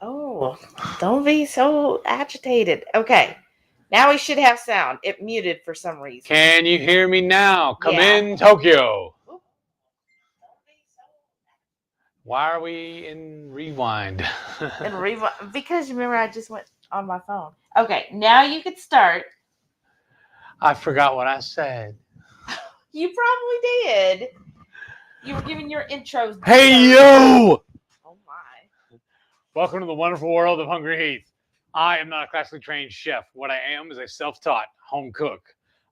Oh, don't be so agitated. Okay. Now we should have sound. It muted for some reason. Can you hear me now? Come Yeah. in, Tokyo. Why are we in rewind? Because remember, I just went on my phone. Okay, now you could start. I forgot what I said. You probably did. You were giving your intros. Hey, yo! Oh, my. Welcome to the wonderful world of HungryHeath. I am not a classically trained chef. What I am is a self-taught home cook.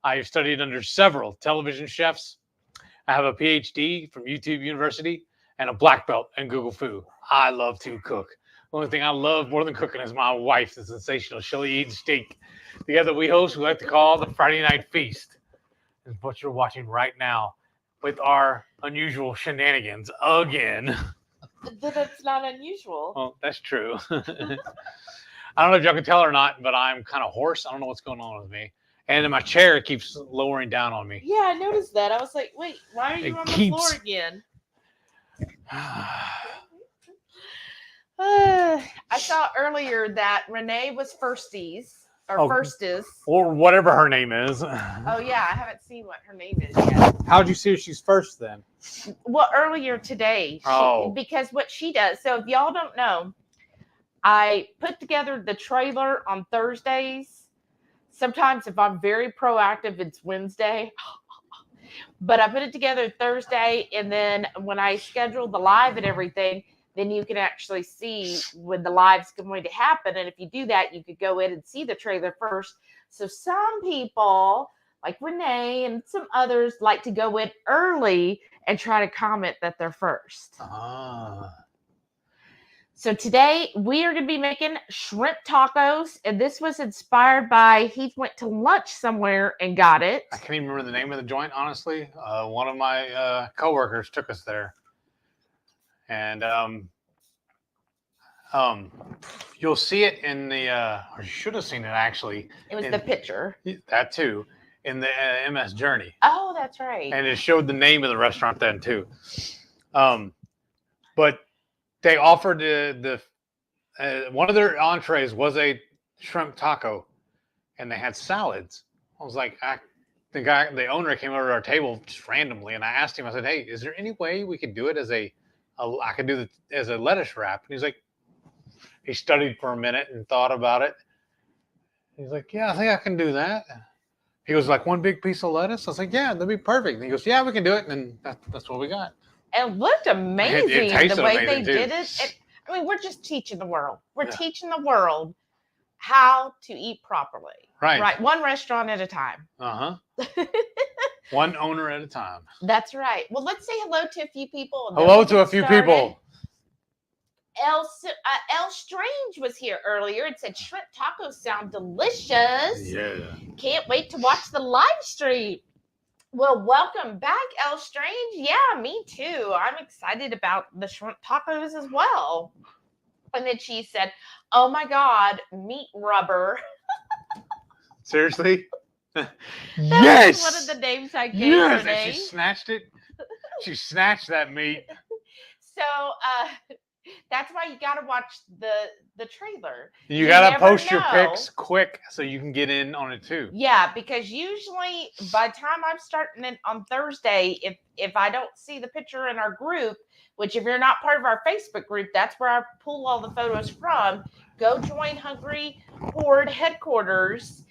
I have studied under several television chefs. I have a PhD from YouTube University and a black belt in Google Fu. I love to cook. The only thing I love more than cooking is my wife, the sensational Shelly Eaton Steak. Together we host what we like to call the Friday Night Feast. Is what you're watching right now with our unusual shenanigans again. That's not unusual. Well, that's true. I don't know if y'all can tell or not, but I'm kind of hoarse. I don't know what's going on with me. And then my chair keeps lowering down on me. Yeah, I noticed that. I was like, wait, why are you on the floor again? I saw earlier that Renee was firsties. Or firsties. Or whatever her name is. Oh, yeah. I haven't seen what her name is yet. How'd you see if she's first then? Well, earlier today. Because what she does. So if y'all don't know, I put together the trailer on Thursdays. Sometimes if I'm very proactive, it's Wednesday. But I put it together Thursday. And then when I schedule the live and everything, then you can actually see when the live's going to happen. And if you do that, you could go in and see the trailer first. So some people, like Renee and some others, like to go in early and try to comment that they're first. So today we are going to be making shrimp tacos. And this was inspired by Heath went to lunch somewhere and got it. I can't even remember the name of the joint, honestly. One of my coworkers took us there. And you'll see it in the, or you should have seen it actually. It was the picture. That too, in the MS Journey. Oh, that's right. And it showed the name of the restaurant then too. But they offered the one of their entrees was a shrimp taco, and they had salads. I was like, the owner came over to our table just randomly, and I asked him, I said, hey, is there any way we could do it as I could do it as a lettuce wrap? And he's like, he studied for a minute and thought about it. He's like, yeah, I think I can do that. He goes, like one big piece of lettuce? I was like, yeah, that'd be perfect. And he goes, yeah, we can do it. And that's what we got. It looked amazing the way they did it. I mean, we're just teaching the world. We're teaching the world how to eat properly. Right. One restaurant at a time. One owner at a time. That's right. Well, let's say hello to a few people. Hello to a few people. L Strange was here earlier and said shrimp tacos sound delicious. Yeah. Can't wait to watch the live stream. Well, welcome back, L Strange. Yeah, me too. I'm excited about the shrimp tacos as well. And then she said, oh my God, meat rubber. Seriously? Yes. One of the names I gave her. Yes, and she snatched it. She snatched that meat. So that's why you got to watch the trailer. You got to post your pics quick so you can get in on it too. Yeah, because usually by the time I'm starting it on Thursday, if I don't see the picture in our group, which if you're not part of our Facebook group, that's where I pull all the photos from. Go join HungryHorde headquarters.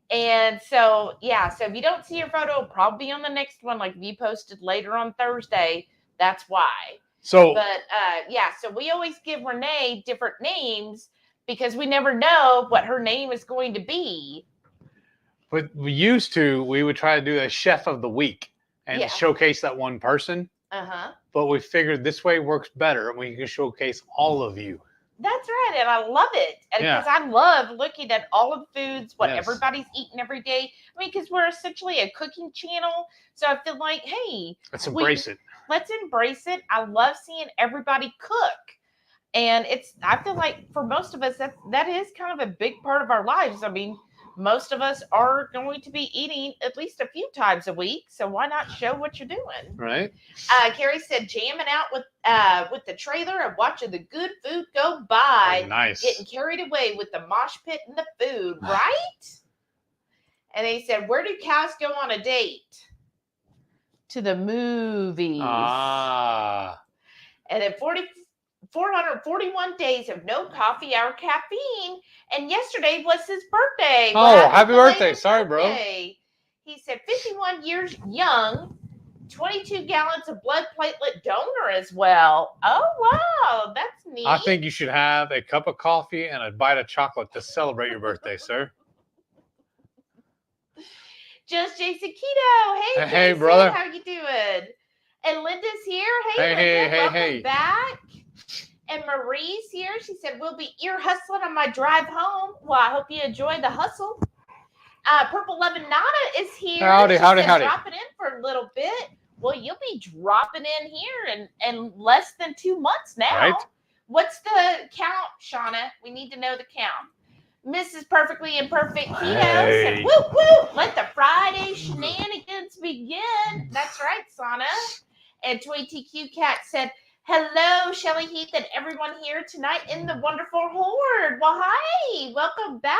And so, yeah, so if you don't see your photo, it'll probably be on the next one. Like if you posted later on Thursday, that's why. So, but so we always give Renee different names because we never know what her name is going to be. But we would try to do a chef of the week and showcase that one person. But we figured this way works better and we can showcase all of you. That's right. And I love it. And because I love looking at all of the foods, what everybody's eating every day. I mean, because we're essentially a cooking channel. So I feel like, hey, let's embrace it. Let's embrace it. I love seeing everybody cook. And I feel like for most of us, that is kind of a big part of our lives. I mean, most of us are going to be eating at least a few times a week. So why not show what you're doing? Right. Carrie said jamming out with the trailer and watching the good food go by. Oh, nice. Getting carried away with the mosh pit and the food, right? And they said, where do cows go on a date? To the movies. Ah. And then 441 days of no coffee or caffeine. And yesterday was his birthday. Oh, happy birthday. Sorry, bro. He said 51 years young, 22 gallons of blood platelet donor as well. Oh, wow. That's neat. I think you should have a cup of coffee and a bite of chocolate to celebrate your birthday, sir. Just Jason Keto. Hey, Jason, hey, brother. How you doing? And Linda's here. Hey, Linda, welcome back. And Marie's here. She said, we'll be ear hustling on my drive home. Well, I hope you enjoy the hustle. Purple Love and Nana is here. Howdy. Dropping in for a little bit. Well, you'll be dropping in here in less than 2 months now. Right. What's the count, Shauna? We need to know the count. Mrs. Perfectly Imperfect Keto said, woo, woo, let the Friday shenanigans begin. That's right, Sana. And Toy TQ Cat said, hello, Shelly Heath and everyone here tonight in the wonderful horde. Well, hi, welcome back.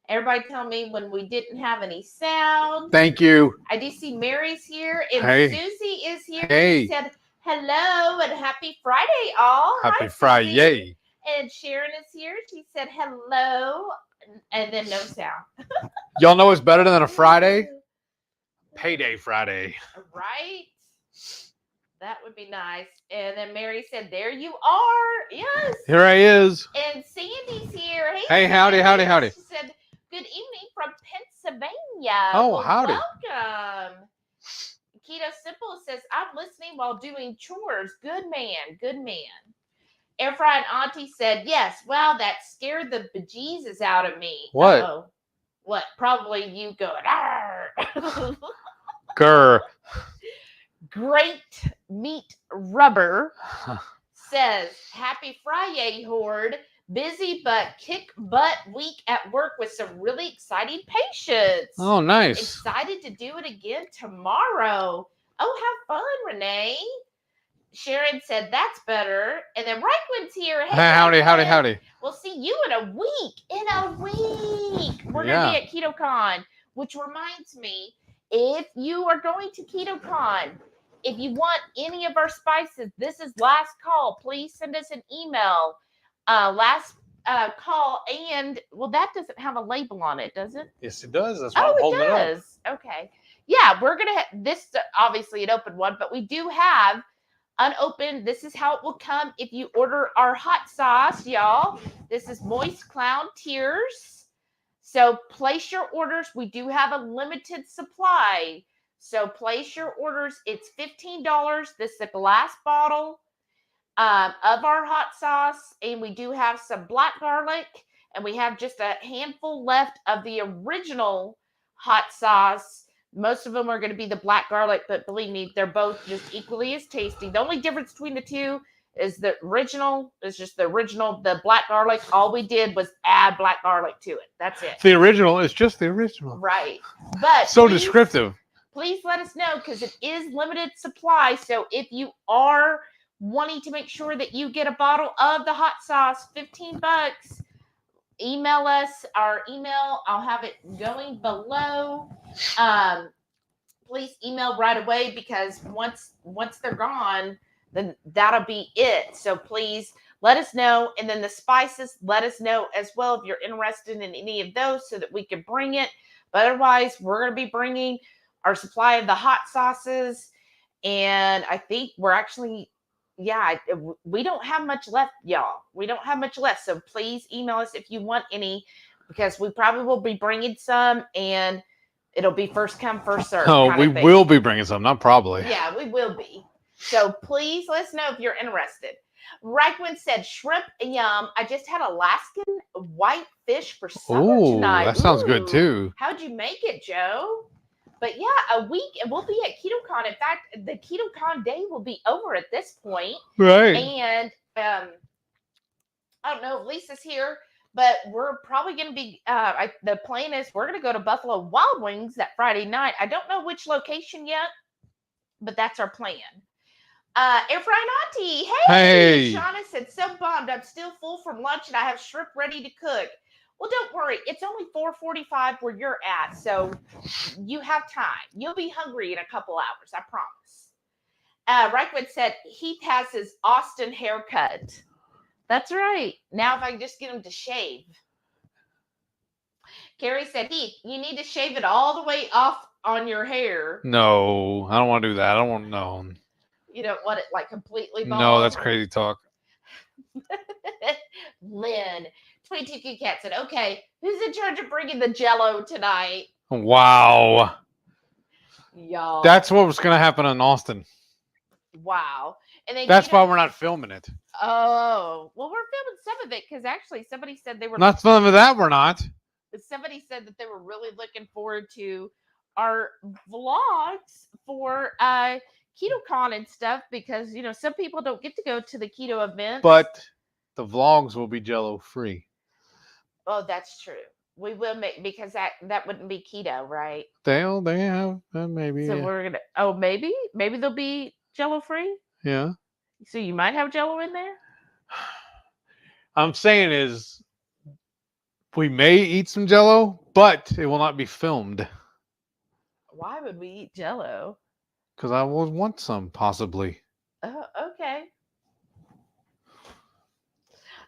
Everybody tell me when we didn't have any sound. Thank you. I do see Mary's here and Susie is here. Hey. She said, hello and happy Friday, all. Happy Friday. And Sharon is here. She said hello, and then no sound. Y'all know what's better than a Friday? Payday Friday. Right? That would be nice. And then Mary said, there you are. Yes. Here I is. And Sandy's here. Hey, howdy. She said, good evening from Pennsylvania. Oh, well, howdy. Welcome. Keto Simple says, I'm listening while doing chores. Good man. Air Fried Auntie said, yes. Wow, that scared the bejesus out of me. What? Uh-oh. What? Probably you going, arr. Grr. Great Meat Rubber says, happy Friday, Horde. Busy but kick butt week at work with some really exciting patients. Oh, nice. Excited to do it again tomorrow. Oh, have fun, Renee. Sharon said, that's better. And then Reichman's here. Hey, howdy. We'll see you in a week. We're going to be at KetoCon, which reminds me, if you are going to KetoCon, if you want any of our spices, this is last call. Please send us an email. Last call. And, well, that doesn't have a label on it, does it? Yes, it does. That's why I'm holding it up. Okay. Yeah, we're going to this obviously an open one, but we do have unopened. This is how it will come if you order our hot sauce, y'all. This is Moist Clown Tears. So place your orders. We do have a limited supply. So place your orders. It's $15. This is a glass bottle of our hot sauce. And we do have some black garlic. And we have just a handful left of the original hot sauce. Most of them are going to be the black garlic, but believe me, they're both just equally as tasty. The only difference between the two is the original is just the original, the black garlic. All we did was add black garlic to it. That's it. The original is just the original. Right. But so descriptive. Please let us know because it is limited supply. So if you are wanting to make sure that you get a bottle of the hot sauce, $15, email us. Our email, I'll have it going below. Please email right away because once they're gone, then that'll be it. So please let us know. And then the spices, let us know as well if you're interested in any of those so that we can bring it. But otherwise, we're going to be bringing our supply of the hot sauces. And I think we're actually, we don't have much left, y'all. We don't have much left. So please email us if you want any, because we probably will be bringing some and it'll be first come, first serve. Oh, we will be bringing some, not probably. Yeah, we will be. So please let us know if you're interested. Reichman said, shrimp yum. I just had Alaskan white fish for supper tonight. That sounds good too. How'd you make it, Joe? But yeah, a week and we'll be at KetoCon. In fact, the KetoCon day will be over at this point. Right. And I don't know if Lisa's here, But we're probably going to be, the plan is we're going to go to Buffalo Wild Wings that Friday night. I don't know which location yet, but that's our plan. Efrainati, hey! Shauna said, so bummed. I'm still full from lunch and I have shrimp ready to cook. Well, don't worry. It's only 4:45 where you're at, so you have time. You'll be hungry in a couple hours, I promise. Reichwood said, Heath has his Austin haircut. That's right. Now if I can just get him to shave. Carrie said, Heath, you need to shave it all the way off on your hair. No, I don't want to do that. I don't want to know. You don't want it like completely bald? No, that's crazy talk. Lynn, 22 Kit Kat said, okay, who's in charge of bringing the Jell-O tonight? Wow. Y'all. That's what was going to happen in Austin. Wow. And then that's why we're not filming it. Oh, well, we're filming some of it because actually somebody said they were not some of that. We're not. Somebody said that they were really looking forward to our vlogs for KetoCon and stuff because some people don't get to go to the keto events. But the vlogs will be Jell-O free. Oh, that's true. We will make because that wouldn't be keto, right? They have maybe. So we're gonna. Maybe they'll be Jell-O free. Yeah. So you might have Jell-O in there? I'm saying is we may eat some Jell-O, but it will not be filmed. Why would we eat Jell-O? Because I will want some, possibly. Oh, okay.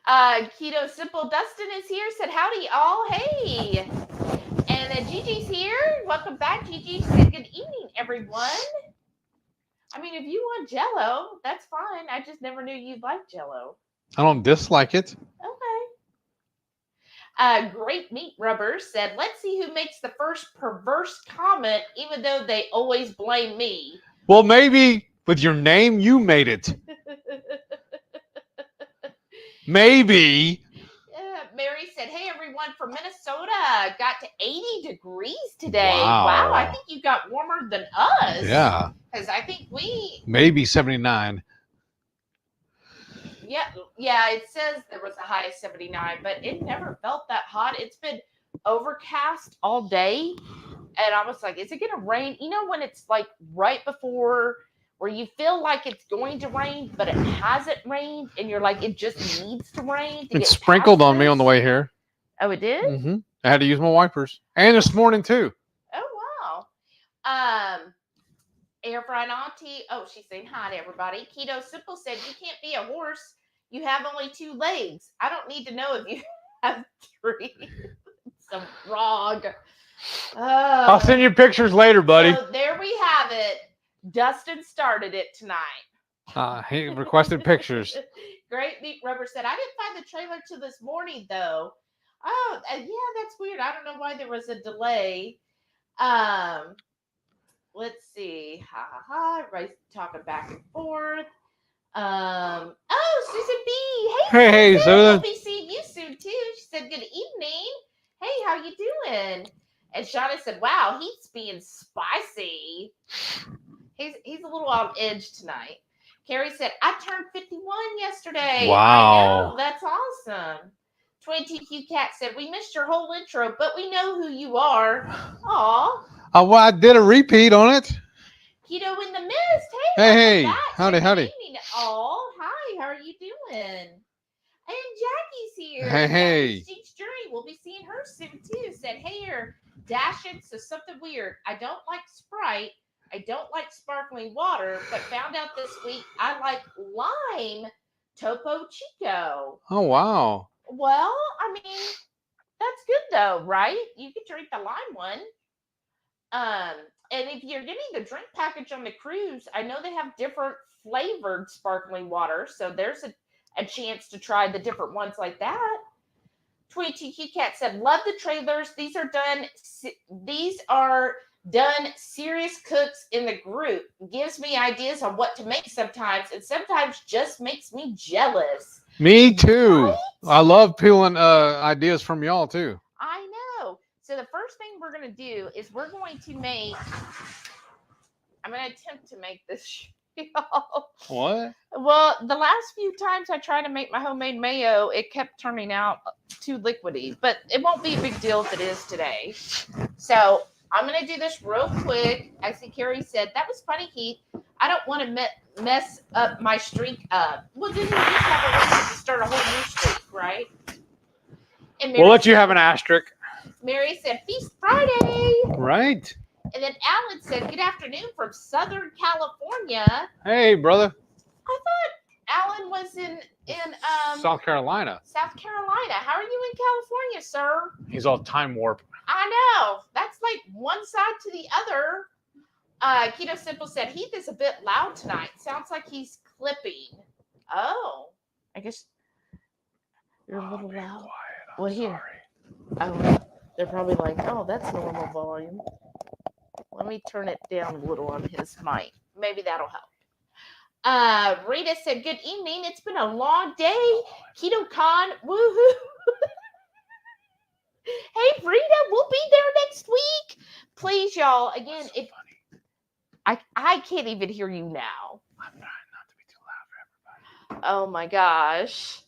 Keto Simple Dustin is here, said howdy all. Hey. And Gigi's here. Welcome back, Gigi. Said good evening, everyone. I mean, if you want Jell-O, that's fine. I just never knew you liked Jell-O. I don't dislike it. Okay. Great Meat Rubber said, let's see who makes the first perverse comment, even though they always blame me. Well, maybe with your name, you made it. Maybe. Mary said, hey, everyone from Minnesota. Got to 80 degrees today. Wow. I think you got warmer than us. Yeah. Because I think we... Maybe 79. Yeah, it says there was a high of 79, but it never felt that hot. It's been overcast all day. And I was like, is it going to rain? You know when it's like right before... where you feel like it's going to rain, but it hasn't rained, and you're like, it just needs to rain. It sprinkled on me on the way here. Oh, it did? Mm-hmm. I had to use my wipers. And this morning, too. Oh, wow. Air Fried Auntie. Oh, she's saying hi to everybody. Keto Simple said, you can't be a horse. You have only 2 legs. I don't need to know if you have 3. Some frog. I'll send you pictures later, buddy. So there we have it. Dustin started it tonight. He requested pictures. Great Meat Rubber said, I didn't find the trailer till this morning, though. Oh, yeah, that's weird. I don't know why there was a delay. Let's see. Everybody's talking back and forth. Susan B. Hey, Susan. We'll be seeing you soon, too. She said, good evening. Hey, how you doing? And Shauna said, wow, he's being spicy. He's a little on edge tonight. Carrie said, I turned 51 yesterday. Wow. I know, that's awesome. 22Q Cat said, we missed your whole intro, but we know who you are. Aw. Well, I did a repeat on it. Keto in the Mist. Hey. Howdy. Oh, hi. How are you doing? And Jackie's here. Hey. Jackie's Journey. We'll be seeing her soon, too. Said, hey, you're dashing, so something weird. I don't like Sprite. I don't like sparkling water, but found out this week I like lime Topo Chico. Oh, wow. Well, I mean, that's good though, right? You can drink the lime one. And if you're getting the drink package on the cruise, I know they have different flavored sparkling water. So there's a chance to try the different ones like that. 22Q Cat said, love the trailers. These are done serious cooks in the group. Gives me ideas on what to make sometimes, and sometimes just makes me jealous. Me too. Right? I love peeling ideas from y'all too. I know. So the first thing we're going to do is we're going to make, I'm going to attempt to make this What? Well, the last few times I tried to make my homemade mayo, it kept turning out too liquidy. But it won't be a big deal if it is today. So I'm going to do this real quick. I see Carrie said, that was funny, Heath. I don't want to mess up my streak up. Well, then you just have a reason to start a whole new streak, right? And We'll let you have an asterisk. Mary said, Feast Friday. Right. And then Alan said, good afternoon from Southern California. Hey, brother. I thought Alan was in South Carolina. South Carolina. How are you in California, sir? He's all time warp. I know. That's like one side to the other. Keto Simple said, Heath is a bit loud tonight. Sounds like he's clipping. Oh. I guess you're a little loud. Quiet. Well, here. Sorry. Oh, they're probably like, oh, that's normal volume. Let me turn it down a little on his mic. Maybe that'll help. Rita said, good evening. It's been a long day. Keto Con. Woohoo. Hey, Rita, we'll be there next week. Please, y'all. Again, if I can't even hear you now. I'm trying not to be too loud for everybody. Oh my gosh.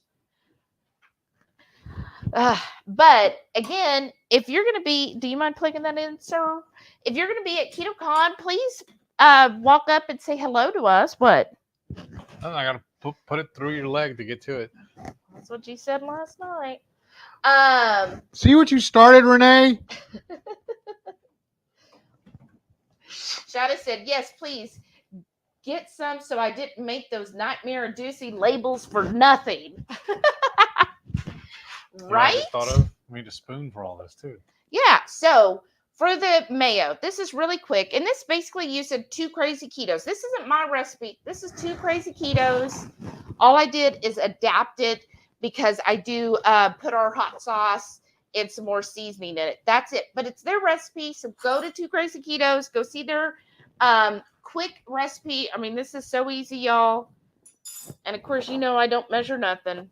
But again, if you're going to be, do you mind plugging that in, sir? If you're going to be at KetoCon, please walk up and say hello to us. What? Oh, I got to put it through your leg to get to it. That's what you said last night. See what you started, Renee? Shada said, yes, please get some so I didn't make those nightmare-inducing labels for nothing. Right? I thought of. We need a spoon for all this, too. Yeah, so for the mayo, this is really quick. And this basically uses 2 Crazy Ketos. This isn't my recipe. This is 2 Crazy Ketos. All I did is adapt it because I do put our hot sauce and some more seasoning in it. That's it. But it's their recipe. So go to 2 Crazy Ketos. Go see their quick recipe. I mean, this is so easy, y'all. And of course, you know I don't measure nothing.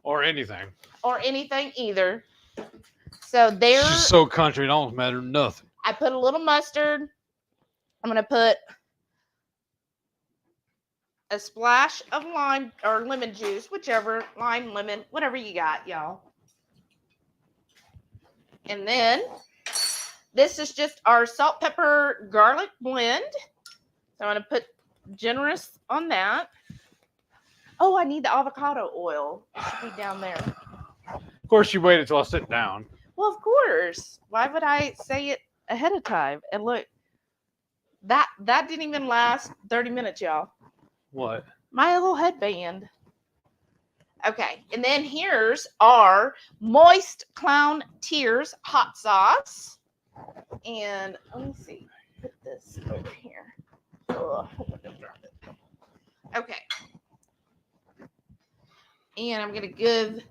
Or anything. Or anything either. So there. She's so country, it don't matter nothing. I put a little mustard. I'm going to put a splash of lime or lemon juice, whichever, lime, lemon, whatever you got, y'all. And then this is just our salt, pepper, garlic blend. So I'm going to put generous on that. Oh, I need the avocado oil. It should be down there. Of course, you waited till I sit down. Well, of course. Why would I say it ahead of time? And look, that didn't even last 30 minutes, y'all. What? My little headband. Okay, and then here's our Moist Clown Tears hot sauce. And let me see. Put this over here. Oh, I hope I don't drop it. Okay. And I'm going to give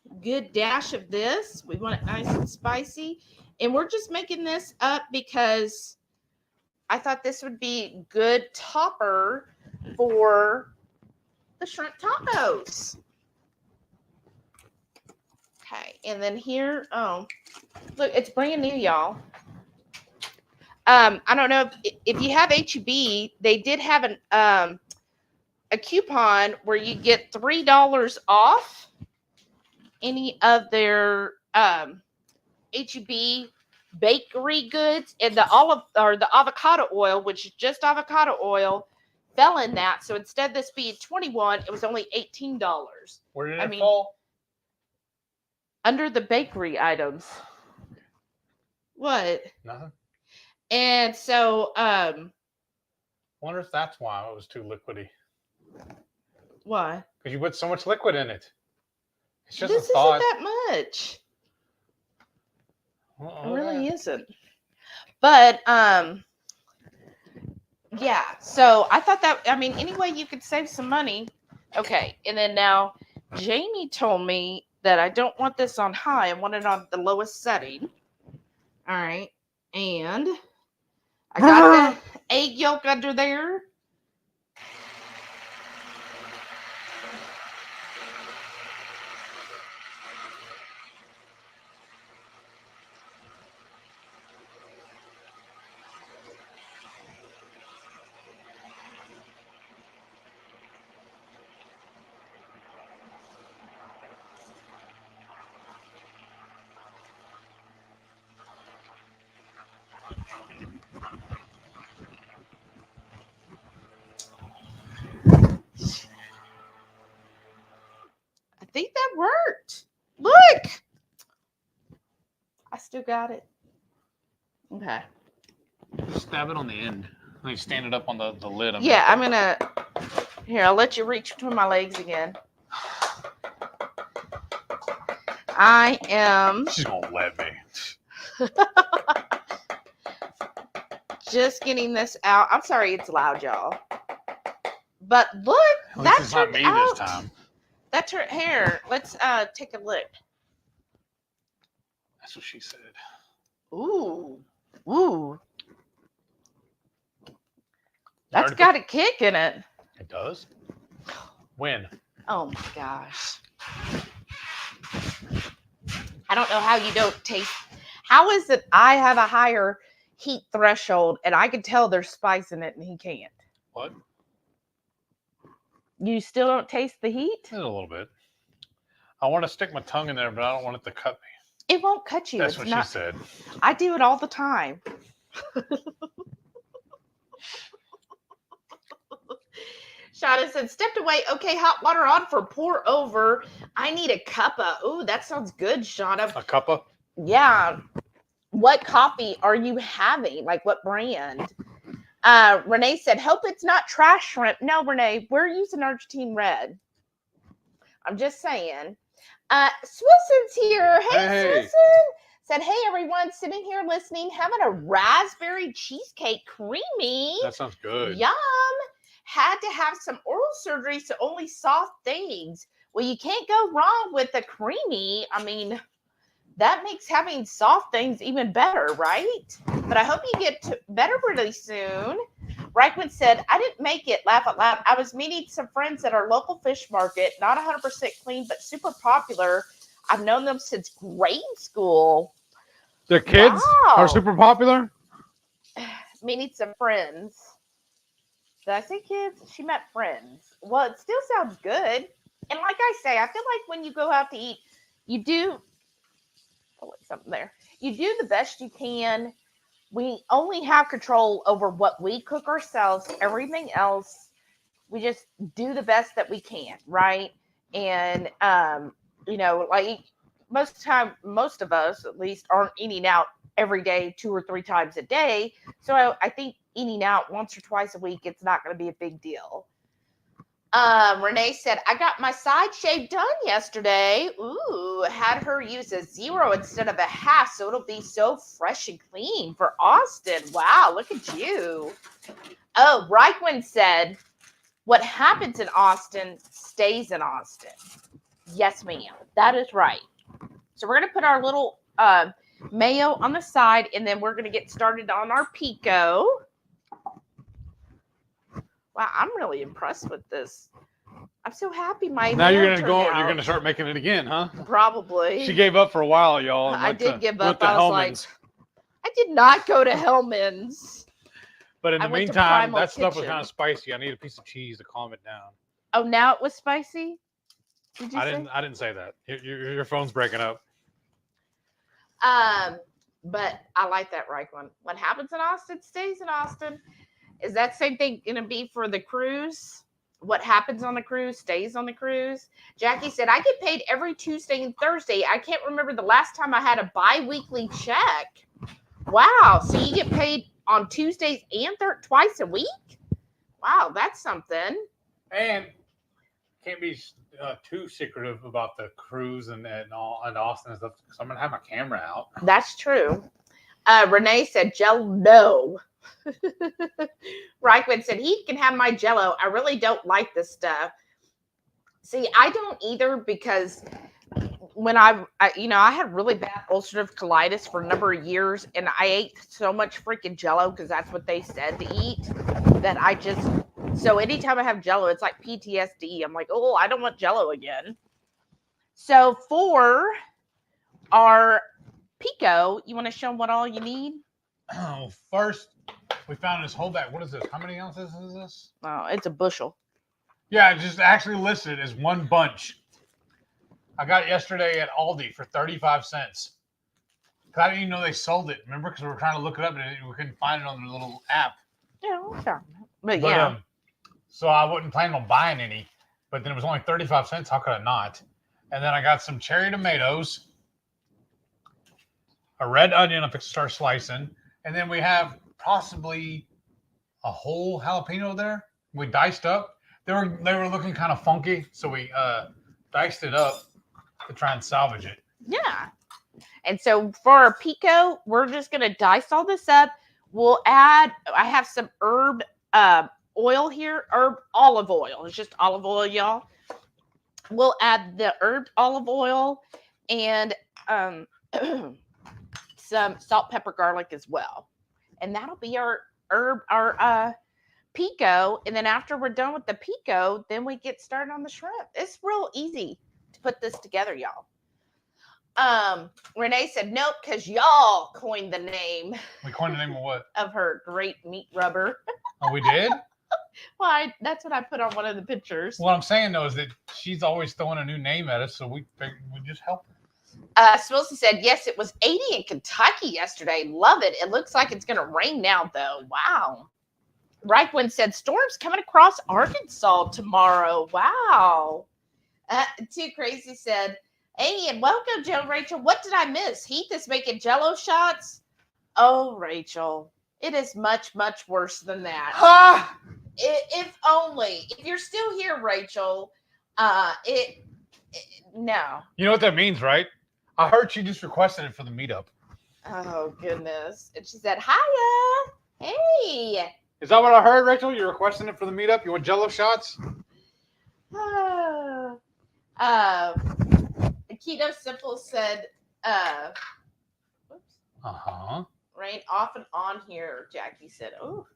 a good dash of this. We want it nice and spicy. And we're just making this up because I thought this would be good topper for the shrimp tacos. Okay, and then here, oh, look, it's brand new, y'all. I don't know if you have HEB, they did have a coupon where you get $3 off any of their HEB bakery goods, and the avocado oil, which is just avocado oil, fell in that. So instead of this being $21, it was only $18. Where did it fall? Under the bakery items. What? Nothing. And so, wonder if that's why it was too liquidy. Why? Because you put so much liquid in it. It's just this a thought. isn't that much. Uh-oh, it really isn't. But yeah. So I thought that. I mean, anyway, you could save some money. Okay, and then now Jamie told me that I don't want this on high. I want it on the lowest setting. All right, and I got the egg yolk under there. think that worked. Look. I still got it. Okay. Stab it on the end. Like stand it up on the lid. Yeah, I'm going to... Here, I'll let you reach between my legs again. I am... She's going to let me. Just getting this out. I'm sorry it's loud, y'all. But look, that it's not turned me out. this time. That turned here. Let's take a look. That's what she said. Ooh. Ooh. That's got a kick in it. It does? When? Oh my gosh. I don't know how you don't taste. How is it I have a higher heat threshold and I can tell there's spice in it and he can't? What? You still don't taste the heat? A little bit. I want to stick my tongue in there, but I don't want it to cut me. It won't cut you. That's what she said. I do it all the time. Sharon said, stepped away. Okay, hot water on for pour over. I need a cuppa. Ooh, that sounds good, Shauna. A cuppa? Yeah. What coffee are you having? Like what brand? Renee said, hope it's not trash shrimp. No, Renee, we're using Argentine red. I'm just saying. Swilson's here. Hey, Swilson. Said, hey, everyone, sitting here listening, having a raspberry cheesecake creamy. That sounds good. Yum. Had to have some oral surgery, so only soft things. Well, you can't go wrong with the creamy. I mean, that makes having soft things even better, right? But I hope you get better really soon. Reichman said, I didn't make it. Laugh out loud. I was meeting some friends at our local fish market. Not 100% clean, but super popular. I've known them since grade school. Their kids are super popular? Meeting some friends. Did I say kids? She meant friends. Well, it still sounds good. And like I say, I feel like when you go out to eat, you do... Oh, wait, something there. You do the best you can. We only have control over what we cook ourselves. Everything else, we just do the best that we can, right? And, you know, like most of us at least aren't eating out every day 2 or 3 times a day. So I think eating out once or twice a week, it's not going to be a big deal. Renee said, I got my side shave done yesterday. Ooh, had her use a 0 instead of a half, so it'll be so fresh and clean for Austin. Wow, look at you. Oh, Reichman said, what happens in Austin stays in Austin. Yes, ma'am. That is right. So we're going to put our little mayo on the side, and then we're going to get started on our pico. Wow, I'm really impressed with this. I'm so happy my now you're gonna go. You're gonna start making it again, huh? Probably. She gave up for a while, y'all. I did give up. I was like, I did not go to Hellman's. But in the meantime, that stuff was kind of spicy. I need a piece of cheese to calm it down. Oh, now it was spicy? Did you say? I didn't say that. Your phone's breaking up. But I like that right one. What happens in Austin stays in Austin. Is that same thing going to be for the cruise? What happens on the cruise stays on the cruise. Jackie said, I get paid every Tuesday and Thursday. I can't remember the last time I had a bi-weekly check. Wow. So you get paid on Tuesdays and twice a week? Wow, that's something. And can't be too secretive about the cruise and Austin and stuff, because I'm going to have my camera out. That's true. Renee said, no. Reichman said, he can have my Jello. I really don't like this stuff. See, I don't either, because when I had really bad ulcerative colitis for a number of years, and I ate so much freaking Jello because that's what they said to eat, that so anytime I have Jello, it's like PTSD. I'm like, oh, I don't want Jello again. So for our pico, you want to show them what all you need? Oh, first, we found this whole bag. What is this? How many ounces is this? Oh, it's a bushel. Yeah, just actually listed as one bunch. I got it yesterday at Aldi for 35 cents. I didn't even know they sold it. Remember? Because we were trying to look it up and we couldn't find it on the little app. Yeah, okay. But yeah. So I wasn't planning on buying any. But then it was only 35 cents. How could I not? And then I got some cherry tomatoes, a red onion I'm going to start slicing. And then we have possibly a whole jalapeno there. We diced up. They were looking kind of funky, so we diced it up to try and salvage it. Yeah. And so for our pico, we're just going to dice all this up. We'll add, I have some herb oil here, herb olive oil. It's just olive oil, y'all. We'll add the herb olive oil and some salt, pepper, garlic as well. And that'll be our pico. And then after we're done with the pico, then we get started on the shrimp. It's real easy to put this together, y'all. Renee said nope, because y'all coined the name. We coined the name of what? Of her great meat rubber. Oh, we did? Well, that's what I put on one of the pictures. What I'm saying though is that she's always throwing a new name at us, so we just help her. Smilsy said yes, it was 80 in Kentucky yesterday. Love it. It looks like it's gonna rain now though. Wow. Reichwin said storms coming across Arkansas tomorrow. Wow. Too Crazy said, hey, and welcome, Joe and Rachel. What did I miss? Heath is making Jello shots. Oh, Rachel, it is much, much worse than that. Ah! If only. If you're still here, Rachel, no. You know what that means, right? I heard she just requested it for the meetup. Oh, goodness. And she said, hiya. Hey. Is that what I heard, Rachel? You're requesting it for the meetup? You want Jello shots? Keto Simple said, rain off and on here, Jackie said. Oh,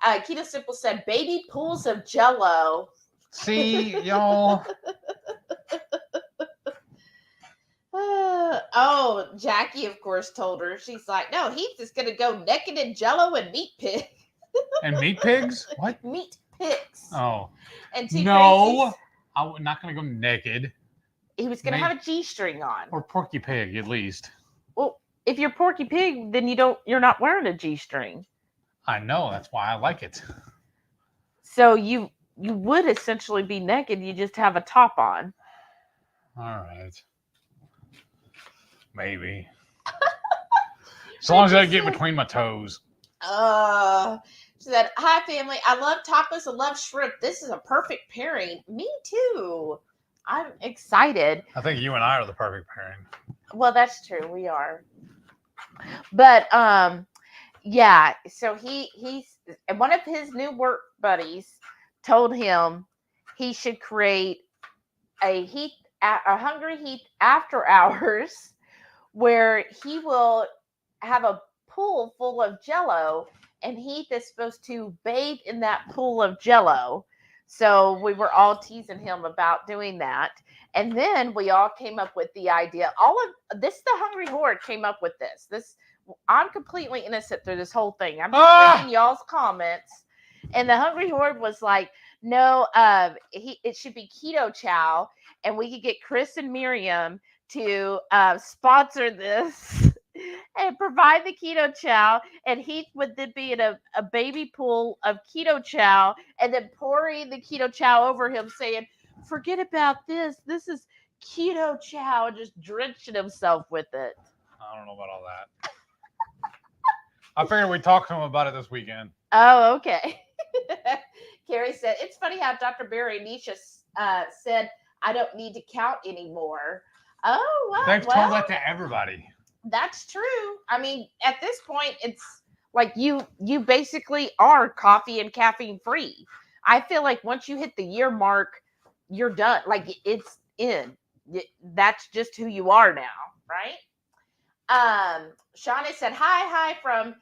Keto Simple said, baby pools of Jello. See, y'all. Jackie, of course, told her. She's like, no, Heath is going to go naked in Jello and meat pig. And meat pigs? What? Meat pigs. Oh. And no, I'm not going to go naked. He was going to have a G-string on. Or Porky Pig, at least. Well, if you're Porky Pig, then you're not wearing a G-string. I know. That's why I like it. So you would essentially be naked. You just have a top on. All right. Maybe. As long as I get between my toes. She said, hi, family. I love tacos. I love shrimp. This is a perfect pairing. Me too. I'm excited. I think you and I are the perfect pairing. Well, that's true. We are. But yeah. So he's one of his new work buddies told him he should create a Hungry Heath after hours where he will have a pool full of Jello, and Heath is supposed to bathe in that pool of Jello. So we were all teasing him about doing that. And then we all came up with the idea. All of this, the Hungry Horde came up with this. I'm completely innocent through this whole thing. I'm just reading y'all's comments. And the Hungry Horde was like, no, it should be Ketochow. And we could get Chris and Miriam to sponsor this and provide the Ketochow, and Heath would then be in a baby pool of Ketochow and then pouring the Ketochow over him saying, forget about this. This is Ketochow, and just drenching himself with it. I don't know about all that. I figured we'd talk to him about it this weekend. Oh, okay. Carrie said, it's funny how Dr. Barry Nisha said, I don't need to count anymore. Oh, wow. They've told that to everybody. That's true. I mean, at this point, it's like you basically are coffee and caffeine free. I feel like once you hit the year mark, you're done. Like it's in. That's just who you are now, right? Shauna said, hi from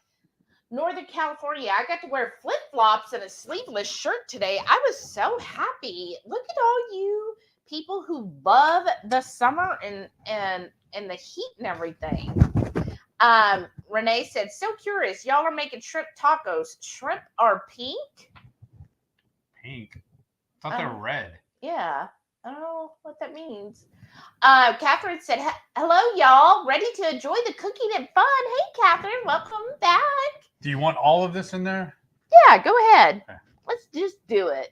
Northern California. I got to wear flip-flops and a sleeveless shirt today. I was so happy. Look at all you people who love the summer and the heat and everything. Renee said, so curious. Y'all are making shrimp tacos. Shrimp are pink? Pink? I thought they were red. Yeah. I don't know what that means. Catherine said, hello, y'all. Ready to enjoy the cooking and fun. Hey, Catherine. Welcome back. Do you want all of this in there? Yeah, go ahead. Okay. Let's just do it.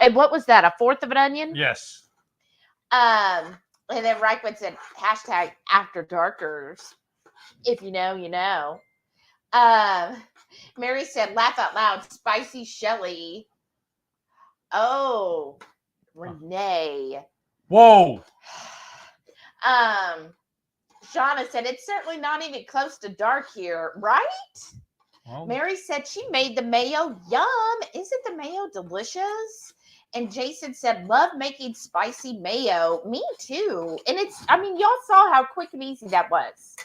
And what was that? A fourth of an onion? Yes. And then Reichman said, hashtag after darkers. If you know, you know. Mary said, laugh out loud, spicy Shelly. Oh, Renee. Whoa. Shauna said, it's certainly not even close to dark here, right? Well, Mary said she made the mayo. Yum. Isn't the mayo delicious? And Jason said, love making spicy mayo. Me too. And y'all saw how quick and easy that was.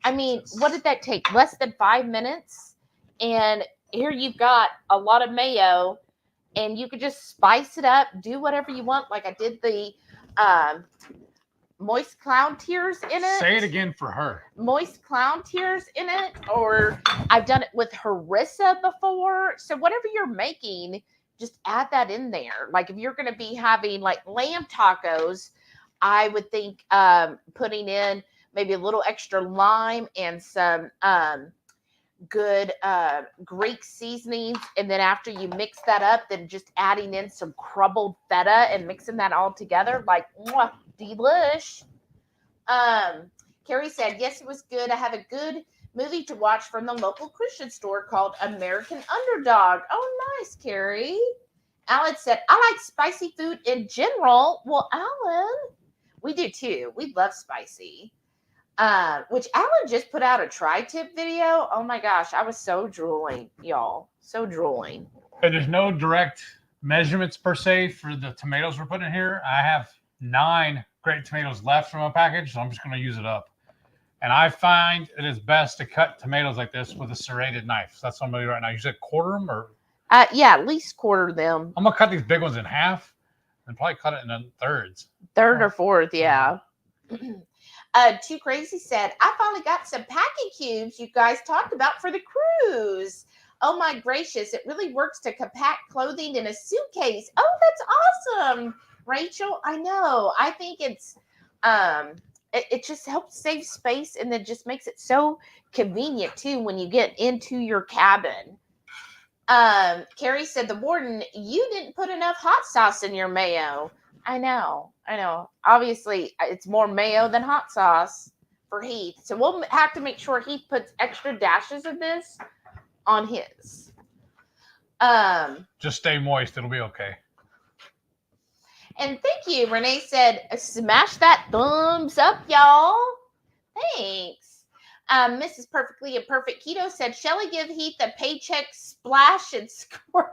I mean, what did that take? Less than 5 minutes. And here you've got a lot of mayo, and you could just spice it up, do whatever you want. Like I did the moist clown tears in it. Say it again for her. Moist clown tears in it, or I've done it with harissa before. So whatever you're making, just add that in there. Like if you're going to be having like lamb tacos, I would think putting in maybe a little extra lime and some good Greek seasonings. And then after you mix that up, then just adding in some crumbled feta and mixing that all together. Like, mwah, delish. Carrie said, yes, it was good. I have a good movie to watch from the local Christian store called American Underdog. Oh, nice, Carrie. Alan said, I like spicy food in general. Well, Alan, we do too. We love spicy. Which Alan just put out a tri-tip video. Oh my gosh, I was so drooling, y'all. So drooling. And there's no direct measurements per se for the tomatoes we're putting in here. I have 9 great tomatoes left from a package, so I'm just going to use it up. And I find it is best to cut tomatoes like this with a serrated knife. So that's what I'm going to do right now. You said quarter them or? Yeah, at least quarter them. I'm going to cut these big ones in half and probably cut it in thirds. Third or fourth, yeah. Too Crazy said, I finally got some packing cubes you guys talked about for the cruise. Oh my gracious, it really works to compact clothing in a suitcase. Oh, that's awesome, Rachel. I know. I think it's it just helps save space, and then just makes it so convenient too when you get into your cabin. Carrie said, the warden, you didn't put enough hot sauce in your mayo. I know. Obviously, it's more mayo than hot sauce for Heath. So we'll have to make sure Heath puts extra dashes of this on his. Just stay moist. It'll be okay. And thank you. Renee said, smash that thumbs up, y'all. Thanks. Mrs. Perfectly Imperfect Keto said, Shelly give Heath a paycheck splash and squirt.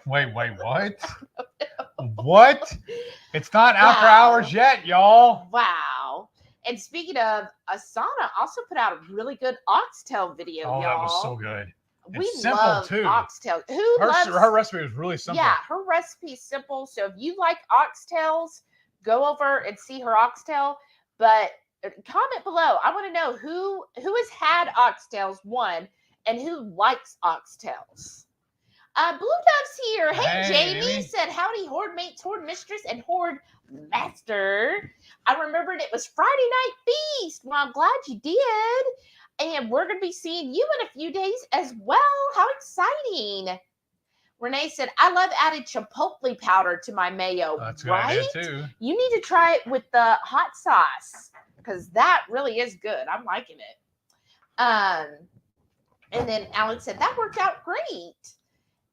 Wait, what? What? It's not after hours yet, y'all. Wow. And speaking of, Asana also put out a really good oxtail video, y'all. That was so good. We love too. Oxtail. Her recipe was really simple. Yeah, her recipe is simple. So if you like oxtails, go over and see her oxtail. But comment below. I want to know who has had oxtails, one, and who likes oxtails. Blue Dove's here. Hey, Jamie said, howdy, Horde mates, Horde mistress, and Horde master. I remembered it was Friday night feast. Well, I'm glad you did. And we're going to be seeing you in a few days as well. How exciting. Renee said, I love adding chipotle powder to my mayo. That's good idea too. You need to try it with the hot sauce, because that really is good. I'm liking it. And then Alex said, that worked out great.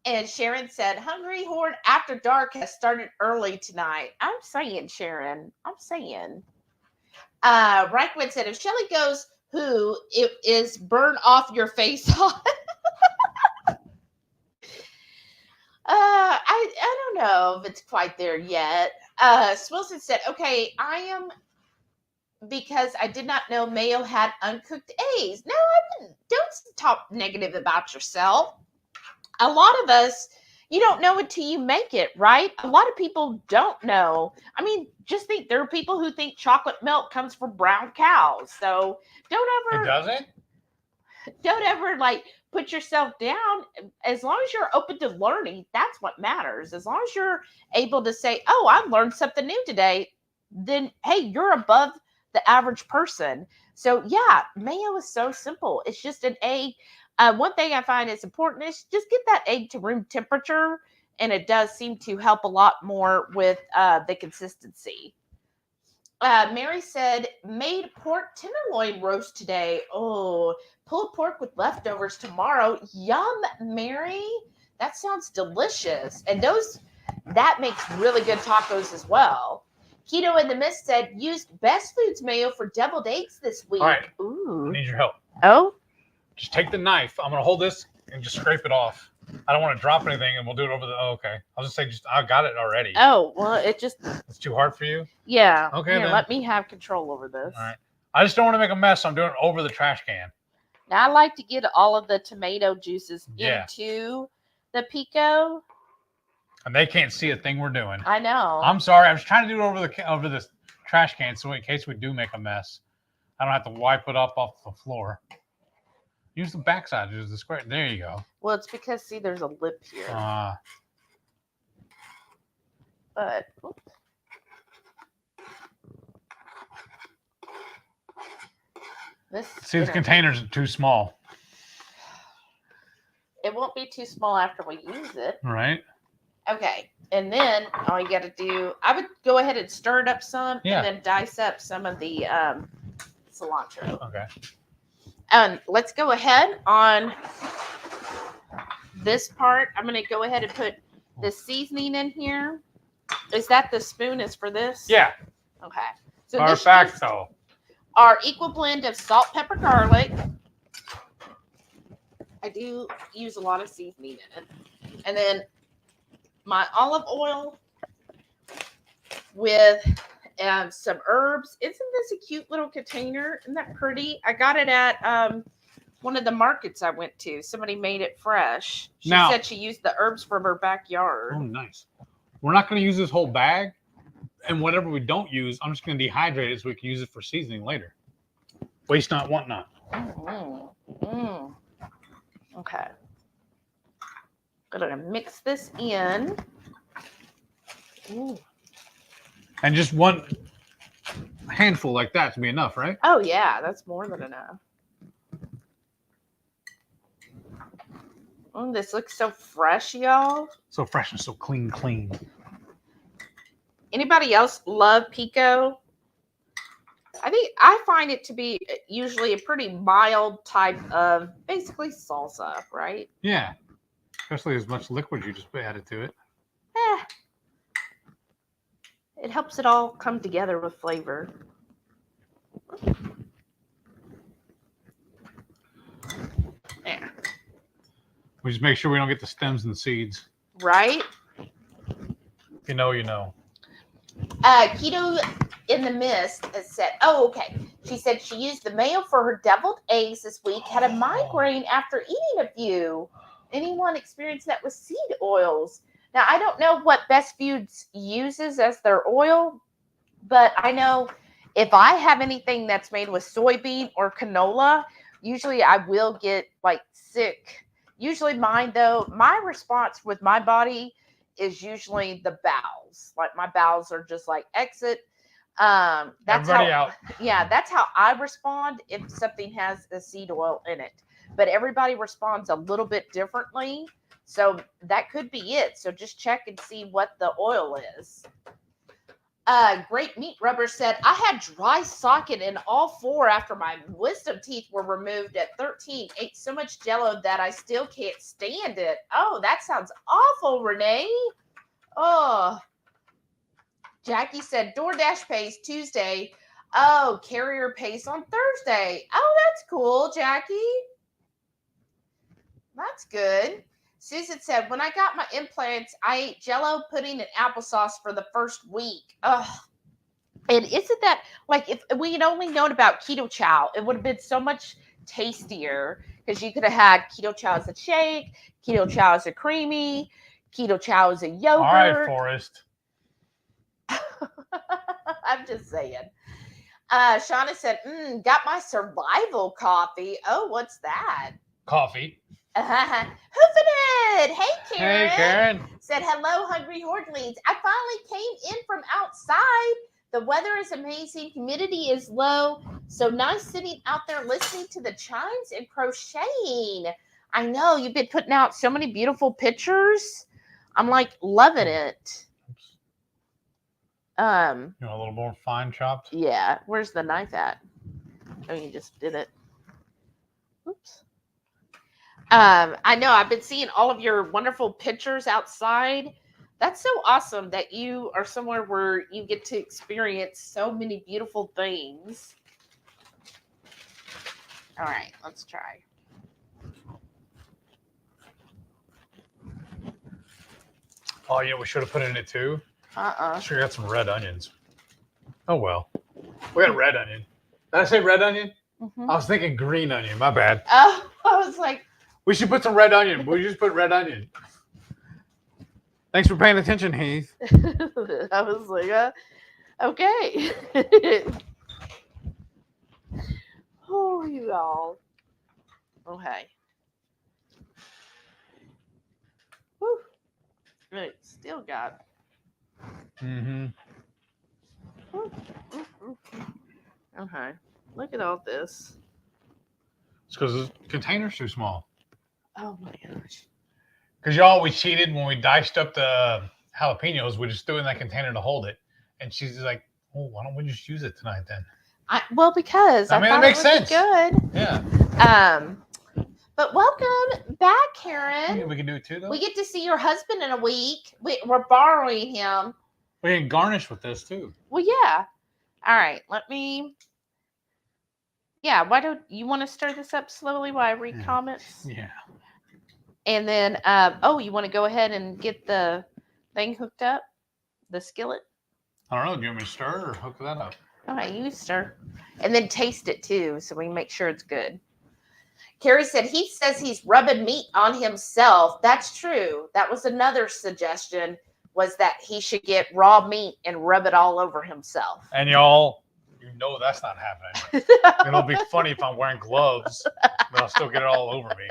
And Sharon said, HungryHorde After Dark has started early tonight. I'm saying, Sharon. I'm saying. Reichman said, if Shelly goes, who it is burn off your face on. I don't know if it's quite there yet. Swilson said, okay, I am, because I did not know mayo had uncooked eggs. No, I didn't. Don't talk negative about yourself. A lot of us, you don't know until you make it, right? A lot of people don't know. I mean, just think there are people who think chocolate milk comes from brown cows. So don't ever. It doesn't? Don't ever put yourself down. As long as you're open to learning, that's what matters. As long as you're able to say, oh, I learned something new today, then hey, you're above the average person. So yeah, mayo is so simple. It's just an egg. One thing I find is important is just get that egg to room temperature, and it does seem to help a lot more with the consistency. Mary said, made pork tenderloin roast today. Oh, pulled pork with leftovers tomorrow. Yum, Mary. That sounds delicious. And that makes really good tacos as well. Keto in the Mist said, used Best Foods mayo for deviled eggs this week. All right. Ooh. I need your help. Oh? Just take the knife. I'm going to hold this and just scrape it off. I don't want to drop anything, and we'll do it over the... Oh, okay. I'll just say, I got it already. Oh, well, it just... It's too hard for you? Yeah. Okay, Here, then. let me have control over this. All right. I just don't want to make a mess, so I'm doing it over the trash can. Now, I like to get all of the tomato juices into the pico. And they can't see a thing we're doing. I know. I'm sorry. I was trying to do it over this trash can, so in case we do make a mess, I don't have to wipe it up off the floor. Use the backside. Use the square. There you go. Well, it's because, see, there's a lip here. But... Oops. The containers are too small. It won't be too small after we use it. Right. Okay. And then all you got to do, I would go ahead and stir it up some and then dice up some of the cilantro. Okay. And let's go ahead on this part. I'm going to go ahead and put the seasoning in here. Is that the spoon is for this? Yeah. Okay. So Perfecto. Our equal blend of salt, pepper, garlic. I do use a lot of seasoning in it. And then my olive oil with some herbs. Isn't this a cute little container? Isn't that pretty? I got it at one of the markets I went to. Somebody made it fresh. She said she used the herbs from her backyard. Oh, nice. We're not going to use this whole bag. And whatever we don't use, I'm just going to dehydrate it so we can use it for seasoning later. Waste not, want not. Okay. I'm going to mix this in. Ooh. And just one handful like that to be enough, right? Oh, yeah. That's more than enough. Oh, this looks so fresh, y'all. So fresh and so clean. Anybody else love pico? I find it to be usually a pretty mild type of basically salsa, right? Yeah. Especially as much liquid you just added to it. It helps it all come together with flavor. There. We just make sure we don't get the stems and seeds. Right? You know. Keto in the Mist has said, oh, okay. She said she used the mayo for her deviled eggs this week, had a migraine after eating a few. Anyone experienced that with seed oils? Now, I don't know what Best Foods uses as their oil, but I know if I have anything that's made with soybean or canola, usually I will get like sick. Usually mine, though, my response with my body is usually the bowels. Like my bowels are just like exit. That's everybody how, out. Yeah, that's how I respond if something has a seed oil in it. But everybody responds a little bit differently. So that could be it. So just check and see what the oil is. Great Meat Rubber said, I had dry socket in all 4 after my wisdom teeth were removed at 13. Ate so much Jell-O that I still can't stand it. Oh, that sounds awful, Renee. Oh. Jackie said, DoorDash pays Tuesday. Oh, carrier pays on Thursday. Oh, that's cool, Jackie. That's good. Susan said, when I got my implants, I ate Jell-O, pudding, and applesauce for the first week. Ugh. And isn't that, like, if we had only known about Ketochow, it would have been so much tastier because you could have had Ketochow as a shake, Ketochow as a creamy, Ketochow as a yogurt. All right, Forrest. I'm just saying. Shauna said, got my survival coffee. Oh, what's that? Coffee. Hoofing it. Hey, Karen. Hey, Karen. Said, hello, HungryHorde leads. I finally came in from outside. The weather is amazing. Humidity is low. So nice sitting out there listening to the chimes and crocheting. I know you've been putting out so many beautiful pictures. I'm like loving it. You know, a little more fine chopped. Yeah. Where's the knife at? Oh, you just did it. Oops. I know I've been seeing all of your wonderful pictures outside. That's so awesome that you are somewhere where you get to experience so many beautiful things. All right, let's try. Oh yeah, we should have put it in it too. Sure, got some red onions. Oh well, we got red onion. Did I say red onion? Mm-hmm. I was thinking green onion. My bad. Oh, I was like, we should put some red onion. We just put red onion. Thanks for paying attention, Heath. I was like, okay. Oh, you all. Okay. Whew. It still got. Mm-hmm. Okay. Look at all this. It's because the container's too small. Oh my gosh. Because y'all, we cheated when we diced up the jalapenos. We just threw in that container to hold it. And she's just like, oh, why don't we just use it tonight then? Because I mean, that makes sense. Good. Yeah. But welcome back, Karen. We can do it too, though. We get to see your husband in a week. We're borrowing him. We can garnish with this too. Well, yeah. All right. Let me. Yeah. Why don't you want to stir this up slowly while I read comments? Yeah. And then, you want to go ahead and get the thing hooked up, the skillet? I don't know. Do you want me to stir or hook that up? All right, you stir, and then taste it too, so we can make sure it's good. Carrie said he says he's rubbing meat on himself. That's true. That was another suggestion, was that he should get raw meat and rub it all over himself. And y'all, you know that's not happening. It'll be funny if I'm wearing gloves, but I'll still get it all over me.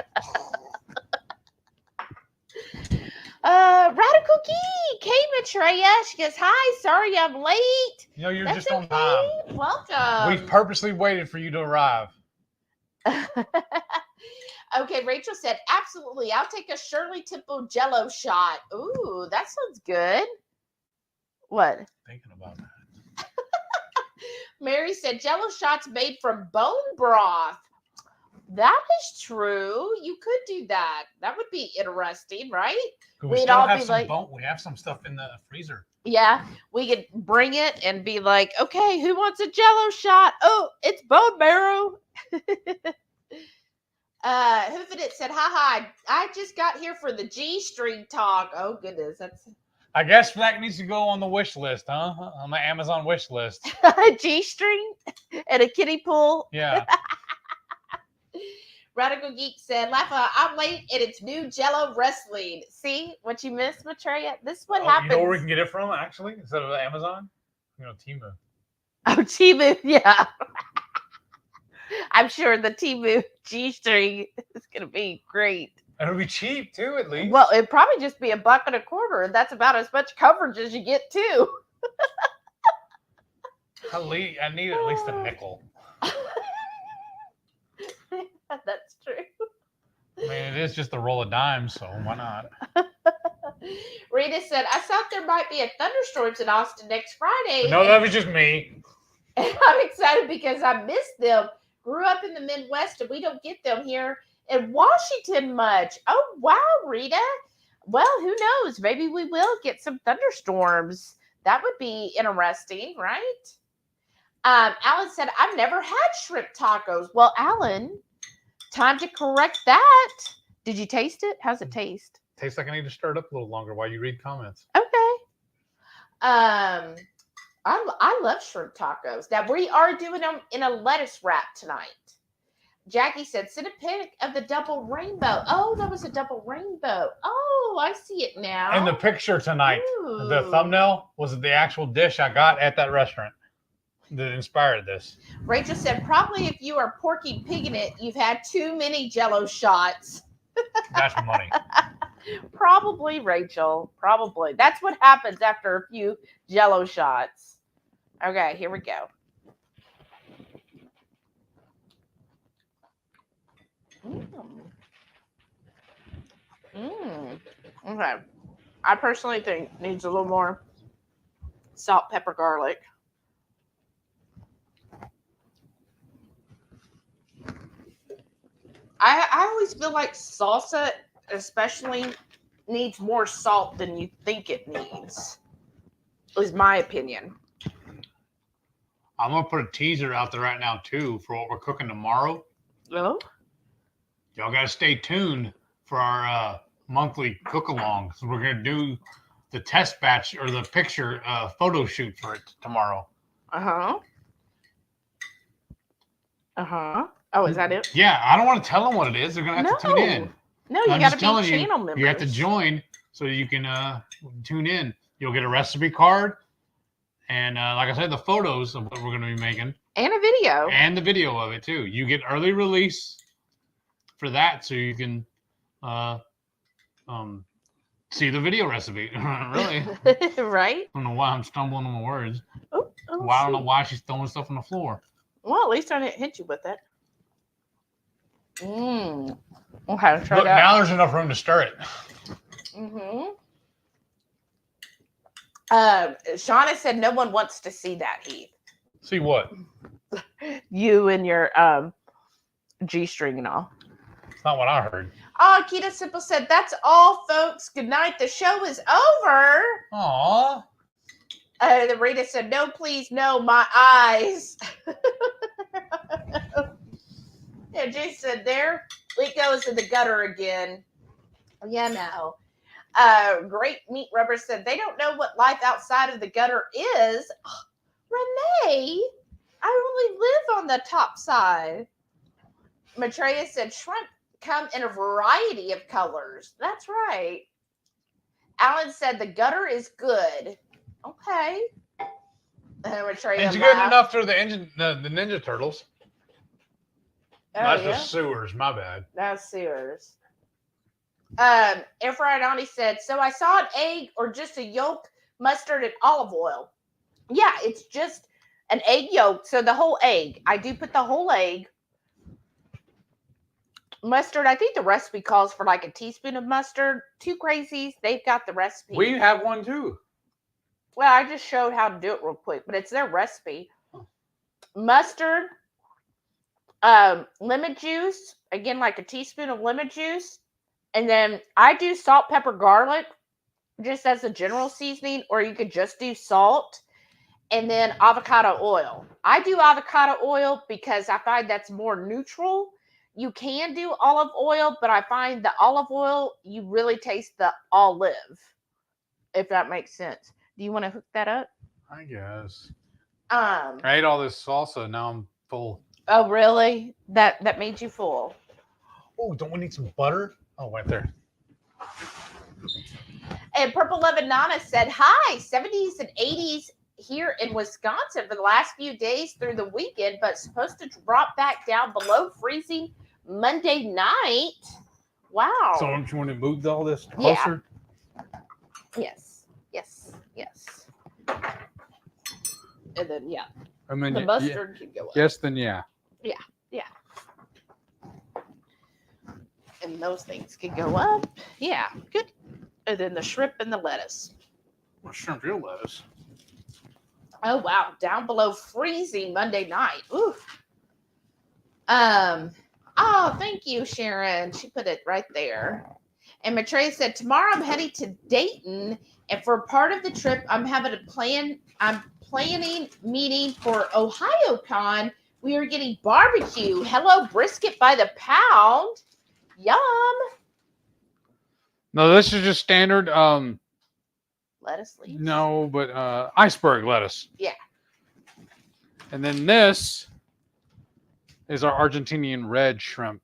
Radical Geek came Maitreya. She goes, hi, sorry I'm late. You know, you're just on time. Welcome. We purposely waited for you to arrive. Okay, Rachel said, absolutely. I'll take a Shirley Temple Jello shot. Ooh, that sounds good. What? Thinking about that. Mary said, Jello shots made from bone broth. That is true. You could do that. That would be interesting, right? We'd all be like, we have some stuff in the freezer. Yeah, we could bring it and be like, okay, who wants a Jello shot? Oh, it's bone marrow. Hoofit said, haha, I just got here for the G-string talk. Oh, goodness. I guess that needs to go on the wish list, huh? On the Amazon wish list. G-string and a kiddie pool. Yeah. Radical Geek said, Laugha, I'm late and it's new Jello wrestling. See what you missed, Maitreya? This is what happens. You know where we can get it from, actually, instead of Amazon? You know, Temu. Oh, Temu, yeah. I'm sure the Temu G-string is going to be great. And it'll be cheap, too, at least. Well, it'd probably just be $1.25. That's about as much coverage as you get, too. I need at least a nickel. That's true. I mean, it is just a roll of dimes, so why not? Rita said, I thought there might be a thunderstorms in Austin next Friday. No, that was just me. And I'm excited because I missed them. Grew up in the Midwest, and we don't get them here in Washington much. Oh, wow, Rita. Well, who knows? Maybe we will get some thunderstorms. That would be interesting, right? Alan said, I've never had shrimp tacos. Well, Alan, time to correct that. Did you taste it? How's it taste? Tastes like I need to stir it up a little longer while you read comments. Okay. I love shrimp tacos. Now, we are doing them in a lettuce wrap tonight. Jackie said, send a pic of the double rainbow. Oh, that was a double rainbow. Oh, I see it now. And the picture tonight, the thumbnail, was the actual dish I got at that restaurant that inspired this. Rachel said, probably if you are Porky Pigging it, you've had too many Jello shots. That's money. Probably, Rachel. Probably. That's what happens after a few Jello shots. Okay, here we go. Okay. I personally think it needs a little more salt, pepper, garlic. I always feel like salsa especially needs more salt than you think it needs, is my opinion. I'm going to put a teaser out there right now, too, for what we're cooking tomorrow. Oh? Y'all got to stay tuned for our monthly cook-along. So we're going to do the test batch or the picture photo shoot for it tomorrow. Uh-huh. Uh-huh. Oh, is that it? Yeah, I don't want to tell them what it is. They're going to have to tune in. No, you got to be channel members. You have to join so you can tune in. You'll get a recipe card. And like I said, the photos of what we're going to be making. And a video. And the video of it, too. You get early release for that so you can see the video recipe. Really. Right? I don't know why I'm stumbling on my words. I don't know why she's throwing stuff on the floor. Well, at least I didn't hit you with it. Okay, try Look, that. now there's enough room to stir it. Mm-hmm. Shauna said no one wants to see that, Heath. See what? You and your G-string and all. That's not what I heard. Oh, Keto Simple said, that's all, folks. Good night. The show is over. Aww. The Rita said, no, please, no, my eyes. Yeah, Jay said, there it goes in the gutter again. Yeah, no. Great Meat Rubber said, they don't know what life outside of the gutter is. Renee, I only live on the top side. Maitreya said, shrimp come in a variety of colors. That's right. Alan said, the gutter is good. Okay. Maitreya It's good enough for the Ninja Turtles. Oh, That's yeah? the sewers, my bad. That's sewers. Efrainani said, so I saw an egg or just a yolk, mustard, and olive oil. Yeah, it's just an egg yolk. So the whole egg. I do put the whole egg. Mustard, I think the recipe calls for like a teaspoon of mustard. Two Crazies, they've got the recipe. We have one too. Well, I just showed how to do it real quick, but it's their recipe. Mustard, lemon juice, again, like a teaspoon of lemon juice. And then I do salt, pepper, garlic, just as a general seasoning, or you could just do salt. And then avocado oil. I do avocado oil because I find that's more neutral. You can do olive oil, but I find the olive oil, you really taste the olive, if that makes sense. Do you want to hook that up? I guess. I ate all this salsa. Now I'm full. Oh, really? That made you full. Oh, don't we need some butter? Oh, right there. And Purple Lovin' Nana said, hi, 70s and 80s here in Wisconsin for the last few days through the weekend, but supposed to drop back down below freezing Monday night. Wow. So don't you want to move all this closer? Yeah. Yes. And then, yeah. I mean, the mustard can go up. Yes, then yeah. Yeah. And those things can go up. Yeah, good. And then the shrimp and the lettuce. What shrimp your lettuce? Oh, wow. Down below freezing Monday night. Ooh. Oh, thank you, Sharon. She put it right there. And Maitreya said, tomorrow I'm heading to Dayton, and for part of the trip, I'm planning meeting for OhioCon. We are getting barbecue. Hello, brisket by the pound. Yum. No, this is just standard Lettuce leaves. No, but iceberg lettuce. Yeah. And then this is our Argentinian red shrimp.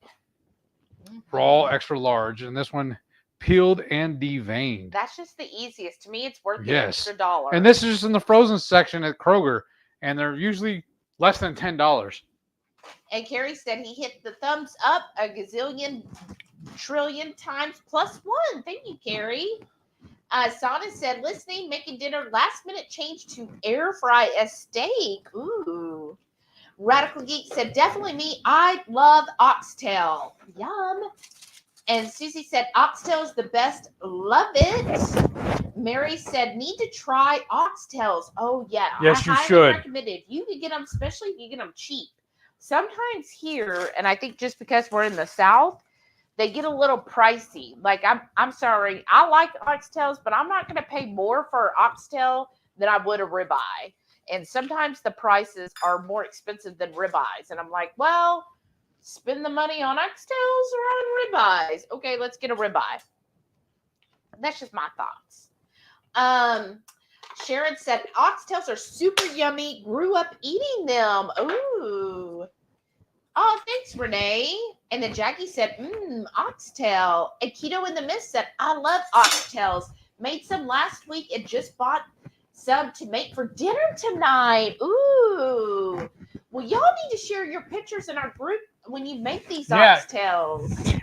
Raw, extra large. And this one peeled and deveined. That's just the easiest. To me, it's worth the Yes. extra $1. And this is just in the frozen section at Kroger. And they're usually less than $10. And Carrie said he hit the thumbs up a gazillion trillion times plus one. Thank you, Carrie. Sana said, listening, making dinner, last minute change to air fry a steak. Ooh. Radical Geek said, definitely me. I love oxtail. Yum. And Susie said, oxtails the best. Love it. Mary said, need to try oxtails. Oh, yeah. Yes, you highly should. recommend it. If you can get them, especially if you get them cheap. Sometimes here, and I think just because we're in the South, they get a little pricey. Like, I'm sorry. I like oxtails, but I'm not going to pay more for an oxtail than I would a ribeye. And sometimes the prices are more expensive than ribeyes. And I'm like, well, spend the money on oxtails or on ribeyes. Okay, let's get a ribeye. That's just my thoughts. Sharon said, oxtails are super yummy. Grew up eating them. Ooh. Oh, thanks, Renee. And then Jackie said, oxtail. And Keto in the Mist said, I love oxtails. Made some last week and just bought some to make for dinner tonight. Ooh. Well, y'all need to share your pictures in our group when you make these oxtails.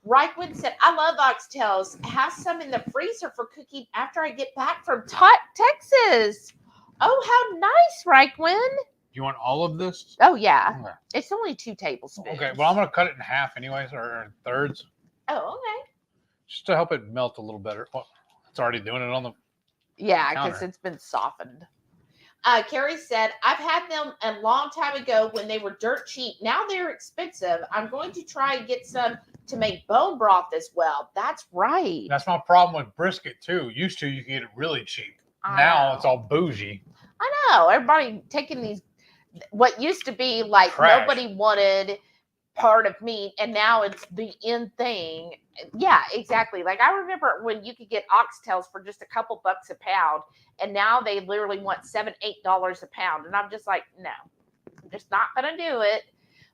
Reichwin said, I love oxtails. Have some in the freezer for cooking after I get back from Texas. Oh, how nice, Reichwin. You want all of this? Oh, yeah. Okay. It's only 2 tablespoons. Okay, well, I'm going to cut it in half anyways, or in thirds. Oh, okay. Just to help it melt a little better. Well, it's already doing it on the because it's been softened. Carrie said, I've had them a long time ago when they were dirt cheap. Now they're expensive. I'm going to try and get some to make bone broth as well. That's right. That's my problem with brisket, too. Used to, you could get it really cheap. Now it's all bougie. I know. Everybody taking these, what used to be like trash. Nobody wanted part of meat, and now it's the in thing. Yeah, exactly. Like I remember when you could get oxtails for just a couple bucks a pound, and now they literally want $7, $8 a pound. And I'm just like, no, I'm just not gonna do it.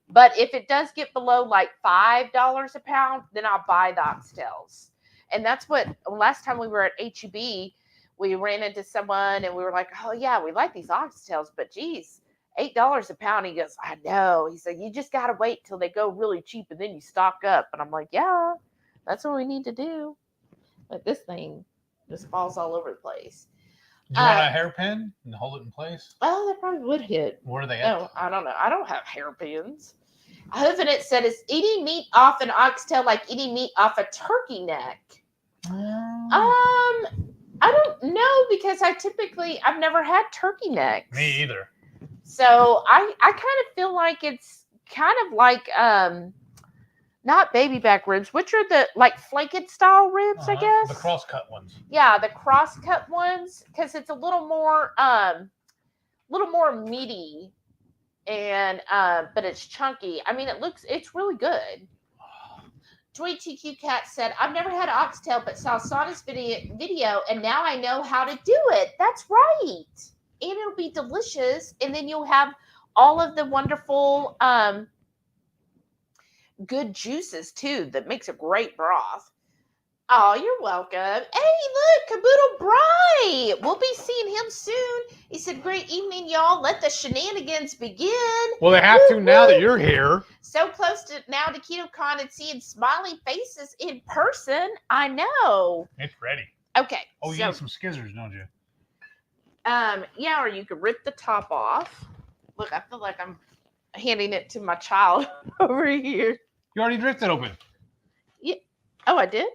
But if it does get below like $5 a pound, then I'll buy the oxtails. And that's what last time we were at HEB, we ran into someone and we were like, oh yeah, we like these oxtails, but geez, $8 a pound. He goes, I know. He said, you just got to wait till they go really cheap and then you stock up. And I'm like, yeah, that's what we need to do. But this thing just falls all over the place. Do you want a hairpin and hold it in place? Oh, that probably would hit. Where are they at? No, I don't know. I don't have hairpins. Hoovenit said, is eating meat off an oxtail like eating meat off a turkey neck? I don't know because I've never had turkey necks. Me either. So I kind of feel like it's kind of like not baby back ribs, which are the like flanked style ribs, I guess. The cross cut ones. Yeah, the cross cut ones, because it's a little more meaty, and but it's chunky. I mean, it's really good. Joy TQ Cat said, I've never had oxtail, but saw Sana's video, and now I know how to do it. That's right. And it'll be delicious. And then you'll have all of the wonderful good juices, too, that makes a great broth. Oh, you're welcome. Hey, look, Caboodle Bry. We'll be seeing him soon. He said, great evening, y'all. Let the shenanigans begin. Well, they have to now that you're here. So close to now to KetoCon and seeing smiling faces in person. I know. It's ready. Okay. Oh, you need some skizzers, don't you? Yeah, or you could rip the top off. Look, I feel like I'm handing it to my child over here. You already ripped it open. Yeah. Oh, I did?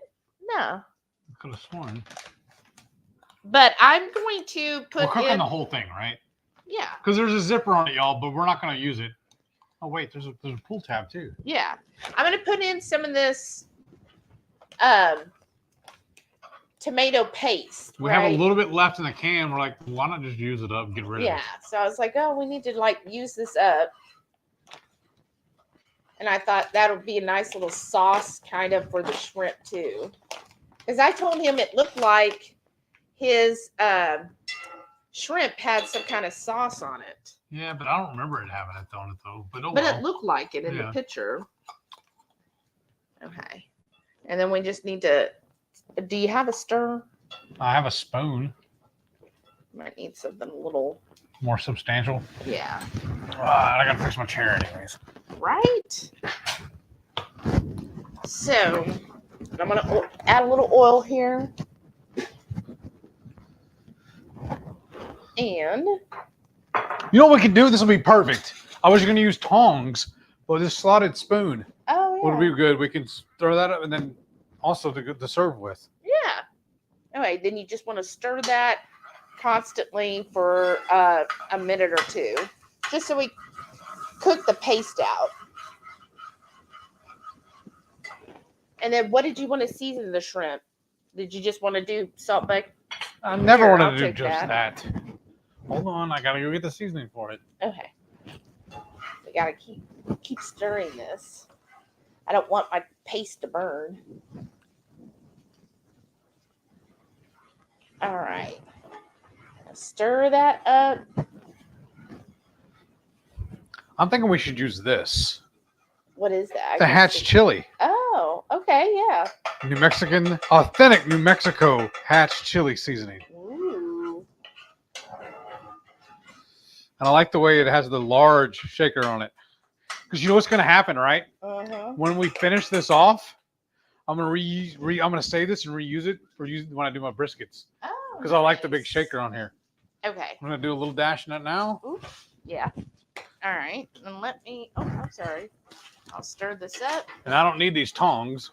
No. I could have sworn. But I'm going to put We're cooking the whole thing, right? Yeah. Because there's a zipper on it, y'all, but we're not going to use it. Oh, wait, there's a pull tab, too. Yeah. I'm going to put in some of this tomato paste. We have a little bit left in the can. We're like, why not just use it up and get rid of it? Yeah. So I was like, oh, we need to like use this up. And I thought that would be a nice little sauce kind of for the shrimp too. Because I told him it looked like his shrimp had some kind of sauce on it. Yeah, but I don't remember it having it on it though. But it looked like it in the picture. Okay. And then we just need to, do you have a stir? I have a spoon. Might need something a little more substantial. Yeah. I gotta fix my chair anyways. Right. So I'm gonna add a little oil here, and you know what we could do? This will be perfect. I was gonna use tongs, but this slotted spoon. Oh would be good. We can throw that up and then also to serve with. Yeah. Anyway, then you just want to stir that constantly for a minute or two, just so we cook the paste out. And then what did you want to season the shrimp? Did you just want to do salt, back? I never wanted to do just that. Hold on, I gotta go get the seasoning for it. Okay. We gotta keep stirring this. I don't want my paste to burn. All right. Stir that up. I'm thinking we should use this. What is that? The hatch chili. Oh, okay, yeah. New Mexican, authentic New Mexico hatch chili seasoning. Ooh. And I like the way it has the large shaker on it. Because you know what's going to happen, right? Uh-huh. When we finish this off, I'm going to I'm going to save this and reuse it for when I do my briskets. Oh, because I like the big shaker on here. Okay. I'm going to do a little dash in it now. Ooh. Yeah. All right. And let me, oh, I'm sorry. I'll stir this up. And I don't need these tongs.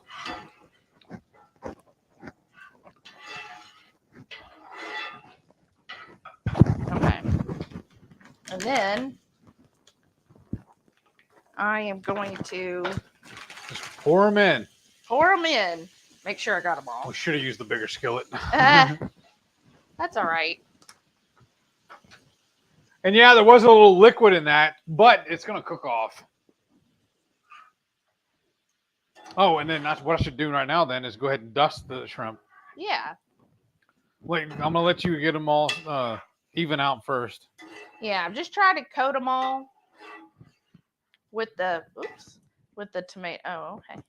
Okay. And then I am going to just pour them in. Pour them in. Make sure I got them all. We should have used the bigger skillet. That's all right. And yeah, there was a little liquid in that, but it's going to cook off. Oh, and then that's what I should do right now then is go ahead and dust the shrimp. Yeah. Wait, I'm going to let you get them all even out first. Yeah, I'm just trying to coat them all with the, with the tomato. Oh, okay.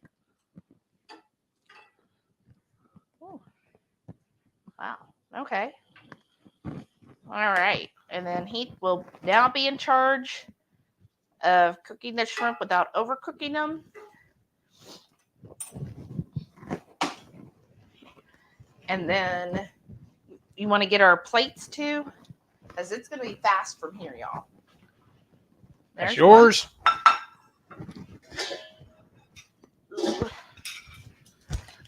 Ooh. Wow. Okay. All right. And then Heath will now be in charge of cooking the shrimp without overcooking them. And then you want to get our plates too, because it's going to be fast from here, y'all. That's yours.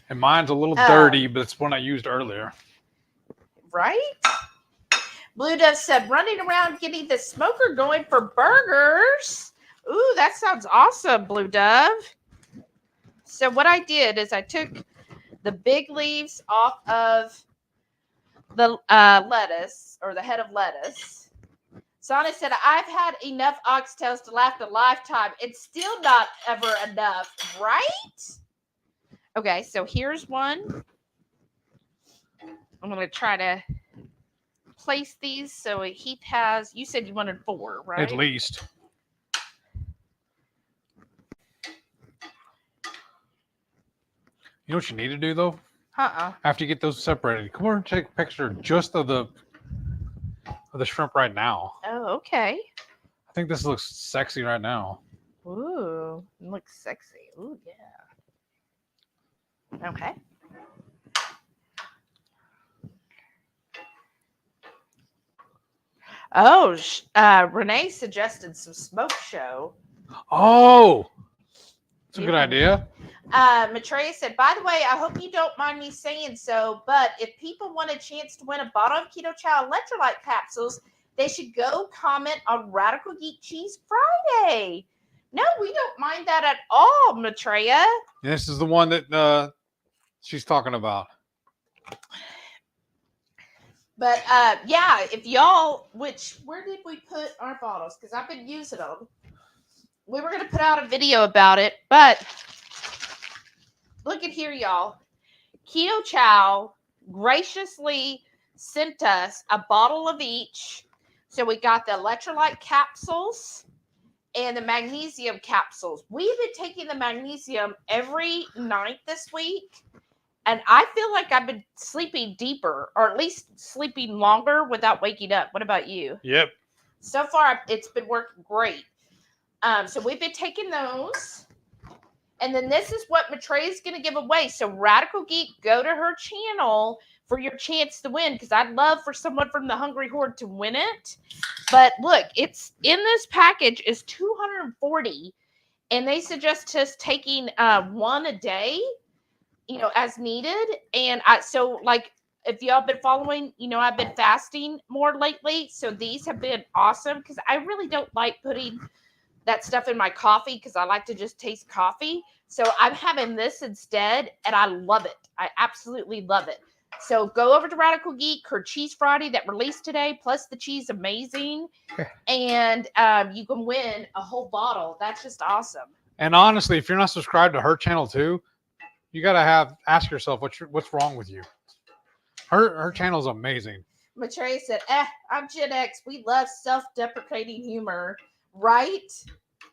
And mine's a little dirty, but it's one I used earlier. Right? Blue Dove said, running around getting the smoker going for burgers. Ooh, that sounds awesome, Blue Dove. So what I did is I took the big leaves off of the lettuce, or the head of lettuce. Sana said, I've had enough oxtails to last a lifetime. It's still not ever enough, right? Okay, so here's one. I'm going to try to place these so Heath has, you said you wanted 4, right? At least. You know what you need to do though? After you get those separated, come over and take a picture just of the shrimp right now. Oh, okay. I think this looks sexy right now. Ooh, it looks sexy. Ooh, yeah. Okay. Oh, Renee suggested some smoke show. Oh, that's a good idea. Matreya said, by the way, I hope you don't mind me saying so, but if people want a chance to win a bottle of Ketochow electrolyte capsules, they should go comment on Radical Geek Cheese Friday. No, we don't mind that at all, Matreya. This is the one that she's talking about. But yeah, if y'all, where did we put our bottles? Because I've been using them. We were going to put out a video about it, but look at here, y'all. Ketochow graciously sent us a bottle of each. So we got the electrolyte capsules and the magnesium capsules. We've been taking the magnesium every night this week. And I feel like I've been sleeping deeper, or at least sleeping longer without waking up. What about you? Yep. So far, it's been working great. So we've been taking those. And then this is what Matreya is going to give away. So Radical Geek, go to her channel for your chance to win, because I'd love for someone from the Hungry Horde to win it. But look, it's in this package is 240. and they suggest just taking one a day, as needed. And if y'all been following, I've been fasting more lately, so these have been awesome because I really don't like putting that stuff in my coffee because I like to just taste coffee. So I'm having this instead, and I love it. I absolutely love it. So go over to Radical Geek, her Cheese Friday that released today, plus the cheese amazing, and you can win a whole bottle. That's just awesome. And honestly, if you're not subscribed to her channel too, you gotta ask yourself what's wrong with you. Her channel's amazing. Maitreya said, I'm Gen X. We love self-deprecating humor, right?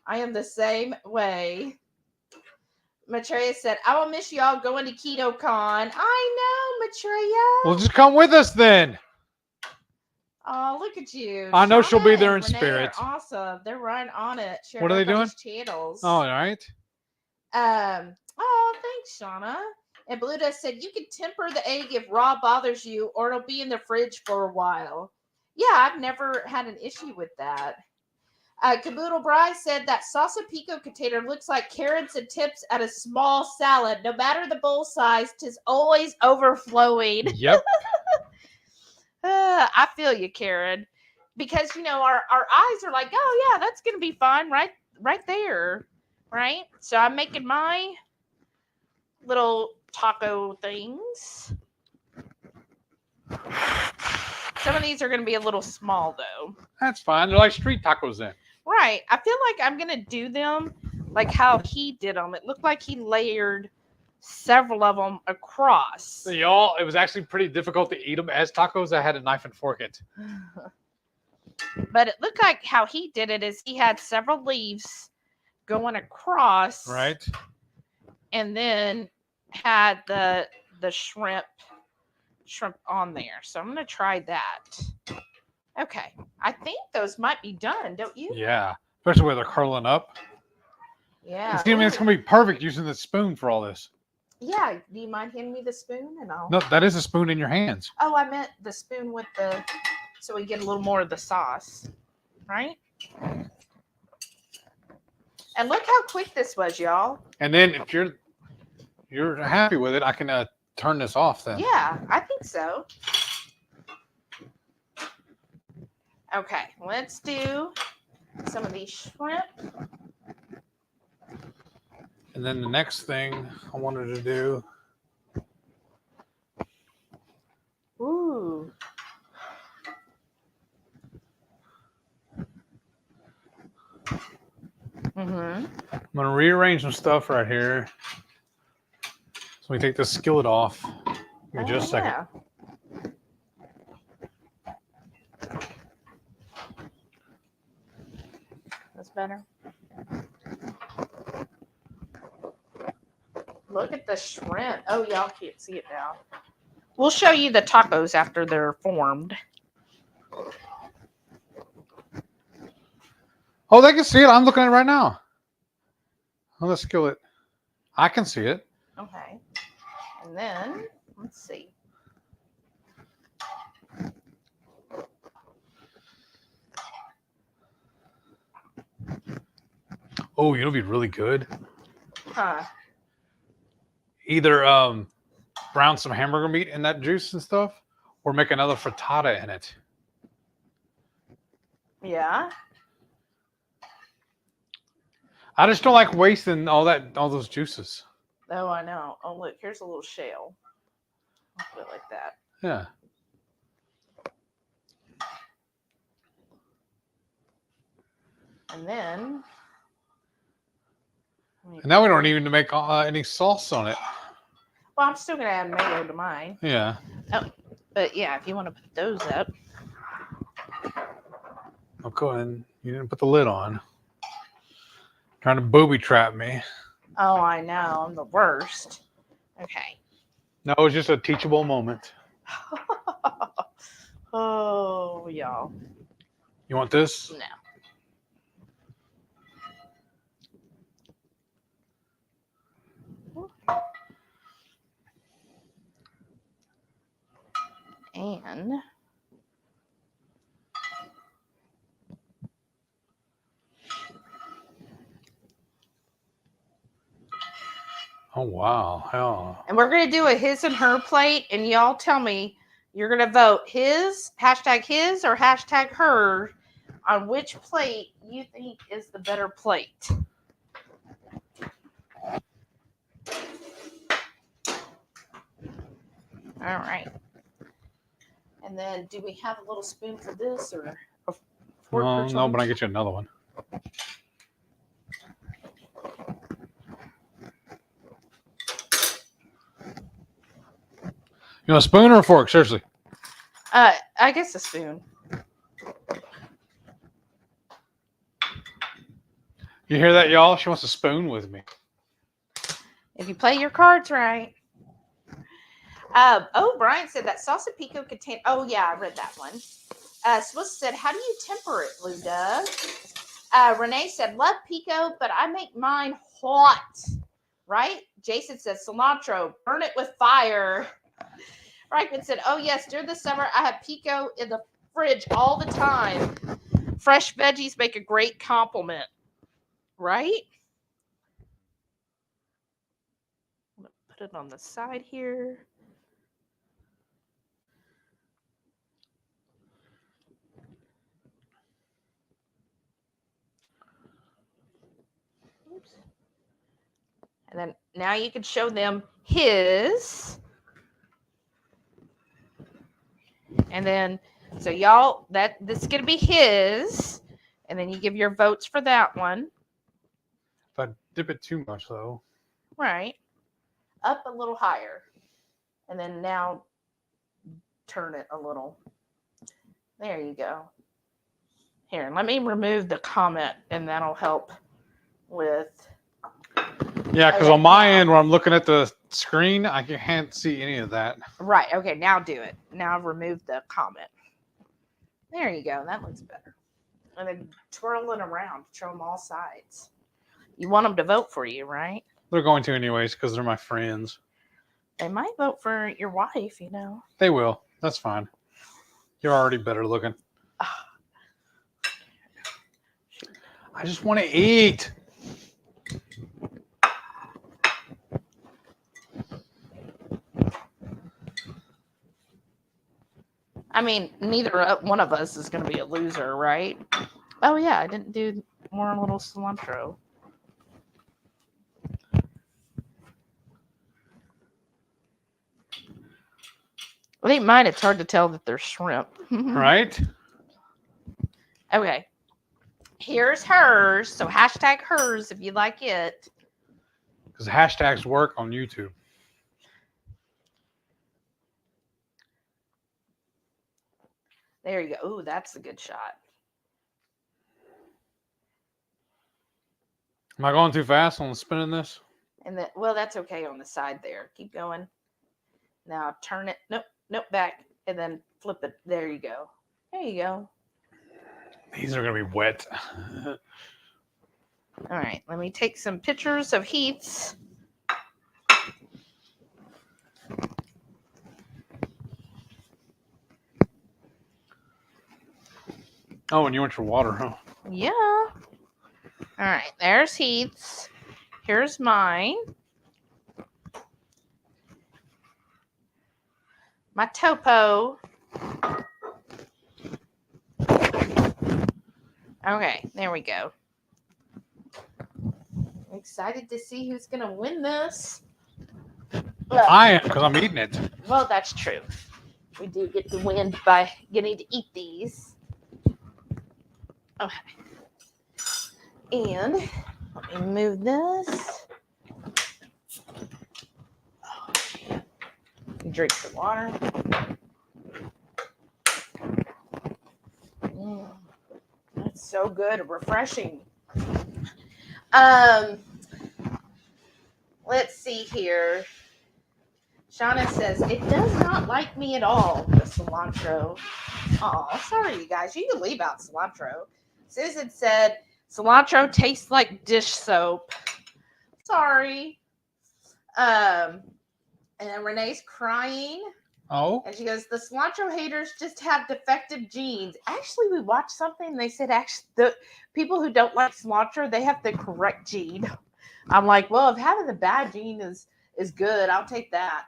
I am the same way. Maitreya said, I will miss y'all going to KetoCon. I know, Maitreya. Well, just come with us then. Oh, look at you. I know Shauna she'll be there in Renee spirit. Awesome. They're right on it. What are they doing? Channels. Oh, all right. Oh, thanks, Shauna. And Bluda said, you can temper the egg if raw bothers you, or it'll be in the fridge for a while. Yeah, I've never had an issue with that. Caboodle Bry said that salsa pico container looks like carrots and tips at a small salad. No matter the bowl size, 'tis always overflowing. Yep. I feel you, Karen. Because, our eyes are like, oh, yeah, that's going to be fine right there. Right? So I'm making my little taco things. Some of these are going to be a little small, though. That's fine. They're like street tacos then. Right. I feel like I'm going to do them like how he did them. It looked like he layered several of them across. So y'all, it was actually pretty difficult to eat them as tacos. I had a knife and fork it. But it looked like how he did it is he had several leaves going across. Right. And then had the shrimp on there. So I'm going to try that. Okay. I think those might be done, don't you? Yeah. Especially where they're curling up. Yeah. It's going to be perfect using the spoon for all this. Yeah. Do you mind handing me the spoon? No, that is a spoon in your hands. Oh, I meant the spoon with so we get a little more of the sauce. Right? And look how quick this was, y'all. And then if you're happy with it, I can turn this off then. Yeah, I think so. Okay, let's do some of these shrimp. And then the next thing I wanted to do. Ooh. Mm-hmm. I'm going to rearrange some stuff right here. So we take the skillet off. Give me just a second. That's better. Look at the shrimp. Oh, y'all can't see it now. We'll show you the tacos after they're formed. Oh, they can see it. I'm looking at it right now. Oh, the skillet. I can see it. Okay. And then, let's see. Oh, it'll be really good. Huh. Either brown some hamburger meat in that juice and stuff, or make another frittata in it. Yeah. I just don't like wasting all those juices. Oh, I know. Oh, look, here's a little shell. I'll put it like that. Yeah. And then. And now we don't even make any sauce on it. Well, I'm still going to add mayo to mine. Yeah. Oh, but yeah, if you want to put those up. Oh, go ahead. You didn't put the lid on. Trying to booby trap me. Oh, I know. I'm the worst. Okay. No, it was just a teachable moment. Oh, y'all. You want this? No. And Oh, wow. Hell. And we're going to do a his and her plate. And y'all tell me, you're going to vote his, hashtag his or hashtag her on which plate you think is the better plate. All right. And then do we have a little spoon for this or a fork? Well, no, but I get you another one. You want a spoon or a fork? Seriously. I guess a spoon. You hear that, y'all? She wants a spoon with me. If you play your cards right. Brian said that salsa pico contain. Oh yeah, I read that one. Swiss said, "How do you temper it, Blue Dove?" Renee said, "Love pico, but I make mine hot." Right? Jason says, "Cilantro, burn it with fire." Reichman said, "Oh yes, during the summer I have pico in the fridge all the time. Fresh veggies make a great compliment." Right? I'm gonna put it on the side here. Oops. And then now you can show them his. And then, so y'all, this is going to be his. And then you give your votes for that one. If I dip it too much, though. Right. Up a little higher. And then now turn it a little. There you go. Here, let me remove the comment and that'll help with. Yeah, because on my end, when I'm looking at the screen, I can't see any of that. Right. Okay, now do it. Now remove the comment. There you go. That looks better. And then twirl it around. Show them all sides. You want them to vote for you, right? They're going to anyways because they're my friends. They might vote for your wife, you know. They will. That's fine. You're already better looking. I just want to eat. I mean, neither one of us is going to be a loser, right? Oh, yeah, I didn't do more little cilantro. Well, they might. It's hard to tell that they're shrimp. Right? Okay. Here's hers. So hashtag hers if you like it. Because hashtags work on YouTube. There you go. Ooh, that's a good shot. Am I going too fast on spinning this? And then, well, that's okay on the side there. Keep going. Now turn it. Nope, back. And then flip it. There you go. There you go. These are going to be wet. All right. Let me take some pictures of Heath's. Oh, and you want your water, huh? Yeah. All right. There's Heath's. Here's mine. My topo. Okay, there we go. I'm excited to see who's going to win this. I am, because I'm eating it. Well, that's true. We do get to win by getting to eat these. Okay. And let me move this. Drink the water. That's so good, refreshing. Let's see here. Shauna says, "It does not like me at all, the cilantro." Oh, sorry, you guys. You can leave out cilantro. Susan said, "Cilantro tastes like dish soap." Sorry. And then Renee's crying. Oh. And she goes, "The cilantro haters just have defective genes." Actually, we watched something. They said actually the people who don't like cilantro, they have the correct gene. I'm like, well, if having the bad gene is good, I'll take that.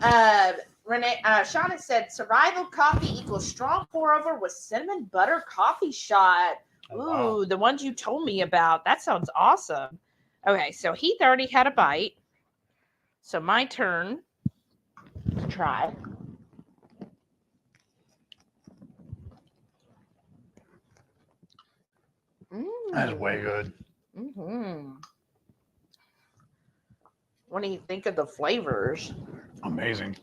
Shauna said, survival coffee equals strong pour over with cinnamon butter coffee shot. Ooh, wow. The ones you told me about. That sounds awesome. Okay, so Heath already had a bite. So my turn to try. That's way good. Mm-hmm. What do you think of the flavors? Amazing.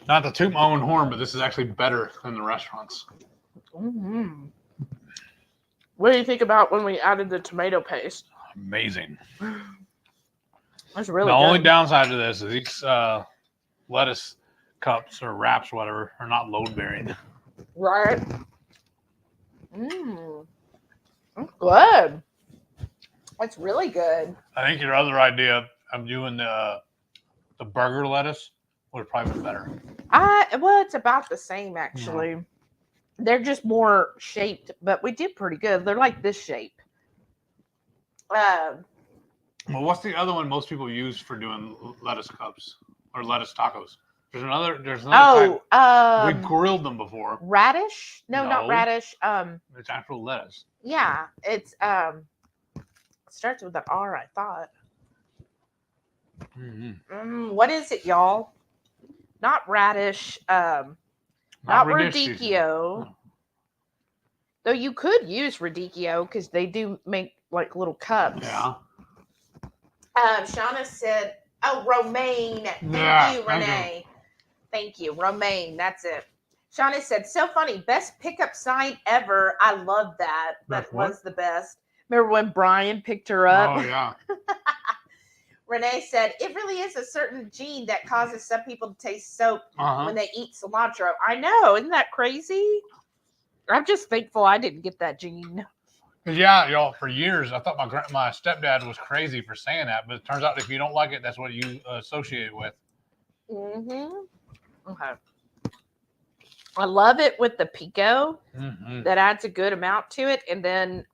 Not to toot my own horn, but this is actually better than the restaurants. Mm-hmm. What do you think about when we added the tomato paste? Amazing. That's really good. The only downside to this is these lettuce cups or wraps, or whatever, are not load bearing. Right. Mmm. That's good. That's really good. I think your other idea of doing the burger lettuce would have probably been better. Well, it's about the same actually. Yeah. They're just more shaped, but we did pretty good. They're like this shape. Well, what's the other one most people use for doing lettuce cups or lettuce tacos? There's another type. We grilled them before. Radish? No, not radish. It's actual lettuce. Yeah, it's it starts with an R, I thought. Mm-hmm. What is it, y'all? Not radish. Not radicchio. Oh. Though you could use radicchio because they do make like little cups. Yeah. Shauna said, "Oh, romaine. Thank you, Renee. Thank you, romaine. That's it." Shauna said, "So funny. Best pickup sign ever. I love that. That was the best." Remember when Brian picked her up? Oh yeah. Renee said, "It really is a certain gene that causes some people to taste soap when they eat cilantro." I know. Isn't that crazy? I'm just thankful I didn't get that gene. Yeah, y'all, for years, I thought my stepdad was crazy for saying that, but it turns out if you don't like it, that's what you associate it with. Mm-hmm. Okay. I love it with the pico. Mm-hmm. That adds a good amount to it. And then,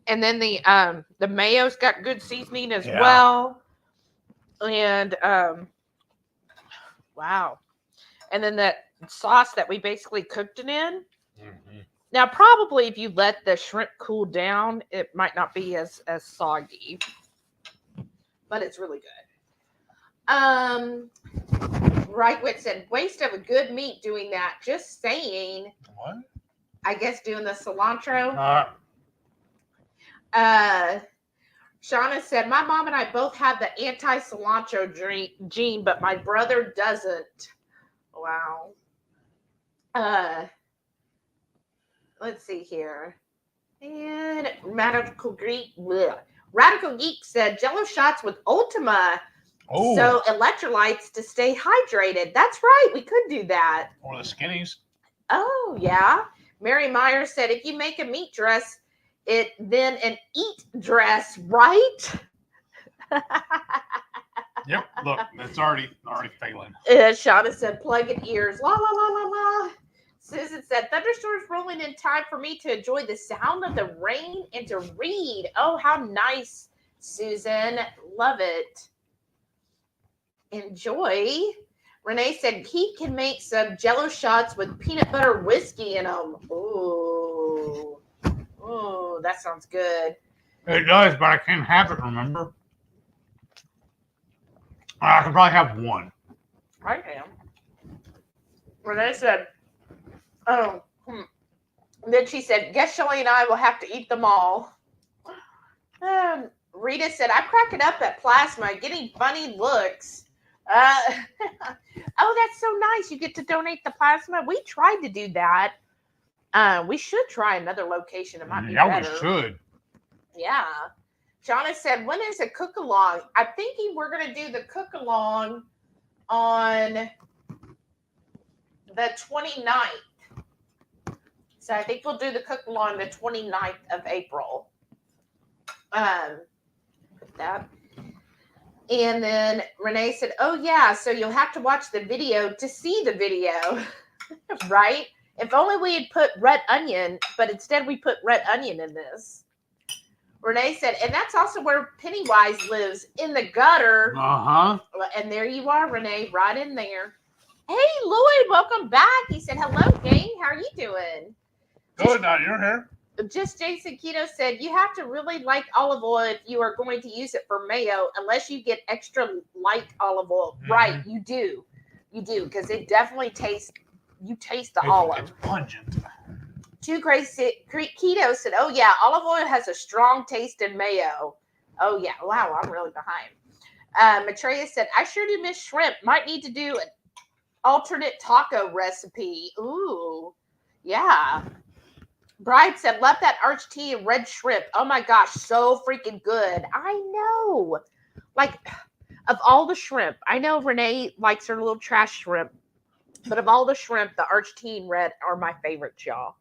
And then the mayo's got good seasoning as well. And wow. And then that sauce that we basically cooked it in. Mm-hmm. Now, probably if you let the shrimp cool down, it might not be as soggy. But it's really good. Rightwit said, waste of a good meat doing that. Just saying. What? I guess doing the cilantro. Shauna said, my mom and I both have the anti-cilantro gene, but my brother doesn't. Wow. Let's see here. And Radical Geek said, Jello shots with Ultima. Oh. So electrolytes to stay hydrated. That's right. We could do that. Or the skinnies. Oh, yeah. Mary Myers said, if you make a meat dress, it then an eat dress, right? Yep. Look, it's already failing. Shauna said, plug in ears. La, la, la, la, la. Susan said, thunderstorms rolling in time for me to enjoy the sound of the rain and to read. Oh, how nice, Susan. Love it. Enjoy. Renee said, he can make some Jello shots with peanut butter whiskey in them. Ooh. Ooh, that sounds good. It does, but I can't have it, remember? I can probably have one. I can. Renee said, oh. Then she said, guess Shelly and I will have to eat them all. Rita said, I'm cracking up at plasma, getting funny looks. Oh, that's so nice. You get to donate the plasma. We tried to do that. We should try another location. It might be better. Yeah, we should. Yeah. Shauna said, when is a cook-along? I'm thinking we're going to do the cook-along on the 29th. So I think we'll do the cook-along the 29th of April. that. And then Renee said, oh, yeah, so you'll have to watch the video to see the video, right? If only we had put red onion, but instead we put red onion in this. Renee said, and that's also where Pennywise lives, in the gutter. Uh-huh. And there you are, Renee, right in there. Hey, Lloyd, welcome back. He said, hello, gang. How are you doing? Good, now you're here. Just Jason Keto said, you have to really like olive oil if you are going to use it for mayo, unless you get extra light olive oil. Mm-hmm. Right, you do. You do, because it definitely tastes, you taste the olive. It's pungent. Too Crazy Keto said, oh, yeah, olive oil has a strong taste in mayo. Oh, yeah. Wow, I'm really behind. Matreya said, I sure do miss shrimp. Might need to do an alternate taco recipe. Ooh, yeah. Bride said, love that arch tea and red shrimp. Oh my gosh, so freaking good. I know. Like, of all the shrimp, I know Renee likes her little trash shrimp, but of all the shrimp, the arch tea and red are my favorite, y'all.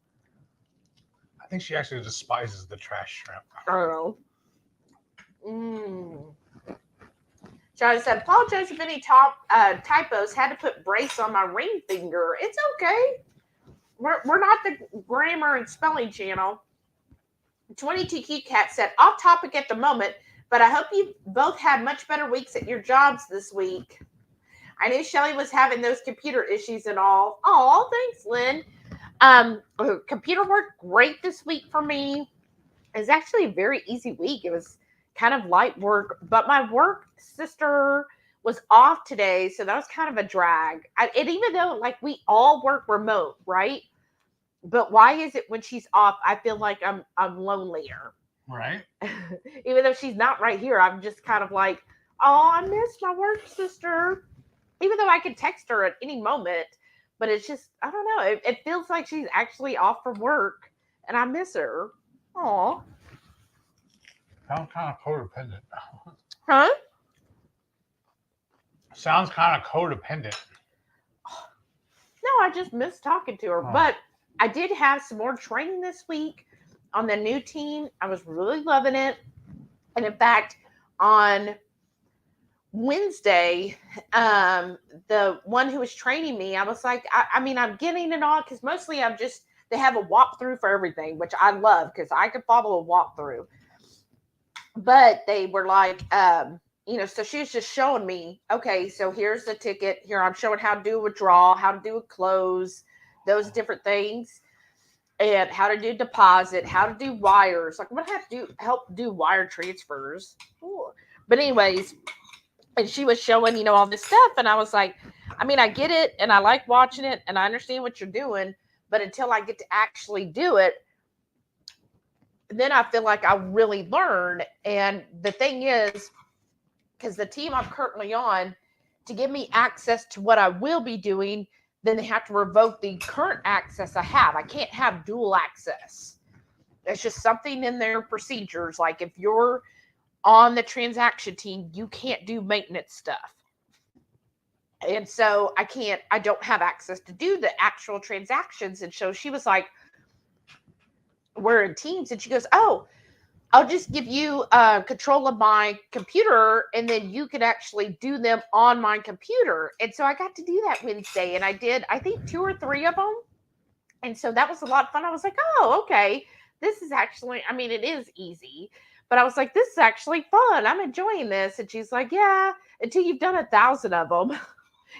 I think she actually despises the trash shrimp. I don't know. Sharon said, apologize if any typos. Had to put brace on my ring finger. It's okay. We're not the grammar and spelling channel. 22 Cute Cat said, off topic at the moment, but I hope you both had much better weeks at your jobs this week. I knew Shelly was having those computer issues and all. Oh, thanks, Lynn. Computer worked great this week for me. It was actually a very easy week. It was kind of light work, but my work sister was off today, so that was kind of a drag. And even though, like, we all work remote, right? But why is it when she's off, I feel like I'm lonelier, right? Even though she's not right here, I'm just kind of like, oh, I miss my work sister. Even though I could text her at any moment, but it's just, I don't know. It feels like she's actually off from work, and I miss her. Aw. Sounds kind of codependent. Huh? Sounds kind of codependent. No, I just miss talking to her. Oh. But I did have some more training this week on the new team. I was really loving it. And in fact, on Wednesday, the one who was training me, I was like, I mean, I'm getting it all because mostly they have a walkthrough for everything, which I love because I could follow a walkthrough. But they were like, so she was just showing me, okay, so here's the ticket. Here, I'm showing how to do a withdrawal, how to do a close, those different things, and how to do deposit, how to do wires. Like, I'm going to have to help do wire transfers. Ooh. But anyways, and she was showing, all this stuff. And I was like, I mean, I get it, and I like watching it, and I understand what you're doing. But until I get to actually do it, then I feel like I really learn. And the thing is, because the team I'm currently on, to give me access to what I will be doing, then they have to revoke the current access I have. I can't have dual access. It's just something in their procedures. Like if you're on the transaction team, you can't do maintenance stuff. And so I don't have access to do the actual transactions. And so she was like, we're in teams, and she goes, oh, I'll just give you control of my computer, and then you can actually do them on my computer. And so I got to do that Wednesday, and I did, I think 2 or 3 of them. And so that was a lot of fun. I was like, oh, okay, this is actually, I mean, it is easy, but I was like, this is actually fun. I'm enjoying this. And she's like, yeah, until you've done 1,000 of them,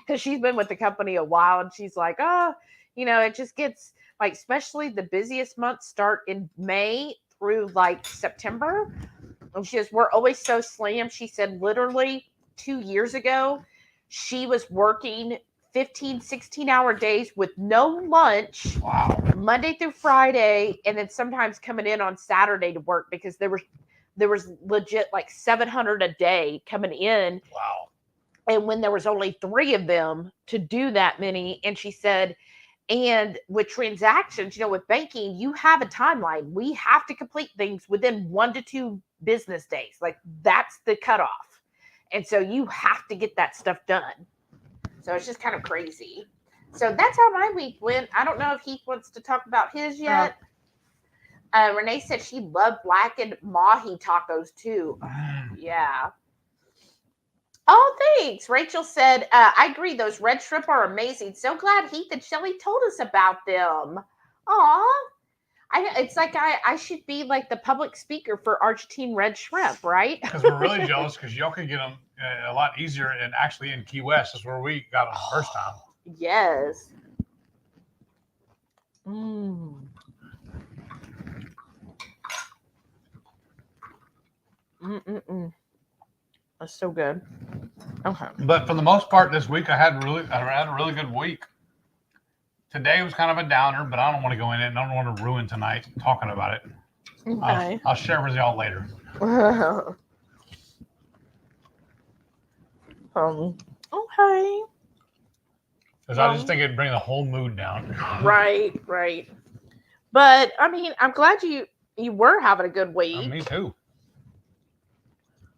because she's been with the company a while, and she's like, oh, it just gets like, especially the busiest months start in May through like September. And she goes, we're always so slammed. She said literally 2 years ago, she was working 15, 16-hour days with no lunch. Wow. Monday through Friday, and then sometimes coming in on Saturday to work because there was legit like 700 a day coming in. Wow. And when there was only 3 of them to do that many, and she said, and with transactions, with banking, you have a timeline. We have to complete things within 1 to 2 business days. Like that's the cutoff. And so you have to get that stuff done. So it's just kind of crazy. So that's how my week went. I don't know if Heath wants to talk about his yet. Renee said she loved blackened mahi tacos too. Yeah. Oh, thanks. Rachel said, I agree. Those red shrimp are amazing. So glad Heath and Shelly told us about them. Aw. It's like I should be like the public speaker for Argentine red shrimp, right? Because we're really jealous because y'all can get them a lot easier and actually in Key West is where we got them the first time. Yes. Mm. Mm-mm-mm. That's so good. Okay. But for the most part this week I had a really good week. Today was kind of a downer, but I don't want to go in it and I don't want to ruin tonight talking about it. Okay. I'll share with y'all later. Okay. Because I just think it'd bring the whole mood down. Right. But I mean, I'm glad you were having a good week. Me too.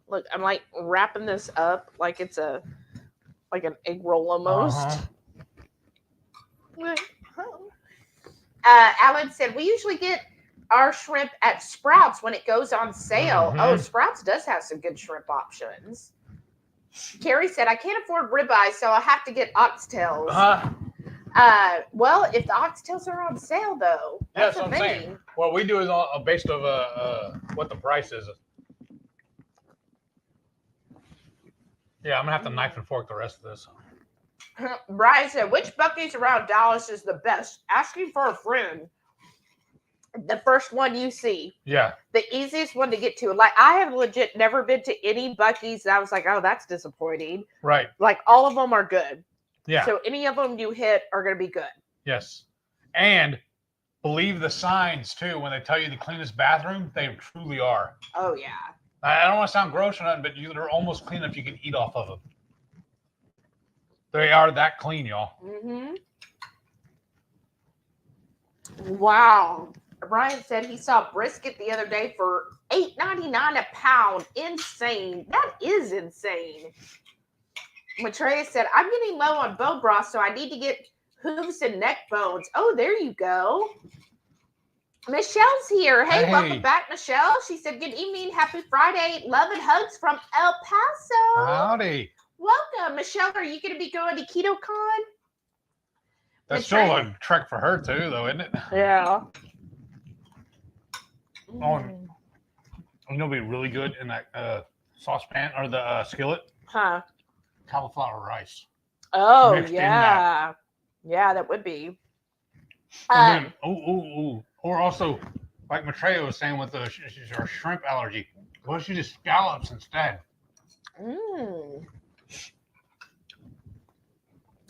Look, I'm like wrapping this up like it's like an egg roll almost. Alan said we usually get our shrimp at Sprouts when it goes on sale. Oh, Sprouts does have some good shrimp options. Carrie said I can't afford ribeye, so I'll have to get oxtails. Well, if the oxtails are on sale, though, that's what I'm saying. What we do is based of what the price is. Yeah, I'm gonna have to knife and fork the rest of this. Brian said, which Buc-ee's around Dallas is the best? Asking for a friend. The first one you see. Yeah. The easiest one to get to. Like, I have legit never been to any Buc-ee's that I was like, oh, that's disappointing. Right. Like, all of them are good. Yeah. So any of them you hit are going to be good. Yes. And believe the signs, too. When they tell you the cleanest bathroom, they truly are. Oh, yeah. I don't want to sound gross or nothing, but they're almost clean enough you can eat off of them. They are that clean, y'all. Mm-hmm. Wow. Ryan said he saw brisket the other day for $8.99 a pound. Insane. That is insane. Matreya said, I'm getting low on bone broth, so I need to get hooves and neck bones. Oh, there you go. Michelle's here. Hey, welcome back, Michelle. She said, good evening. Happy Friday. Love and hugs from El Paso. Howdy. Welcome. Michelle, are you going to be going to KetoCon? That's still a trek for her, too, though, isn't it? Yeah. Oh, you know, be really good in that saucepan or the skillet. Huh? Cauliflower rice. Oh, yeah. Yeah, that would be. And then, or also, like Matreya was saying with her shrimp allergy, what if you just scallops instead?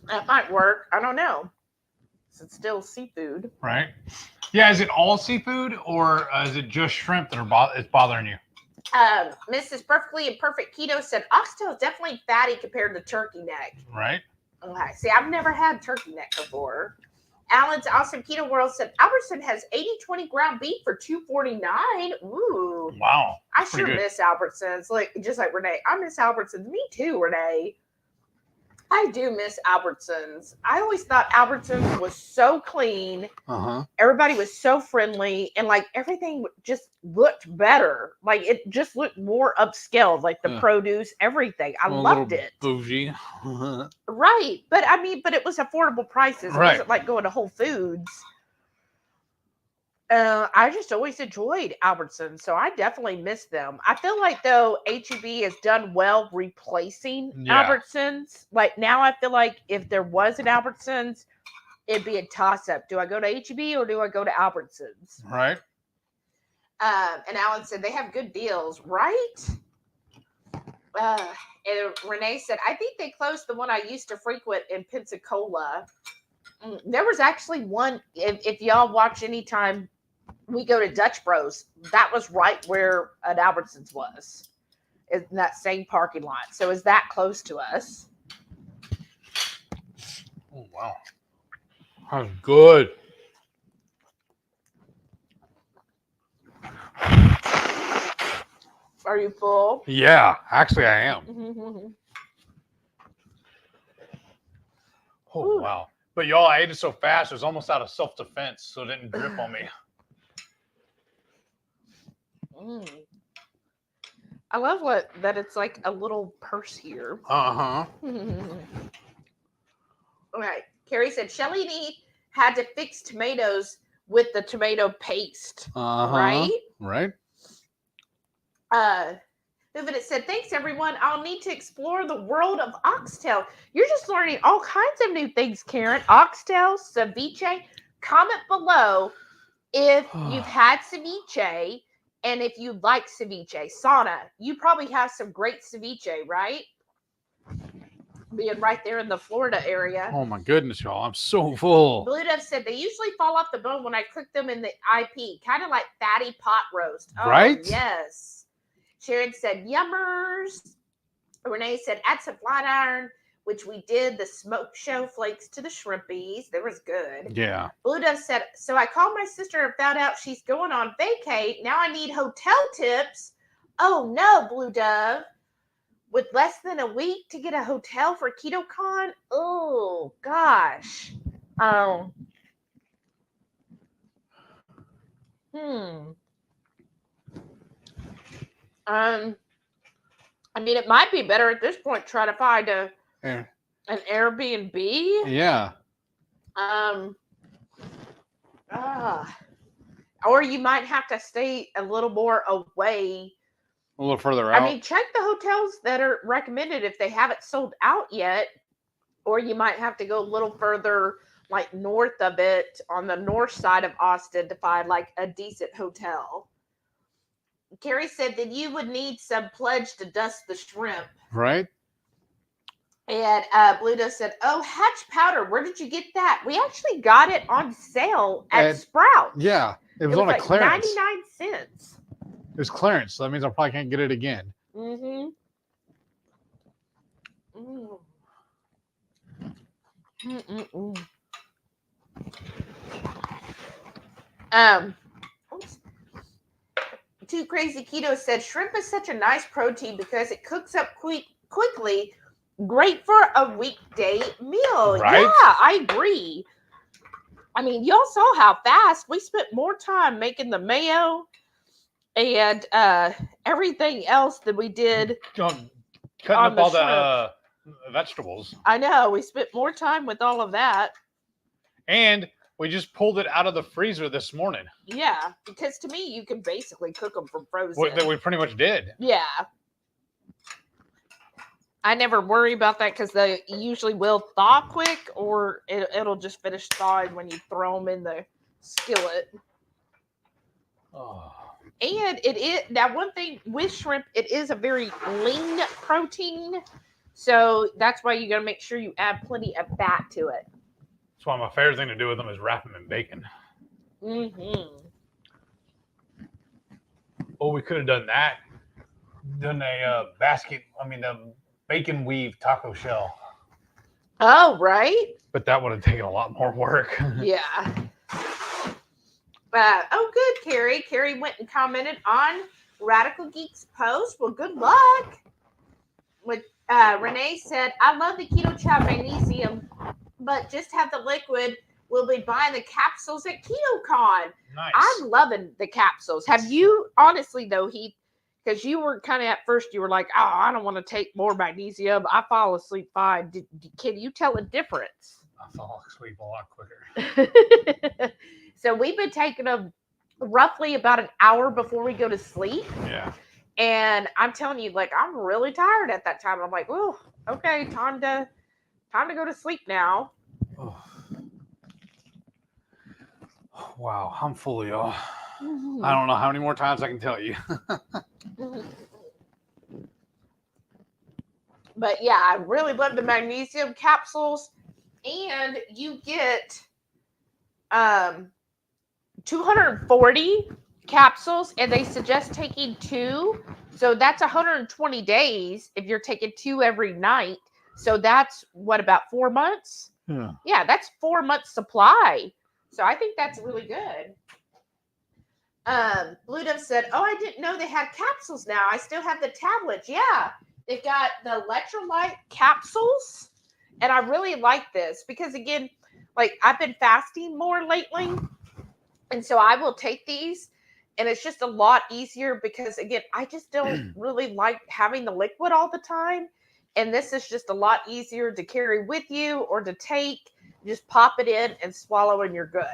That might work. I don't know. It's still seafood. Right. Yeah, is it all seafood or is it just shrimp that is bothering you? Mrs. Perfectly and Perfect Keto said oxtail is definitely fatty compared to turkey neck. Right. Okay. See, I've never had turkey neck before. Alan's Awesome Keto World said Albertson has 80-20 ground beef for $2.49. Ooh. Wow. I sure miss Albertsons. Like, just like Renee. I miss Albertsons. Me too, Renee. I do miss Albertsons. I always thought Albertsons was so clean. Everybody was so friendly, and like everything just looked better. Like it just looked more upscale, like the produce, everything. I loved it. Bougie. Right. But I mean, it was affordable prices. It wasn't like going to Whole Foods. I just always enjoyed Albertsons, so I definitely miss them. I feel like, though, H-E-B has done well replacing Albertsons. Like, now I feel like if there was an Albertsons, it'd be a toss-up. Do I go to H-E-B or do I go to Albertsons? Right. And Alan said they have good deals, right? And Renee said, I think they closed the one I used to frequent in Pensacola. There was actually one, if y'all watch anytime we go to Dutch Bros, that was right where an Albertsons was, in that same parking lot. So is that close to us? Oh, wow. That's good. Are you full? Yeah, actually I am. Oh, wow. But y'all, I ate it so fast, it was almost out of self-defense, so it didn't drip on me. I love that it's like a little purse here. Uh-huh. All right. Carrie said Shelly and E had to fix tomatoes with the tomato paste. Right? Right. It said, thanks everyone. I'll need to explore the world of oxtail. You're just learning all kinds of new things, Karen. Oxtail, ceviche. Comment below if you've had ceviche and if you like ceviche. Sana, you probably have some great ceviche, right? Being right there in the Florida area. Oh my goodness, y'all. I'm so full. Blue Dove said they usually fall off the bone when I cook them in the IP. Kind of like fatty pot roast. Oh, right? Yes. Sharon said yummers. Renee said add some flat iron, which we did. The smoke show flakes to the shrimpies. That was good. Yeah. Blue Dove said, so I called my sister and found out she's going on vacay. Now I need hotel tips. Oh no, Blue Dove. With less than a week to get a hotel for KetoCon? Oh, gosh. I mean, it might be better at this point to try to find an Airbnb. Yeah. Or you might have to stay a little more away. A little further out. I mean, check the hotels that are recommended if they haven't sold out yet. Or you might have to go a little further, like north of it, on the north side of Austin to find like a decent hotel. Carrie said that you would need some pledge to dust the shrimp. Right. And Blue Dove said, oh, hatch powder. Where did you get that? We actually got it on sale at Sprouts. Yeah. It was on like a clearance. 99 cents. It was clearance, so that means I probably can't get it again. Mm-hmm. Too Crazy Keto said shrimp is such a nice protein because it cooks up quickly. Great for a weekday meal. Right? Yeah, I agree. I mean, y'all saw how fast we spent more time making the mayo and everything else than we did cutting up all the vegetables. I know. We spent more time with all of that. And we just pulled it out of the freezer this morning. Yeah, because to me, you can basically cook them from frozen. We pretty much did. Yeah. I never worry about that because they usually will thaw quick, or it'll just finish thawing when you throw them in the skillet. Oh. And it is, now one thing with shrimp, it is a very lean protein. So that's why you got to make sure you add plenty of fat to it. That's why my favorite thing to do with them is wrap them in bacon. Mm-hmm. Oh, we could have done that. Done a bacon weave taco shell. Oh, right. But that would have taken a lot more work. Yeah. Oh, good, Carrie. Carrie went and commented on Radical Geek's post. Well, good luck. With Renee said, I love the Ketochow magnesium, but just have the liquid. We'll be buying the capsules at KetoCon. Nice. I'm loving the capsules. Have you, honestly, though, Heath, because you were kind of at first, you were like, oh, I don't want to take more magnesium. I fall asleep fine. Can you tell a difference? I fall asleep a lot quicker. So we've been taking them roughly about an hour before we go to sleep. Yeah. And I'm telling you, like, I'm really tired at that time. I'm like, oh, okay, time to go to sleep now. Oh. Wow, I'm full, y'all. Mm-hmm. I don't know how many more times I can tell you. But yeah, I really love the magnesium capsules. And you get 240 capsules, and they suggest taking 2. So that's 120 days if you're taking 2 every night. So that's what, about 4 months? Yeah. Yeah, that's 4 months supply. So I think that's really good. Blue Dove said, oh, I didn't know they had capsules now. I still have the tablets. Yeah, they've got the electrolyte capsules. And I really like this because, again, like, I've been fasting more lately. And so I will take these And it's just a lot easier because, again, I just don't really like having the liquid all the time. And this is just a lot easier to carry with you or to take. Just pop it in and swallow and you're good.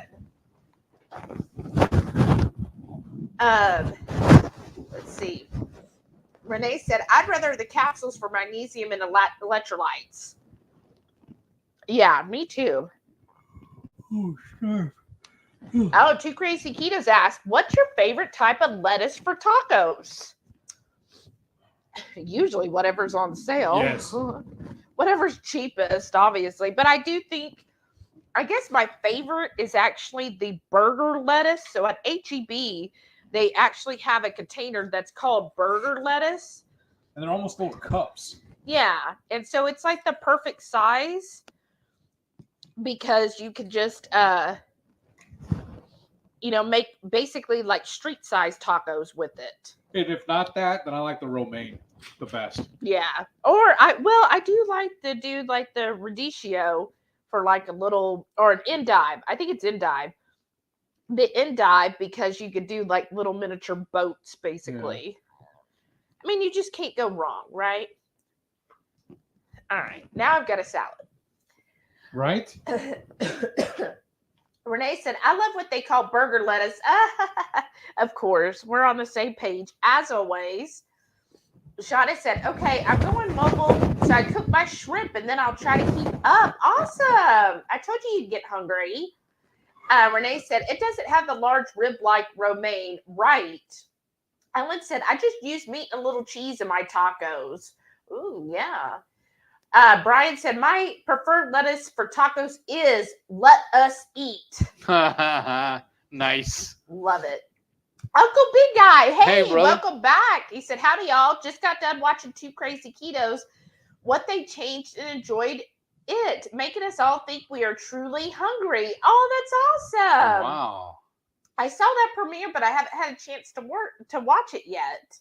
Let's see. Renee said, I'd rather the capsules for magnesium and electrolytes. Yeah, me too. Oh, sure. Oh, Two Crazy Ketos asked, what's your favorite type of lettuce for tacos? Usually whatever's on sale. Yes. Whatever's cheapest, obviously. But I do think, I guess my favorite is actually the burger lettuce. So at HEB, they actually have a container that's called burger lettuce. And they're almost little cups. Yeah. And so it's like the perfect size because you can just, make basically like street size tacos with it. And if not that, then I like the romaine the best. Yeah. Or I do like to do like the radicchio for like a little, or an endive. I think it's endive. The endive because you could do like little miniature boats basically. Yeah. I mean, you just can't go wrong, right? All right. Now I've got a salad. Right? Renee said, I love what they call burger lettuce. Of course, we're on the same page as always. Shauna said, okay, I'm going mobile, so I cook my shrimp and then I'll try to keep up. Awesome. I told you you'd get hungry. Renee said, it doesn't have the large rib-like romaine. Right. Ellen said, I just use meat and a little cheese in my tacos. Ooh, yeah. Brian said, my preferred lettuce for tacos is let us eat. Nice. Love it. Uncle Big Guy, hey welcome back. He said, howdy, y'all. Just got done watching Two Crazy Ketos. What they changed and enjoyed it, making us all think we are truly hungry. Oh, that's awesome. Wow. I saw that premiere, but I haven't had a chance to watch it yet.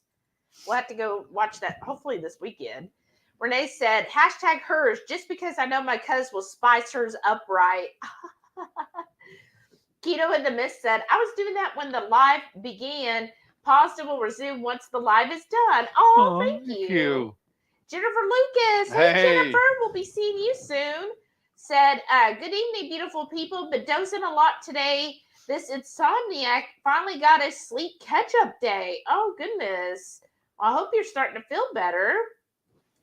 We'll have to go watch that hopefully this weekend. Renee said, hashtag hers, just because I know my cuz will spice hers up right. Keto in the Mist said, I was doing that when the live began. Paused and will resume once the live is done. Oh, thank you. Jennifer Lucas. Hey, Jennifer, we'll be seeing you soon. Said, good evening, beautiful people. Been dozing a lot today. This insomniac finally got his sleep catch-up day. Oh, goodness. Well, I hope you're starting to feel better.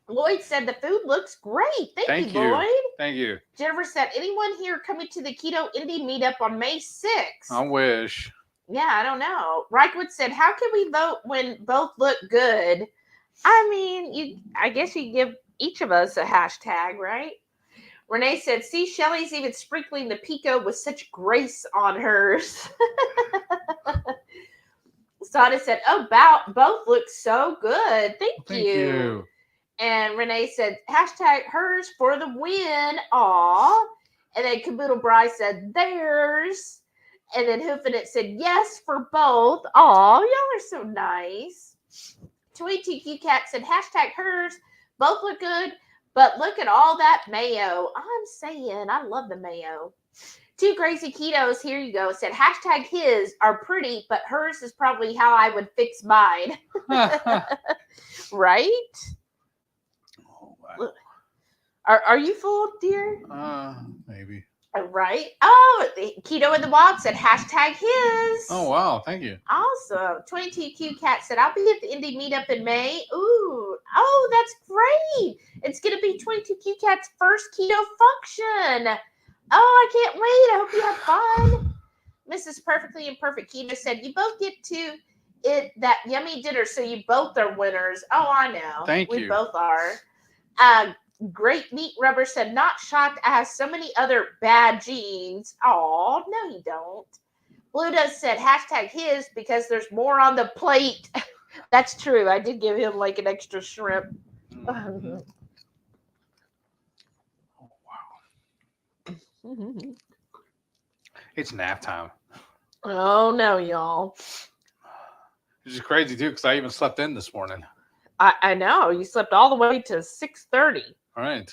Lloyd said the food looks great. Thank you, Lloyd. Thank you. Jennifer said, anyone here coming to the Keto Indie Meetup on May 6th? I wish. Yeah, I don't know. Reichwood said, how can we vote when both look good? I mean, I guess you give each of us a hashtag, right? Renee said, see, Shelly's even sprinkling the pico with such grace on hers. Sada said, oh, both look so good. Thank you. And Renee said, hashtag hers for the win. Aw. And then Caboodle Bry said, theirs. And then Hoofing It said, yes for both. Aw, y'all are so nice. 22Q Cat said, hashtag hers. Both look good, but look at all that mayo. I'm saying, I love the mayo. Two Crazy Ketos, here you go, said, hashtag his are pretty, but hers is probably how I would fix mine. Right? Are you full, dear? Maybe. Right. Oh, Keto in the Wild said hashtag his. Oh, wow. Thank you. Awesome. 22Q Cat said, I'll be at the Indie Meetup in May. Ooh. Oh, that's great. It's going to be 22Q Cat's first keto function. Oh, I can't wait. I hope you have fun. Mrs. Perfectly Imperfect Keto said, you both get to that yummy dinner, so you both are winners. Oh, I know. Thank you. We both are. Great Meat Rubber said, not shocked. I have so many other bad genes. Oh, no, you don't. Blue Does said, hashtag his because there's more on the plate. That's true. I did give him like an extra shrimp. Mm-hmm. Oh, wow. It's nap time. Oh, no, y'all. Which is crazy, too, because I even slept in this morning. I know. You slept all the way to 6:30. All right.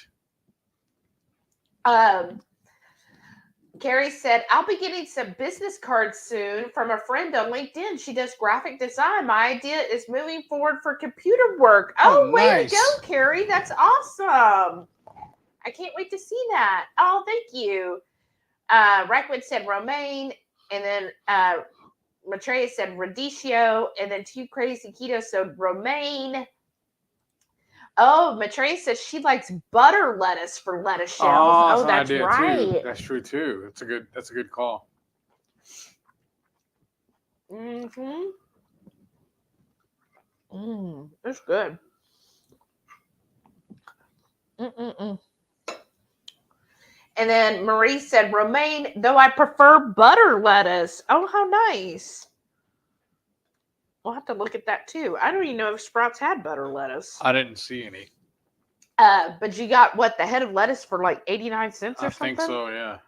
Carrie said, I'll be getting some business cards soon from a friend on LinkedIn. She does graphic design. My idea is moving forward for computer work. Oh, way to go, Carrie. That's awesome. I can't wait to see that. Oh, thank you. Rackwood said romaine, and then Maitreya said radicchio, and then Two Crazy Keto said romaine. Oh, Maitreya says she likes butter lettuce for lettuce shells. Oh, that's right. Too. That's true too. That's a good call. That's good. And then Marie said romaine, though I prefer butter lettuce. Oh, how nice. We'll have to look at that too. I don't even know if Sprouts had butter lettuce. I didn't see any. But you got what, the head of lettuce for like 89 cents or something? I think so, yeah.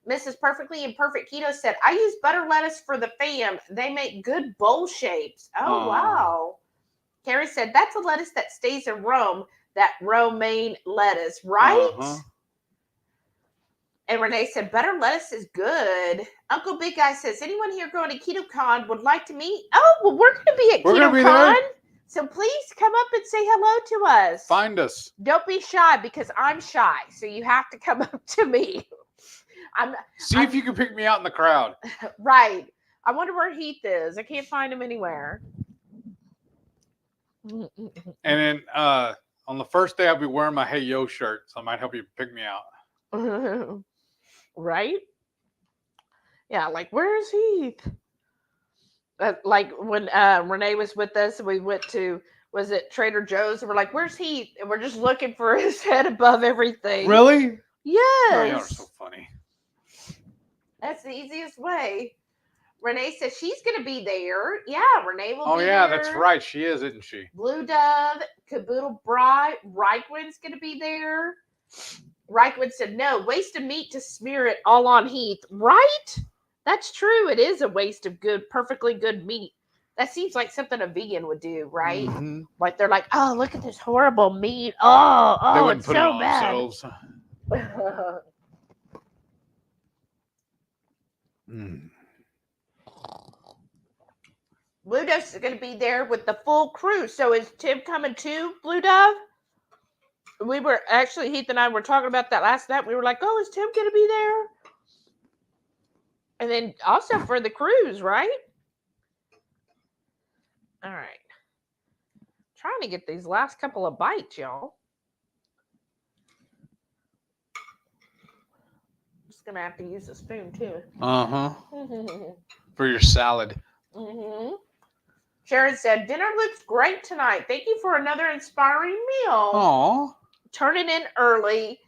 Mrs. Perfectly and Perfect Keto said, I use butter lettuce for the fam. They make good bowl shapes. Oh, wow. Carrie said, that's a lettuce that stays in Rome, that romaine lettuce, right? And Renee said, butter lettuce is good. Uncle Big Guy says, anyone here going to KetoCon would like to meet? Oh, well, we're going to be at KetoCon. So please come up and say hello to us. Find us. Don't be shy because I'm shy. So you have to come up to me. See if you can pick me out in the crowd. Right. I wonder where Heath is. I can't find him anywhere. And then on the first day, I'll be wearing my Hey Yo shirt. So I might help you pick me out. Right? Yeah, like, where's Heath? Like when Renee was with us, we went to, was it Trader Joe's? And we're like, where's Heath? And we're just looking for his head above everything. Really? Yes. Oh, y'all are so funny. That's the easiest way. Renee says she's going to be there. Yeah, Renee will be there. Oh, yeah, that's right. She is, isn't she? Blue Dove, Caboodle Bride, Reichwin's going to be there. Reichwin said, no, waste of meat to smear it all on Heath. Right? That's true. It is a waste of good, perfectly good meat. That seems like something a vegan would do, right? Mm-hmm. Like they're like, oh, look at this horrible meat. Oh, they wouldn't it's put so it on bad. themselves. Blue Dove is going to be there with the full crew. So is Tim coming too, Blue Dove? We were actually, Heath and I were talking about that last night. We were like, oh, is Tim going to be there? And then also for the cruise, right? All right. Trying to get these last couple of bites, y'all. Just going to have to use a spoon too. For your salad. Sharon said, dinner looks great tonight. Thank you for another inspiring meal. Aww. Turning in early.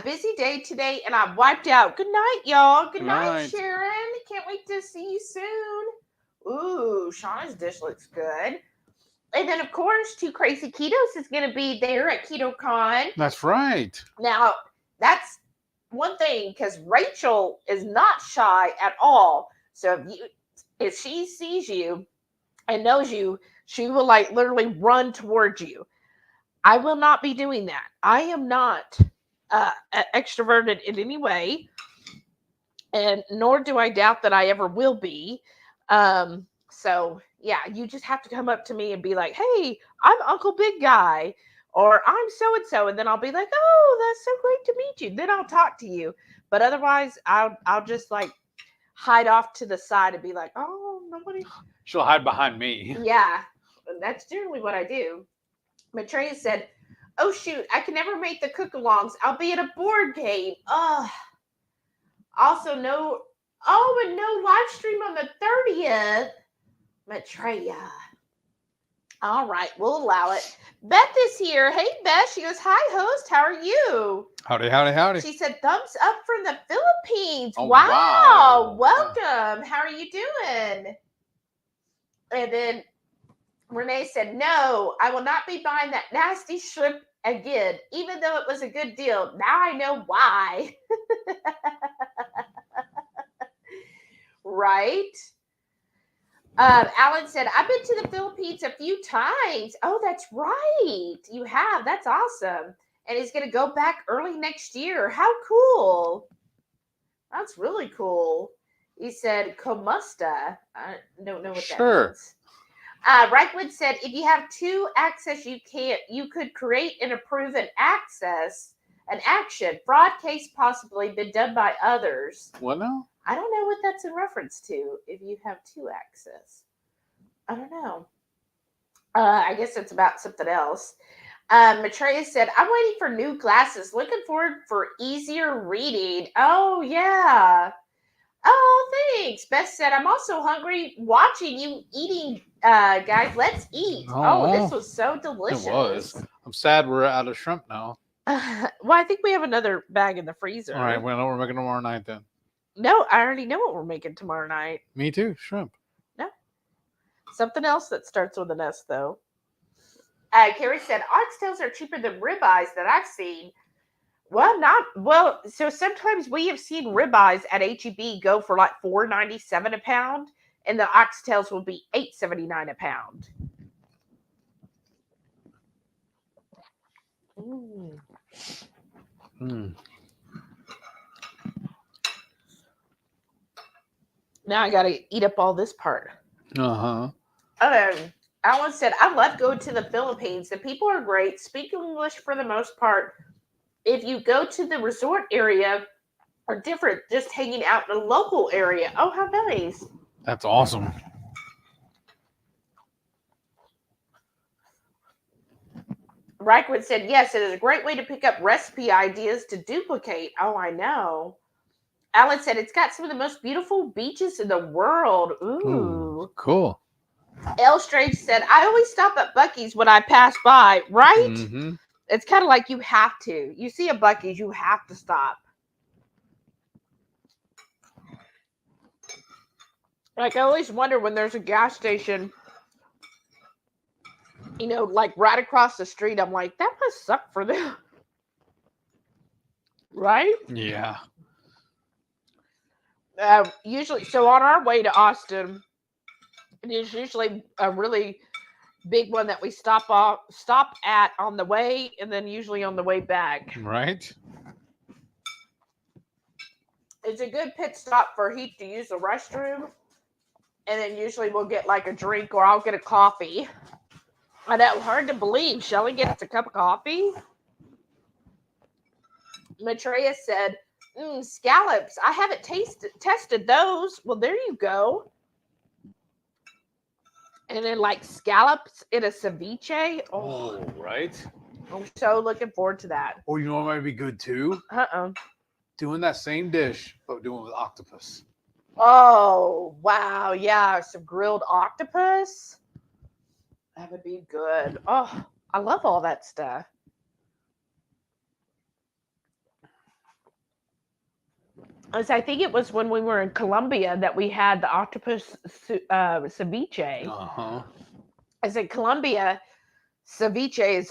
Busy day today, and I wiped out. Good night, y'all. Good night, Sharon. Can't wait to see you soon. Ooh, Shauna's dish looks good. And then, of course, Two Crazy Ketos is going to be there at KetoCon. That's right. Now, that's one thing, because Rachel is not shy at all. So if she sees you and knows you, she will like literally run towards you. I will not be doing that. I am not extroverted in any way, and nor do I doubt that I ever will be. So yeah, you just have to come up to me and be like, hey, I'm Uncle Big Guy, or I'm so-and-so. And then I'll be like, oh, that's so great to meet you. Then I'll talk to you. But otherwise I'll just like hide off to the side and be like, oh, nobody. She'll hide behind me. Yeah, that's generally what I do. Maitreya said, oh, shoot, I can never make the cook-alongs. I'll be at a board game. Ugh. Also, and no live stream on the 30th. Maitreya. All right, we'll allow it. Beth is here. Hey, Beth. She goes, hi, host. How are you? Howdy, howdy, howdy. She said, thumbs up from the Philippines. Oh, wow. Welcome. How are you doing? And then Renee said, no, I will not be buying that nasty shrimp again, even though it was a good deal. Now I know why. Right? Alan said, I've been to the Philippines a few times. Oh, that's right. You have. That's awesome. And he's going to go back early next year. How cool. That's really cool. He said Comusta. I don't know what that means. Reichwood said, if you have 2 access, you could create and approve an action. Fraud case possibly been done by others. What now? I don't know what that's in reference to. If you have 2 access, I don't know. I guess it's about something else. Maitreya said, I'm waiting for new glasses. Looking forward for easier reading. Oh, yeah. Oh, thanks. Beth said, I'm also hungry watching you eating, guys. Let's eat. Oh, this was so delicious. It was. I'm sad we're out of shrimp now. Well, I think we have another bag in the freezer. All right, well, we're making tomorrow night then. No, I already know what we're making tomorrow night. Me too, shrimp. No. Something else that starts with an S, though. Carrie said, oxtails are cheaper than ribeyes that I've seen. So sometimes we have seen ribeyes at HEB go for like $4.97 a pound, and the oxtails will be $8.79 a pound. Now I gotta eat up all this part. Alan said, I love going to the Philippines. The people are great, speak English for the most part. If you go to the resort area, are different, just hanging out in a local area. Oh, how nice. That's awesome. Reichwood said, yes, it is a great way to pick up recipe ideas to duplicate. Oh, I know. Alan said, it's got some of the most beautiful beaches in the world. Ooh. Cool. L. Strange said, I always stop at Buc-ee's when I pass by, right? Mm-hmm. It's kind of like you have to. You see a Buc-ee's, you have to stop. Like, I always wonder when there's a gas station, you know, like right across the street. I'm like, that must suck for them. Right? Yeah. Usually, so on our way to Austin, there's usually a really big one that we stop at on the way, and then usually on the way back. Right. It's a good pit stop for Heath to use the restroom, and then usually we'll get like a drink, or I'll get a coffee. I know, hard to believe. Shelly gets a cup of coffee. Maitreya said, scallops. I haven't tested those. Well, there you go. And then like scallops in a ceviche. Oh, right. I'm so looking forward to that. Oh, you know what might be good too? Doing that same dish, but doing it with octopus. Oh, wow. Yeah, some grilled octopus. That would be good. Oh, I love all that stuff. I think it was when we were in Colombia that we had the octopus ceviche. I said Colombia ceviche is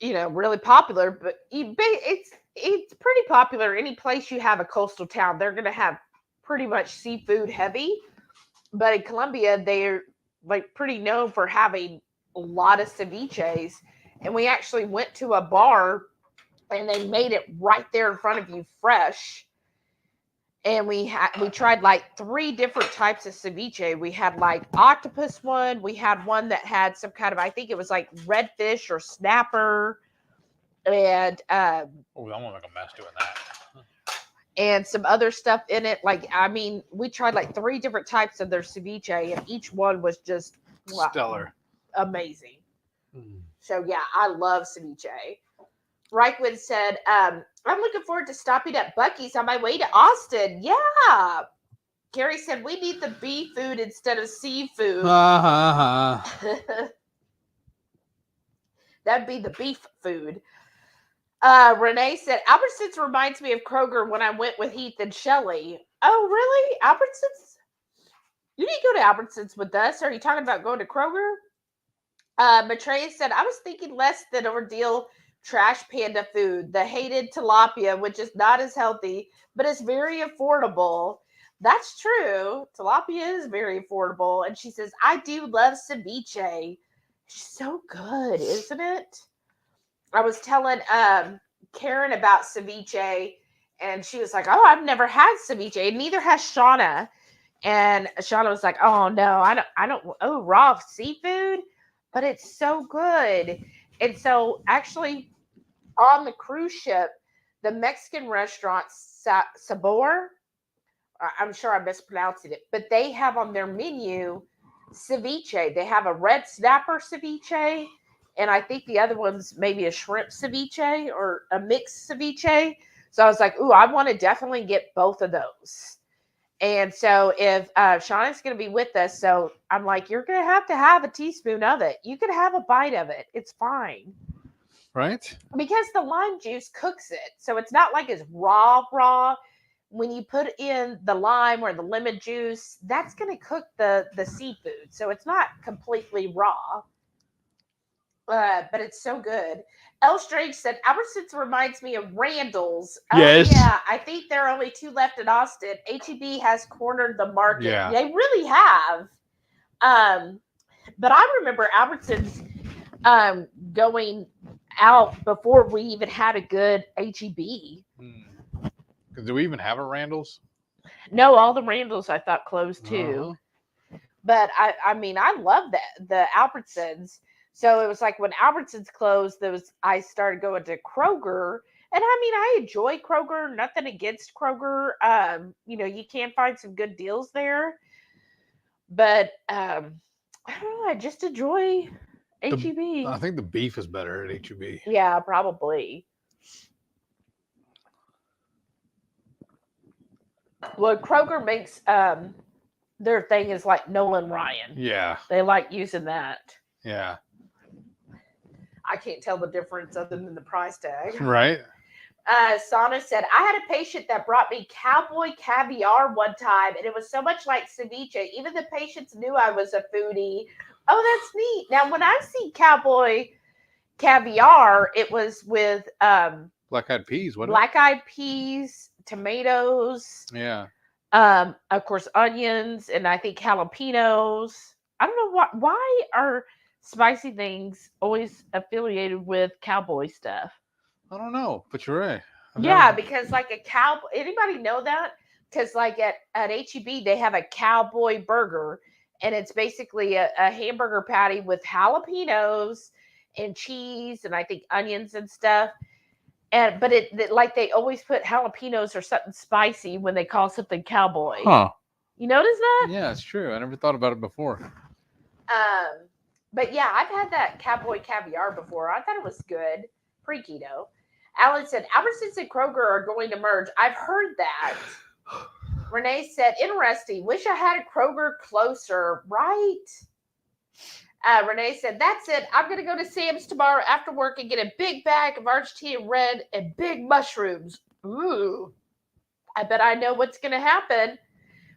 really popular, but it's pretty popular. Any place you have a coastal town, they're going to have pretty much seafood heavy. But in Colombia, they're like pretty known for having a lot of ceviches. And we actually went to a bar, and they made it right there in front of you, fresh. And we tried like 3 different types of ceviche. We had like octopus one. We had one that had some kind of, I think it was like redfish or snapper, and I'm gonna make a mess doing that. And some other stuff in it. Like, I mean, we tried like 3 different types of their ceviche, and each one was just stellar, amazing. So yeah, I love ceviche. Reichwood said, I'm looking forward to stopping at Buc-ee's on my way to Austin. Yeah. Carrie said, we need the bee food instead of seafood. That'd be the beef food. Renee said, Albertsons reminds me of Kroger when I went with Heath and Shelly. Oh, really? Albertsons? You need to go to Albertsons with us. Are you talking about going to Kroger? Maitreya said, I was thinking less than ordeal trash panda food, the hated tilapia, which is not as healthy, but is very affordable. That's true. Tilapia is very affordable. And she says, I do love ceviche. It's so good, isn't it? I was telling Karen about ceviche, And she was like, oh, I've never had ceviche. And neither has Shauna. And Shauna was like, oh no, I don't raw seafood, but it's so good. And so actually on the cruise ship, the Mexican restaurant Sabor, I'm sure I'm mispronouncing it, but they have on their menu ceviche. They have a red snapper ceviche, and I think the other one's maybe a shrimp ceviche or a mixed ceviche. So I was like, ooh, I want to definitely get both of those. And so if Shauna's going to be with us, so I'm like, you're going to have a teaspoon of it. You can have a bite of it. It's fine. Right? Because the lime juice cooks it. So it's not like it's raw. When you put in the lime or the lemon juice, that's going to cook the seafood. So it's not completely raw. But it's so good. El Strange said, Albertsons reminds me of Randall's. Yes. Oh, yeah. I think there are only 2 left in Austin. HEB has cornered the market. Yeah. They really have. But I remember Albertsons going out before we even had a good HEB. Do we even have a Randall's? No, all the Randalls I thought closed too. But I mean, I love that the Albertsons. So it was like when Albertsons closed, I started going to Kroger. And I mean, I enjoy Kroger. Nothing against Kroger. You can find some good deals there. But I don't know. I just enjoy HEB. I think the beef is better at HEB. Yeah, probably. Well, Kroger makes their thing is like Nolan Ryan. Yeah. They like using that. Yeah. I can't tell the difference other than the price tag. Right. Sana said, I had a patient that brought me cowboy caviar one time, and it was so much like ceviche. Even the patients knew I was a foodie. Oh, that's neat. Now, when I see cowboy caviar, it was with black-eyed peas, wasn't it? Black-eyed peas, tomatoes. Yeah. Of course, onions, and I think jalapenos. I don't know why are spicy things always affiliated with cowboy stuff. I don't know, but you're right. Because like a cowboy, anybody know that? Because like at HEB, they have a cowboy burger, and it's basically a hamburger patty with jalapenos and cheese, and I think onions and stuff. But like they always put jalapenos or something spicy when they call something cowboy. Huh. You notice that? Yeah, it's true. I never thought about it before. But yeah, I've had that cowboy caviar before. I thought it was good. Pre-keto. Alan said, Albertsons and Kroger are going to merge. I've heard that. Renee said, interesting. Wish I had a Kroger closer. Right? Renee said, that's it. I'm going to go to Sam's tomorrow after work and get a big bag of Argentina red and big mushrooms. Ooh. I bet I know what's going to happen.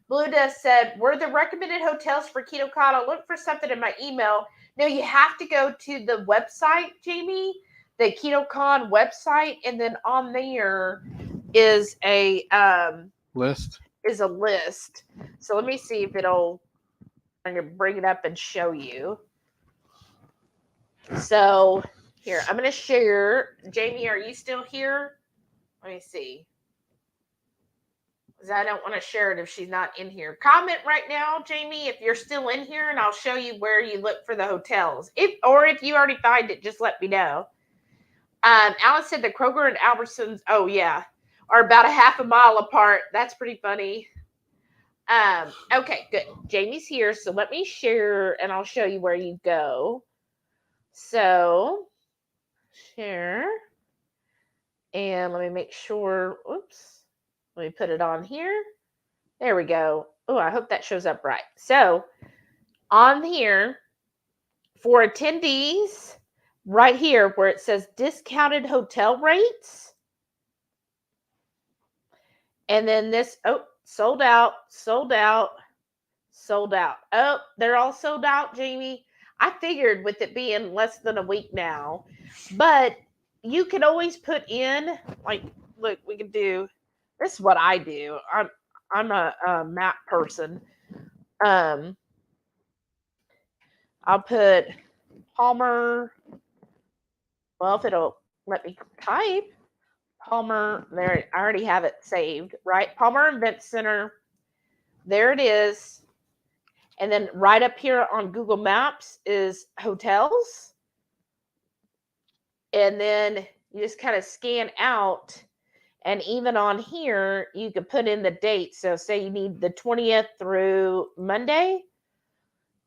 Blue Dust said, were the recommended hotels for KetoCon? I'll look for something in my email. No, you have to go to the website, Jamie, the KetoCon website, and then on there is a list. So let me see if I'm going to bring it up and show you. So here, I'm going to share. Jamie, are you still here? Let me see. Because I don't want to share it if she's not in here. Comment right now, Jamie, if you're still in here, and I'll show you where you look for the hotels. If you already find it, just let me know. Alice said the Kroger and Albertsons, are about a half a mile apart. That's pretty funny. Okay, good. Jamie's here, so let me share, and I'll show you where you go. So, share. And let me make sure, let me put it on here. There we go. Oh, I hope that shows up right. So, on here, for attendees, right here where it says discounted hotel rates. And then this, sold out. Oh, they're all sold out, Jamie. I figured with it being less than a week now. But you can always put in, like, look, we can do, this is what I do. I'm a map person. I'll put Palmer. Well, if it'll let me type, Palmer, there, I already have it saved, right? Palmer Event Center. There it is. And then right up here on Google Maps is hotels. And then you just kind of scan out. And even on here, you could put in the date. So say you need the 20th through Monday.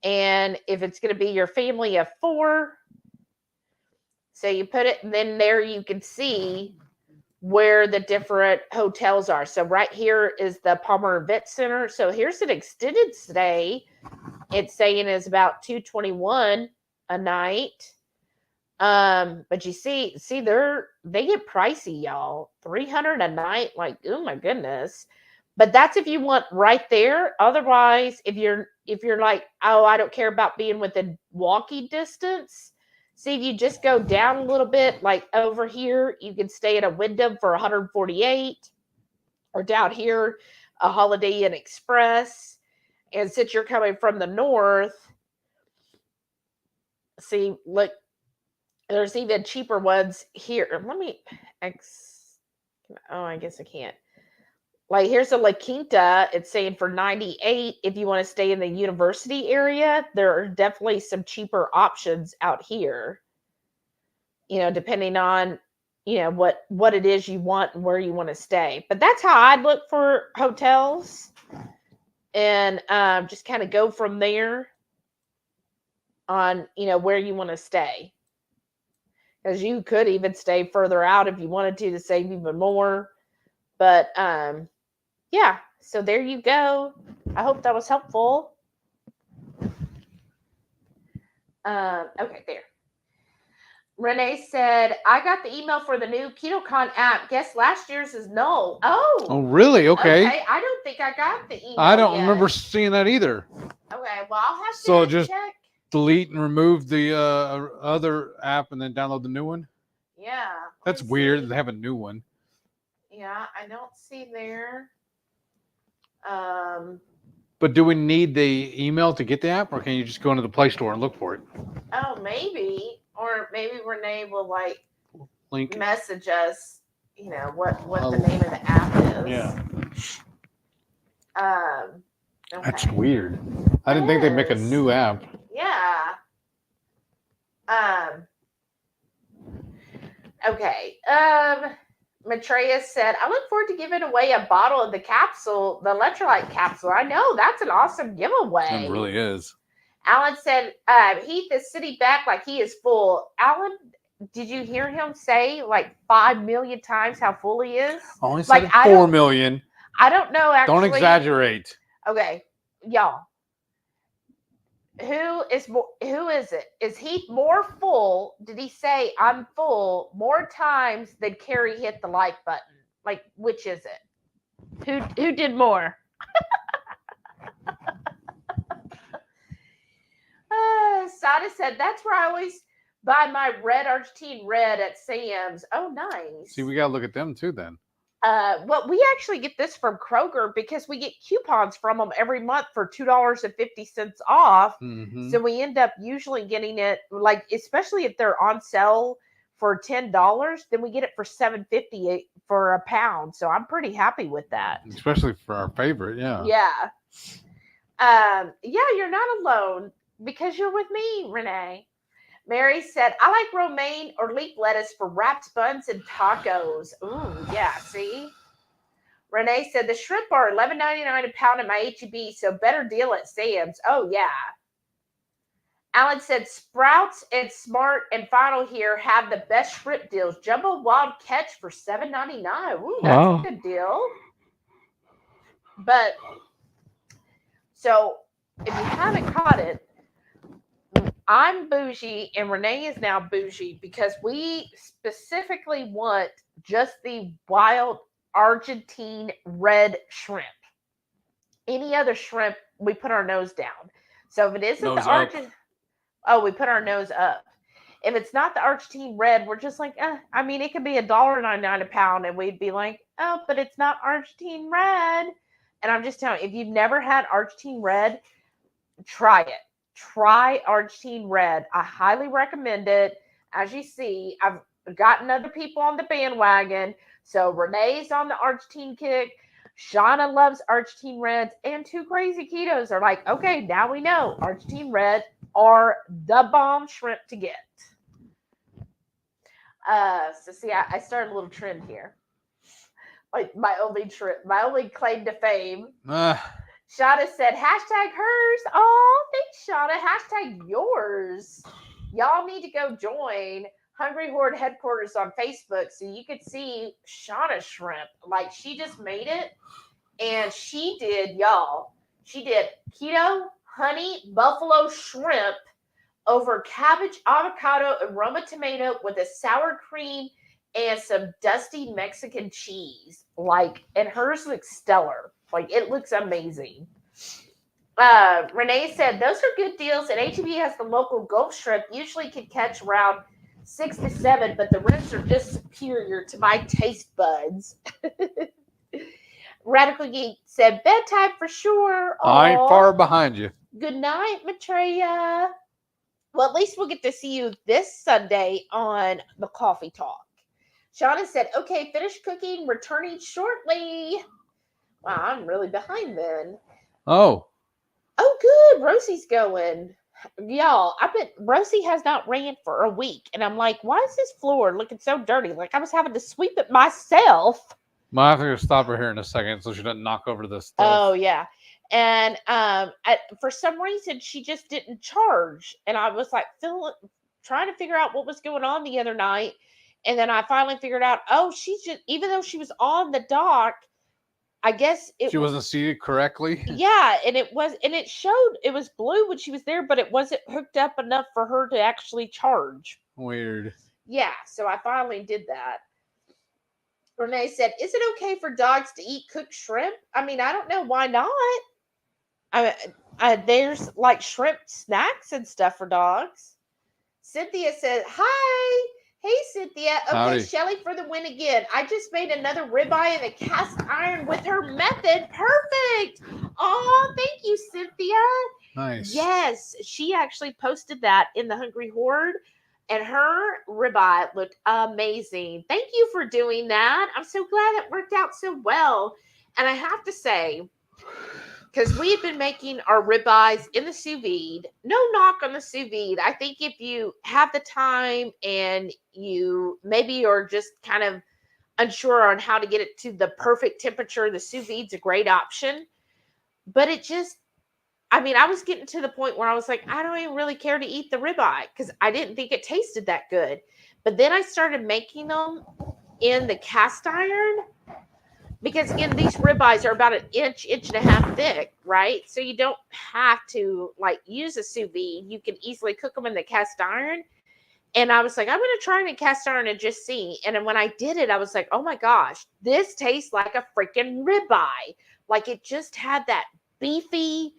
And if it's going to be your family of 4, so you put it, and then there you can see where the different hotels are. So right here is the Palmer Event Center. So here's an extended stay. It's saying is about $221 a night. But you see they get pricey, y'all. $300 a night, like, oh my goodness. But that's if you want right there. Otherwise, if you're like, oh, I don't care about being within walking distance. See, if you just go down a little bit, like over here, you can stay at a Wyndham for $148, or down here, a Holiday Inn Express. And since you're coming from the north, see, look, there's even cheaper ones here. Let me, I guess I can't. Like, here's a La Quinta. It's saying for $98 if you want to stay in the university area. There are definitely some cheaper options out here, depending on, what it is you want and where you want to stay. But that's how I'd look for hotels, and just kind of go from there on, where you want to stay. Because you could even stay further out if you wanted to save even more. But yeah, so there you go. I hope that was helpful. Okay, there. Renee said, I got the email for the new KetoCon app. Guess last year's is null. Oh, really? Okay. I don't think I got the email. I don't remember seeing that either. Okay, well, I'll have to so just check. Delete and remove the other app and then download the new one? Yeah. That's weird. They have a new one. Yeah, I don't see there. But do we need the email to get the app, or can you just go into the Play Store and look for it? Oh, maybe. Or maybe Renee will link message us, what the name of the app is. Yeah. Okay. That's weird. I didn't think they'd make a new app. Yeah. Okay. Matreya said, I look forward to giving away a bottle of the capsule, the electrolyte capsule. I know, that's an awesome giveaway. It really is. Alan said, Heath is sitting back like he is full. Alan, did you hear him say like 5 million times how full he is? Only said 4 million. I don't know, actually. Don't exaggerate. Okay, y'all. Who is it? Is Heath more full? Did he say I'm full more times than Carrie hit the like button? Like, which is it? Who did more? Sada said that's where I always buy my red Argentine red at Sam's. Oh, nice. See, we gotta look at them too then. Well, we actually get this from Kroger because we get coupons from them every month for $2.50 off. Mm-hmm. So we end up usually getting it, like, especially if they're on sale for $10, then we get it for $7.50 for a pound. So I'm pretty happy with that. Especially for our favorite, yeah. Yeah. Yeah, you're not alone because you're with me, Renee. Mary said, I like romaine or leek lettuce for wraps, buns, and tacos. Ooh, yeah, see? Renee said, the shrimp are $11.99 a pound at my HEB, so better deal at Sam's. Oh, yeah. Alan said, Sprouts and Smart and Final here have the best shrimp deals. Jumbo Wild Catch for $7.99. Ooh, that's a good deal. But, so, if you haven't caught it, I'm bougie and Renee is now bougie because we specifically want just the wild Argentine red shrimp. Any other shrimp, we put our nose down. So if it isn't the Argentine, we put our nose up. If it's not the Argentine red, we're just like, I mean, it could be $1.99 a pound and we'd be like, oh, but it's not Argentine red. And I'm just telling you, if you've never had Argentine red, try it. Try Argentine red. I highly recommend it. As you see, gotten other people on the bandwagon. So Renee's on the Argentine kick. Shauna loves Argentine Reds, and Two Crazy Ketos are like, okay, now we know Argentine Red are the bomb shrimp to get. So see, I started a little trend here. Like my only claim to fame. Shauna said, hashtag hers. Oh, thanks, Shauna. Hashtag yours. Y'all need to go join HungryHorde headquarters on Facebook so you could see Shauna's shrimp. Like, she just made it. And she did keto, honey, buffalo shrimp over cabbage, avocado, and Roma tomato with a sour cream and some dusty Mexican cheese. Like, and hers looks stellar. Like, it looks amazing. Renee said, those are good deals, and HEB has the local Gulf shrimp. Usually can catch around 6 to 7, but the ribs are just superior to my taste buds. Radical Geek said, bedtime for sure. Aww. I ain't far behind you. Good night, Maitreya. Well, at least we'll get to see you this Sunday on the Coffee Talk. Shauna said, okay, finish cooking, returning shortly. Wow, I'm really behind then. Oh, good. Rosie's going. Y'all, I bet Rosie has not ran for a week. And I'm like, why is this floor looking so dirty? Like I was having to sweep it myself. I have to stop her here in a second so she doesn't knock over this stuff. Oh, yeah. And for some reason, she just didn't charge. And I was like, trying to figure out what was going on the other night. And then I finally figured out, she's just, even though she was on the dock, I guess she wasn't seated correctly. Yeah, and it showed it was blue when she was there, but it wasn't hooked up enough for her to actually charge. Weird. Yeah, so I finally did that. Renee said, is it okay for dogs to eat cooked shrimp? I mean, I don't know why not. There's like shrimp snacks and stuff for dogs. Cynthia said, hi. Hey, Cynthia. Okay, howdy. Shelly for the win again. I just made another ribeye in a cast iron with her method. Perfect. Oh, thank you, Cynthia. Nice. Yes, she actually posted that in the Hungry Horde, and her ribeye looked amazing. Thank you for doing that. I'm so glad it worked out so well. And I have to say, because we have been making our ribeyes in the sous vide. No knock on the sous vide. I think if you have the time and you maybe are just kind of unsure on how to get it to the perfect temperature, the sous vide's a great option. But it just, I was getting to the point where I was like, I don't even really care to eat the ribeye because I didn't think it tasted that good. But then I started making them in the cast iron. Because, again, these ribeyes are about an inch and a half thick, right? So you don't have to, use a sous vide. You can easily cook them in the cast iron. And I was like, I'm going to try it in cast iron and just see. And then when I did it, I was like, oh, my gosh, this tastes like a freaking ribeye. Like, it just had that beefy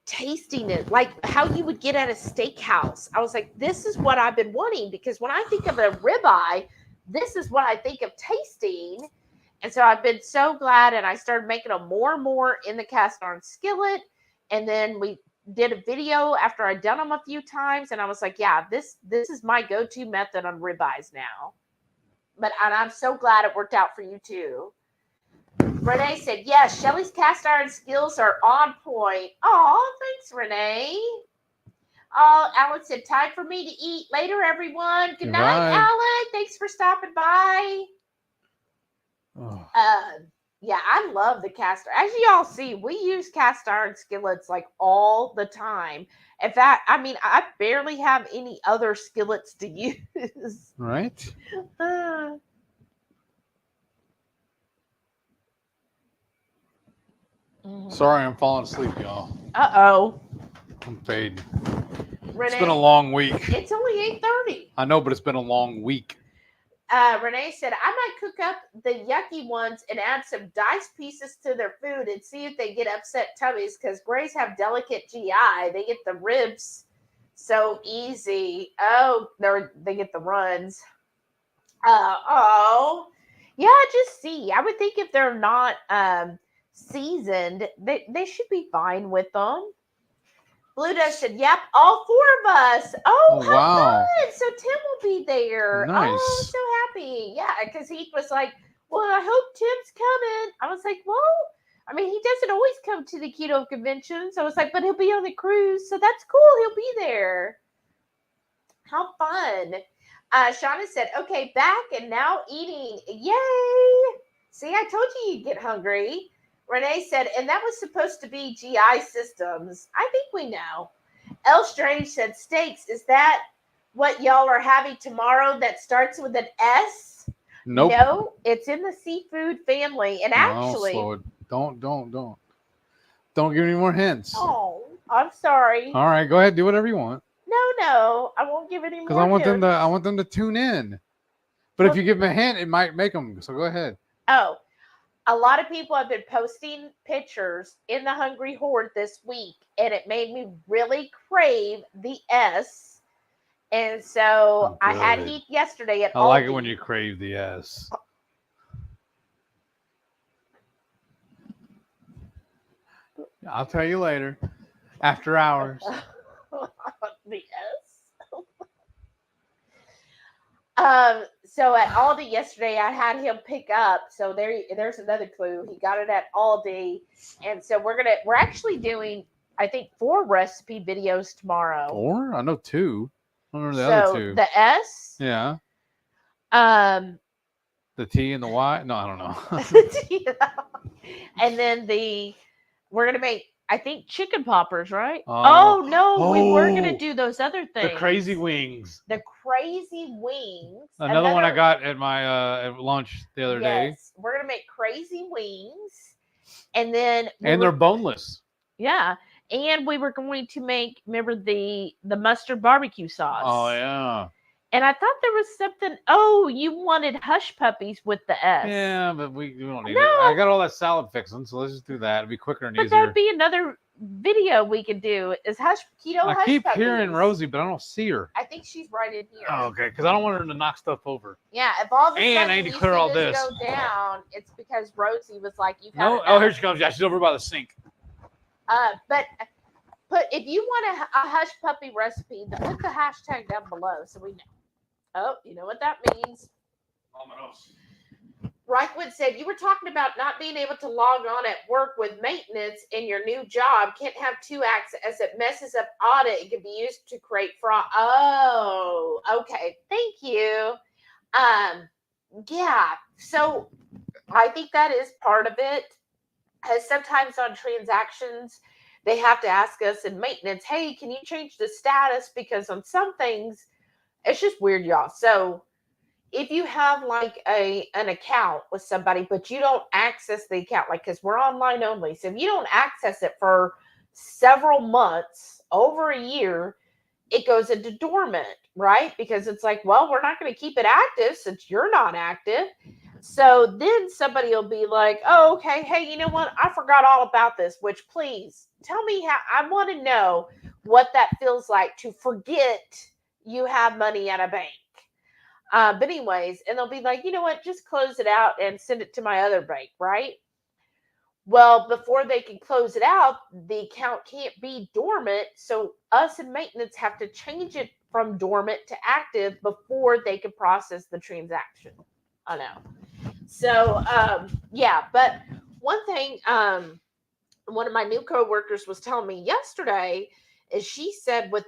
tasting it, like how you would get at a steakhouse. I was like, this is what I've been wanting. Because when I think of a ribeye, this is what I think of tasting. And so I've been so glad, and I started making them more and more in the cast iron skillet. And then we did a video after I'd done them a few times, and I was like, yeah, this is my go-to method on ribeyes now. And I'm so glad it worked out for you too. Renee said, yes, Shelly's cast iron skills are on point. Oh, thanks, Renee. Oh, Alex said, time for me to eat. Later, everyone. Good night, Alex. Thanks for stopping by. Oh. Yeah, I love the cast iron. As y'all see, we use cast iron skillets all the time. In fact, I barely have any other skillets to use. Right. Sorry, I'm falling asleep, y'all. Uh-oh. I'm fading. Renee, it's been a long week. It's only 8:30. I know, but it's been a long week. Renee said, I might cook up the yucky ones and add some diced pieces to their food and see if they get upset tummies, because Grays have delicate GI. They get the ribs so easy. Oh, they get the runs. Yeah, just see. I would think if they're not seasoned, they should be fine with them. Blue Dust said, "Yep, all 4 of us." Oh, how wow. fun! So Tim will be there. Nice. Oh, so happy. Yeah, because he was like, "Well, I hope Tim's coming." I was like, "Well, I mean, he doesn't always come to the keto conventions." I was like, "But he'll be on the cruise, so that's cool. He'll be there." How fun! Shauna said, "Okay, back and now eating. Yay!" See, I told you you'd get hungry. Renee said, "And that was supposed to be GI systems." I think we know. L Strange said, "Steaks, is that what y'all are having tomorrow that starts with an S?" Nope. No, it's in the seafood family. And No, actually, slow it. Don't give any more hints. oh, I'm sorry. All right, go ahead, do whatever you want. No, I won't give any more Because I want hints. them to tune in. But if you give them a hint, it might make them. So go ahead. Oh, a lot of people have been posting pictures in the HungryHorde this week, and it made me really crave the S. And so I had Good. Heath yesterday at I like it Aldi. when you crave the S. I'll tell you later. After hours. The S. So at Aldi yesterday, I had him pick up. So there's another clue. He got it at Aldi, and so we're actually doing, I think, 4 recipe videos tomorrow. 4? I know 2. I don't remember the other 2. The S. Yeah. The T and the Y. No, I don't know. And then we're gonna make, I think, chicken poppers, right? Oh no, we were gonna do those other things. The crazy wings. The crazy wings. Another one I got at my at lunch the other day. We're gonna make crazy wings, and then they're boneless. Yeah, and we were going to make, remember the mustard barbecue sauce? Oh yeah. And I thought there was something. Oh, you wanted hush puppies with the S. Yeah, but we don't need it. I got all that salad fixing, so let's just do that. It'd be quicker and easier. But that'd be another video we could do. Is hush puppies. I keep hearing Rosie, but I don't see her. I think she's right in here. Oh, okay, because I don't want her to knock stuff over. Yeah, if all of a sudden I need to clear all this go down, it's because Rosie was like, "You've had no." enough." Oh, here she comes. Yeah, she's over by the sink. But if you want a hush puppy recipe, put the hashtag down below so we know. Oh, you know what that means. Reichwood said, "You were talking about not being able to log on at work with maintenance in your new job. Can't have 2 acts as it messes up audit. It can be used to create fraud." Oh, okay. Thank you. Yeah. So I think that is part of it. As sometimes on transactions, they have to ask us in maintenance, "Hey, can you change the status?" Because on some things, it's just weird, y'all. So if you have like an account with somebody, but you don't access the account, like, because we're online only. So if you don't access it for several months, over a year, it goes into dormant, right? Because it's like, well, we're not going to keep it active since you're not active. So then somebody will be like, "Oh, okay. Hey, you know what? I forgot all about this," which, please tell me how. I want to know what that feels like to forget you have money at a bank. But anyways, and they'll be like, "You know what? Just close it out and send it to my other bank," right? Well, before they can close it out, the account can't be dormant. So us in maintenance have to change it from dormant to active before they can process the transaction. I know. So, yeah. But one thing, one of my new coworkers was telling me yesterday is she said what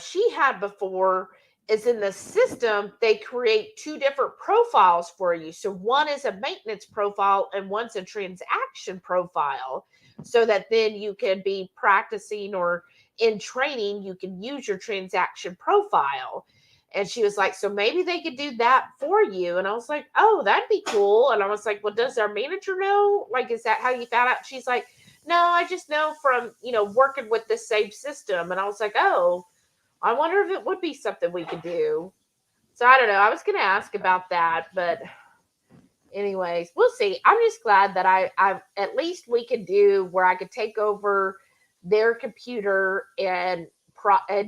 she had before is in the system, they create 2 different profiles for you. So one is a maintenance profile and one's a transaction profile, so that then you can be practicing or in training, you can use your transaction profile. And she was like, "So maybe they could do that for you." And I was like, "Oh, that'd be cool." And I was like, "Well, does our manager know? Like, is that how you found out?" She's like, "No, I just know from, working with the same system." And I was like, "Oh, I wonder if it would be something we could do." So I don't know. I was going to ask about that, but anyways, we'll see. I'm just glad that I at least we could do where I could take over their computer and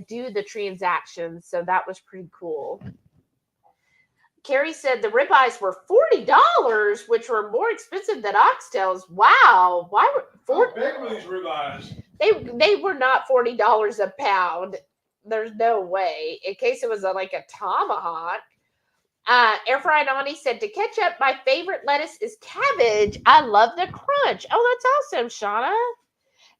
do the transactions. So that was pretty cool. Carrie said the ribeyes were $40, which were more expensive than oxtails. Wow. Why were How big were these ribeyes? They were not $40 a pound. There's no way. In case it was like a tomahawk. Air Fry Nani said, to catch up, my favorite lettuce is cabbage. I love the crunch. Oh, that's awesome, Shauna.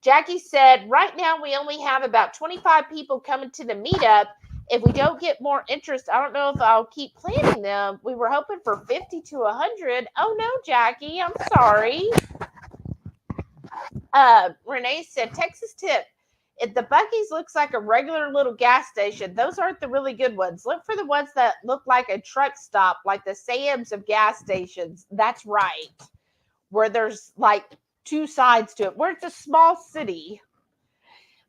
Jackie said, right now we only have about 25 people coming to the meetup. If we don't get more interest, I don't know if I'll keep planning them. We were hoping for 50 to 100. Oh, no, Jackie, I'm sorry. Renee said, Texas tip. If the Buc-ee's looks like a regular little gas station, those aren't the really good ones. Look for the ones that look like a truck stop, like the Sam's of gas stations. That's right. Where there's like two sides to it, where it's a small city.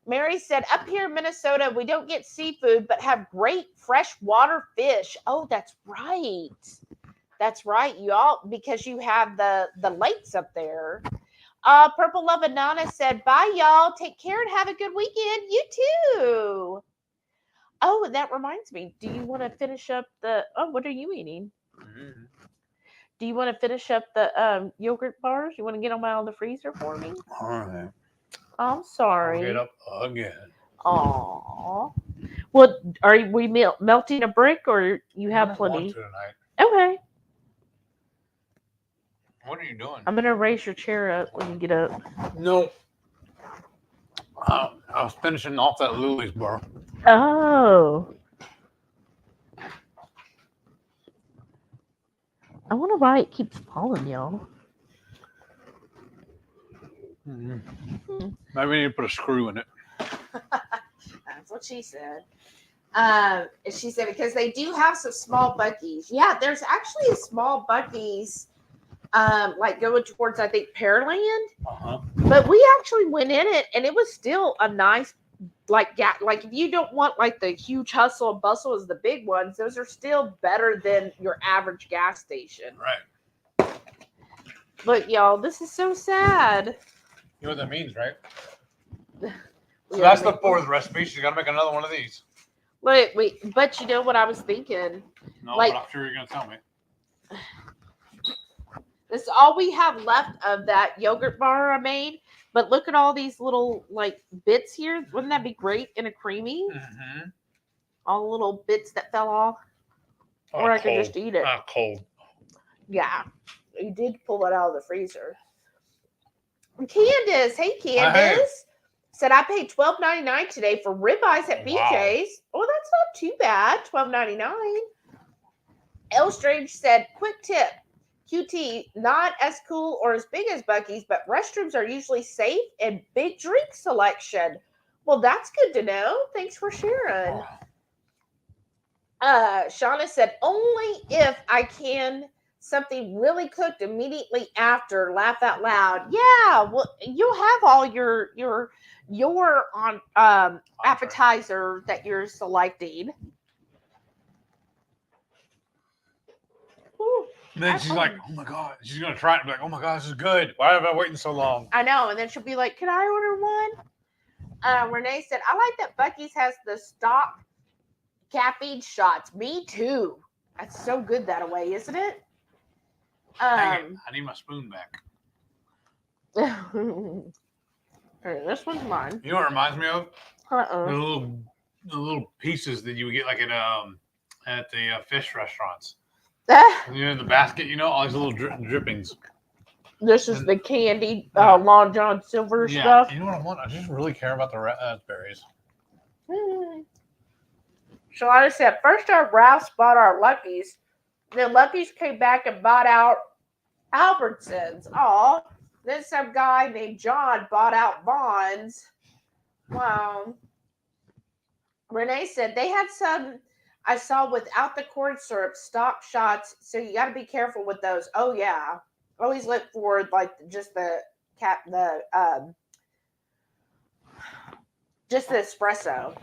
Mary said, up here in Minnesota, we don't get seafood, but have great freshwater fish. Oh, that's right. That's right, y'all, because you have the lakes up there. Purple Love Anana said, bye, y'all. Take care and have a good weekend. You too. Oh, and that reminds me. Do you want to finish up what are you eating? Mm-hmm. Do you want to finish up the yogurt bars? You want to get them out of the freezer for me? All right. I'm sorry. I'll get up again. Aw. Well, are we melting a brick or you have plenty? I want to tonight. Okay. What are you doing? I'm going to raise your chair up when you get up. No. I was finishing off that Lily's bar. Oh. I wonder why it keeps falling, y'all. Mm-hmm. Maybe we need to put a screw in it. That's what she said. She said because they do have some small Buc-ee's. Yeah, there's actually a small Buc-ee's, like going towards I think Pearland. Uh-huh. But we actually went in it, and it was still a nice, like if you don't want like the huge hustle and bustle as the big ones, those are still better than your average gas station. Right. But y'all, this is so sad. You know what that means, right? So that's the fourth recipe. She's got to make another one of these. Wait, but you know what I was thinking? No, like, but I'm sure you're going to tell me. This is all we have left of that yogurt bar I made. But look at all these little like bits here. Wouldn't that be great in a creamy? Mm-hmm. All the little bits that fell off. Or I could just eat it. Cold. Yeah. You did pull it out of the freezer. Candace. Hey, Candace. Said I paid $12.99 today for ribeyes at BJ's. Wow. Oh, that's not too bad. $12.99. L Strange said, quick tip. QT, not as cool or as big as Buc-ee's, but restrooms are usually safe and big drink selection. Well, that's good to know. Thanks for sharing. Shauna said, only if I can something really cooked immediately after. Laugh out loud. Yeah, well, you'll have all your on appetizer that you're selecting. Ooh. And then she's like, oh my God. She's going to try it and be like, oh my God, this is good. Why have I waiting so long? I know. And then she'll be like, can I order one? Renee said, I like that Buc-ee's has the stop caffeine shots. Me too. That's so good that way, isn't it? I need my spoon back. Okay, this one's mine. You know what it reminds me of? Uh-oh. The little pieces that you would get like at the fish restaurants. You know, in the basket, all these little drippings. This is the candied Long John Silver stuff. You know what I want? I just really care about the raspberries. So I said, first our Ralphs bought our Lucky's. Then Lucky's came back and bought out Albertsons. Aw. Then some guy named John bought out Vons. Wow. Renee said they had some I saw without the corn syrup stop shots, so you got to be careful with those. Oh yeah, always look for like just the espresso.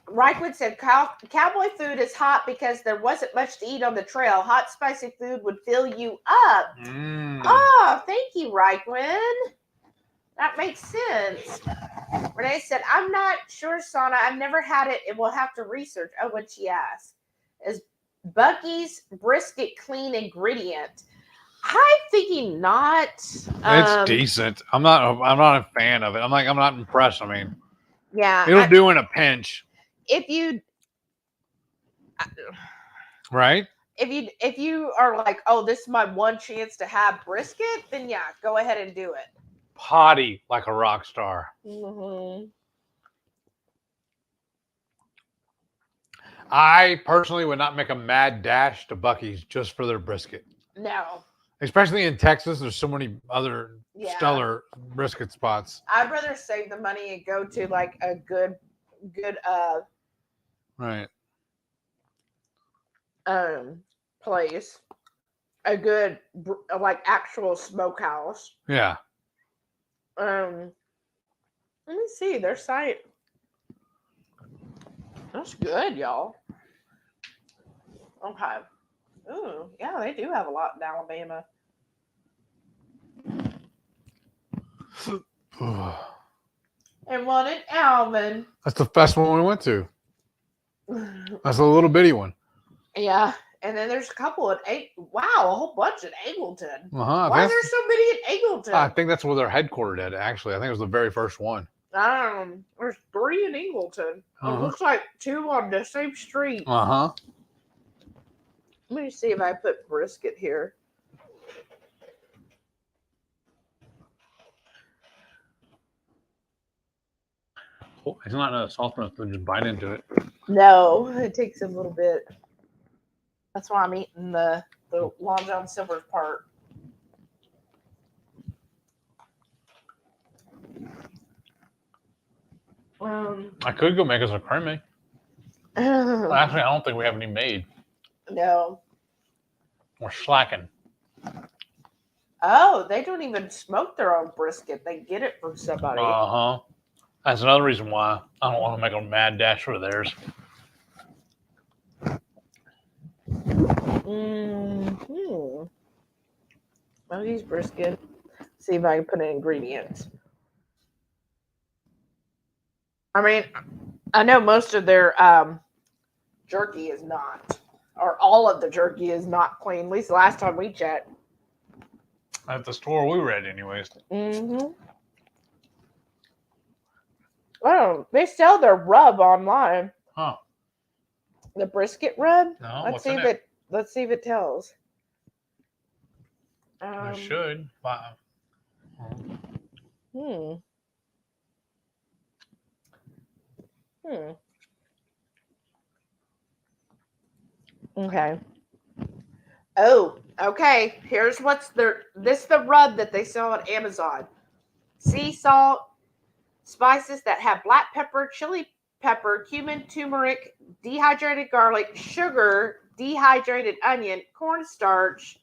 Reichwood said cowboy food is hot because there wasn't much to eat on the trail. Hot spicy food would fill you up. Oh, thank you, Reichwood. That makes sense. Renee said, I'm not sure, Sana. I've never had it and we'll have to research. Oh, what'd she ask? Is Buc-ee's brisket clean ingredient? I'm thinking not. It's decent. I'm not a fan of it. I'm not impressed. I mean, Yeah. it'll do in a pinch. If you Right? if you are like, oh, this is my one chance to have brisket, then yeah, go ahead and do it. Potty like a rock star. Mm-hmm. I personally would not make a mad dash to Buc-ee's just for their brisket. No. Especially in Texas, there's so many other Yeah. stellar brisket spots. I'd rather save the money and go to like a good Right. place, a good like actual smokehouse. Yeah. Let me see their site. That's good, y'all. Okay. Ooh, yeah, they do have a lot in Alabama. And one in Alvin. That's the best one we went to. That's a little bitty one. Yeah. And then there's a couple at wow, a whole bunch at Angleton. Uh-huh. Why are there so many at Angleton? I think that's where they're headquartered at, actually. I think it was the very first one. There's 3 in Angleton. It looks like 2 on the same street. Uh-huh. Let me see if I put brisket here. Oh, it's not soft enough to just bite into it. No, it takes a little bit. That's why I'm eating the Long John Silver's part. I could go make us a creamy. Actually, I don't think we have any made. No. We're slacking. Oh, they don't even smoke their own brisket. They get it from somebody. Uh-huh. That's another reason why I don't want to make a mad dash for theirs. These brisket. See if I can put in ingredients. I mean, I know most of their jerky is not, or all of the jerky is not clean. At least the last time we checked. At the store we were at, anyways. Mm-hmm. Oh, they sell their rub online. Huh. The brisket rub. No, Let's see if it. Let's see if it tells. It should. Wow. Okay. Oh, okay. Here's what's this is the rub that they sell on Amazon. Sea salt, spices that have black pepper, chili pepper, cumin, turmeric, dehydrated garlic, sugar, dehydrated onion, cornstarch,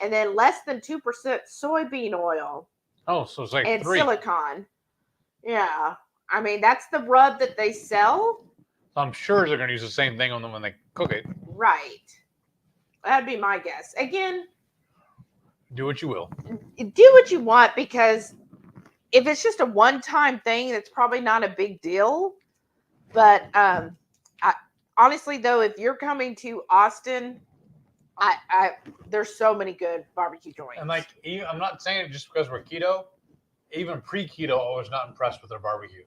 and then less than 2% soybean oil. Oh, so it's like and 3. Silicon. Yeah. I mean, that's the rub that they sell. So I'm sure they're going to use the same thing on them when they cook it. Right. That'd be my guess. Again, do what you will. Do what you want, because if it's just a one-time thing, it's probably not a big deal. But honestly, though, if you're coming to Austin, there's so many good barbecue joints. And like, I'm not saying it just because we're keto. Even pre-keto, I was not impressed with their barbecue.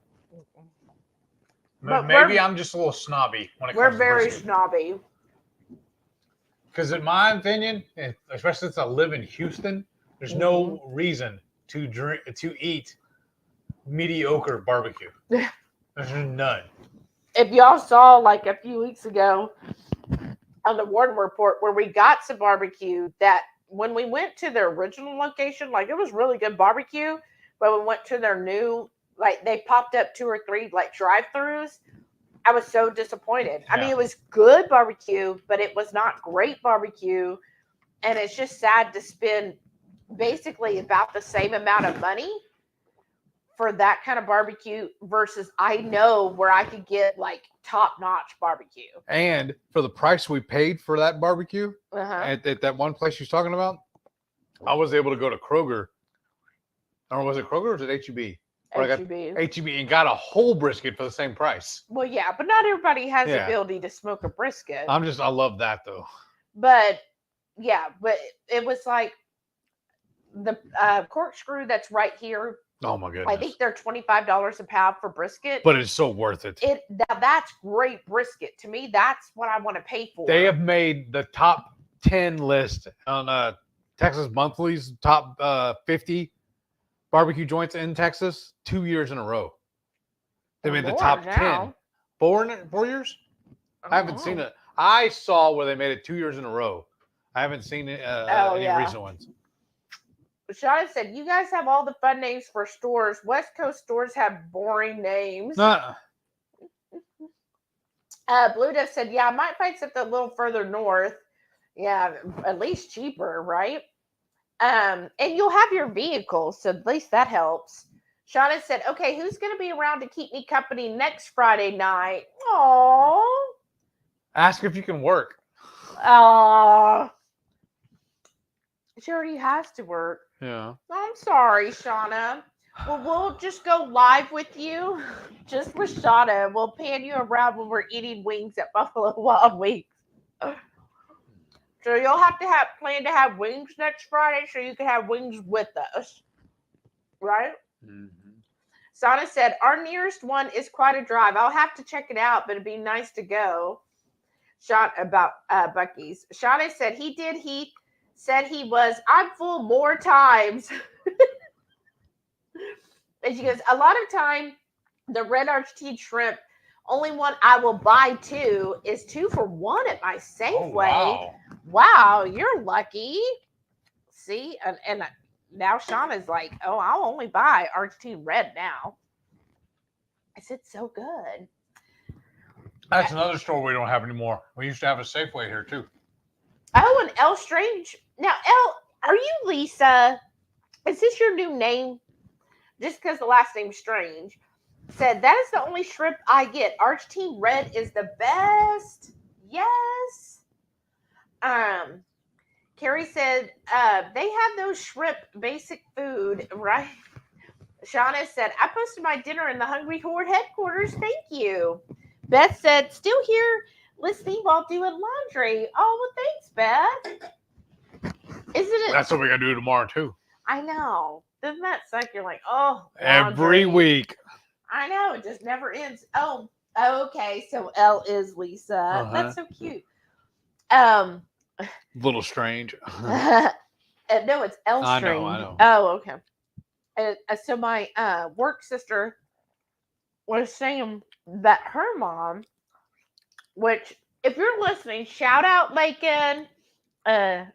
But maybe I'm just a little snobby when it comes to brisket. We're very snobby. Because in my opinion, especially since I live in Houston, there's no reason to eat mediocre barbecue. There's none. If y'all saw like a few weeks ago on the Warden Report where we got some barbecue, that when we went to their original location, like it was really good barbecue, but we went to their new, like they popped up 2 or 3 like drive-thrus. I was so disappointed. Yeah. I mean, it was good barbecue, but it was not great barbecue. And it's just sad to spend basically about the same amount of money for that kind of barbecue versus I know where I could get like top-notch barbecue. And for the price we paid for that barbecue at that one place she's talking about, I was able to go to Kroger. Or was it Kroger or was it H-E-B? HEB and got a whole brisket for the same price. Well, yeah, but not everybody has the ability to smoke a brisket. I love that though. But yeah, but it was like the corkscrew that's right here. Oh my goodness! I think they're $25 a pound for brisket. But it's so worth it. Now that's great brisket. To me, that's what I want to pay for. They have made the top 10 list on Texas Monthly's top 50 barbecue joints in Texas 2 years in a row. They made the top 10. 4 years? I haven't seen it. I saw where they made it 2 years in a row. I haven't seen it, any recent ones. Sharon said, you guys have all the fun names for stores. West Coast stores have boring names. Blue Dove said, yeah, I might find something a little further north. Yeah, at least cheaper, right? And you'll have your vehicle, so at least that helps. Shauna said, okay, who's going to be around to keep me company next Friday night? Aww. Ask if you can work. She already has to work. Yeah. I'm sorry, Shauna. Well, we'll just go live with you, just with Shauna. We'll pan you around when we're eating wings at Buffalo Wild Wings. So you'll have to plan to have wings next Friday so you can have wings with us. Right? Mm-hmm. Shauna said, our nearest one is quite a drive. I'll have to check it out, but it'd be nice to go. About Buc-ee's. Shauna said he said he was, I'm full more times. And she goes, a lot of time, the red arch-teed shrimp, only one I will buy two is 2 for $1 at my Safeway. Oh, Wow, you're lucky. See? And now Shauna's like, oh, I'll only buy arch-teed red now. I said, so good. that's another store we don't have anymore. We used to have a Safeway here too. Oh, and L Strange. Now, L, are you Lisa? Is this your new name? Just because the last name's Strange. Said, that is the only shrimp I get. Arch-teed red is the best. Yes. Carrie said, they have those shrimp basic food, right? Shauna said, I posted my dinner in the HungryHorde headquarters. Thank you. Beth said, still here listening while doing laundry. Oh, well, thanks, Beth. Isn't it? That's what we got to do tomorrow too. I know. Doesn't that suck? You're like, oh, every week. I know. It just never ends. Oh, okay. So L is Lisa. Uh-huh. That's so cute. Little strange. No, it's L Strange. I know. Oh, okay. So my work sister was saying that her mom, which if you're listening, shout out Macon.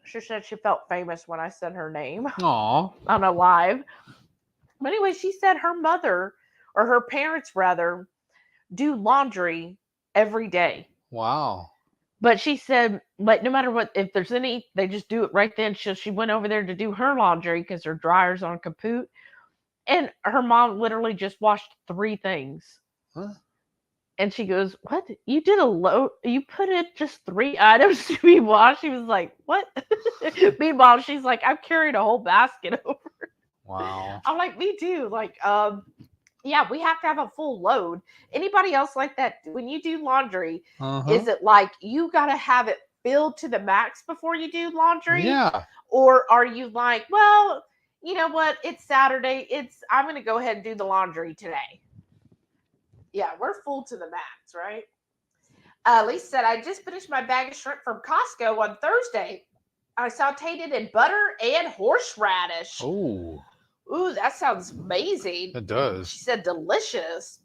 She said she felt famous when I said her name. Aw. On a live. But anyway, she said her mother, or her parents rather, do laundry every day. Wow. But she said, like, no matter what, if there's any, they just do it right then. She went over there to do her laundry because her dryer's on kaput. And her mom literally just washed 3 things. Huh? And she goes, what? You did a load? You put in just 3 items to be washed? She was like, what? Meanwhile, she's like, I've carried a whole basket over. Wow. I'm like, me too. Like, yeah, we have to have a full load. Anybody else like that? When you do laundry, is it like you got to have it filled to the max before you do laundry? Yeah. Or are you like, well, you know what? It's Saturday. I'm going to go ahead and do the laundry today. Yeah, we're full to the max, right? Lisa said, I just finished my bag of shrimp from Costco on Thursday. I sauteed it in butter and horseradish. Oh. Ooh, that sounds amazing. It does. She said delicious.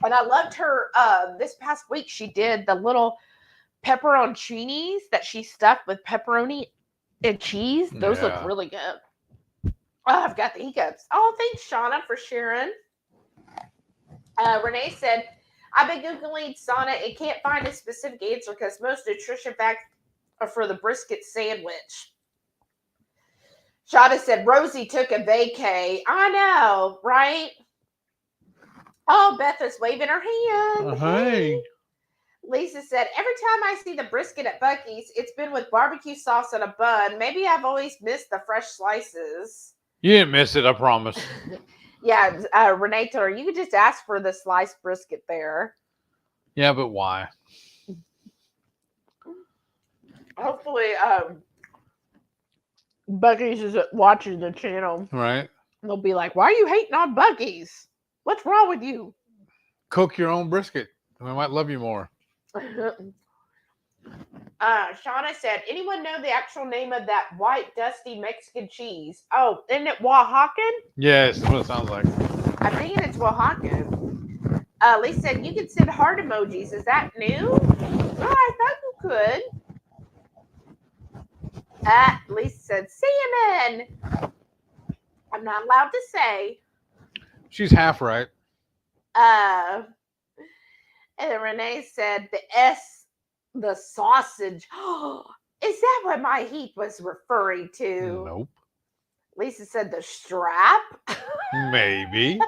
And I loved her, this past week, she did the little pepperoncinis that she stuffed with pepperoni and cheese. Those look really good. Oh, I've got the hiccups. Oh, thanks, Shauna, for sharing. Renee said, I've been Googling sauna and can't find a specific answer because most nutrition facts are for the brisket sandwich. Shauna said, Rosie took a vacay. I know, right? Oh, Beth is waving her hand. Hey. Lisa said, every time I see the brisket at Buc-ee's, it's been with barbecue sauce on a bun. Maybe I've always missed the fresh slices. You didn't miss it, I promise. Yeah, Renee told her, you could just ask for the sliced brisket there. Yeah, but why? Hopefully, Bucky's is watching the channel. Right. They'll be like, "Why are you hating on Bucky's? What's wrong with you?" Cook your own brisket. We might love you more. Shauna said, "Anyone know the actual name of that white, dusty Mexican cheese? Oh, isn't it Oaxacan? Yes, that's what it sounds like. I'm thinking it's Oaxacan." Lisa said, "You can send heart emojis. Is that new?" Oh, I thought you could. Lisa said, "Salmon." I'm not allowed to say. She's half right. And then Renee said, the sausage. Is that what my heat was referring to? Nope. Lisa said the strap. Maybe.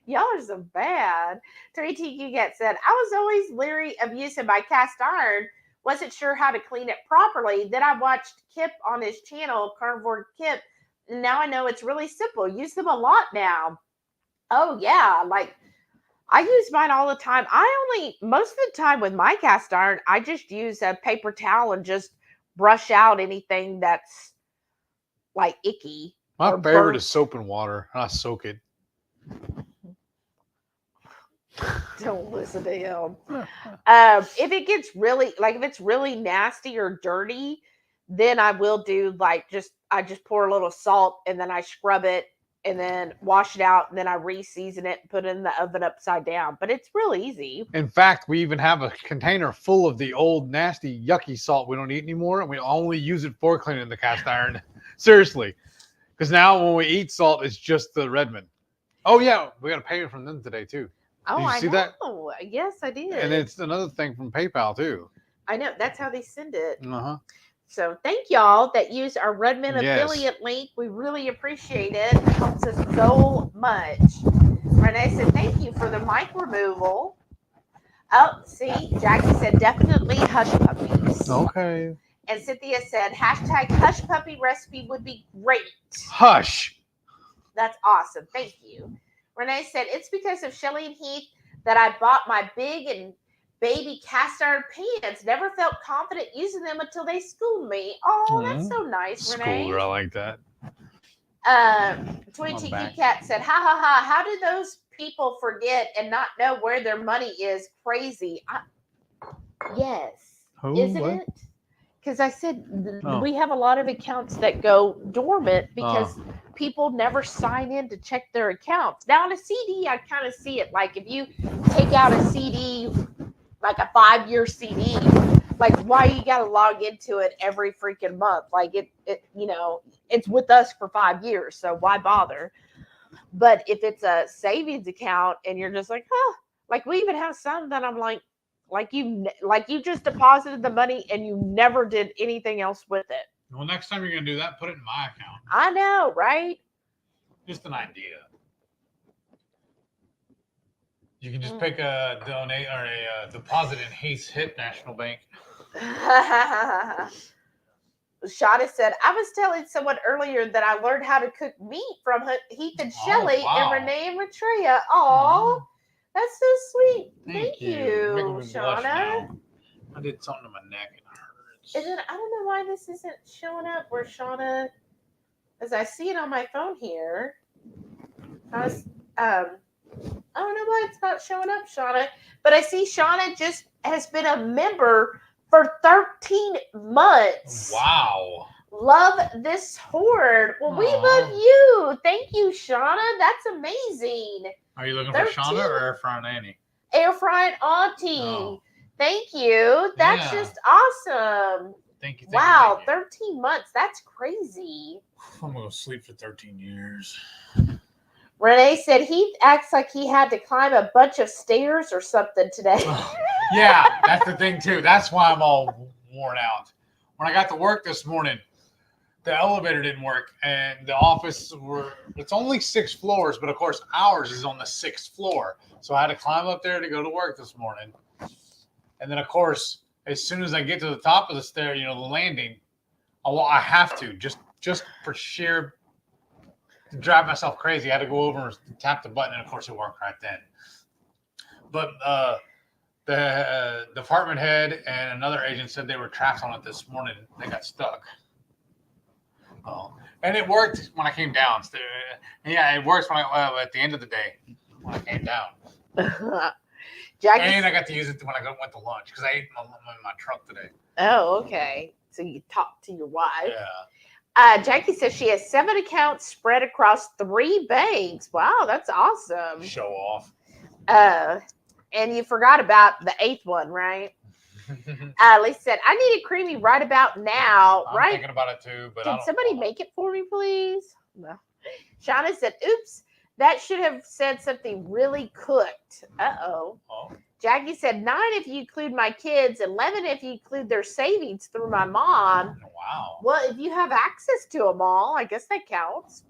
Y'all are so bad. 3TQ Get said, "I was always leery of using my cast iron. Wasn't sure how to clean it properly. Then I watched Kip on his channel, Carnivore Kip. And now I know it's really simple. Use them a lot now." Oh, yeah. Like, I use mine all the time. Most of the time with my cast iron, I just use a paper towel and just brush out anything that's like icky. My or favorite burnt. is soap and water. I soak it. Don't listen to him. If it gets really, like, if it's really nasty or dirty, then I will do I just pour a little salt and then I scrub it and then wash it out and then I re-season it and put it in the oven upside down. But it's real easy. In fact, we even have a container full of the old, nasty, yucky salt we don't eat anymore, and we only use it for cleaning the cast iron. Seriously. Because now when we eat salt, it's just the Redmond. Oh, yeah. We got a payment from them today, too. Oh, Did you see that? Yes, I did. And it's another thing from PayPal, too. I know. That's how they send it. Uh-huh. So thank y'all that use our Redmond affiliate link. We really appreciate it. It helps us so much. Renee said, "Thank you for the mic removal." Oh, see, Jackie said, "Definitely hush puppies." Okay. And Cynthia said, # hush puppy recipe would be great. Hush. That's awesome. Thank you. Renee said, "It's because of Shelly and Heath that I bought my big and baby cast iron pans. Never felt confident using them until they schooled me." Oh, that's so nice, Renee. School, I like that. Twin Tiki Cat said, "Ha ha ha, how do those people forget and not know where their money is? Crazy." Yes. Isn't it? Because I said we have a lot of accounts that go dormant because people never sign in to check their accounts. Now on a CD, I kind of see it. Like if you take out a CD, like a 5-year CD, like why you got to log into it every freaking month? Like it, it's with us for 5 years, so why bother? But if it's a savings account and you're just like, like we even have some that I'm like you just deposited the money and you never did anything else with it. Well, next time you're going to do that, put it in my account. I know, right? Just an idea. You can just pick a donate or a deposit in Heath's Hit National Bank. Shada said, "I was telling someone earlier that I learned how to cook meat from Heath and Shelly and Renee and Matrea." Aw, that's so sweet. Thank you, Shauna. I did something to my neck and it hurts. And then I don't know why this isn't showing up where Shauna, as I see it on my phone here. I don't know why it's not showing up, Shauna. But I see Shauna just has been a member for 13 months. Wow. Love this horde. Well, we love you. Thank you, Shauna. That's amazing. Are you looking for Shauna or Air Frying Annie? Air Frying Auntie. Oh. Thank you. That's just awesome. Thank you. Wow, 13 months. That's crazy. I'm going to sleep for 13 years. Renee said Heath acts like he had to climb a bunch of stairs or something today. Yeah, that's the thing, too. That's why I'm all worn out. When I got to work this morning, the elevator didn't work, and the office it's only 6 floors, but of course ours is on the 6th floor. So I had to climb up there to go to work this morning. And then, of course, as soon as I get to the top of the stair, the landing, I have to, just for sheer, to drive myself crazy. I had to go over and tap the button, and of course it worked right then. But the department head and another agent said they were trapped on it this morning. They got stuck. Oh, and it worked when I came down. Yeah, it works when at the end of the day when I came down. Jackie, And I got to use it when I went to lunch because I ate in my truck today. oh, okay. So you talked to your wife. Yeah. Jackie says she has 7 accounts spread across 3 banks. Wow, that's awesome. Show off. And you forgot about the 8th one, right? Lisa said, I need a creamy right about now. I'm right? thinking about it too, but Did somebody make it for me, please? No. Shauna said, oops, that should have said something really cooked. Uh-oh. Oh. Jackie said, 9 if you include my kids, 11 if you include their savings through my mom. Wow. Well, if you have access to them all, I guess that counts.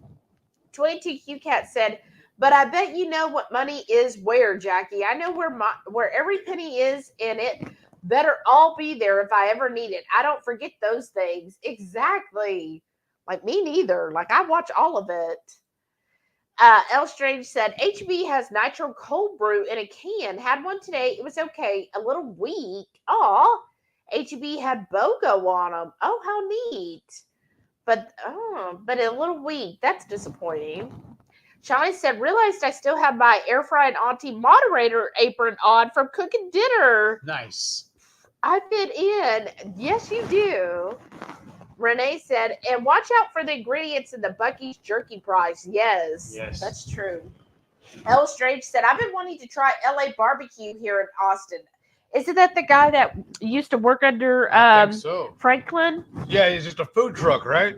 22Q Cat said, but I bet you know what money is where, Jackie. I know where every penny is, and it better all be there if I ever need it. I don't forget those things. Exactly. Like me neither. Like I watch all of it. L Strange said, HB has nitro cold brew in a can. Had one today. It was okay. A little weak. Aw. HB had BOGO on them. Oh, how neat. But a little weak. That's disappointing. Shawnee said, realized I still have my air fried auntie moderator apron on from cooking dinner. Nice. I fit in. Yes, you do. Renee said, and watch out for the ingredients in the Buc-ee's jerky fries. Yes, that's true. L Strange said, I've been wanting to try LA barbecue here in Austin. Isn't that the guy that used to work under I think so. Franklin? Yeah, he's just a food truck, right?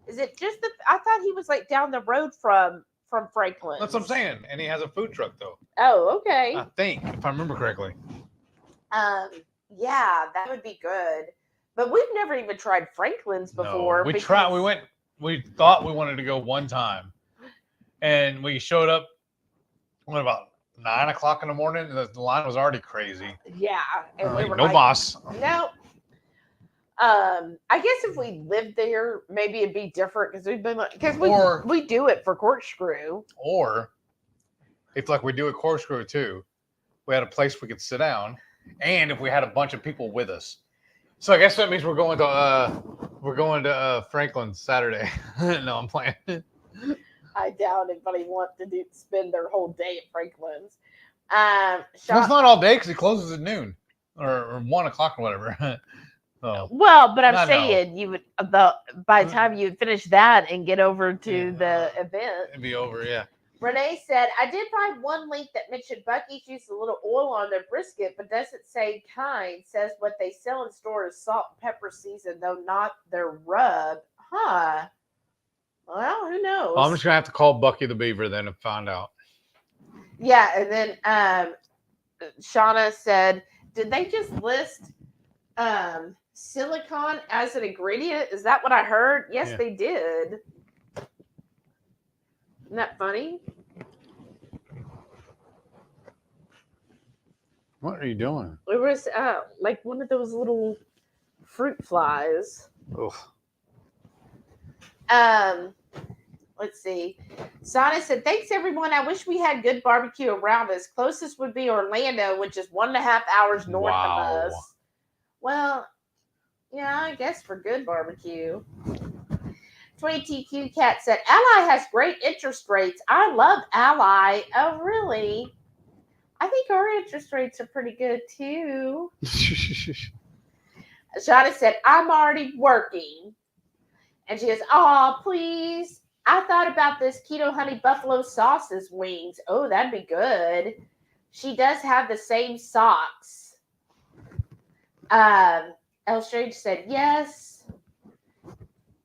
Is it just I thought he was like down the road from Franklin. That's what I'm saying. And he has a food truck, though. Oh, okay. I think, if I remember correctly. Yeah, that would be good. But we've never even tried Franklin's before. No, we thought we wanted to go one time. And we showed up, about 9 o'clock in the morning? The line was already crazy. Yeah. And we were no boss. No. I guess if we lived there, maybe it'd be different because we do it for corkscrew. Or if we do a corkscrew too, we had a place we could sit down, and if we had a bunch of people with us. So I guess that means we're going to Franklin Saturday. No, I'm playing. I doubt anybody wants to spend their whole day at Franklin's. It's not all day because it closes at noon or 1 o'clock or whatever. So, well, but I'm saying you would by the time you would finish that and get over to the event, it'd be over. Yeah. Renee said, I did find one link that mentioned Buc-ee's used a little oil on their brisket, but doesn't say kind. Says what they sell in store is salt and pepper seasoned, though not their rub. Huh. Well, who knows? Well, I'm just going to have to call Bucky the Beaver then and find out. Yeah, and then Shauna said, did they just list silicone as an ingredient? Is that what I heard? Yes, they did. Isn't that funny? What are you doing? It was like one of those little fruit flies. Oof. Let's see. Sana said, thanks everyone. I wish we had good barbecue around us. Closest would be Orlando, which is 1.5 hours north of us. Well, yeah, I guess for good barbecue. 20TQ Cat said, Ally has great interest rates. I love Ally. Oh, really? I think our interest rates are pretty good too. Shauna said, I'm already working. And she goes, oh, please. I thought about this keto honey buffalo sauce's wings. Oh, that'd be good. She does have the same socks. El Strange said, yes.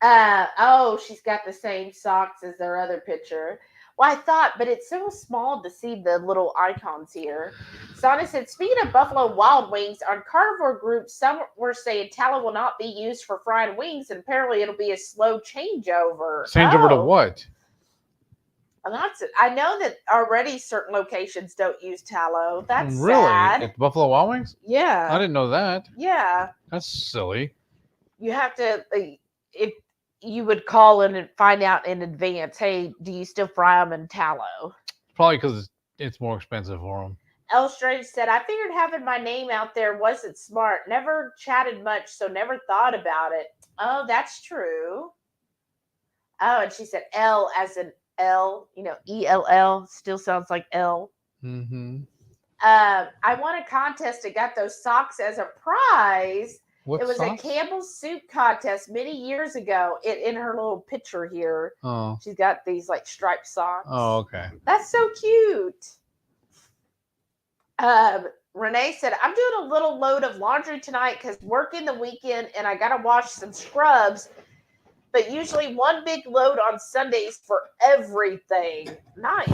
She's got the same socks as their other picture. Well, I thought, but it's so small to see the little icons here. Sana said, speaking of Buffalo Wild Wings, on carnivore groups, some were saying tallow will not be used for frying wings, and apparently it'll be a slow changeover. Changeover to what? And that's it. I know that already certain locations don't use tallow. That's really sad. At Buffalo Wild Wings? Yeah. I didn't know that. Yeah. That's silly. You have to, if you would call in and find out in advance, hey, do you still fry them in tallow? Probably because it's more expensive for them. El Strange said, I figured having my name out there wasn't smart. Never chatted much, so never thought about it. Oh, that's true. Oh, and she said L as in L, ELL still sounds like L. Mm-hmm. I won a contest and got those socks as a prize. What it was socks? a Campbell's soup contest many years ago. In her little picture here, she's got these like striped socks. Oh, okay. That's so cute. Renee said, I'm doing a little load of laundry tonight because working the weekend and I got to wash some scrubs, but usually one big load on Sundays for everything. Nice.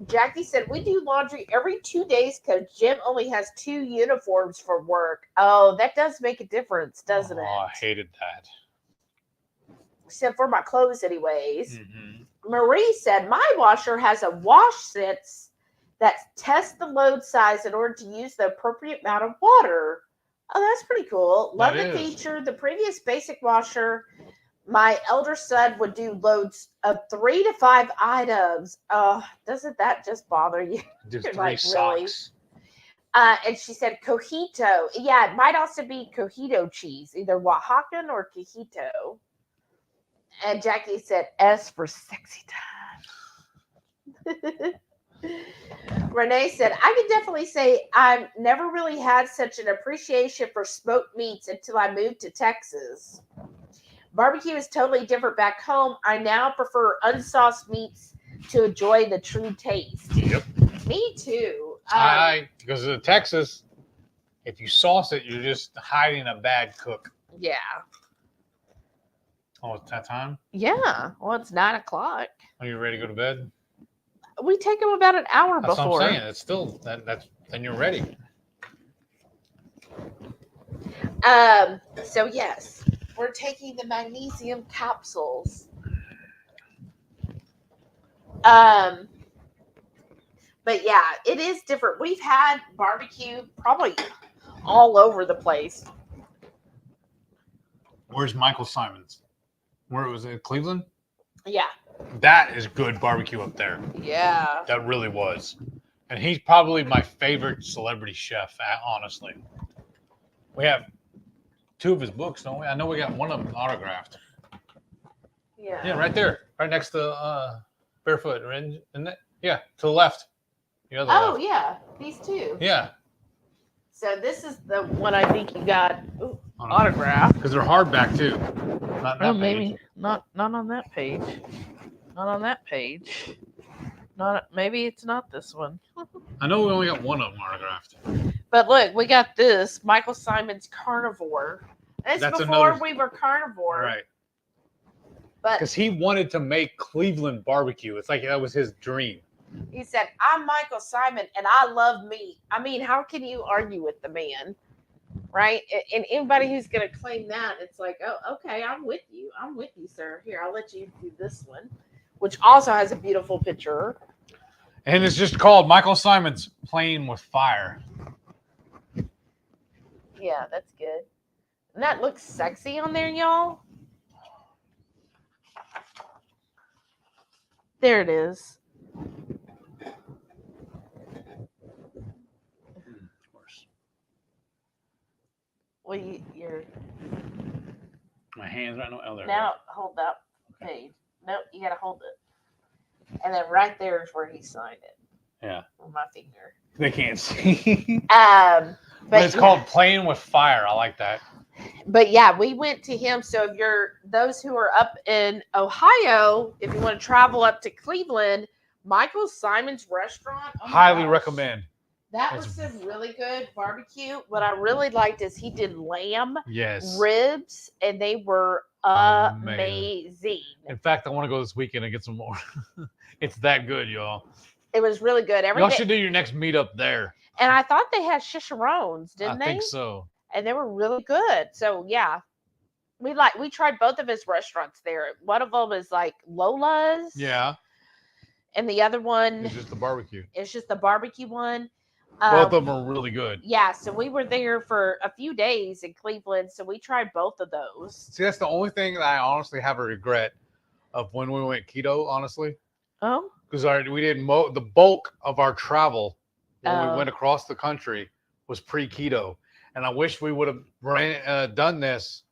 Jackie said, we do laundry every 2 days because Jim only has 2 uniforms for work. Oh, that does make a difference, doesn't it? Oh, I hated that. Except for my clothes anyways. Mm-hmm. Marie said, my washer has a wash sense that tests the load size in order to use the appropriate amount of water. Oh, that's pretty cool. Love the feature. The previous basic washer, my elder son would do loads of 3 to 5 items. Doesn't that just bother you? Do 3 like, socks. Really? And she said cojito. Yeah, it might also be cojito cheese, either Oaxacan or cojito. And Jackie said S for sexy time. Renee said, I can definitely say I've never really had such an appreciation for smoked meats until I moved to Texas. Barbecue is totally different back home. I now prefer unsauced meats to enjoy the true taste. Yep. Me too. Because in Texas, if you sauce it, you're just hiding a bad cook. Yeah. Oh, it's that time? Yeah. Well, it's 9 o'clock. Are you ready to go to bed? We take them about an hour That's before. what I'm saying. It's still then you're ready. So yes, we're taking the magnesium capsules. But yeah, it is different. We've had barbecue probably all over the place. Where's Michael Simon's? Where was it? Cleveland? Yeah. That is good barbecue up there. Yeah. That really was. And he's probably my favorite celebrity chef, honestly. We have 2 of his books, don't we? I know we got one of them autographed. Yeah. Yeah, right there. Right next to Barefoot. Isn't it? Yeah, to the left. The other left. Yeah. These 2. Yeah. So this is the one I think you got autographed. Because they're hardback, too. Not that maybe. page. Not on that page. Not on that page. Maybe it's not this one. I know we only got one of them autographed. But look, we got this Michael Simon's Carnivore. That's before we were carnivore. Right. But because he wanted to make Cleveland barbecue. It's like that was his dream. He said, I'm Michael Simon and I love meat. I mean, how can you argue with the man? Right? And anybody who's going to claim that, it's like, oh, okay, I'm with you. I'm with you, sir. Here, I'll let you do this one, which also has a beautiful picture. And it's just called Michael Simon's Playing with Fire. Yeah, that's good. And that looks sexy on there, y'all. There it is. Of course. Well, you're... My hands right now. Oh, there. Now, hold that page. Nope, you got to hold it. And then right there is where he signed it. Yeah. On my finger. They can't see. But it's called Playing with Fire. I like that. But yeah, we went to him. So if you're those who are up in Ohio, if you want to travel up to Cleveland, Michael Simon's restaurant. Oh Highly recommend. That was some really good barbecue. What I really liked is he did lamb ribs, and they were amazing. In fact, I want to go this weekend and get some more. It's that good, y'all. It was really good. Y'all should do your next meetup there. And I thought they had chicharrones, didn't they? I think so. And they were really good. So yeah, we tried both of his restaurants there. One of them is like Lola's. Yeah. And the other one is just the barbecue. It's just the barbecue one. Both of them are really good. Yeah, so we were there for a few days in Cleveland, so we tried both of those. See, that's the only thing that I honestly have a regret of when we went keto, honestly. Oh? Because we didn't the bulk of our travel when we went across the country was pre-keto. And I wish we would have done this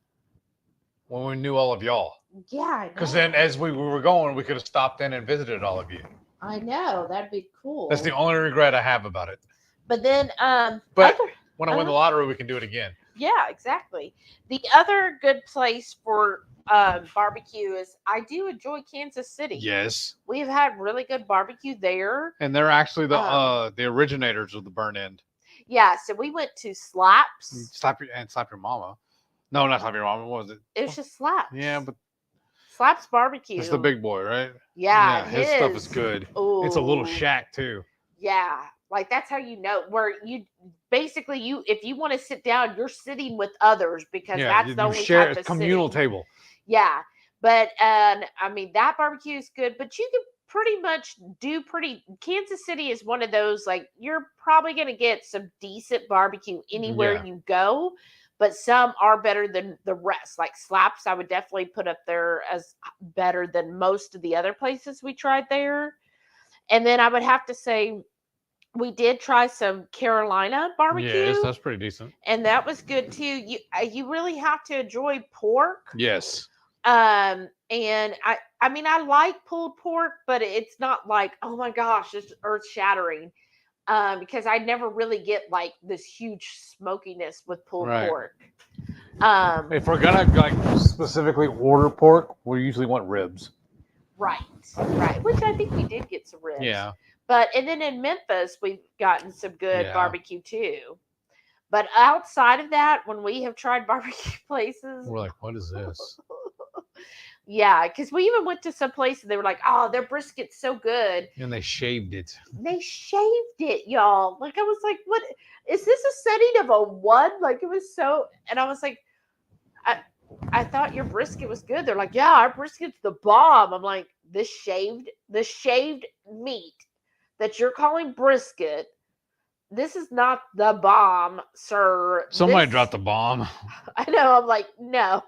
when we knew all of y'all. Yeah, I Because know. then, as we were going, we could have stopped in and visited all of you. I know that'd be cool. That's the only regret I have about it. But then, But when I win the lottery, we can do it again. Yeah, exactly. The other good place for barbecue is I do enjoy Kansas City. Yes. We've had really good barbecue there. And they're actually the originators of the burn end. Yeah, so we went to Slaps. Slap your mama. No, not slap your mama. What was it? It was just Slaps. Yeah, but Slaps barbecue. it's the big boy, right? Yeah, his stuff is good. Ooh. It's a little shack too. Yeah, like that's how you know where you basically if you want to sit down, you're sitting with others because that's the only share type of communal sitting. table. Yeah, but I mean that barbecue is good, but you can pretty much do Kansas City is one of those like you're probably going to get some decent barbecue anywhere you go, but some are better than the rest. Like Slaps, I would definitely put up there as better than most of the other places we tried there. And then I would have to say we did try some Carolina barbecue. Yes, that's pretty decent. And that was good too. You really have to enjoy pork. Yes. And I mean I like pulled pork, but it's not like, oh my gosh, it's earth shattering. Because I never really get like this huge smokiness with pulled pork. If we're gonna like specifically order pork, we usually want ribs. Right. Which I think we did get some ribs. Yeah. But and then in Memphis we've gotten some good barbecue too. But outside of that, when we have tried barbecue places, we're like, what is this? Yeah, because we even went to some place and they were like, oh, their brisket's so good. And they shaved it. They shaved it, y'all. Like, I was like, what? Is this a setting of a one? Like, it was so, and I was like, I thought your brisket was good. They're like, yeah, our brisket's the bomb. I'm like, the shaved meat that you're calling brisket, this is not the bomb, sir. Somebody dropped the bomb. I know. I'm like, no.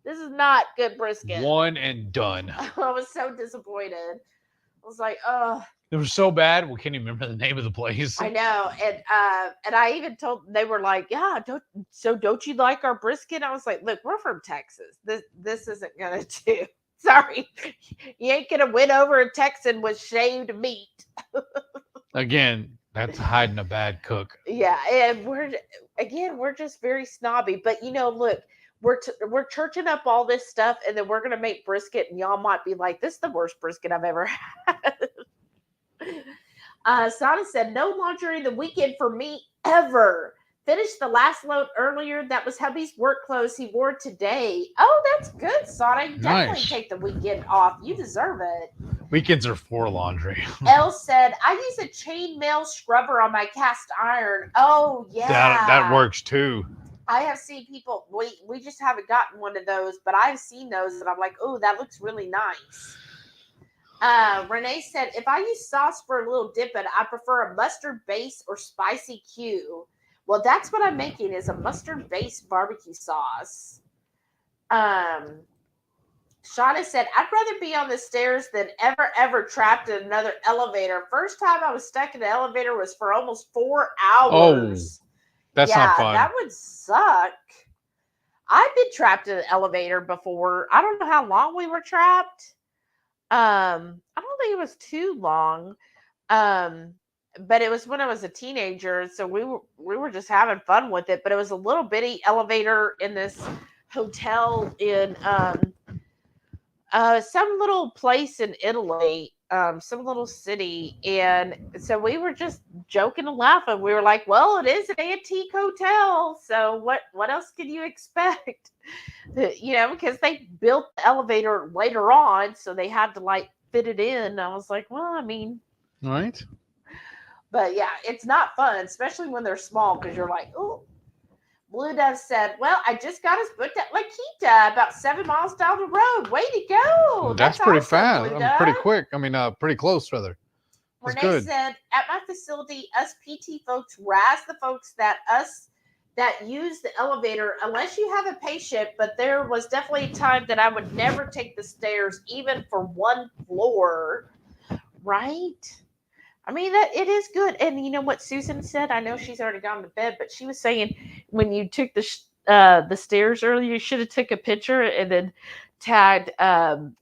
This is not good brisket. One and done. I was so disappointed. I was like, oh. It was so bad, we can't even remember the name of the place. I know. And I even told, they were like, yeah, don't you like our brisket? I was like, look, we're from Texas. This isn't going to do. Sorry. You ain't going to win over a Texan with shaved meat. Again, that's hiding a bad cook. Yeah. And we're just very snobby. But, look. We're churching up all this stuff, and then we're gonna make brisket, and y'all might be like, "This is the worst brisket I've ever had." Sara said, "No laundry in the weekend for me ever. Finished the last load earlier. That was hubby's work clothes he wore today. Oh, that's good, Sara. You definitely take the weekend off. You deserve it." Weekends are for laundry. Elle said, "I use a chainmail scrubber on my cast iron." Oh yeah, that works too. I have seen people, we just haven't gotten one of those, but I've seen those and I'm like, oh, that looks really nice. Renee said, if I use sauce for a little dipping, I prefer a mustard base or spicy Q. Well, that's what I'm making is a mustard base barbecue sauce. Shauna said, I'd rather be on the stairs than ever trapped in another elevator. First time I was stuck in the elevator was for almost 4 hours. Oh. That's not fun. That would suck. I've been trapped in an elevator before. I don't know how long we were trapped. I don't think it was too long. But it was when I was a teenager, so we were just having fun with it. But it was a little bitty elevator in this hotel in some little place in Italy. Some little city, and so we were just joking and laughing. We were like, well, it is an antique hotel, so what else can you expect? Because they built the elevator later on, so they had to like fit it in. I was like, well, I mean, right. But yeah, it's not fun, especially when they're small, because you're like, oh. Blue Dove said, well, I just got us booked at La Quinta, about 7 miles down the road. Way to go. That's pretty awesome, fast. Pretty quick. I mean, pretty close, rather. Renee good. said, at my facility, us PT folks razz the folks that use the elevator unless you have a patient, but there was definitely a time that I would never take the stairs, even for one floor. Right? I mean, that it is good. And you know what Susan said? I know she's already gone to bed, but she was saying when you took the stairs earlier, you should have took a picture and then tagged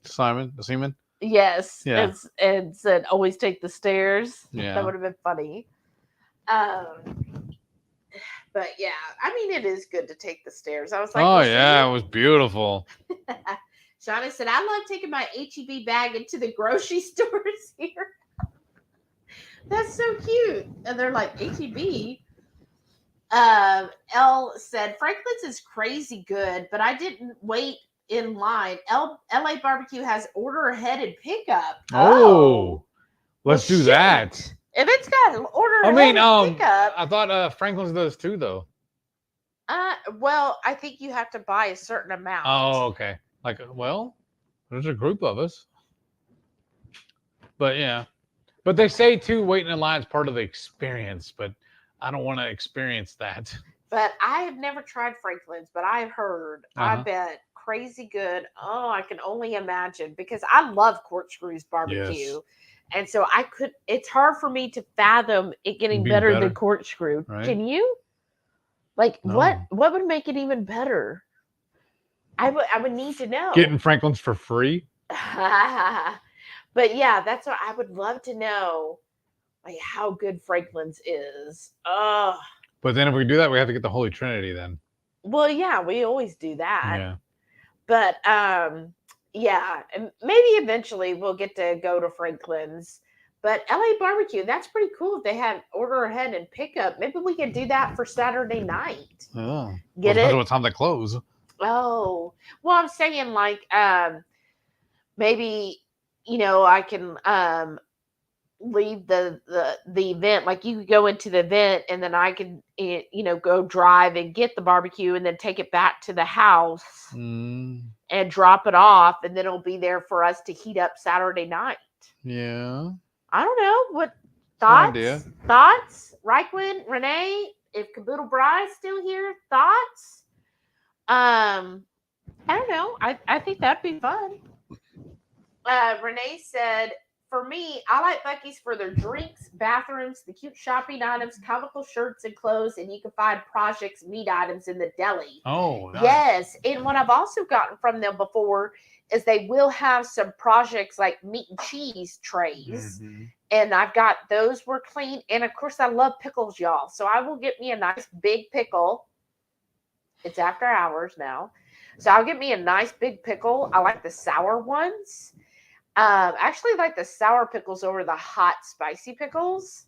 Simon, the seaman. yes, Yeah. and said always take the stairs. Yeah. That would have been funny. But yeah, I mean, it is good to take the stairs. I was like, Oh well, yeah, it was beautiful. Shauna said, I love taking my HEB bag into the grocery stores here. That's so cute. And they're like, HEB? L said, Franklin's is crazy good, but I didn't wait in line. LA Barbecue has order ahead and pickup. Oh, let's well, do that. shit. If it's got order I ahead mean, and pickup. I thought Franklin's does too, though. Well, I think you have to buy a certain amount. Oh, okay. Like, well, there's a group of us. But yeah. But they say too, waiting in line is part of the experience, but I don't want to experience that. But I have never tried Franklin's, but I've heard, I bet, crazy good. Oh, I can only imagine, because I love Corkscrews barbecue. Yes. And so it's hard for me to fathom it getting better than Corkscrew. Right? Can you? Like, No. what would make it even better? I would need to know. Getting Franklin's for free? But yeah, that's what I would love to know, like how good Franklin's is. Oh. But then if we do that, we have to get the Holy Trinity then. Well, yeah, we always do that. Yeah. But yeah, and maybe eventually we'll get to go to Franklin's. But LA Barbecue, that's pretty cool if they have order ahead and pickup. Maybe we can do that for Saturday night. Oh. Get it? it? What time they close? Oh. Well, I'm saying like maybe, I can leave the event. Like you could go into the event and then I can go drive and get the barbecue and then take it back to the house and drop it off, and then it'll be there for us to heat up Saturday night. Yeah. I don't know what thoughts Reichwin, Renee, if Caboodle Bry's still here, thoughts. I don't know, I think that'd be fun. Renee said, for me, I like Buc-ee's for their drinks, bathrooms, the cute shopping items, comical shirts and clothes, and you can find projects, meat items in the deli. Oh, nice. Yes. And what I've also gotten from them before is they will have some projects like meat and cheese trays. Mm-hmm. And I've got those were clean. And of course, I love pickles, y'all. So I will get me a nice big pickle. It's after hours now. So I'll get me a nice big pickle. I like the sour ones. I actually like the sour pickles over the hot spicy pickles.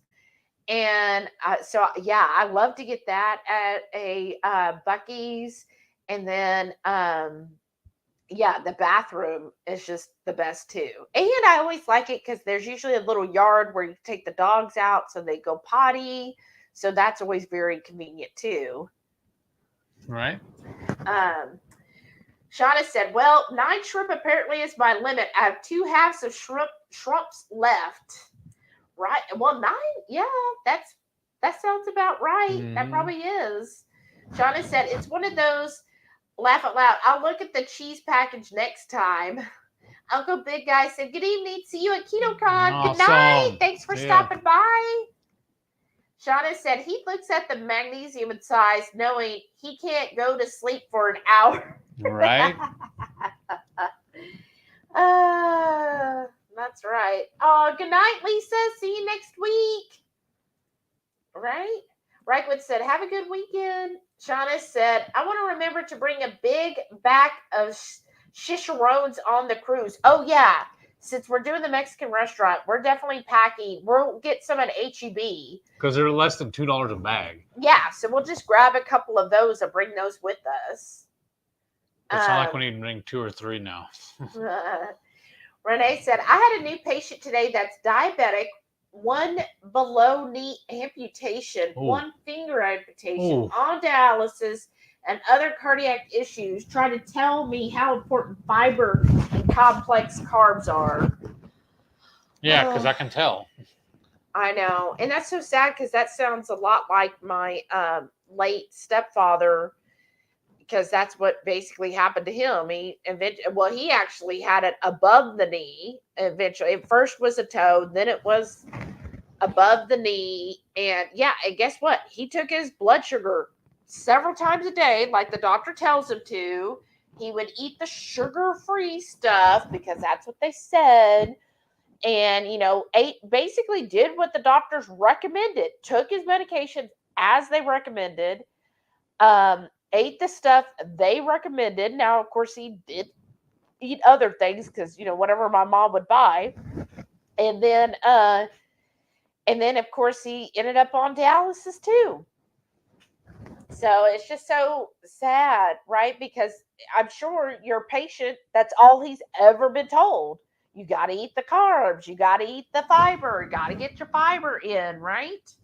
And so, yeah, I love to get that at a Buc-ee's. And then, yeah, the bathroom is just the best too. And I always like it because there's usually a little yard where you take the dogs out so they go potty. So that's always very convenient too. Right. Shauna said, well, 9 shrimp apparently is my limit. I have 2 halves of shrimps left. Right. Well, 9. Yeah, that sounds about right. Mm-hmm. That probably is. Shauna said, it's one of those, laugh out loud, I'll look at the cheese package next time. Uncle Big Guy said, good evening. See you at KetoCon. Awesome. Good night. Thanks for stopping by. Shauna said, he looks at the magnesium in size knowing he can't go to sleep for an hour. Right. That's right. Oh, good night, Lisa. See you next week. Right? Reichwood said, have a good weekend. Shauna said, I want to remember to bring a big back of chicharrones on the cruise. Oh, yeah. Since we're doing the Mexican restaurant, we're definitely packing. We'll get some at HEB. Because they're less than $2 a bag. Yeah, so we'll just grab a couple of those and bring those with us. It's not like we need to bring 2 or 3 now. Renee said, I had a new patient today that's diabetic, 1 below knee amputation, 1 finger amputation, on dialysis, and other cardiac issues, trying to tell me how important fiber and complex carbs are. Yeah, because I can tell. I know. And that's so sad because that sounds a lot like my late stepfather, because that's what basically happened to him. He actually had it above the knee eventually. It first was a toe, then it was above the knee. And yeah, and guess what? He took his blood sugar several times a day, like the doctor tells him to. He would eat the sugar-free stuff because that's what they said. And, basically did what the doctors recommended, took his medication as they recommended, ate the stuff they recommended. Now, of course, he did eat other things because, whatever my mom would buy. And then, of course, he ended up on dialysis too. So it's just so sad, right? Because I'm sure your patient, that's all he's ever been told. You got to eat the carbs. You got to eat the fiber. You got to get your fiber in, right?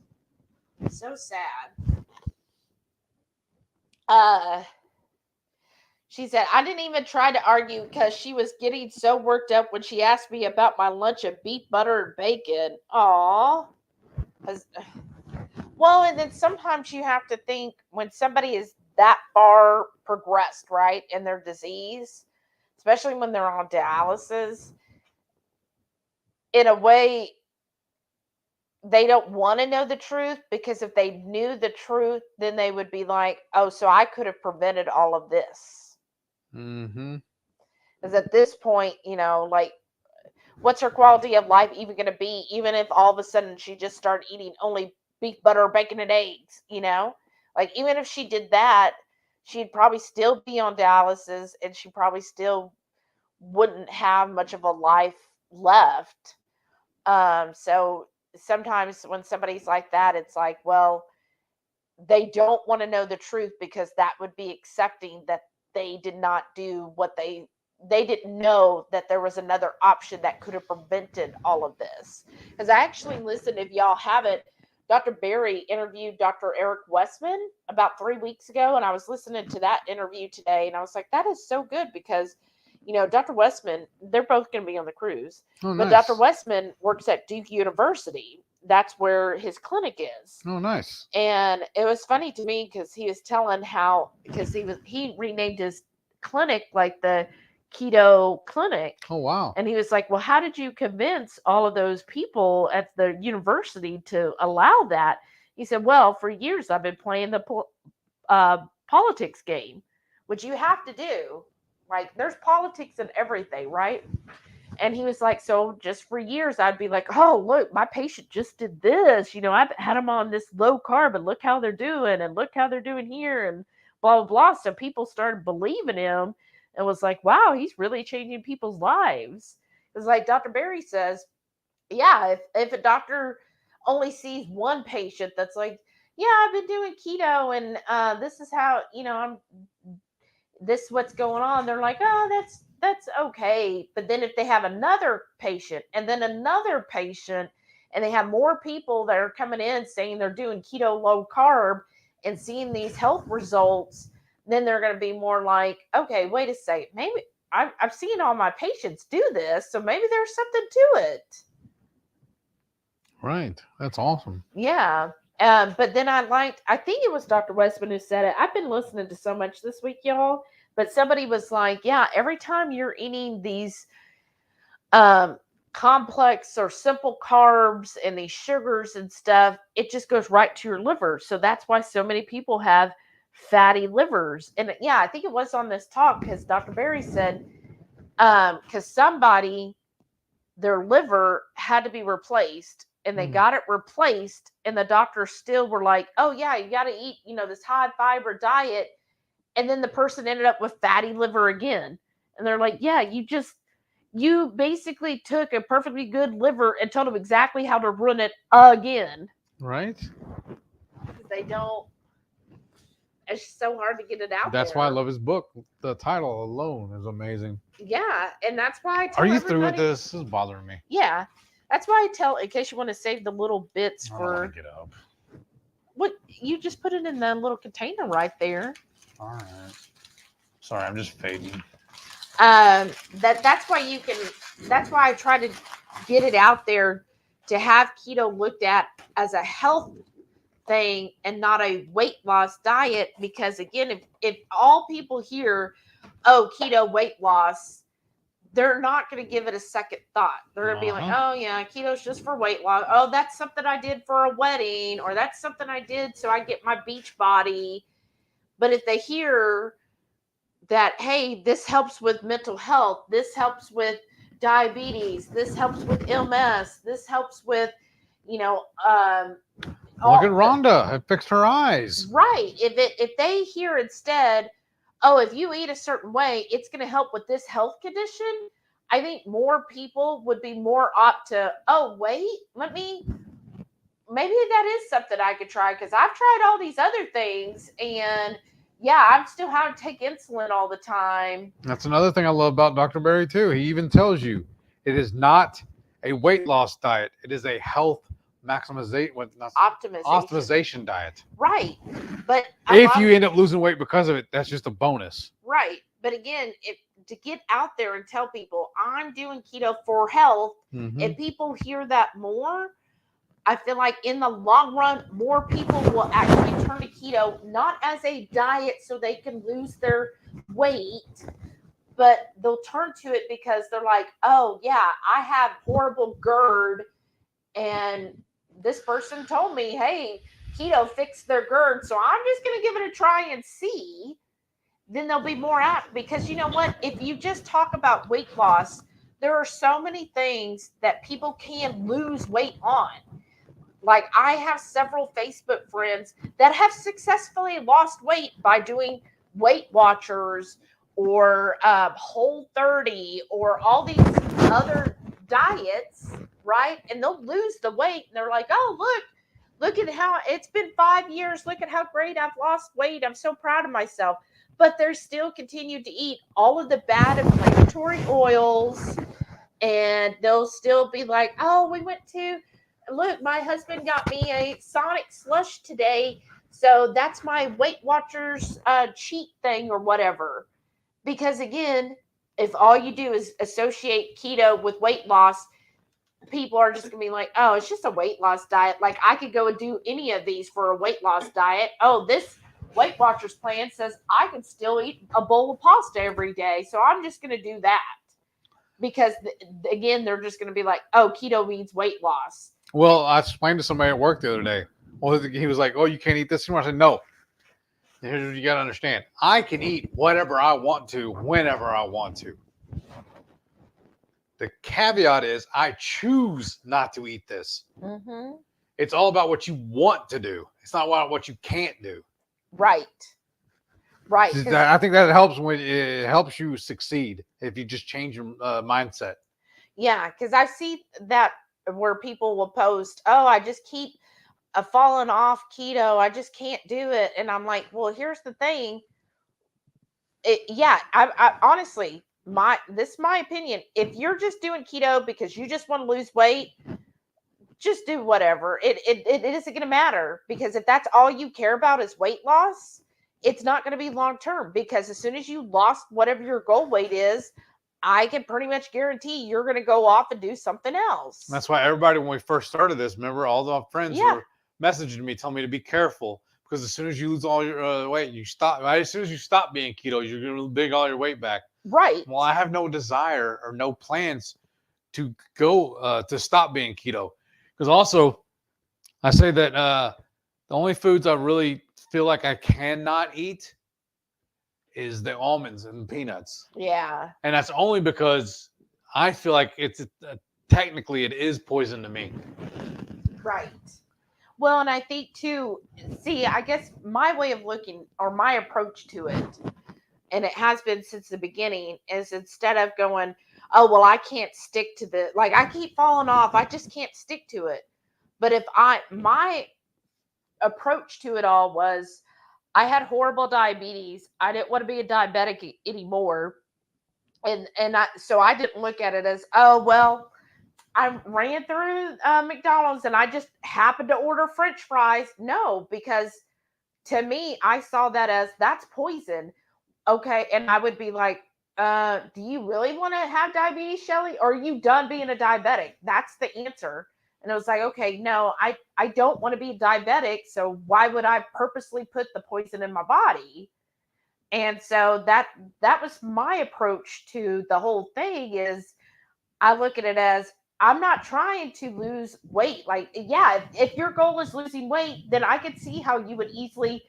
So sad. She said, I didn't even try to argue because she was getting so worked up when she asked me about my lunch of beef, butter, and bacon. Aw. Well, and then sometimes you have to think when somebody is that far progressed, right, in their disease, especially when they're on dialysis, in a way, they don't want to know the truth, because if they knew the truth, then they would be like, oh, so I could have prevented all of this. Mm-hmm. Because at this point, what's her quality of life even going to be, even if all of a sudden she just started eating only beef, butter, bacon, and eggs, even if she did that, she'd probably still be on dialysis, and she probably still wouldn't have much of a life left. So sometimes when somebody's like that, it's like, well, they don't want to know the truth, because that would be accepting that they did not do what they didn't know that there was another option that could have prevented all of this. Because I actually listened, if y'all haven't, Dr. Berry interviewed Dr. Eric Westman about 3 weeks ago, and I was listening to that interview today, and I was like, that is so good, because Dr. Westman, they're both going to be on the cruise. Oh, but nice. Dr. Westman works at Duke University. That's where his clinic is. Oh, nice. And it was funny to me because he was telling how, because he renamed his clinic like the Keto Clinic. Oh, wow. And he was like, well, how did you convince all of those people at the university to allow that? He said, well, for years I've been playing the politics game, which you have to do. Like, there's politics in everything, right? And he was like, so just for years, I'd be like, oh, look, my patient just did this. I've had them on this low carb, and look how they're doing, and look how they're doing here, and blah, blah, blah. So people started believing him and was like, wow, he's really changing people's lives. It's like Dr. Berry says, yeah, if a doctor only sees one patient that's like, yeah, I've been doing keto, and this is how, this is what's going on. They're like, oh, that's okay. But then if they have another patient and then another patient, and they have more people that are coming in saying they're doing keto low carb and seeing these health results, then they're going to be more like, okay, wait a second. Maybe I've seen all my patients do this, so maybe there's something to it. Right. That's awesome. Yeah. But then I think it was Dr. Westman who said it. I've been listening to so much this week, y'all. But somebody was like, yeah, every time you're eating these complex or simple carbs and these sugars and stuff, it just goes right to your liver. So that's why so many people have fatty livers. And yeah, I think it was on this talk, because Dr. Berry said, because somebody, their liver had to be replaced, and they got it replaced, and the doctors still were like, oh yeah, you got to eat, this high fiber diet. And then the person ended up with fatty liver again. And they're like, yeah, you basically took a perfectly good liver and told them exactly how to run it again. Right. They don't. It's so hard to get it out. That's why I love his book. The title alone is amazing. Yeah, and that's why I tell Are you through with this? This is bothering me. Yeah, that's why I tell, in case you want to save the little bits I for. don't want to get up. What, you just put it in the little container right there. All right. Sorry, I'm just fading. That's why you can. That's why I try to get it out there, to have keto looked at as a health thing and not a weight loss diet. Because again, if all people hear, oh, keto weight loss, they're not going to give it a second thought. They're going to be like, oh yeah, keto's just for weight loss. Oh, that's something I did for a wedding, or that's something I did so I get my beach body. But if they hear that, hey, this helps with mental health. This helps with diabetes. This helps with MS. This helps with, you know, Look at Rhonda. It fixed her eyes. Right. If they hear instead, oh, if you eat a certain way, it's going to help with this health condition, I think more people would be more apt to, oh, wait, maybe that is something I could try, because I've tried all these other things, and yeah, I'm still having to take insulin all the time. That's another thing I love about Dr. Berry too. He even tells you it is not a weight loss diet. It is a health optimization diet. Right. But if you end up losing weight because of it, that's just a bonus. Right. But again, to get out there and tell people I'm doing keto for health, if people hear that more, I feel like in the long run, more people will actually turn to keto, not as a diet so they can lose their weight, but they'll turn to it because they're like, oh yeah, I have horrible GERD, and this person told me, hey, keto fixed their GERD, so I'm just going to give it a try and see. Then they'll be more apt, because you know what? If you just talk about weight loss, there are so many things that people can lose weight on. Like, I have several Facebook friends that have successfully lost weight by doing Weight Watchers or Whole30 or all these other diets, right? And they'll lose the weight, and they're like, oh, look at how it's been 5 years. Look at how great I've lost weight. I'm so proud of myself. But they're still continued to eat all of the bad inflammatory oils, and they'll still be like, oh, look, my husband got me a Sonic slush today, so that's my Weight Watchers cheat thing or whatever. Because again, if all you do is associate keto with weight loss, people are just gonna be like, oh, it's just a weight loss diet. Like, I could go and do any of these for a weight loss diet. Oh, this Weight Watchers plan says I can still eat a bowl of pasta every day, so I'm just gonna do that. Because again, they're just gonna be like, oh, keto means weight loss. Well, I explained to somebody at work the other day. Well, he was like, oh, you can't eat this anymore. I said, no. And here's what you got to understand. I can eat whatever I want to, whenever I want to. The caveat is I choose not to eat this. It's all about what you want to do. It's not about what you can't do. Right. I think that helps when it helps you succeed if you just change your mindset. Yeah, because I see that where people will post, oh, I just keep falling off keto. I just can't do it. And I'm like, well, here's the thing. I honestly, this is my opinion. If you're just doing keto because you just want to lose weight, just do whatever. It isn't going to matter, because if that's all you care about is weight loss, it's not going to be long term, because as soon as you lost whatever your goal weight is, I can pretty much guarantee you're going to go off and do something else. That's why everybody, when we first started this, remember, all the friends were messaging me, telling me to be careful, because as soon as you lose all your weight, you stop. Right? As soon as you stop being keto, you're going to bring all your weight back. Right. Well, I have no desire or no plans to go to stop being keto, because also I say that the only foods I really feel like I cannot eat is the almonds and peanuts. Yeah. And that's only because I feel like it's technically it is poison to me. Right. Well, and I think too, see, I guess my way of looking, or my approach to it, and it has been since the beginning, is instead of going, oh, well, I can't stick to the, like, I keep falling off, I just can't stick to it. But my approach to it all was, I had horrible diabetes. I didn't want to be a diabetic anymore. So I didn't look at it as, oh, well, I ran through McDonald's and I just happened to order French fries. No, because to me, I saw that as, that's poison. Okay. And I would be like, do you really want to have diabetes, Shelly? Or are you done being a diabetic? That's the answer. And it was like, okay, no, I don't want to be diabetic. So why would I purposely put the poison in my body? And so that was my approach to the whole thing. Is I look at it as, I'm not trying to lose weight. Like, yeah, if your goal is losing weight, then I could see how you would easily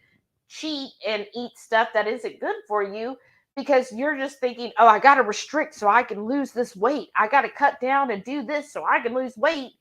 cheat and eat stuff that isn't good for you, because you're just thinking, oh, I got to restrict so I can lose this weight. I got to cut down and do this so I can lose weight.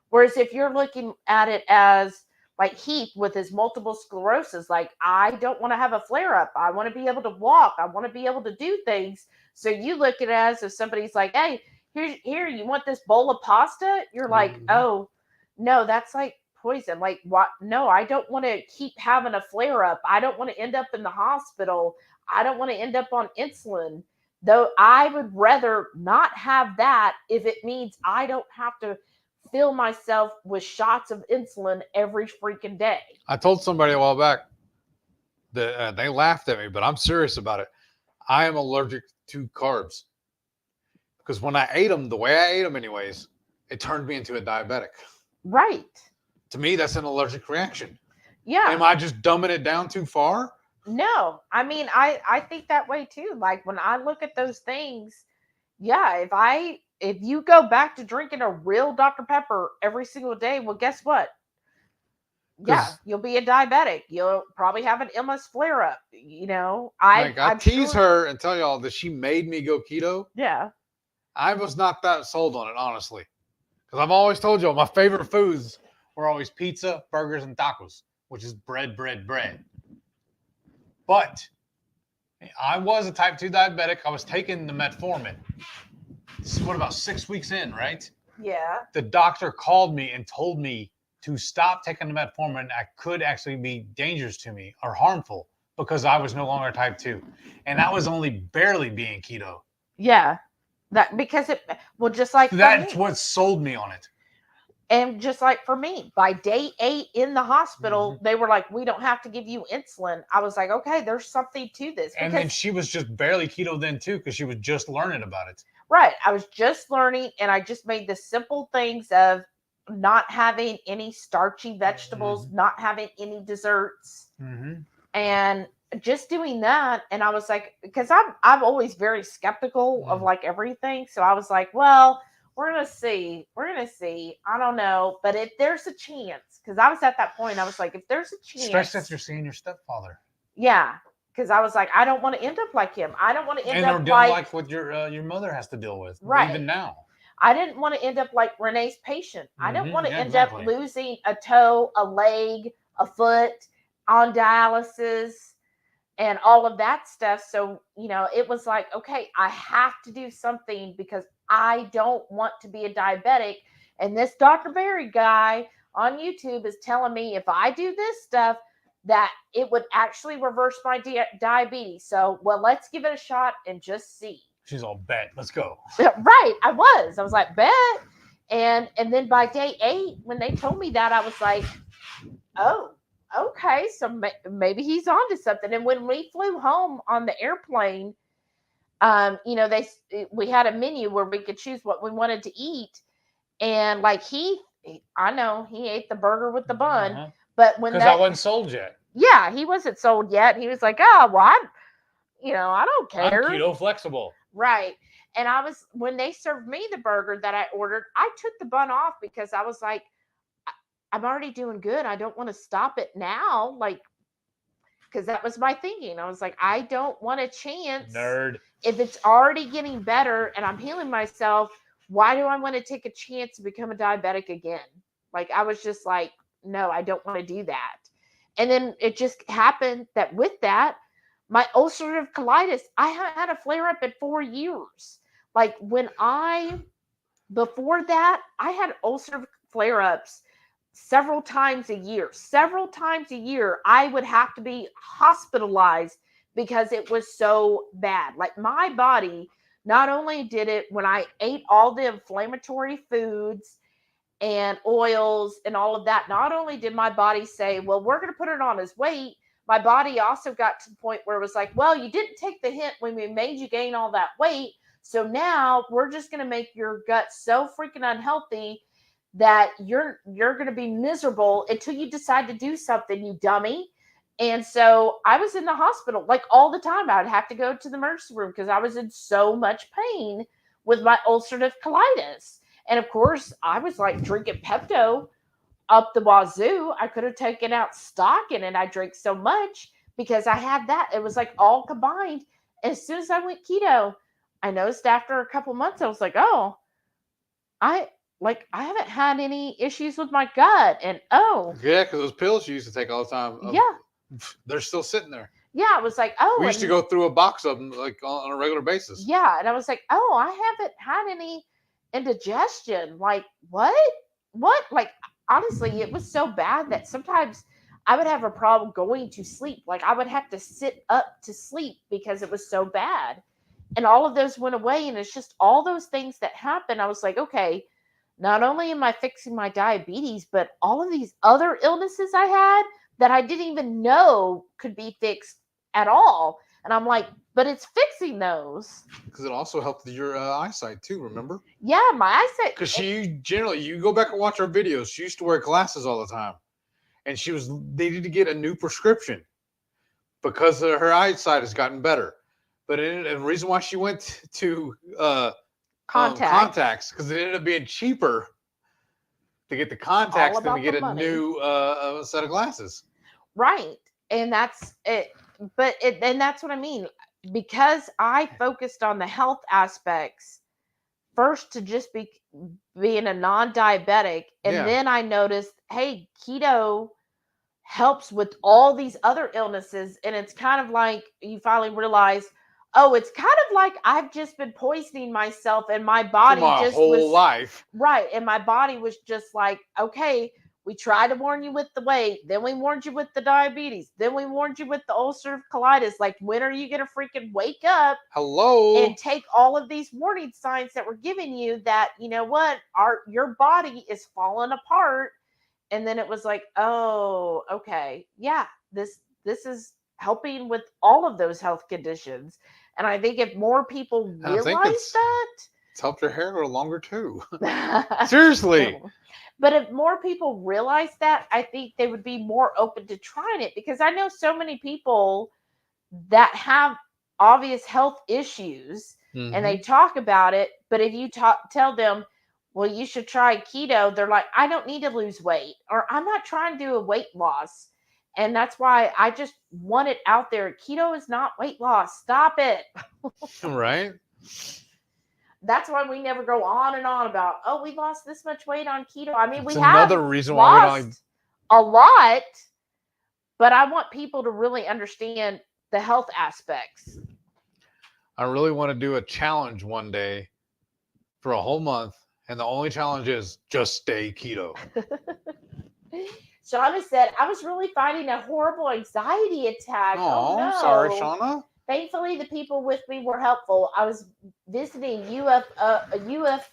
Whereas if you're looking at it as like Heath with his multiple sclerosis, like, I don't want to have a flare up. I want to be able to walk. I want to be able to do things. So you look at it as if somebody's like, hey, here, you want this bowl of pasta? You're like, oh, no, that's like poison. Like, what? No, I don't want to keep having a flare up. I don't want to end up in the hospital. I don't want to end up on insulin. Though I would rather not have that if it means I don't have to fill myself with shots of insulin every freaking day. I told somebody a while back that they laughed at me, but I'm serious about it. I am allergic to carbs because when I ate them, the way I ate them anyways, it turned me into a diabetic. Right. To me, that's an allergic reaction. Yeah. Am I just dumbing it down too far? No. I mean, I think that way too. Like, when I look at those things, yeah, if you go back to drinking a real Dr. Pepper every single day, well, guess what? Yeah, you'll be a diabetic. You'll probably have an MS flare up. You know, I tease her and tell y'all that she made me go keto. Yeah. I was not that sold on it, honestly. Because I've always told y'all my favorite foods were always pizza, burgers, and tacos, which is bread. But I was a type 2 diabetic. I was taking the metformin. This is what, about 6 weeks in, right? Yeah. The doctor called me and told me to stop taking the metformin. I could actually be dangerous to me or harmful because I was no longer type 2. And I was only barely being keto. Yeah. Just like that's what sold me on it. And just like for me, by day 8 in the hospital, they were like, we don't have to give you insulin. I was like, okay, there's something to this. And then she was just barely keto then too, because she was just learning about it. Right. I was just learning, and I just made the simple things of not having any starchy vegetables, not having any desserts, and just doing that. And I was like, because I'm always very skeptical of like everything. So I was like, well, we're going to see. I don't know. But if there's a chance, because I was at that point, I was like, if there's a chance. Especially if you're seeing your stepfather. Yeah. Because I was like, I don't want to end up like him. I don't want to end up like what your mother has to deal with. Right. Even now. I didn't want to end up like Renee's patient. I didn't want to end up losing a toe, a leg, a foot, on dialysis, and all of that stuff. So, it was like, okay, I have to do something because I don't want to be a diabetic. And this Dr. Berry guy on YouTube is telling me if I do this stuff, that it would actually reverse my diabetes. So, well, let's give it a shot and just see. She's all, bet. Let's go. Right. I was like, bet. And then by day 8, when they told me that, I was like, oh, okay. So maybe he's onto something. And when we flew home on the airplane, we had a menu where we could choose what we wanted to eat. And like I know he ate the burger with the bun, but when that wasn't sold yet. Yeah, he wasn't sold yet. He was like, oh, well, I don't care. I'm keto flexible. Right. And when they served me the burger that I ordered, I took the bun off because I was like, I'm already doing good. I don't want to stop it now. Like, because that was my thinking. I was like, I don't want a chance. Nerd. If it's already getting better and I'm healing myself, why do I want to take a chance to become a diabetic again? Like, I was just like, no, I don't want to do that. And then it just happened that with that, my ulcerative colitis, I haven't had a flare up in 4 years. Like before that, I had ulcerative flare ups several times a year. Several times a year, I would have to be hospitalized because it was so bad. Like, my body, not only did it, when I ate all the inflammatory foods and oils and all of that, not only did my body say, well, we're going to put it on as weight, my body also got to the point where it was like, well, you didn't take the hint when we made you gain all that weight. So now we're just going to make your gut so freaking unhealthy that you're going to be miserable until you decide to do something, you dummy. And so I was in the hospital like all the time. I would have to go to the emergency room because I was in so much pain with my ulcerative colitis. And of course, I was like drinking Pepto up the wazoo. I could have taken out stock in it. I drank so much because I had that. It was like all combined. as soon as I went keto, I noticed after a couple months, I was like, oh, I haven't had any issues with my gut. And yeah, because those pills you used to take all the time, they're still sitting there. Yeah, I was like, oh. We used to go through a box of them like on a regular basis. Yeah, and I was like, oh, I haven't had any indigestion. Like, what? What? Like, honestly, it was so bad that sometimes I would have a problem going to sleep. Like, I would have to sit up to sleep because it was so bad. And all of those went away. And it's just all those things that happened. I was like, okay, not only am I fixing my diabetes, but all of these other illnesses I had that I didn't even know could be fixed at all. And I'm like, but it's fixing those. Because it also helped your eyesight too, remember? Yeah, my eyesight. Because you go back and watch our videos, she used to wear glasses all the time. And they needed to get a new prescription because her eyesight has gotten better. But the reason why she went to contacts, because it ended up being cheaper to get the contacts than to get a new set of glasses. Right. And that's it. And that's what I mean. Because I focused on the health aspects first to just being a non-diabetic. And then I noticed, hey, keto helps with all these other illnesses. And it's kind of like you finally realize, oh, it's kind of like I've just been poisoning myself and my body just whole life. Right. And my body was just like, okay, we tried to warn you with the weight. Then we warned you with the diabetes. Then we warned you with the ulcerative colitis. Like, when are you going to freaking wake up? Hello. And take all of these warning signs that we're giving you that, you know what, your body is falling apart. And then it was like, oh, okay. Yeah, this is helping with all of those health conditions. And I think if more people realize that. It's helped your hair grow longer too. Seriously. But if more people realize that, I think they would be more open to trying it, because I know so many people that have obvious health issues and they talk about it. But if you tell them, well, you should try keto, they're like, I don't need to lose weight, or I'm not trying to do a weight loss. And that's why I just want it out there. Keto is not weight loss. Stop it. Right. That's why we never go on and on about, oh, we lost this much weight on keto. I mean, it's we have another reason why we don't a lot, but I want people to really understand the health aspects. I really want to do a challenge one day for a whole month, and the only challenge is just stay keto. Shauna said, I was really fighting a horrible anxiety attack. Oh, no. Sorry, Shauna. Thankfully, the people with me were helpful. I was visiting UFW.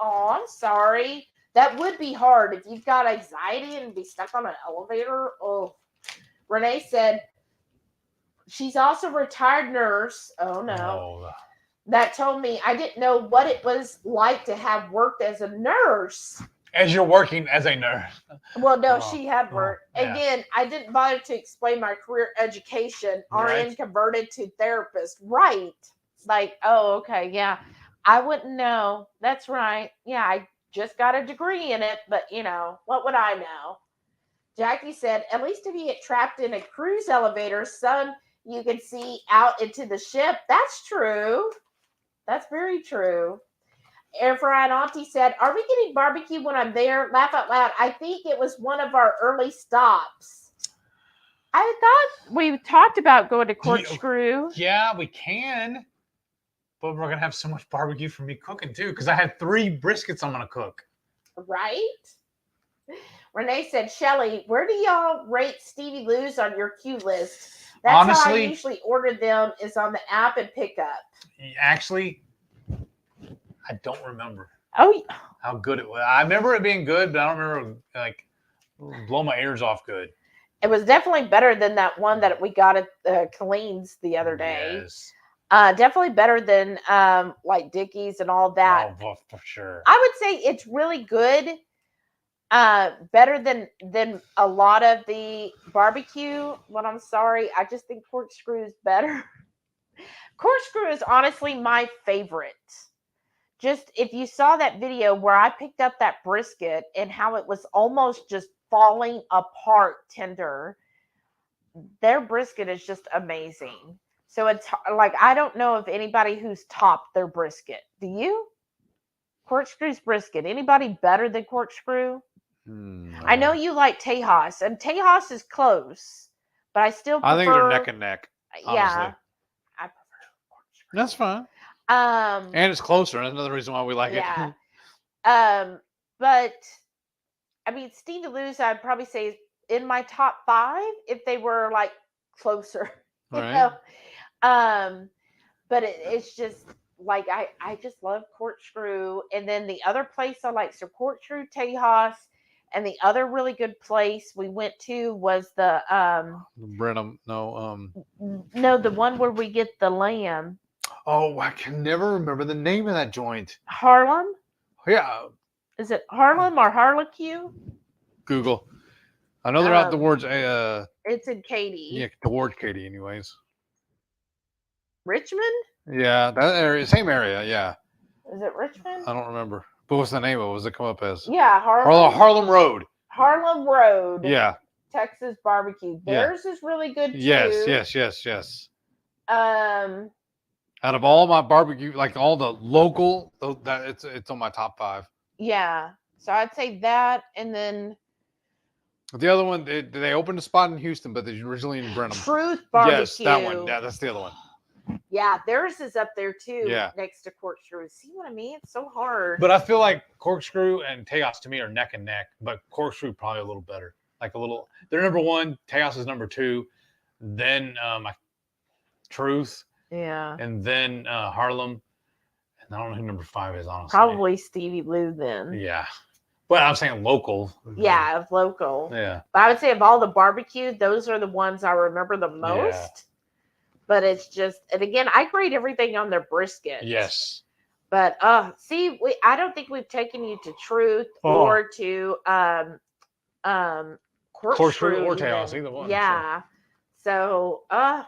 Oh, I'm sorry. That would be hard if you've got anxiety and be stuck on an elevator. Oh, Renee said she's also a retired nurse. Oh, no. Oh. That told me I didn't know what it was like to have worked as a nurse. As you're working as a nurse. Well, no, she had worked. Yeah. Again, I didn't bother to explain my career education. RN converted to therapist. Right. Like, oh, okay. Yeah. I wouldn't know. That's right. Yeah. I just got a degree in it, but what would I know? Jackie said, at least if you get trapped in a cruise elevator, son, you can see out into the ship. That's true. That's very true. Air Fried Auntie said, are we getting barbecue when I'm there? Laugh out loud. I think it was one of our early stops. I thought we talked about going to Corkscrew. Yeah, we can. But we're going to have so much barbecue for me cooking too, because I had 3 briskets I'm going to cook. Right? Renee said, Shelly, where do y'all rate Stevie Lou's on your queue list? That's Honestly, how I usually order them, is on the app and pick up. Actually, I don't remember how good it was. I remember it being good, but I don't remember blow my ears off good. It was definitely better than that one that we got at Colleen's the other day. Yes. Definitely better than like Dickie's and all that. Oh, well, for sure. I would say it's really good. Better than a lot of the barbecue. But I'm sorry, I just think Corkscrew is better. Corkscrew is honestly my favorite. Just if you saw that video where I picked up that brisket and how it was almost just falling apart tender, their brisket is just amazing. So it's like, I don't know of anybody who's topped their brisket. Do you? Corkscrew's brisket. Anybody better than corkscrew? I know you like Tejas, and Tejas is close, but I still prefer. I think they're neck and neck. Honestly. Yeah, I prefer corkscrew. That's fine. And it's closer. That's another reason why we like it. But I mean, Steve DeLuise, I'd probably say in my top 5 if they were like closer. You know? But it's just like I just love corkscrew, and then the other place I like, so corkscrew, Tejas, and the other really good place we went to was the Brenham, no, the one where we get the lamb. Oh, I can never remember the name of that joint. Harlem? Yeah. Is it Harlem or Harlequin? Google. I know they're out towards it's in Katy. Yeah, towards Katy, anyways. Richmond? Yeah, that area, same area. Yeah. Is it Richmond? I don't remember. But what's the name of it? What does it come up as? Yeah, Harlem Road. Harlem Road. Yeah. Texas barbecue. Theirs is really good too. Yes. Out of all my barbecue, like all the local, that it's on my top 5. Yeah. So I'd say that, and then the other one, they opened a spot in Houston, but they're originally in Brenham. Truth Barbecue. Yes, that one. Yeah, that's the other one. Yeah, theirs is up there too. Yeah. Next to Corkscrew. See what I mean? It's so hard. But I feel like Corkscrew and Tejas to me are neck and neck, but Corkscrew probably a little better. Like a little. They're number 1. Tejas is number 2. Then Truth. Yeah. And then Harlem. And I don't know who number 5 is, honestly. Probably Stevie Lou then. Yeah. But I'm saying local. Yeah, of local. Yeah. But I would say of all the barbecue, those are the ones I remember the most. Yeah. But it's just, and again, I grade everything on their brisket. Yes. But see, I don't think we've taken you to Truth or to Corkscrew or Tejas, either one. Yeah. So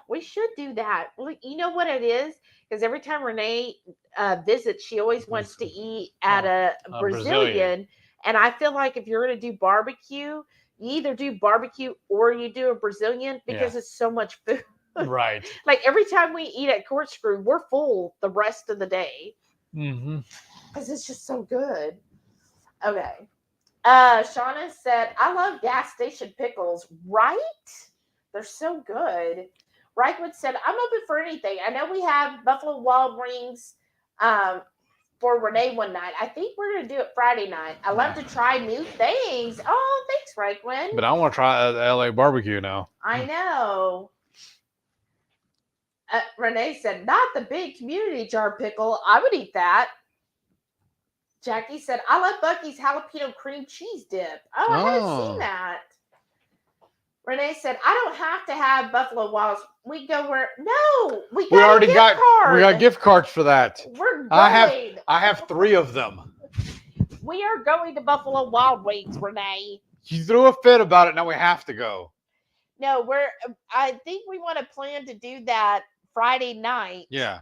we should do that. Well, you know what it is? Because every time Renee visits, she always wants to eat at a Brazilian. And I feel like if you're going to do barbecue, you either do barbecue or you do a Brazilian because it's so much food. Right. Like every time we eat at Corkscrew, we're full the rest of the day. Mm-hmm. Because it's just so good. Okay. Shauna said, I love gas station pickles. Right? They're so good. Reichwood said, I'm open for anything. I know we have Buffalo Wild Wings for Renee one night. I think we're going to do it Friday night. I love to try new things. Oh, thanks, Reichwood. But I want to try LA barbecue now. I know. Renee said, not the big community jar pickle. I would eat that. Jackie said, I love Bucky's jalapeno cream cheese dip. Oh, I haven't seen that. Renee said, I don't have to have Buffalo Wilds. We go where? No, we already got we got gift cards for that. We're going. I have 3 of them. We are going to Buffalo Wild Wings, Renee. You threw a fit about it. Now we have to go. No, I think we want to plan to do that Friday night. Yeah.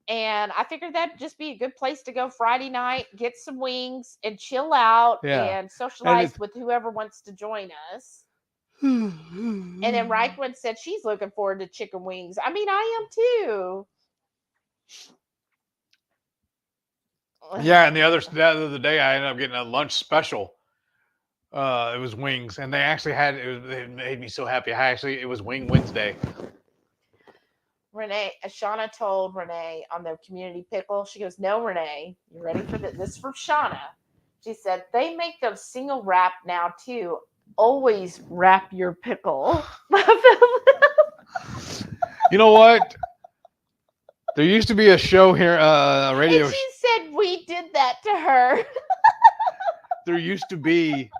And I figured that'd just be a good place to go Friday night, get some wings and chill out and socialize with whoever wants to join us. And then Reichwood said she's looking forward to chicken wings. I mean, I am too. Yeah, and the other day I ended up getting a lunch special. It was wings, and they actually had it made me so happy. It was Wing Wednesday. Renee, Shauna told Renee on the community pickle, she goes, no, Renee, you ready for this? This is from Shauna. She said, they make them single wrap now too. Always wrap your pickle. You know what? There used to be a show here, a radio. And she said we did that to her. There used to be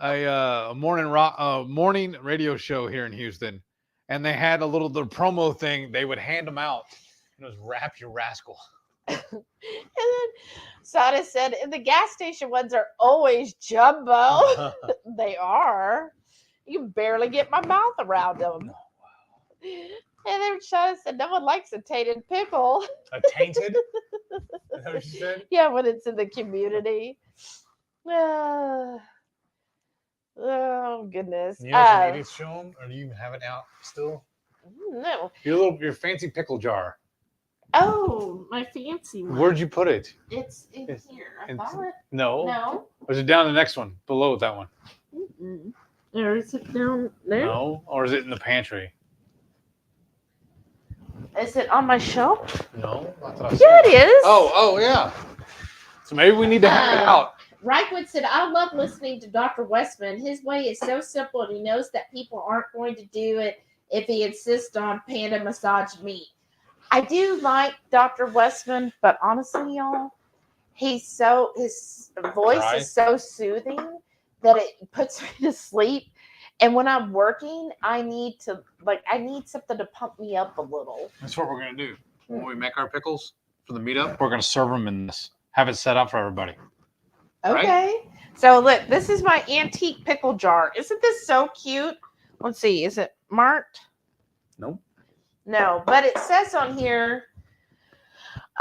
a morning radio show here in Houston, and they had the promo thing. They would hand them out, and it was "Wrap Your Rascal." And then Sada said, "And the gas station ones are always jumbo." They are. You can barely get my mouth around them. And then Shauna said, "No one likes a tainted pickle." A tainted? Is that what you said? Yeah, when it's in the community. Oh goodness. You know, need to show them, or do you have it out still? No. Your fancy pickle jar. Oh, my fancy one. Where'd you put it? It's in here. I thought it. No. No. Or is it down the next one? Below that one? Mm-mm. Or is it down there? No. Or is it in the pantry? Is it on my shelf? No. Yeah, it is. Oh, yeah. So maybe we need to have it out. Reichwood said, I love listening to Dr. Westman. His way is so simple, and he knows that people aren't going to do it if he insists on panda massage meat. I do like Dr. Westman, but honestly, y'all, his voice is so soothing that it puts me to sleep. And when I'm working, I need something to pump me up a little. That's what we're going to do. When we make our pickles for the meetup, we're going to serve them in this. Have it set up for everybody. Okay. Right? So look, this is my antique pickle jar. Isn't this so cute? Let's see. Is it marked? Nope. No, but it says on here,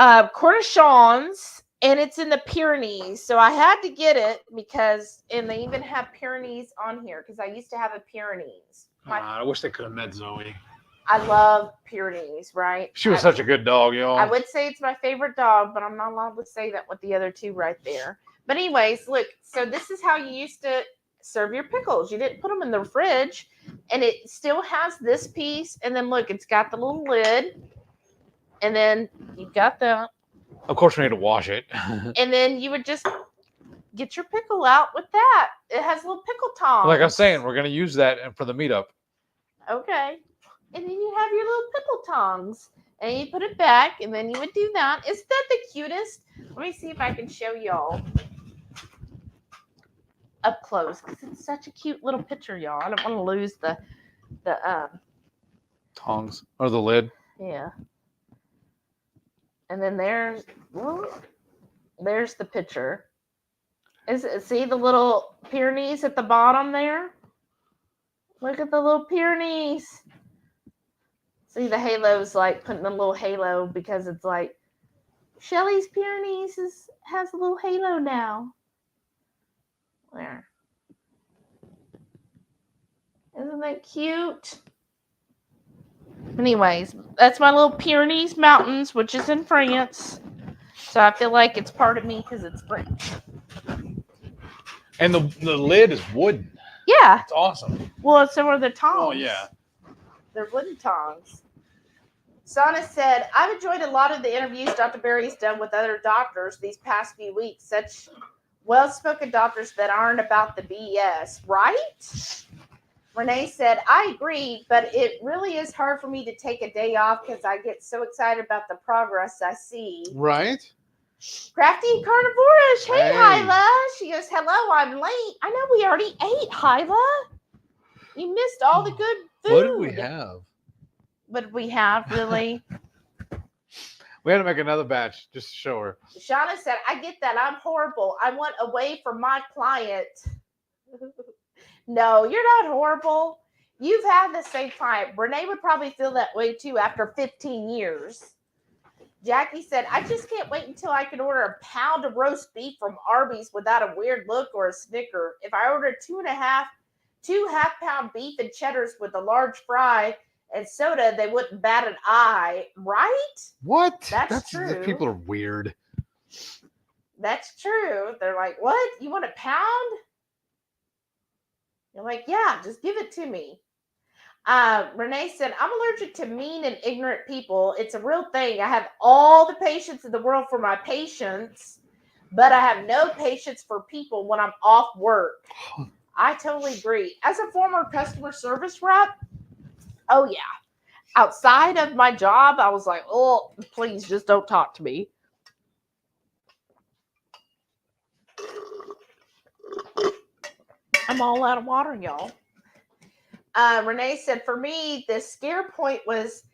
Cornichons, and it's in the Pyrenees. So I had to get it and they even have Pyrenees on here because I used to have a Pyrenees. I wish they could have met Zoe. I love Pyrenees, right? She was such a good dog, y'all. I would say it's my favorite dog, but I'm not allowed to say that with the other two right there. But anyways, look, so this is how you used to serve your pickles. You didn't put them in the fridge, and it still has this piece. And then look, it's got the little lid, and then you've got that. Of course, we need to wash it. And then you would just get your pickle out with that. It has little pickle tongs. Like I was saying, we're going to use that for the meetup. Okay. And then you have your little pickle tongs, and you put it back, and then you would do that. Isn't that the cutest? Let me see if I can show y'all up close, because it's such a cute little picture, y'all. I don't want to lose the tongs or the lid. Yeah. And then there's the picture. See the little Pyrenees at the bottom there? Look at the little Pyrenees. See, the halo's like putting a little halo because it's like Shelly's Pyrenees has a little halo now. There. Isn't that cute? Anyways, that's my little Pyrenees Mountains, which is in France. So I feel like it's part of me because it's French. And the lid is wooden. Yeah. It's awesome. Well, so are the tongs. Oh, yeah. They're wooden tongs. Sana said, I've enjoyed a lot of the interviews Dr. Berry's done with other doctors these past few weeks. Such well-spoken doctors that aren't about the BS, right? Renee said, I agree, but it really is hard for me to take a day off because I get so excited about the progress I see. Right? Crafty Carnivorous. Hey, Hyla. She goes, hello, I'm late. I know we already ate, Hyla. You missed all the good food. What did we have? What did we have, really? We had to make another batch just to show her. Shauna said, I get that. I'm horrible. I want away from my client. No, you're not horrible. You've had the same client. Renee would probably feel that way too after 15 years. Jackie said, I just can't wait until I can order a pound of roast beef from Arby's without a weird look or a snicker. If I ordered two half-pound beef and cheddars with a large fry and soda, they wouldn't bat an eye, right? What? That's true. People are weird. That's true. They're like, what? You want a pound? You're like, yeah, just give it to me. Renee said, I'm allergic to mean and ignorant people. It's a real thing. I have all the patience in the world for my patients, but I have no patience for people when I'm off work. I totally agree. As a former customer service rep, oh yeah. Outside of my job, I was like, oh, please just don't talk to me. I'm all out of water, y'all. Renee said, for me, the scare point was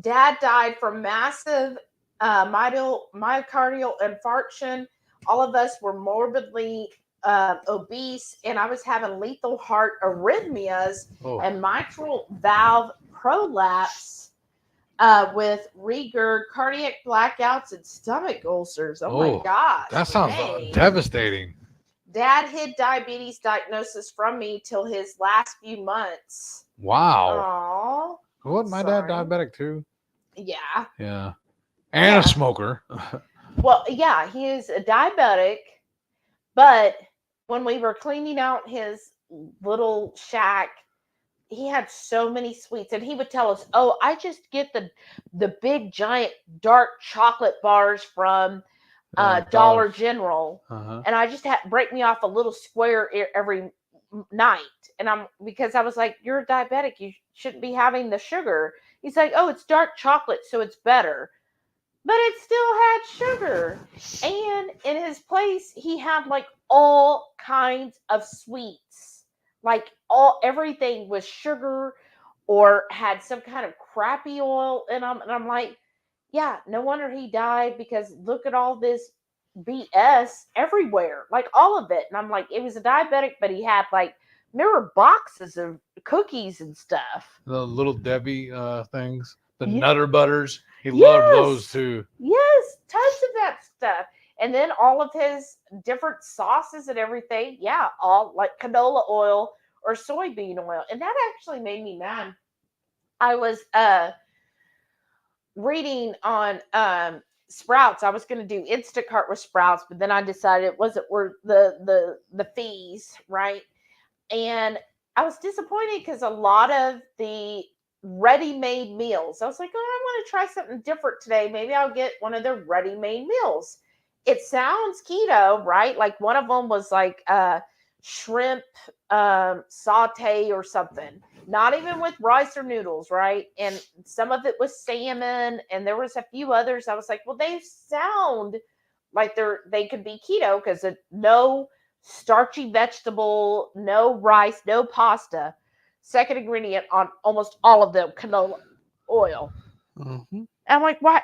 Dad died from massive myocardial infarction. All of us were morbidly obese, and I was having lethal heart arrhythmias and mitral valve prolapse with regurg, cardiac blackouts, and stomach ulcers. Oh my gosh. That sounds devastating. Dad hid diabetes diagnosis from me till his last few months. Wow. What? My dad Sorry. diabetic too. Yeah. Yeah. And Yeah. a smoker. Well, yeah, he is a diabetic, but when we were cleaning out his little shack, he had so many sweets, and he would tell us, "Oh, I just get the big giant dark chocolate bars from Dollar General, and I just had break me off a little square every night." And because I was like, "You're a diabetic, you shouldn't be having the sugar." He's like, "Oh, it's dark chocolate, so it's better." But it still had sugar. And in his place, he had like all kinds of sweets. Like everything was sugar or had some kind of crappy oil in them. And I'm like, yeah, no wonder he died, because look at all this BS everywhere. Like all of it. And I'm like, it was a diabetic, but he had like mirror boxes of cookies and stuff. The little Debbie things. The Yeah. Nutter Butters. He loved those too. Yes, tons of that stuff. And then all of his different sauces and everything. Yeah, all like canola oil or soybean oil. And that actually made me mad. I was reading on Sprouts. I was going to do Instacart with Sprouts, but then I decided it wasn't worth the fees, right? And I was disappointed because a lot of the ready-made meals, I was like, oh, I want to try something different today. Maybe I'll get one of their ready-made meals. It sounds keto, right? Like one of them was like shrimp saute or something, not even with rice or noodles, right? And some of it was salmon, and there was a few others. I was like, well, they sound like they could be keto because no starchy vegetable, no rice, no pasta. Second ingredient on almost all of them, canola oil. Mm-hmm. I'm like, why?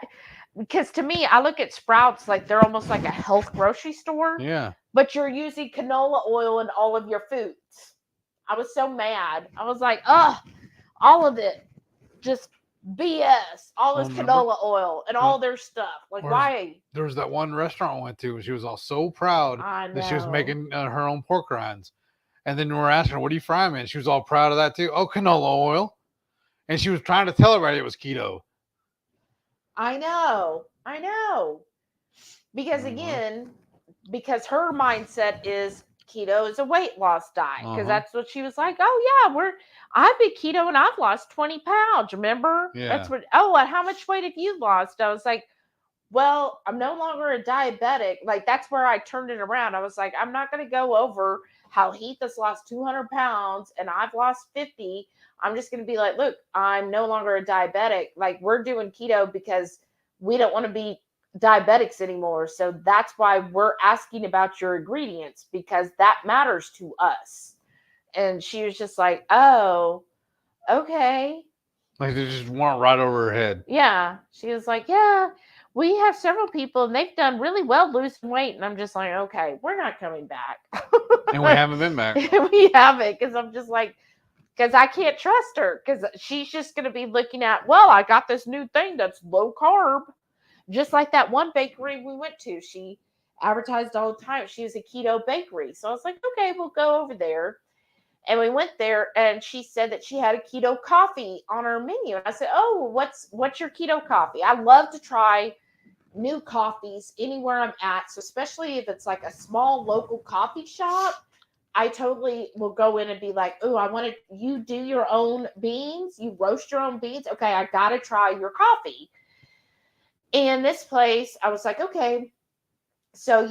Because to me, I look at Sprouts like they're almost like a health grocery store. Yeah. But you're using canola oil in all of your foods. I was so mad. I was like, ugh, all of it. Just BS. All this canola oil and all their stuff. Like, why? There was that one restaurant I went to. She was all so proud that she was making her own pork rinds. And then we were asking her, what do you fry them in? She was all proud of that too. Oh, canola oil. And she was trying to tell everybody it was keto. I know. Because again, because her mindset is keto is a weight loss diet. Because that's what she was like. Oh yeah, I've been keto and I've lost 20 pounds. Remember? Yeah. That's what. Oh, and how much weight have you lost? I was like, well, I'm no longer a diabetic. Like that's where I turned it around. I was like, I'm not going to go over how Heath has lost 200 pounds and I've lost 50. I'm just going to be like, look, I'm no longer a diabetic. Like we're doing keto because we don't want to be diabetics anymore. So that's why we're asking about your ingredients, because that matters to us. And she was just like, oh, okay. Like they just went right over her head. Yeah. She was like, yeah, we have several people and they've done really well losing weight. And I'm just like, okay, we're not coming back. And we haven't been back. We haven't, because I'm just like, because I can't trust her, because she's just going to be looking at, well, I got this new thing that's low carb. Just like that one bakery we went to. She advertised all the time. She was a keto bakery. So I was like, okay, we'll go over there. And we went there and she said that she had a keto coffee on her menu. And I said, oh, what's your keto coffee? I love to try new coffees anywhere I'm at. So especially if it's like a small local coffee shop, I totally will go in and be like, oh, you do your own beans. You roast your own beans. Okay, I got to try your coffee. And this place, I was like, okay, so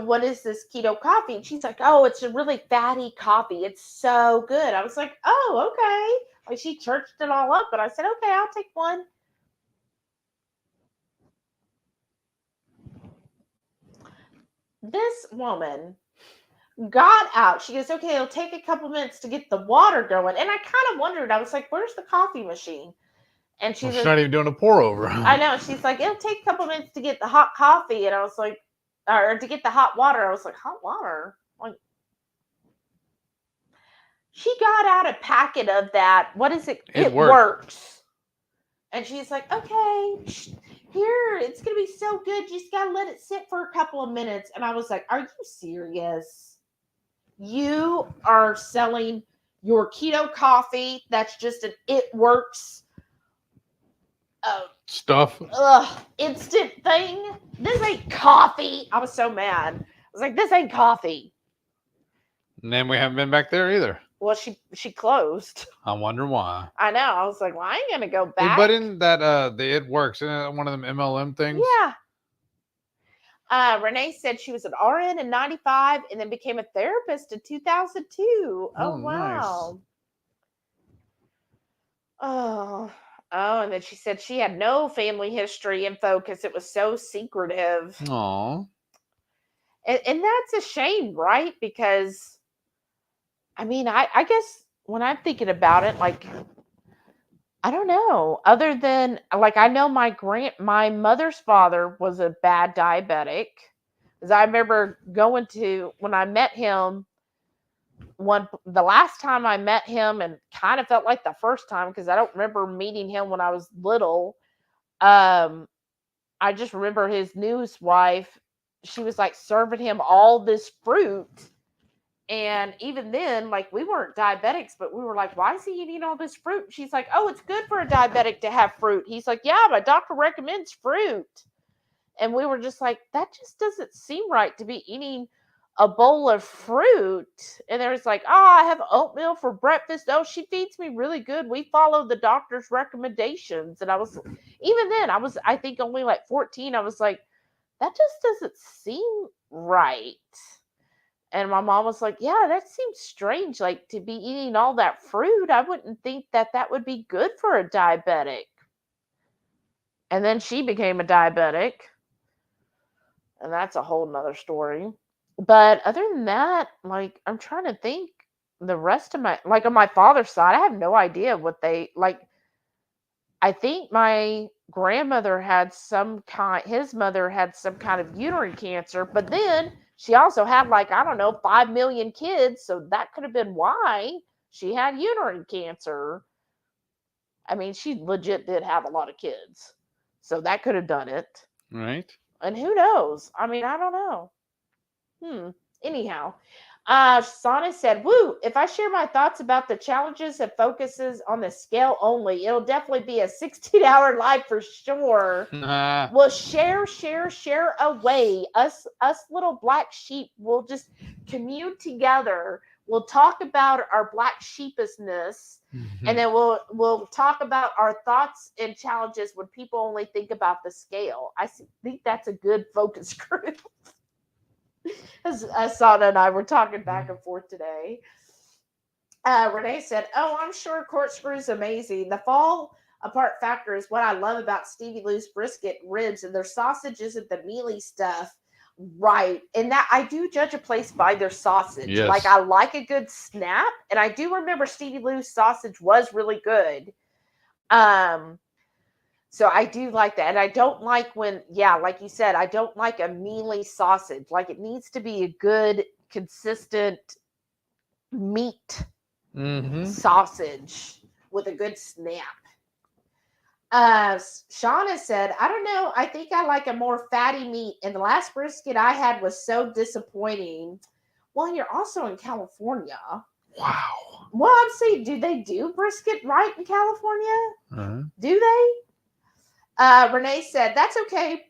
what is this keto coffee? And she's like, oh, it's a really fatty coffee. It's so good. I was like, oh, okay. Like she churched it all up, but I said, okay, I'll take one. This woman got out. She goes, okay, it'll take a couple minutes to get the water going. And I kind of wondered, I was like, where's the coffee machine? And she's not even doing a pour over. I know. She's like, it'll take a couple minutes to get the hot coffee. And I was like, or to get the hot water. I was like, hot water? Like, she got out a packet of that. What is it? It works. And she's like, okay, here, it's going to be so good. You just got to let it sit for a couple of minutes. And I was like, are you serious? You are selling your keto coffee. That's just it works. Stuff. Instant thing. This ain't coffee. I was so mad. I was like, this ain't coffee. And then we haven't been back there either. Well, she closed. I wonder why. I know. I was like, well, I ain't gonna go back. But in that It Works, isn't that one of them MLM things? Yeah. Renee said she was an RN in 95 and then became a therapist in 2002. Oh, wow. Nice. Oh, and then she said she had no family history info because it was so secretive. Aw. And that's a shame, right? Because I mean, I guess when I'm thinking about it, like, I don't know. Other than, like, I know my mother's father was a bad diabetic. Because I remember when I met him, the last time I met him, and kind of felt like the first time, because I don't remember meeting him when I was little. I just remember his newest wife, she was like serving him all this fruit. And even then, like, we weren't diabetics, but we were like, why is he eating all this fruit? She's like, oh, it's good for a diabetic to have fruit. He's like, yeah, my doctor recommends fruit. And we were just like, that just doesn't seem right to be eating a bowl of fruit. And there's like, oh, I have oatmeal for breakfast. Oh, she feeds me really good. We follow the doctor's recommendations. And even then, I think only like 14. I was like, that just doesn't seem right. And my mom was like, yeah, that seems strange. Like, to be eating all that fruit, I wouldn't think that would be good for a diabetic. And then she became a diabetic. And that's a whole nother story. But other than that, like, I'm trying to think the rest of like, on my father's side, I have no idea what they, like, I think my grandmother had his mother had some kind of uterine cancer, but then she also had, like, I don't know, 5 million kids. So that could have been why she had uterine cancer. I mean, she legit did have a lot of kids. So that could have done it. Right. And who knows? I mean, I don't know. Anyhow, Sana said, woo, if I share my thoughts about the challenges and focuses on the scale only, it'll definitely be a 16-hour live for sure. We'll share away. Us little black sheep will just commune together. We'll talk about our black sheepishness, and then we'll talk about our thoughts and challenges when people only think about the scale. I think that's a good focus group. As Sana and I were talking back and forth today. Renee said, oh, I'm sure corkscrew is amazing. The fall apart factor is what I love about Stevie Lou's brisket ribs, and their sausage isn't the mealy stuff. Right. And that I do judge a place by their sausage. Yes. Like, I like a good snap. And I do remember Stevie Lou's sausage was really good. So I do like that. And I don't like when, like you said, I don't like a mealy sausage. Like, it needs to be a good, consistent meat sausage with a good snap. Shauna said, I don't know. I think I like a more fatty meat. And the last brisket I had was so disappointing. Well, you're also in California. Wow. Well, I'm saying, do they do brisket right in California? Do they? Renee said, that's okay.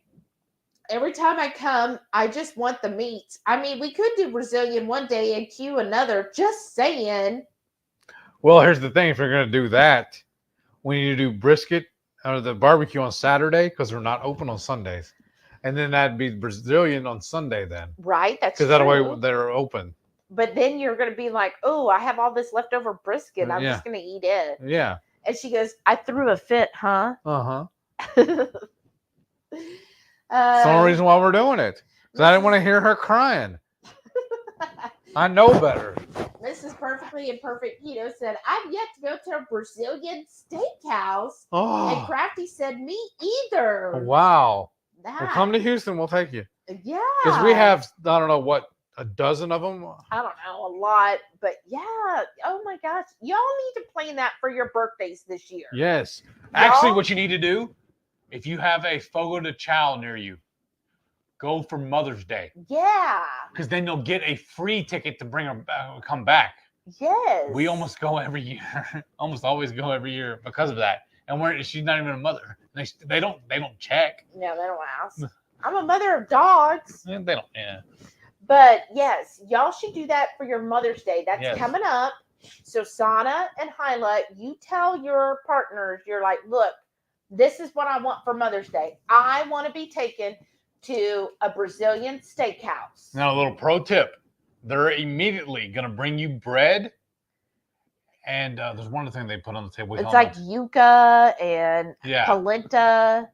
Every time I come, I just want the meat. I mean, we could do Brazilian one day and Q another. Just saying. Well, here's the thing. If you're going to do that, we need to do brisket or the barbecue on Saturday because we're not open on Sundays. And then that'd be Brazilian on Sunday then. Right, that's true. Because that way they're open. But then you're going to be like, oh, I have all this leftover brisket. I'm just going to eat it. Yeah. And she goes, I threw a fit, huh? Uh-huh. That's the only reason why we're doing it. Because I didn't want to hear her crying. I know better. Mrs. Perfectly Imperfect Keto said, I've yet to go to a Brazilian steakhouse. Oh. And Crafty said, me either. Wow. Well, come to Houston. We'll take you. Yeah. Because we have, I don't know, what, a dozen of them? I don't know, a lot. But yeah. Oh, my gosh. Y'all need to plan that for your birthdays this year. Yes. Actually, what you need to do, if you have a Fogo de Chao near you, go for Mother's Day. Yeah. Because then you'll get a free ticket to bring her come back. Yes. We almost go every year. Almost always go every year because of that. And she's not even a mother. They don't check. No, they don't ask. I'm a mother of dogs. They don't. Yeah. But yes, y'all should do that for your Mother's Day. That's coming up. So Sana and Hyla, you tell your partners, you're like, look, this is what I want for Mother's Day. I want to be taken to a Brazilian steakhouse. Now, a little pro tip. They're immediately going to bring you bread. And there's one other thing they put on the table. It's like yuca and polenta.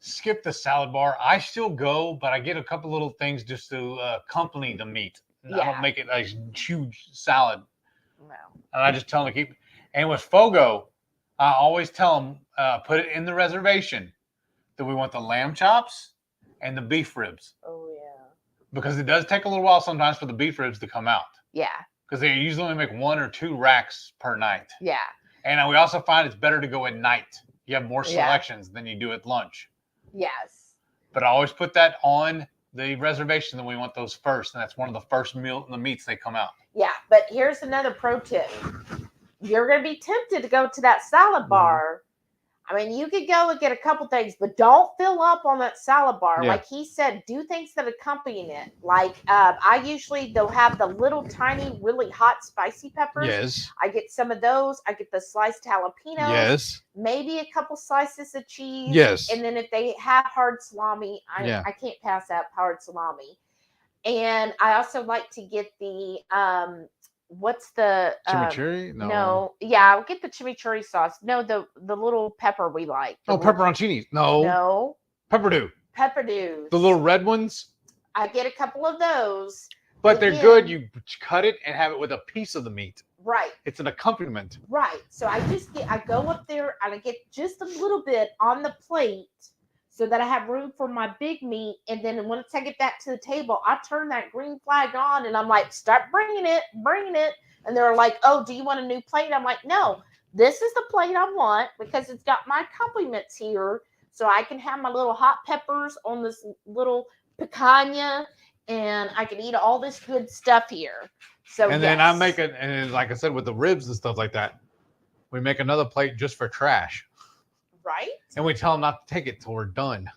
Skip the salad bar. I still go, but I get a couple little things just to accompany the meat. I don't make it a huge salad. No. And I just tell them to keep. And with Fogo, I always tell them, put it in the reservation that we want the lamb chops and the beef ribs. Oh, yeah. Because it does take a little while sometimes for the beef ribs to come out. Yeah. Because they usually only make 1 or 2 racks per night. Yeah. And we also find it's better to go at night. You have more selections than you do at lunch. Yes. But I always put that on the reservation that we want those first. And that's one of the first meats they come out. Yeah. But here's another pro tip. You're going to be tempted to go to that salad bar. I mean, you could go and get a couple things, but don't fill up on that salad bar. Yeah. Like he said, do things that accompany it. Like they'll have the little tiny, really hot, spicy peppers. Yes. I get some of those. I get the sliced jalapenos. Yes. Maybe a couple slices of cheese. Yes. And then if they have hard salami, I can't pass up hard salami. And I also like to get the what's the chimichurri? No. Yeah, I'll get the chimichurri sauce. No, the little pepper we like. Pepperoncini. No. Pepperdew. Pepperdews. The little red ones. I get a couple of those. But they're good. You cut it and have it with a piece of the meat. Right. It's an accompaniment. Right. So I go up there and I get just a little bit on the plate so that I have room for my big meat. And then once I get that to the table, I turn that green flag on and I'm like, start bringing it. And they're like, oh, do you want a new plate? I'm like, no, this is the plate I want because it's got my accompaniments here. So I can have my little hot peppers on this little picanha and I can eat all this good stuff here. So then I make it, and like I said, with the ribs and stuff like that, we make another plate just for trash. Right. And we tell them not to take it till we're done.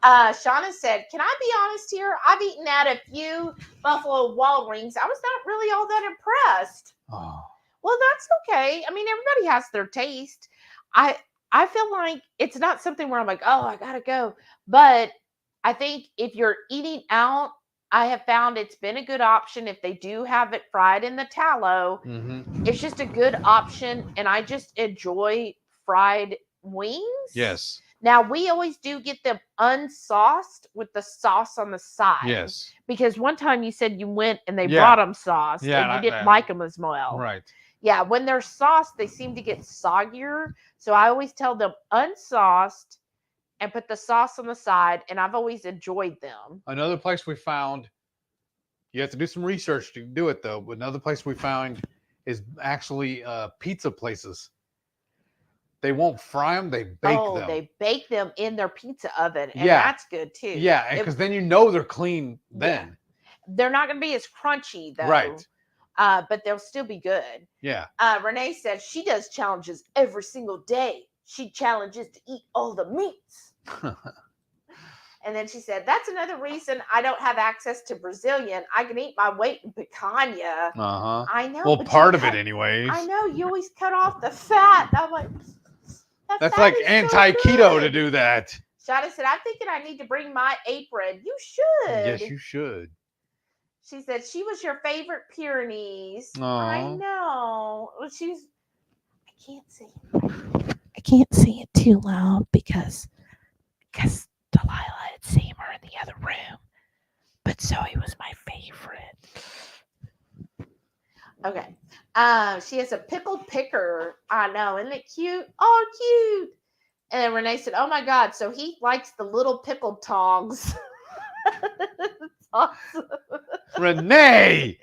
Shauna said, can I be honest here? I've eaten at a few Buffalo Wild Wings. I was not really all that impressed. Oh. Well, that's okay. I mean, everybody has their taste. I feel like it's not something where I'm like, oh, I gotta go. But I think if you're eating out, I have found it's been a good option if they do have it fried in the tallow. Mm-hmm. It's just a good option, and I just enjoy fried wings. Yes. Now, we always do get them unsauced with the sauce on the side. Yes. Because one time you said you went and they brought them sauced and you didn't like them as well. Right. Yeah, when they're sauced, they seem to get soggier. So I always tell them unsauced and put the sauce on the side, and I've always enjoyed them. Another place we found, you have to do some research to do it though, but another place we found is actually pizza places. They won't fry them, they bake them. Oh, they bake them in their pizza oven, and that's good too. Yeah, because then you know they're clean then. Yeah. They're not going to be as crunchy though. Right. But they'll still be good. Yeah. Renee says she does challenges every single day. She challenges to eat all the meats. And then she said, that's another reason I don't have access to Brazilian. I can eat my weight in picanha. Uh-huh. I know. Well, part of it anyways. I know. You always cut off the fat. I'm like, that's like anti-keto to do that. Shauna said, I'm thinking I need to bring my apron. You should. Yes, you should. She said she was your favorite Pyrenees. Aww. I know. Well, I can't see it. I can't see it too loud because Delilah and Sam are in the other room. But Zoe was my favorite. Okay. She has a pickled picker. I know. Isn't it cute? Oh, cute. And then Renee said, oh my God. So he likes the little pickled tongs. That's awesome. Renee.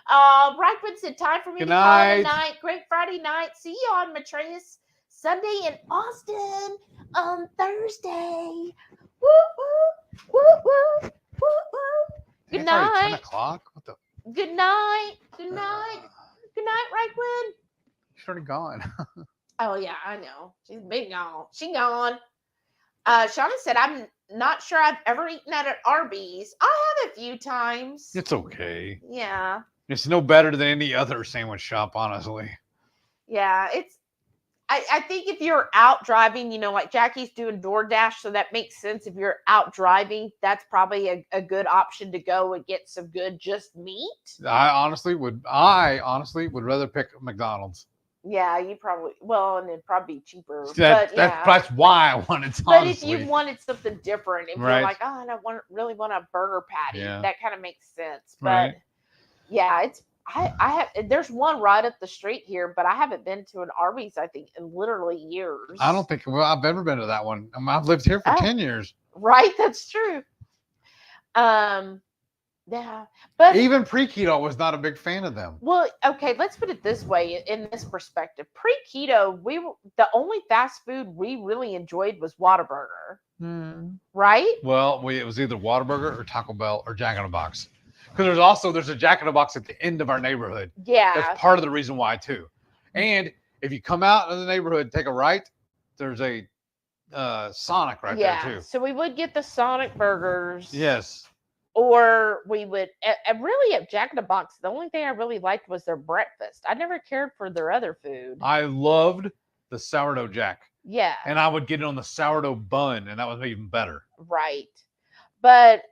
Brackman said, time for me to call it a night. Great Friday night. See you on Matreus Sunday in Austin on Thursday. Woo, woo, woo, woo, woo, woo. Good night. 10 o'clock? What the? Good night. Good night. night, right, Gwen? She's already gone. Oh yeah, I know. She's been gone. She gone. Shauna said, I'm not sure I've ever eaten at an Arby's. I have a few times. It's okay. Yeah. It's no better than any other sandwich shop, honestly. Yeah, I think if you're out driving, you know, like Jackie's doing DoorDash, so that makes sense. If you're out driving, that's probably a good option to go and get some good just meat. I honestly would rather pick McDonald's. Yeah, you probably and it'd probably be cheaper. That's why I wanted to. But if you wanted something different, if Right. you're like, oh, I really want a burger patty, Yeah. that kind of makes sense. But Right. yeah, I have. There's one right up the street here, but I haven't been to an Arby's, I think, in literally years. I don't think I've ever been to that one. I've lived here for 10 years. Right, that's true. Yeah, but Even pre-keto was not a big fan of them. well, okay, let's put it this way. In this perspective, pre-keto, the only fast food we really enjoyed was Whataburger, right? Well, it was either Whataburger or Taco Bell or Jack in the Box. Because there's a Jack in the Box at the end of our neighborhood. Yeah, That's part of the reason why too. And if you come out of the neighborhood, take a right, there's a Sonic right there too. So we would get the Sonic burgers. Yes. Or we would, and really at Jack in the Box, the only thing I really liked was their breakfast. I never cared for their other food. I loved the sourdough Jack. Yeah. And I would get it on the sourdough bun, and that was even better. Right. But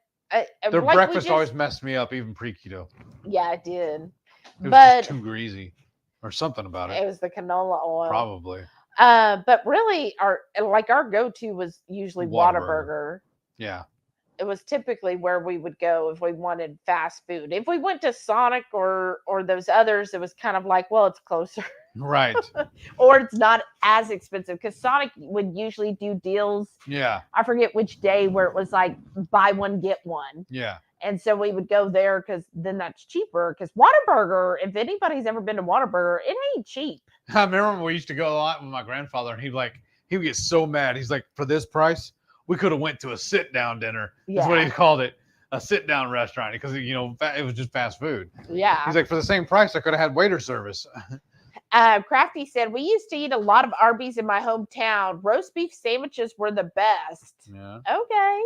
their like breakfast always messed me up, even pre-keto. Yeah, it did. It was just too greasy or something about it. It was the canola oil. Probably. But really, our go-to was usually Whataburger. Yeah. It was typically where we would go if we wanted fast food. If we went to Sonic or those others, it was kind of like, well, it's closer. Right. Or it's not as expensive because Sonic would usually do deals. Yeah. I forget which day where it was like buy one, get one. Yeah. And so we would go there because then that's cheaper. Because Whataburger, if anybody's ever been to Whataburger, it ain't cheap. I remember when we used to go a lot with my grandfather, and he would get so mad. He's like, for this price, we could have went to a sit-down dinner. That's what he called it, a sit-down restaurant, because it was just fast food. Yeah. He's like, for the same price, I could have had waiter service. Crafty said, we used to eat a lot of Arby's in my hometown. Roast beef sandwiches were the best. Yeah. Okay.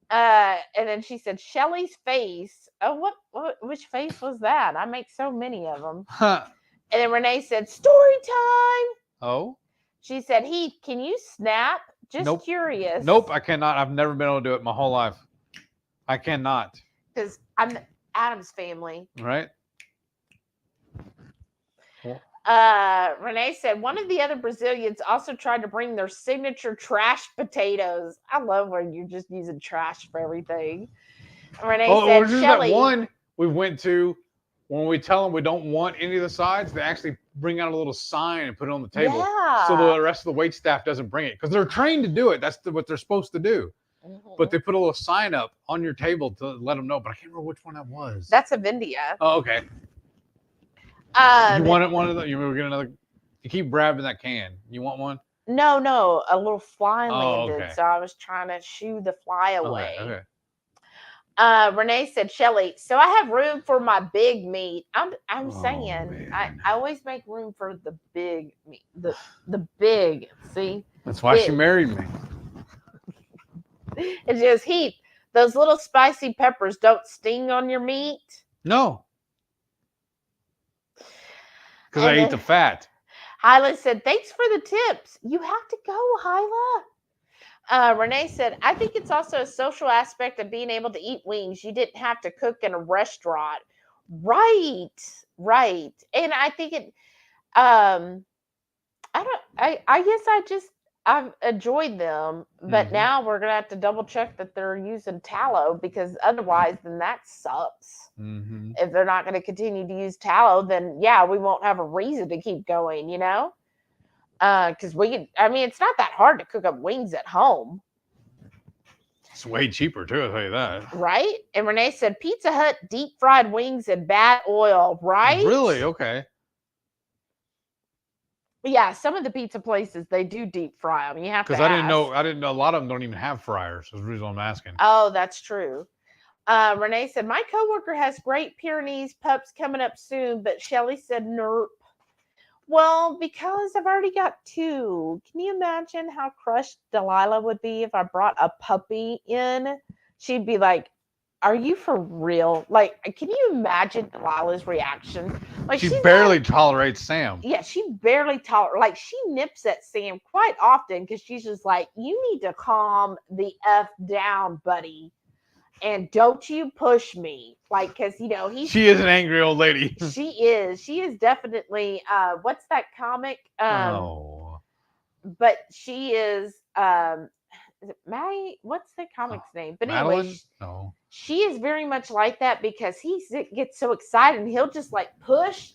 And then she said, Shelly's face. Oh, which face was that? I make so many of them. Huh. And then Renee said, story time. Oh. She said, Heath, can you snap? Just curious. Nope, I cannot. I've never been able to do it my whole life. I cannot. Because I'm Adam's family. Right. Renee said one of the other Brazilians also tried to bring their signature trash potatoes. I love when you're just using trash for everything. Renee said, Shelly. That one we went to when we tell them we don't want any of the sides, they actually bring out a little sign and put it on the table. Yeah. So the rest of the wait staff doesn't bring it because they're trained to do it. That's what they're supposed to do. Mm-hmm. But they put a little sign up on your table to let them know. But I can't remember which one that was. That's of India. Oh, okay. You wanted one of the? You were getting another? You keep grabbing that can. You want one? No. A little fly landed, okay. so I was trying to shoo the fly away. Okay. Renee said, Shelly, so I have room for my big meat. I'm saying, man. I always make room for the big meat. The big, see? That's why she married me. It's just Heath. Those little spicy peppers don't sting on your meat. No. Because I eat the fat. Hyla said, thanks for the tips. You have to go, Hyla. Renee said, I think it's also a social aspect of being able to eat wings. You didn't have to cook in a restaurant. Right. And I think it, I guess I've enjoyed them, but now we're going to have to double check that they're using tallow because otherwise then that sucks. Mm-hmm. If they're not going to continue to use tallow, then we won't have a reason to keep going, because it's not that hard to cook up wings at home. It's way cheaper too, I'll tell you that. Right? And Renee said Pizza Hut deep fried wings in bad oil, right? Really? Okay. Yeah, some of the pizza places, they do deep fry them. You have to Because I didn't know a lot of them don't even have fryers. That's the reason I'm asking. Oh, that's true. Renee said, my coworker has great Pyrenees pups coming up soon, but Shelly said, nope. Well, because I've already got 2. Can you imagine how crushed Delilah would be if I brought a puppy in? She'd be like, are you for real? Like, can you imagine Delilah's reaction? Like, she barely tolerates Sam. Yeah, she barely tolerates. Like, she nips at Sam quite often because she's just like, you need to calm the F down, buddy. And don't you push me. Like, because, she is an angry old lady. She is definitely, what's that comic? But she is it Maggie? What's the comic's name? But anyway, she is very much like that because he gets so excited and he'll just like push,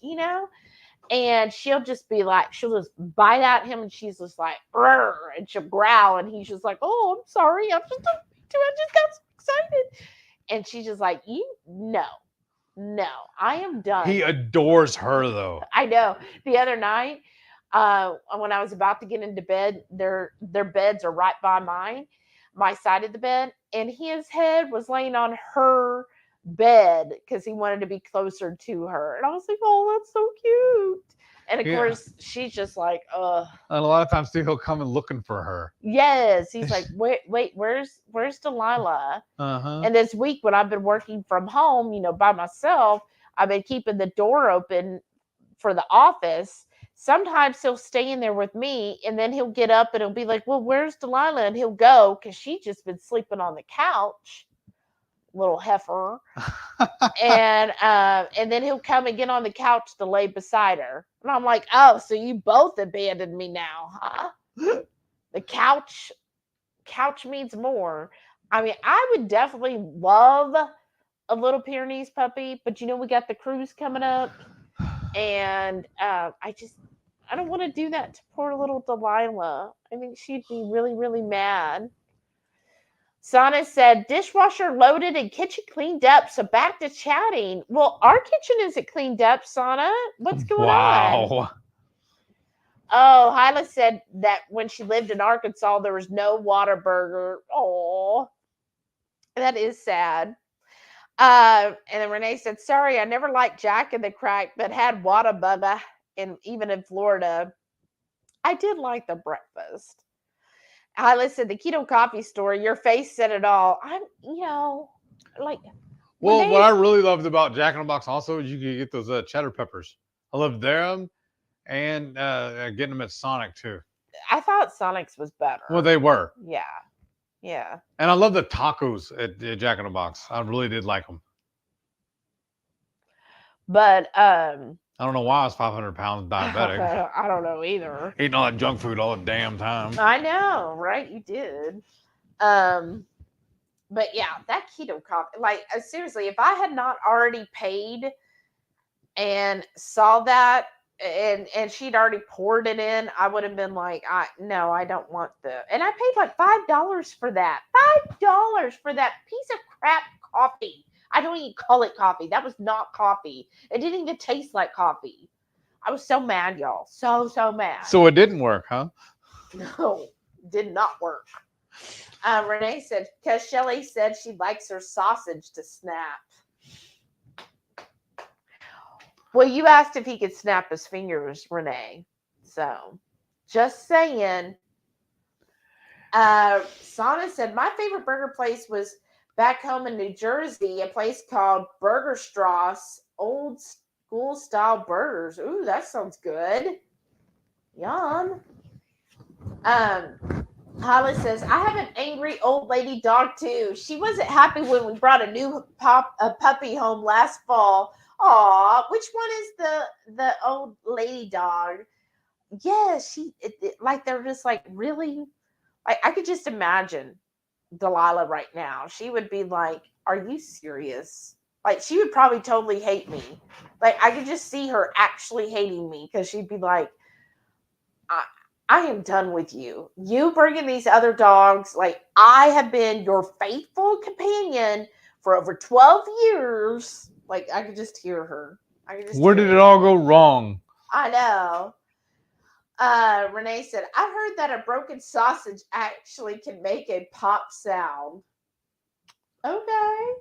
and she'll just be like, she'll just bite at him and she's just like, and she'll growl and he's just like, oh, I'm sorry, I just got so excited, and she's just like, no, I am done. He adores her though. I know. The other night, when I was about to get into bed, their beds are right by mine, my side of the bed, and his head was laying on her bed because he wanted to be closer to her. And I was like, oh, that's so cute. And of course, she's just like, ugh. And a lot of times too, he'll come and looking for her. Yes. He's like, wait, where's Delilah? Uh-huh. And this week when I've been working from home, by myself, I've been keeping the door open for the office. Sometimes he'll stay in there with me and then he'll get up and he'll be like, well, where's Delilah? And he'll go because she's just been sleeping on the couch, little heifer. and then he'll come and get on the couch to lay beside her. And I'm like, oh, so you both abandoned me now, huh? The couch means more. I mean, I would definitely love a little Pyrenees puppy, but we got the cruise coming up. And I don't want to do that to poor little Delilah. I think she'd be really, really mad. Sana said, dishwasher loaded and kitchen cleaned up, so back to chatting. Well, our kitchen isn't cleaned up, Sana. What's going on? Oh, Hyla said that when she lived in Arkansas, there was no Whataburger. Oh, that is sad. And then Renee said, sorry, I never liked Jack in the Crack, but had Whataburger, and even in Florida. I did like the breakfast. I listened to the Keto Coffee Story. Your face said it all. I'm, like. Well, what I really loved about Jack in the Box also is you could get those cheddar peppers. I loved them and getting them at Sonic too. I thought Sonic's was better. Well, they were. Yeah. Yeah. And I love the tacos at Jack in the Box. I really did like them. But I don't know why I was 500 pounds diabetic. I don't know either. Eating all that junk food all the damn time. I know, right? You did. But yeah, that Keto Coffee, like seriously, if I had not already paid and saw that and she'd already poured it in, I would have been like, no, I don't want and I paid like $5 for that. $5 for that piece of crap coffee. I don't even call it coffee. That was not coffee. It didn't even taste like coffee. I was so mad, y'all. So mad. So it didn't work, huh? No, did not work. Renee said, because Shelly said she likes her sausage to snap. Well, you asked if he could snap his fingers, Renee. So, just saying. Sana said, my favorite burger place was back home in New Jersey, a place called Burger Strauss, old school style burgers. Ooh, that sounds good. Yum. Holly says, I have an angry old lady dog too. She wasn't happy when we brought a new puppy home last fall. Aw, which one is the old lady dog? Yeah, like they're just like really, like I could just imagine Delilah right now. She would be like, are you serious? Like she would probably totally hate me. Like I could just see her actually hating me because she'd be like, I am done with you. You bringing these other dogs. Like I have been your faithful companion for over 12 years. Like I could just hear her. Where did it all go wrong? I know. Renee said, I heard that a broken sausage actually can make a pop sound. Okay.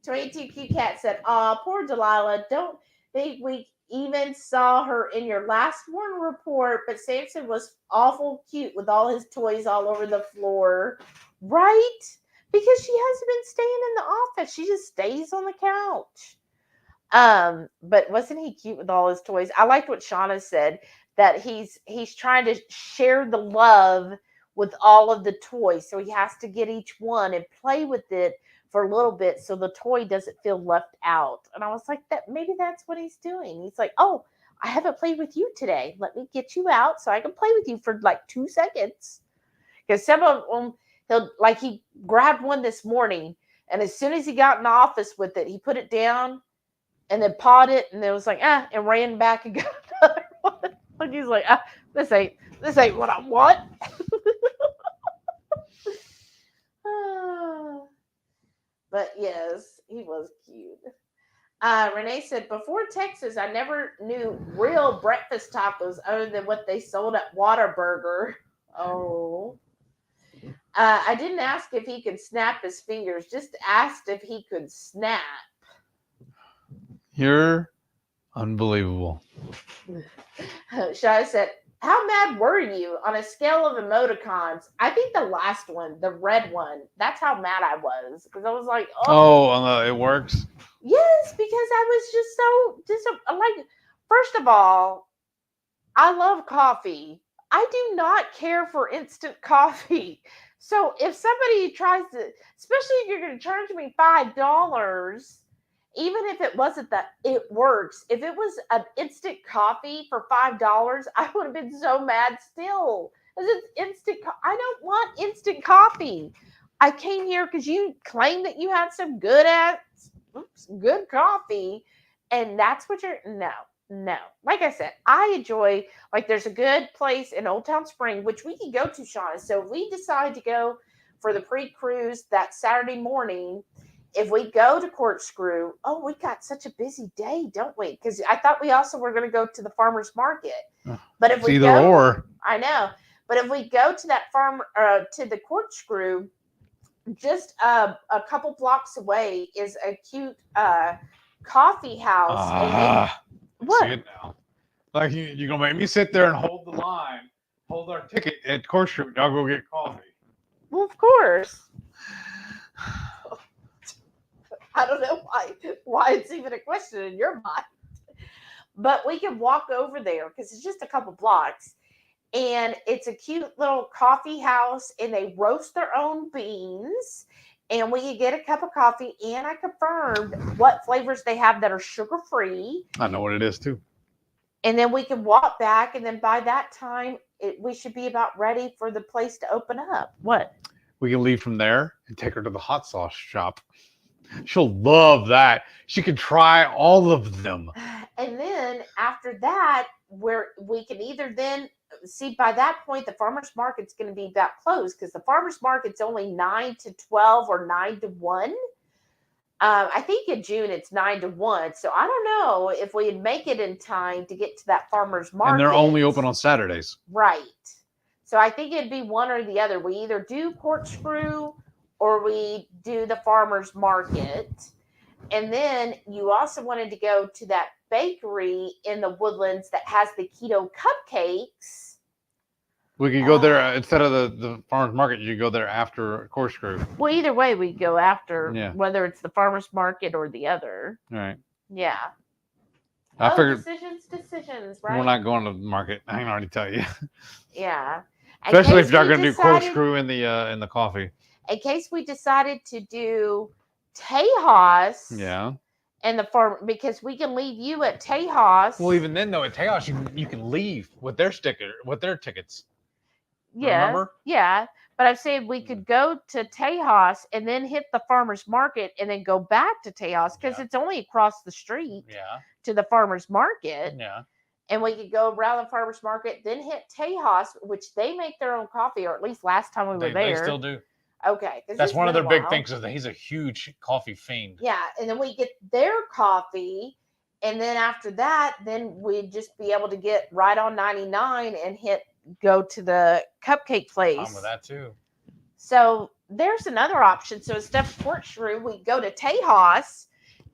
22Q Cat said, "Aw, poor Delilah. Don't think we even saw her in your last one report, but Samson was awful cute with all his toys all over the floor." Right? Because she hasn't been staying in the office. She just stays on the couch. But wasn't he cute with all his toys? I liked what Shauna said, that he's trying to share the love with all of the toys. So he has to get each one and play with it for a little bit so the toy doesn't feel left out. And I was like, that maybe that's what he's doing. He's like, "Oh, I haven't played with you today. Let me get you out so I can play with you for like 2 seconds. Because some of them, he grabbed one this morning, and as soon as he got in the office with it, he put it down and then pawed it, and it was like, and ran back and got another one. Like he's like, this ain't what I want. But yes, he was cute. Renee said, "Before Texas, I never knew real breakfast tacos other than what they sold at Whataburger." Oh. I didn't ask if he could snap his fingers, just asked if he could snap. You're unbelievable. Shai said, "How mad were you on a scale of emoticons?" I think the last one, the red one, that's how mad I was. Because I was like, It works. Yes, because I was just so like, first of all, I love coffee. I do not care for instant coffee. So if somebody tries to, especially if you're going to charge me $5, even if it wasn't that it works, if it was an instant coffee for $5, I would have been so mad still. Because it's I don't want instant coffee. I came here because you claimed that you had some good coffee, and that's what you're no. Like I said, I enjoy, like, there's a good place in Old Town Spring, which we can go to, Shauna. So if we decide to go for the pre-cruise that Saturday morning, if we go to Corkscrew, we got such a busy day, don't we? Because I thought we also were going to go to the farmer's market. But if we either go, or. I know. But if we go to that to the Corkscrew, just a couple blocks away is a cute coffee house. And what? See it now. Like you're gonna make me sit there and hold the line, hold our ticket at Corkscrew. I'll go get coffee. Well, of course. I don't know why it's even a question in your mind. But we can walk over there because it's just a couple blocks. And it's a cute little coffee house, and they roast their own beans. And we can get a cup of coffee, and I confirmed what flavors they have that are sugar-free. I know what it is, too. And then we can walk back, and then by that time, we should be about ready for the place to open up. What? We can leave from there and take her to the hot sauce shop. She'll love that. She can try all of them. And then after that, where we can either then see, by that point, the farmer's market's going to be about closed because the farmer's market's only 9 to 12 or 9 to 1. I think in June it's 9 to 1. So I don't know if we'd make it in time to get to that farmer's market. And they're only open on Saturdays. Right. So I think it'd be one or the other. We either do Corkscrew or we do the farmer's market. And then you also wanted to go to that bakery in the Woodlands that has the keto cupcakes. We could go there instead of the farmer's market. You go there after Corkscrew. Well, either way, we go after, whether it's the farmer's market or the other. All right. Yeah. I figured decisions, right? we're not going to the market. I can already tell you. Yeah. Especially if you're going to do Corkscrew in the coffee. In case we decided to do Tejas. Yeah. And the farm, because we can leave you at Tejas. Well, even then, though, at Tejas, you can leave with their tickets. Yeah. Remember? Yeah. But I'm saying we could go to Tejas and then hit the farmer's market and then go back to Tejas because it's only across the street to the farmer's market. Yeah. And we could go around the farmer's market, then hit Tejas, which they make their own coffee, or at least last time we were there. They still do. Okay. That's one of their big things, is that he's a huge coffee fiend. Yeah. And then we get their coffee. And then after that, then we'd just be able to get right on 99 and go to the cupcake place. I'm with that too. So there's another option. So instead of pork shrew, we go to Tejas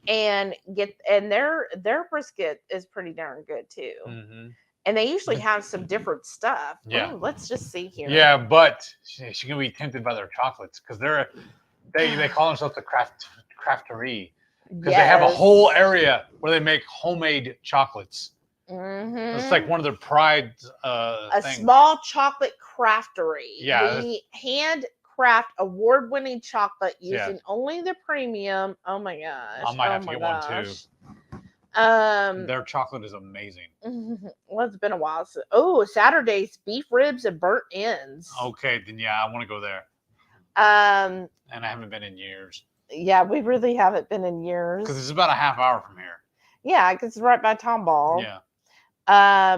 and their brisket is pretty darn good too. Mm-hmm. And they usually have some different stuff. Yeah. Ooh, let's just see here. Yeah, but she's gonna be tempted by their chocolates because they call themselves the craftery because they have a whole area where they make homemade chocolates. Mm-hmm. It's like one of their pride a things. small chocolate craftery. Yeah, we handcraft award-winning chocolate using only the premium. Oh my gosh! I might have to get one too. Their chocolate is amazing. Well, it's been a while. Saturday's beef ribs and burnt ends. Okay, then yeah, I want to go there. And I haven't been in years. Yeah, we really haven't been in years. Because it's about a half hour from here. Yeah, because it's right by Tomball. Yeah.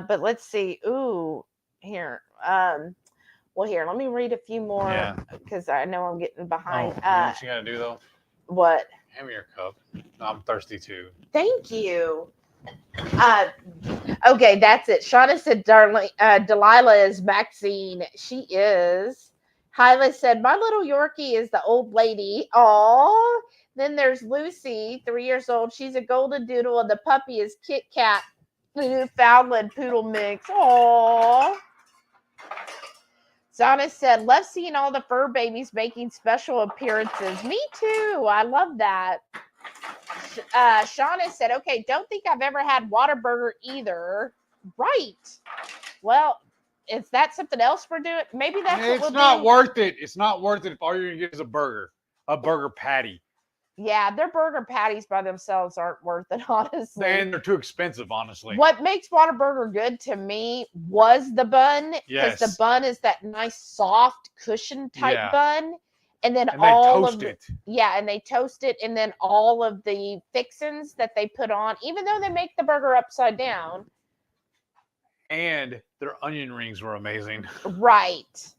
But let's see. Ooh, here. Well, here, let me read a few more because I know I'm getting behind. You know what you gotta do though? What? Hand me your cup. I'm thirsty too. Thank you. Okay, that's it. Shauna said, "Darling, Delilah is Maxine. She is." Hyla said, "My little Yorkie is the old lady." Aw. Then there's Lucy, 3 years old. She's a golden doodle, and the puppy is Kit Kat, Newfoundland poodle mix. Aw. Zana said, "Love seeing all the fur babies making special appearances." Me too. I love that. Shauna said, "Okay, don't think I've ever had Whataburger either." Right. Well, is that something else we're doing? Maybe that's what we'll do. It's not worth it. It's not worth it if all you're gonna get is a burger patty. Yeah, their burger patties by themselves aren't worth it, honestly. And they're too expensive, honestly. What makes Whataburger good to me was the bun. Yes. Because the bun is that nice, soft, cushion type bun. And then and they toast it. Yeah, and they toast it. And then all of the fixins that they put on, even though they make the burger upside down. And their onion rings were amazing. Right.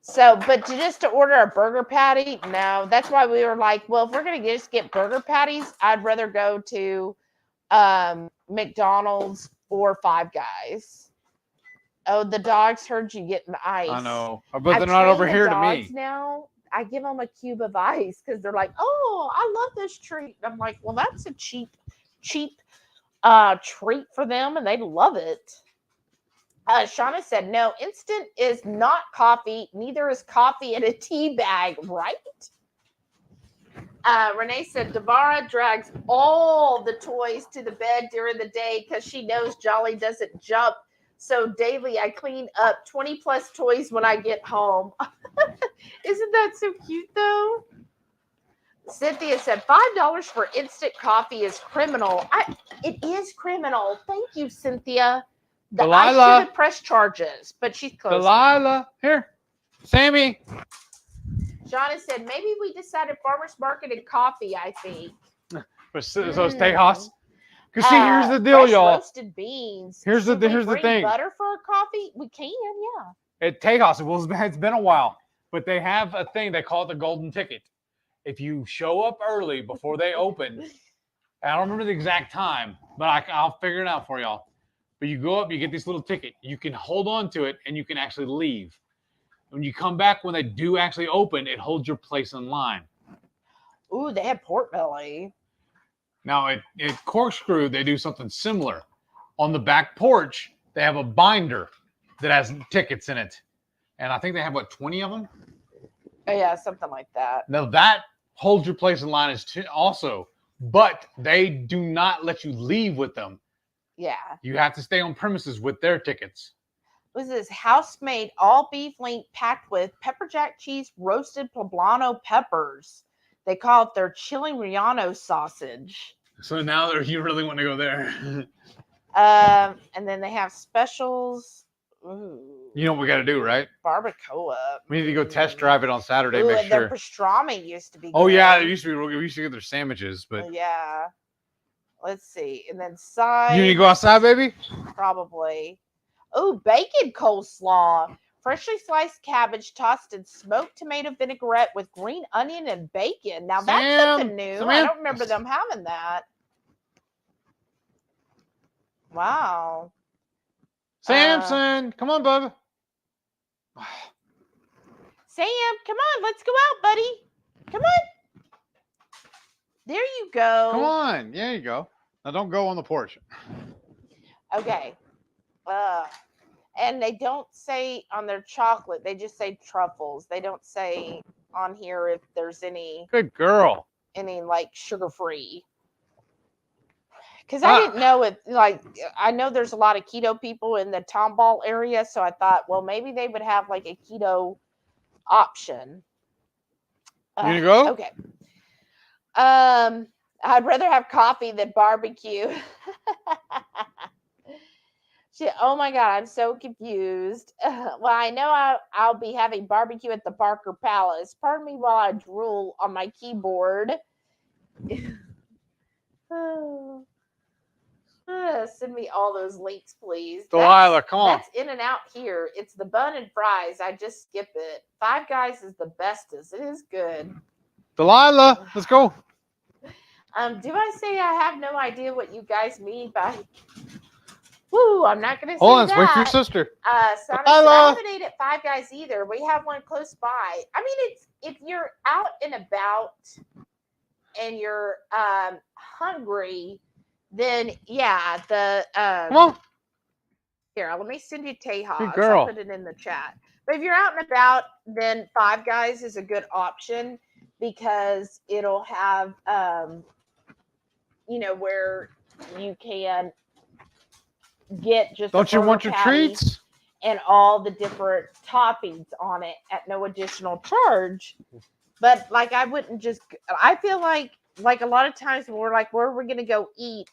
So, but just to order a burger patty, no. That's why we were like, well, if we're going to just get burger patties, I'd rather go to McDonald's or Five Guys. Oh, the dogs heard you getting ice. I know. But they're not over here to me. Now, I give them a cube of ice because they're like, "Oh, I love this treat." I'm like, well, that's a cheap treat for them, and they love it. Shauna said, "No, instant is not coffee. Neither is coffee in a tea bag, right?" Renee said, "Devara drags all the toys to the bed during the day because she knows Jolly doesn't jump. So daily, I clean up 20 plus toys when I get home." Isn't that so cute, though? Cynthia said, $5 for instant coffee is criminal. It is criminal. Thank you, Cynthia. I should have pressed charges, but she's close. Delilah, here. Sammy. Shauna said, "Maybe we decided farmers market and coffee, I think." So it's Tejas. Because see, here's the deal, y'all. Roasted beans. Here's the thing. Butter for a coffee? We can, yeah. At Tejas, it's been a while, but they have a thing, they call it the golden ticket. If you show up early before they open, I don't remember the exact time, but I'll figure it out for y'all. But you go up, you get this little ticket. You can hold on to it, and you can actually leave. When you come back, when they do actually open, it holds your place in line. Ooh, they have pork belly. Now, at Corkscrew, they do something similar. On the back porch, they have a binder that has tickets in it. And I think they have, 20 of them? Oh, yeah, something like that. Now, that holds your place in line also. But they do not let you leave with them. Yeah. You have to stay on premises with their tickets. This is house-made all beef link packed with pepper jack cheese, roasted poblano peppers. They call it their chili relleno sausage. So now you really want to go there. And then they have specials. Ooh. You know what we got to do, right? Barbacoa. We need to go test drive it on Saturday. Ooh, make and sure. Their pastrami used to be Oh, good. yeah. We used to get their sandwiches. But yeah. Let's see. And then side. You need to go outside, baby? Probably. Oh, bacon coleslaw. Freshly sliced cabbage tossed in smoked tomato vinaigrette with green onion and bacon. Now that's something new. I don't remember them having that. Wow. Samson, come on, bub. Sam, come on, let's go out, buddy. Come on. There you go. Come on. There you go. Now don't go on the porch. Okay. And they don't say on their chocolate, they just say truffles. They don't say on here if there's any Good girl. like sugar free. Because I didn't know it, like, I know there's a lot of keto people in the Tomball area, so I thought, well, maybe they would have like a keto option. You gonna go? Okay. I'd rather have coffee than barbecue. Oh my God, I'm so confused. Well, I know I'll be having barbecue at the Barker Palace. Pardon me while I drool on my keyboard. Send me all those links, please. Delilah, come on. That's In and Out here. It's the bun and fries. I just skip it. Five Guys is the bestest. It is good. Delilah, let's go. Do I say I have no idea what you guys mean by... Woo, I'm not going to say Hold on, that. wait for your sister. Sonic, I haven't ate at Five Guys either. We have one close by. I mean, it's if you're out and about and you're hungry, then yeah, the Come on. here, let me send you Tejas. Good girl. I'll put it in the chat. But if you're out and about, then Five Guys is a good option because it'll have where you can get just Don't you want your patty treats? and all the different toppings on it at no additional charge. But like I wouldn't just I feel like a lot of times when we're like, where are we gonna go eat?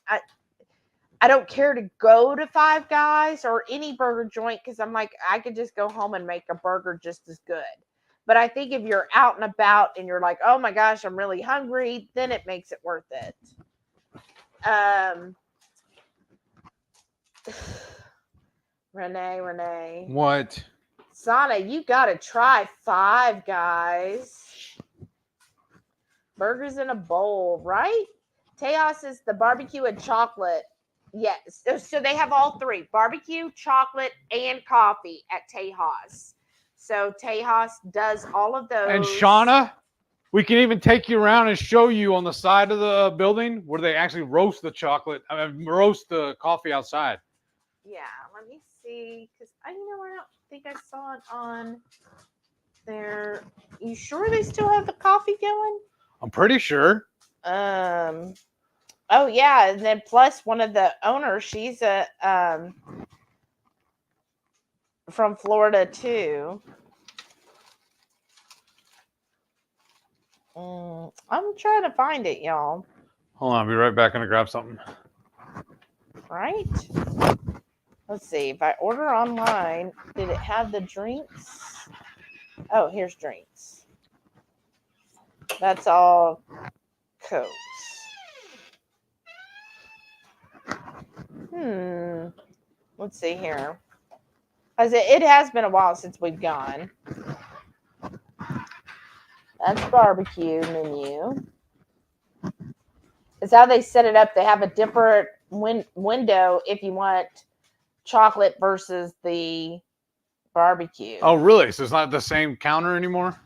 I don't care to go to Five Guys or any burger joint because I'm like, I could just go home and make a burger just as good. But I think if you're out and about and you're like, oh my gosh, I'm really hungry, then it makes it worth it. Renee. What? Sana, you gotta try Five Guys. Burgers in a bowl, right? Tejas is the barbecue and chocolate. Yes. So they have all three: barbecue, chocolate, and coffee at Tejas. So Tejas does all of those. And Shauna, we can even take you around and show you on the side of the building where they actually roast the chocolate. Roast the coffee outside. Yeah, let me see, because I don't think I saw it on there. You sure they still have the coffee going? I'm pretty sure. Oh yeah, and then plus one of the owners, she's from Florida too. I'm trying to find it, y'all. Hold on, I'll be right back. Gonna grab something. Right? Let's see. If I order online, did it have the drinks? Oh, here's drinks. That's all Cokes. Let's see here. As it has been a while since we've gone. That's barbecue menu. It's how they set it up. They have a different window if you want chocolate versus the barbecue. Oh, really? So it's not the same counter anymore?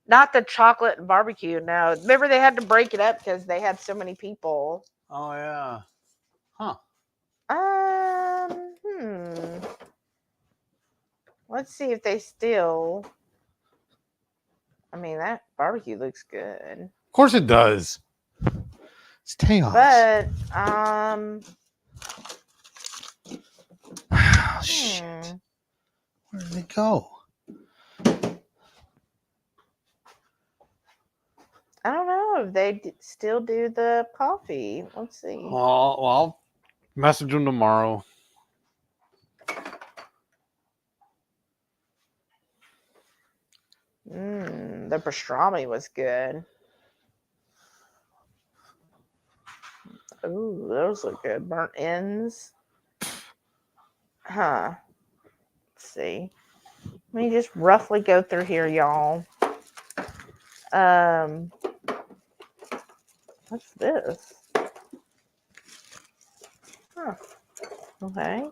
Not the chocolate and barbecue. No. Remember they had to break it up because they had so many people. Oh, yeah. Huh. Let's see if they still... I mean, that barbecue looks good. Of course it does. It's Tejas. But, oh, shit. Where did it go? I don't know if they still do the coffee. Let's see. Well, I'll message them tomorrow. The pastrami was good. Ooh, those look good. Burnt ends. Huh. Let's see. Let me just roughly go through here, y'all. What's this? Huh. Okay.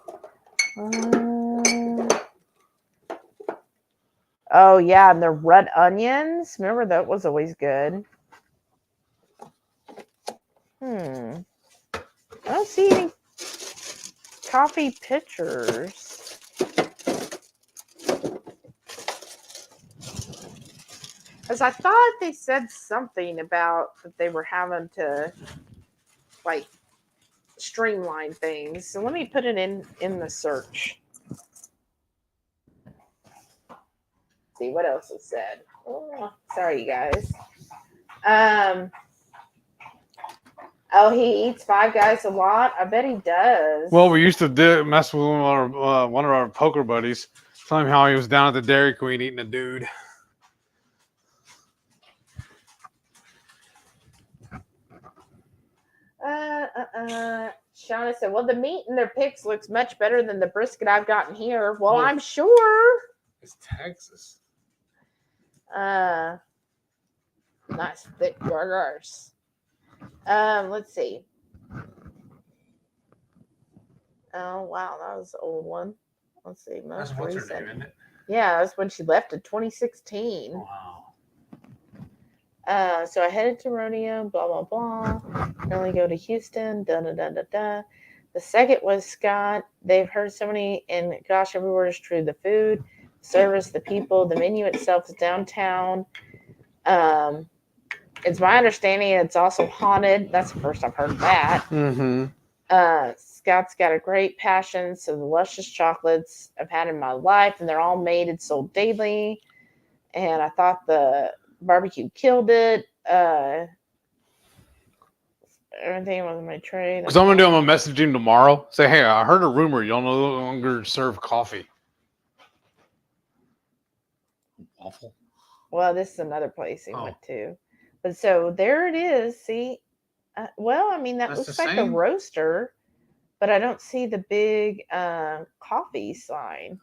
Oh yeah, and the red onions. Remember that was always good. I don't see any coffee pictures. Because I thought they said something about that they were having to like streamline things. So let me put it in the search. See what else is said. Oh, sorry, you guys. Oh, he eats Five Guys a lot. I bet he does. Well, we used to mess with one of our poker buddies. Tell him how he was down at the Dairy Queen eating a dude. Shauna said, well, the meat in their pics looks much better than the brisket I've gotten here. Well, I'm sure. It's Texas. Nice thick burgers. Let's see. Oh, wow. That was the old one. Let's see. Most That's what's her recent. name, isn't it? Yeah, that's when she left in 2016. Wow. So I headed to rodeo, blah, blah, blah. Only go to Houston, da, da, da, da, da. The second was Scott. They've heard so many, and gosh, every word is true. The food, service, the people, the menu itself is downtown. It's my understanding it's also haunted. That's the first I've heard of that. Mm-hmm. Scott's got a great passion. So the luscious chocolates I've had in my life, and they're all made and sold daily. And I thought the barbecue killed it. Everything was in my tray. Because I'm going to do, I'm going to message him tomorrow. Say, hey, I heard a rumor y'all no longer serve coffee. Awful. Well, this is another place he went to. But so there it is. See? Well, I mean, that looks like a roaster, but I don't see the big coffee sign.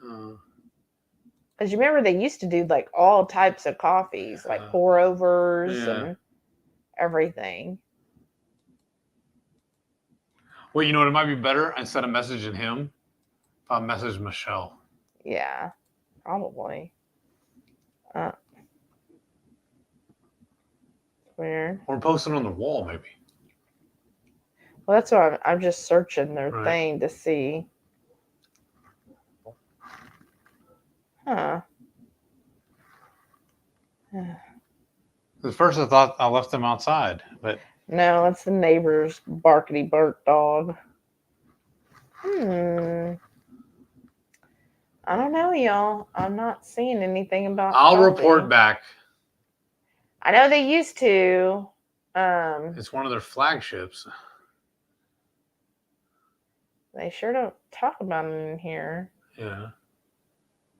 Because you remember they used to do like all types of coffees, like pour overs and everything. Well, you know what? It might be better instead of messaging him, if I message Michelle. Yeah, probably. Weird. Or post it on the wall, maybe. Well, that's why I'm just searching their thing to see. Huh. At first, I thought I left them outside, but no, it's the neighbor's barkety bark dog. I don't know, y'all. I'm not seeing anything about. I'll coffee. report back. I know they used to. It's one of their flagships. They sure don't talk about it in here. Yeah.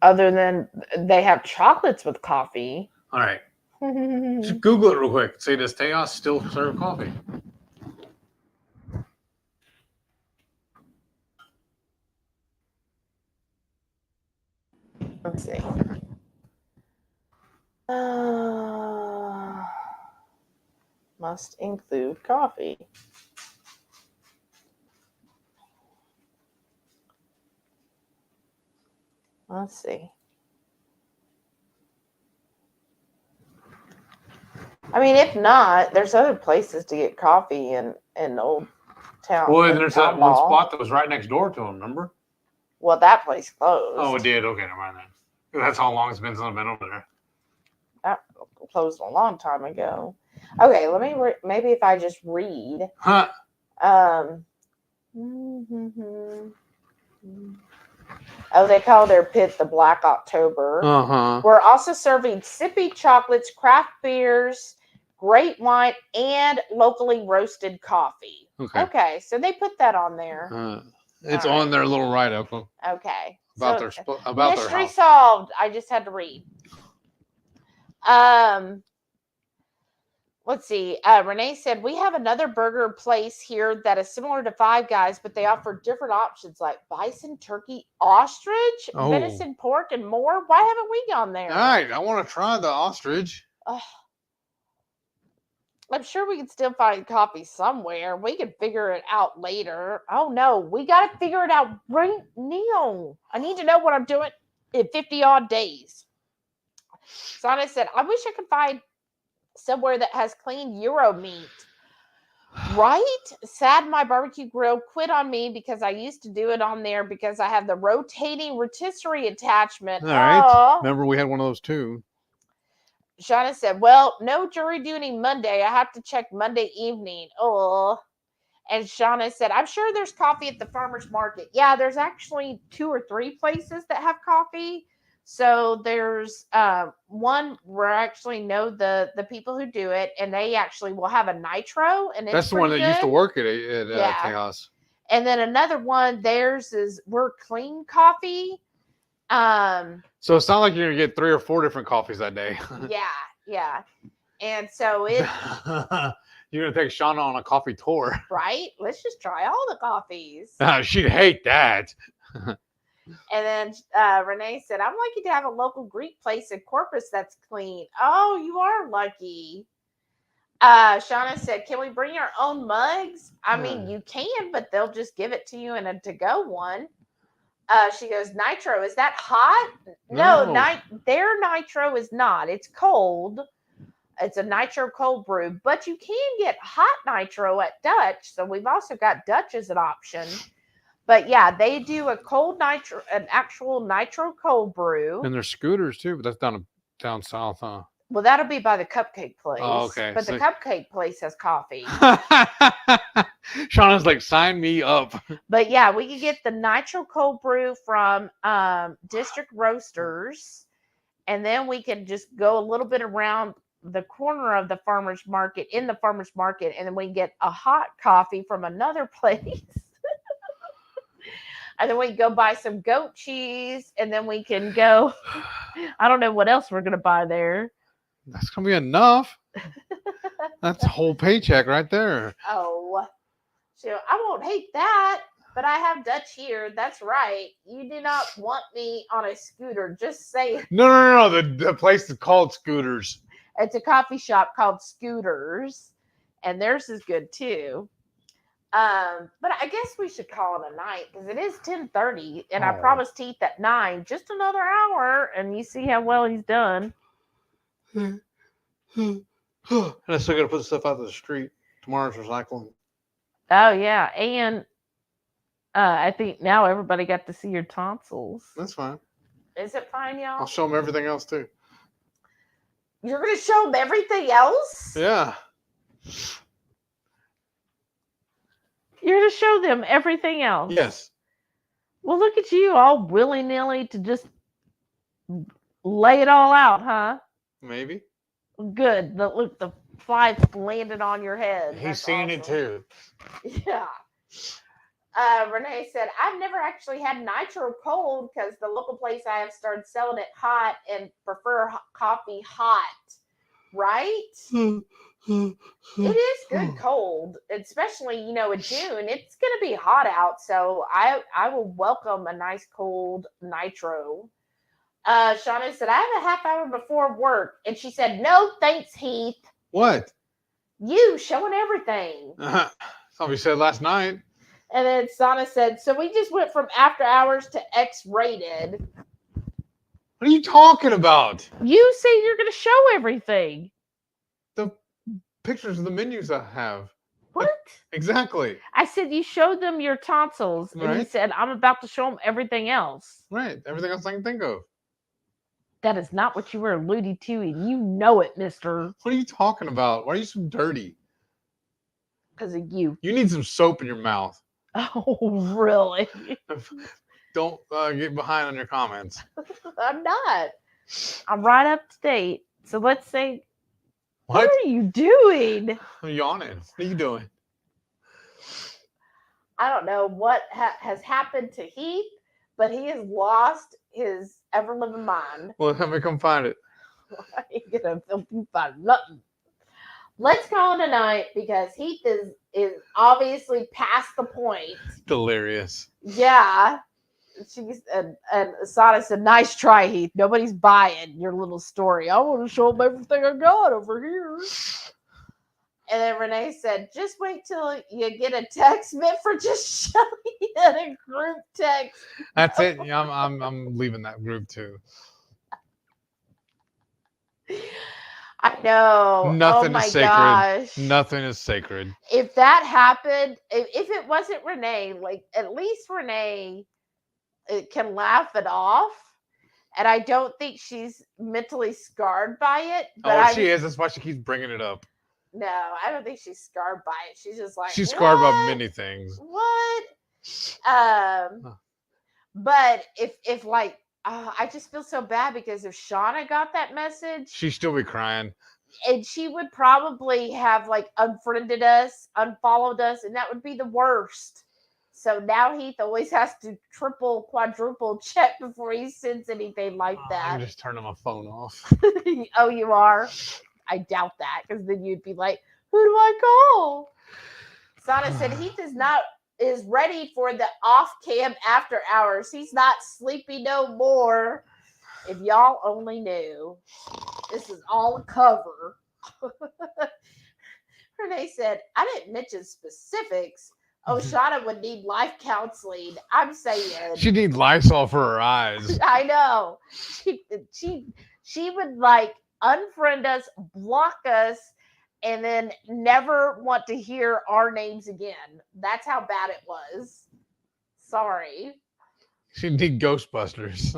Other than they have chocolates with coffee. All right. Just Google it real quick. Say, does Teos still serve coffee? Let's see. Must include coffee. Let's see. I mean, if not, there's other places to get coffee in Old Town. Well, there's that one spot that was right next door to him, remember? Well, that place closed. Oh, it did? Okay, never mind then. That's how long it's been since I've been over there. That closed a long time ago. Okay, let me maybe if I just read. Huh. Oh, they call their pit the Black October. We're also serving sippy chocolates, craft beers, great wine, and locally roasted coffee. Okay, so they put that on there. It's on their little write-up. Okay. About so, their mystery house. solved. I just had to read. Let's see. Renee said, we have another burger place here that is similar to Five Guys, but they offer different options like bison, turkey, ostrich, venison, pork, and more. Why haven't we gone there? All right. I want to try the ostrich. I'm sure we can still find coffee somewhere. We can figure it out later. Oh, no. We got to figure it out right now. I need to know what I'm doing in 50-odd days. Sana said, I wish I could find somewhere that has clean Euro meat. Right? Sad my barbecue grill quit on me because I used to do it on there because I have the rotating rotisserie attachment. All right. Remember we had one of those too. Shauna said, well, no jury duty Monday. I have to check Monday evening. Oh. And Shauna said, I'm sure there's coffee at the farmer's market. Yeah, there's actually 2 or 3 places that have coffee. So there's one where I actually know the people who do it, and they actually will have a nitro. And that's the one that used to work at Chaos. And then another one, theirs is We're Clean Coffee. So it's not like you're gonna get 3 or 4 different coffees that day. Yeah. And so it you're gonna take Shauna on a coffee tour. Right? Let's just try all the coffees. She'd hate that. And then Renee said, I'm lucky to have a local Greek place in Corpus that's clean. Oh, you are lucky. Shauna said, can we bring our own mugs? I mean, you can, but they'll just give it to you in a to-go one. She goes, nitro, is that hot? No, their nitro is not. It's cold. It's a nitro cold brew, but you can get hot nitro at Dutch. So we've also got Dutch as an option. But yeah, they do a cold nitro, an actual nitro cold brew. And there's scooters too, but that's down south, huh? Well, that'll be by the cupcake place. Oh, okay. But the cupcake place has coffee. Shauna's like, sign me up. But yeah, we can get the nitro cold brew from District Roasters. And then we can just go a little bit around the corner of the farmer's market, in the farmer's market. And then we can get a hot coffee from another place. And then we can go buy some goat cheese. And then we can go, I don't know what else we're going to buy there. That's going to be enough. That's a whole paycheck right there. Oh, so I won't hate that, but I have Dutch here. That's right. You do not want me on a scooter. Just say it. No. The place is called Scooters. It's a coffee shop called Scooters, and theirs is good too. But I guess we should call it a night because it is 10:30, and I promised Heath at 9, just another hour, and you see how well he's done. And I still got to put stuff out to the street. Tomorrow's recycling. Oh yeah, and I think now everybody got to see your tonsils. That's fine. Is it fine, y'all? I'll show them everything else too. You're going to show them everything else? Yeah. You're going to show them everything else? Yes. Well, look at you all willy-nilly to just lay it all out, huh? Maybe. Good. Look, the fly landed on your head. He's seen it too. Yeah. Renee said, I've never actually had nitro cold because the local place I have started selling it hot and prefer coffee hot. Right? It is good cold, especially, in June. It's going to be hot out, so I will welcome a nice cold nitro. Shauna said, I have a half hour before work. And she said, no, thanks, Heath. What? You showing everything. That's what we said last night. And then Sana said, so we just went from after hours to X-rated. What are you talking about? You say you're going to show everything. The pictures of the menus I have. What? Exactly. I said you showed them your tonsils. And right. You said, I'm about to show them everything else. Right. Everything else I can think of. That is not what you were alluding to, and you know it, mister. What are you talking about? Why are you so dirty? Because of you. You need some soap in your mouth. Oh, really? Don't get behind on your comments. I'm not. I'm right up to date. So let's say, what are you doing? I'm yawning. What are you doing? I don't know what has happened to Heath, but he has lost his ever-living mind. Well, let me come find it. I ain't gonna help you find nothing. Let's call it a night because Heath is obviously past the point. Delirious. Yeah. And Sana said, nice try, Heath. Nobody's buying your little story. I want to show them everything I got over here. And then Renee said, just wait till you get a text meant for just showing it a group text. That's it. Yeah, I'm leaving that group too. I know. Nothing oh my is sacred. gosh. Nothing is sacred. If that happened, if it wasn't Renee, like at least Renee can laugh it off. And I don't think she's mentally scarred by it. But She is. That's why she keeps bringing it up. No, I don't think she's scarred by it. She's just like, she's scarred by many things. What? But if like, I just feel so bad because if Shauna got that message, she'd still be crying. And she would probably have like unfriended us, unfollowed us, and that would be the worst. So now Heath always has to triple, quadruple check before he sends anything like that. I'm just turning my phone off. Oh, you are? I doubt that, because then you'd be like, who do I call? Sana said Heath is ready for the off-cam after hours. He's not sleepy no more. If y'all only knew. This is all a cover. Renee said, I didn't mention specifics. Oh, Shauna would need life counseling. I'm saying. She needs Lysol for her eyes. I know. She would like unfriend us, block us, and then never want to hear our names again. That's how bad it was. Sorry. She'd need Ghostbusters.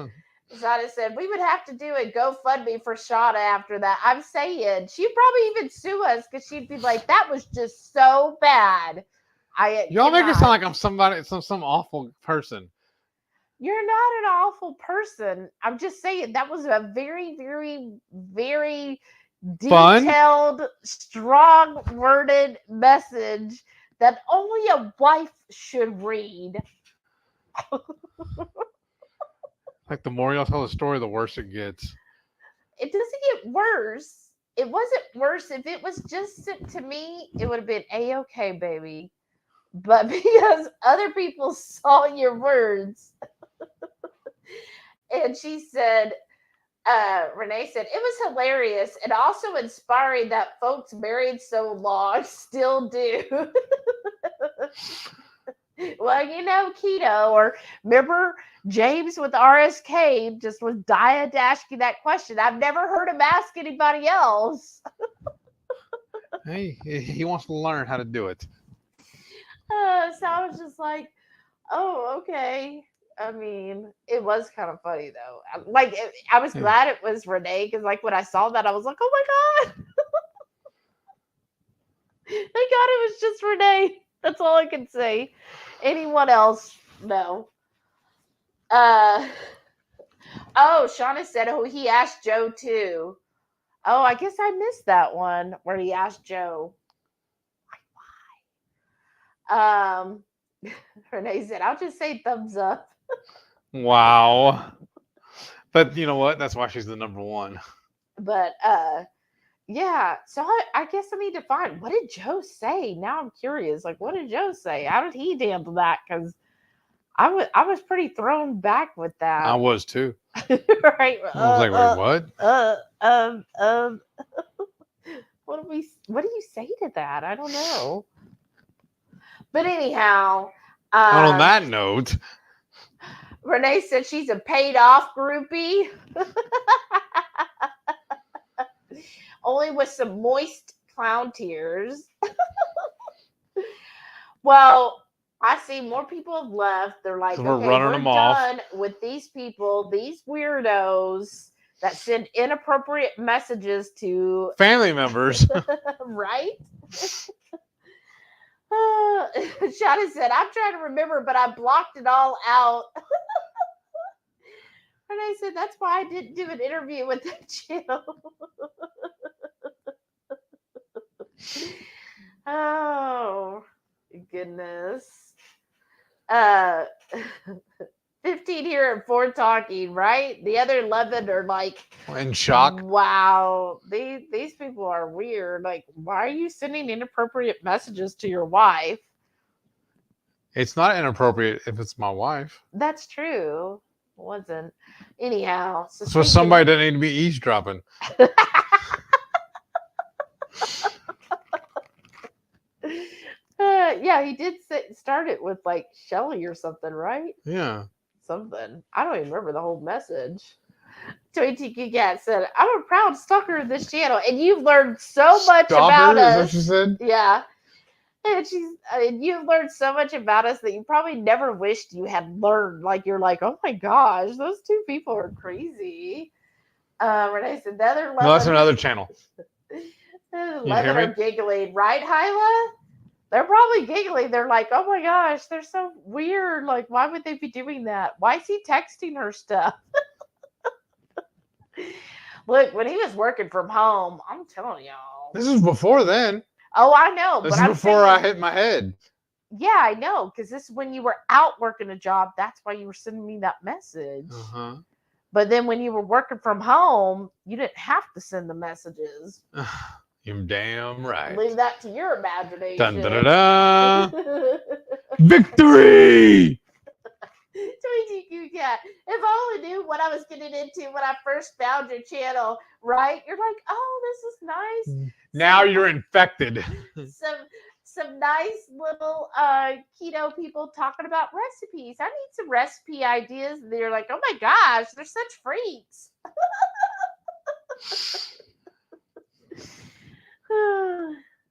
Shauna said, we would have to do a GoFundMe for Shauna after that. I'm saying she'd probably even sue us because she'd be like, that was just so bad. Y'all make it sound like I'm some awful person. You're not an awful person. I'm just saying that was a very, very, very detailed, strong-worded message that only a wife should read. Like the more y'all tell the story, the worse it gets. It doesn't get worse. It wasn't worse. If it was just sent to me, it would have been A-okay, baby. But because other people saw your words, and she said, Renee said, it was hilarious and also inspiring that folks married so long still do. Well, you know, Keto, or remember James with RSK just was dying to ask you that question. I've never heard him ask anybody else. Hey, he wants to learn how to do it. So I was just like, oh, okay. I mean, it was kind of funny though. Like, I was glad it was Renee because, like, when I saw that, I was like, oh my god, thank God it was just Renee. That's all I can say. Anyone else? No. Oh, Shauna said, oh, he asked Joe too. Oh, I guess I missed that one where he asked Joe. Renee said, I'll just say thumbs up. Wow. But you know what? That's why she's the number one. But yeah. So I guess I need to find, what did Joe say? Now I'm curious. Like, what did Joe say? How did he handle that? Because I was pretty thrown back with that. I was too. Right. I was like, wait, what? What do you say to that? I don't know. But anyhow, on that note, Renee said she's a paid off groupie. Only with some moist clown tears. Well, I see more people have left. They're like, we're okay, running we're them done off with these people, these weirdos that send inappropriate messages to family members. Right? Shauna said, I'm trying to remember, but I blocked it all out. And I said, that's why I didn't do an interview with that channel. Oh, goodness. 15 here and 4 talking, right? The other 11 are like In shock. Wow, these people are weird. Like, why are you sending inappropriate messages to your wife? It's not inappropriate if it's my wife. That's true. It wasn't. Anyhow, So somebody doesn't need to be eavesdropping. Yeah, he did start it with like Shelly or something, right? Yeah. Something. I don't even remember the whole message. 22 Cat said, I'm a proud stalker of this channel. And you've learned so much Stalker, about is that us. what you said? Yeah. And you've learned so much about us that you probably never wished you had learned. Like, you're like, oh my gosh, those two people are crazy. Renee said, the other 11, No, that's another channel. 11 are giggling. Right, Hyla? They're probably giggling. They're like, oh my gosh, they're so weird. Like, why would they be doing that? Why is he texting her stuff? Look, when he was working from home, I'm telling y'all. This is before then. Oh, I know. This is before I hit my head. Yeah, I know. Because this is when you were out working a job. That's why you were sending me that message. Uh-huh. But then when you were working from home, you didn't have to send the messages. You're damn right. Leave that to your imagination. Dun, da, da, da. Victory! 22 Cat. If I only knew what I was getting into when I first found your channel, right? You're like, oh, this is nice. Now you're infected. Some nice little keto people talking about recipes. I need some recipe ideas. And they're like, oh my gosh, they're such freaks.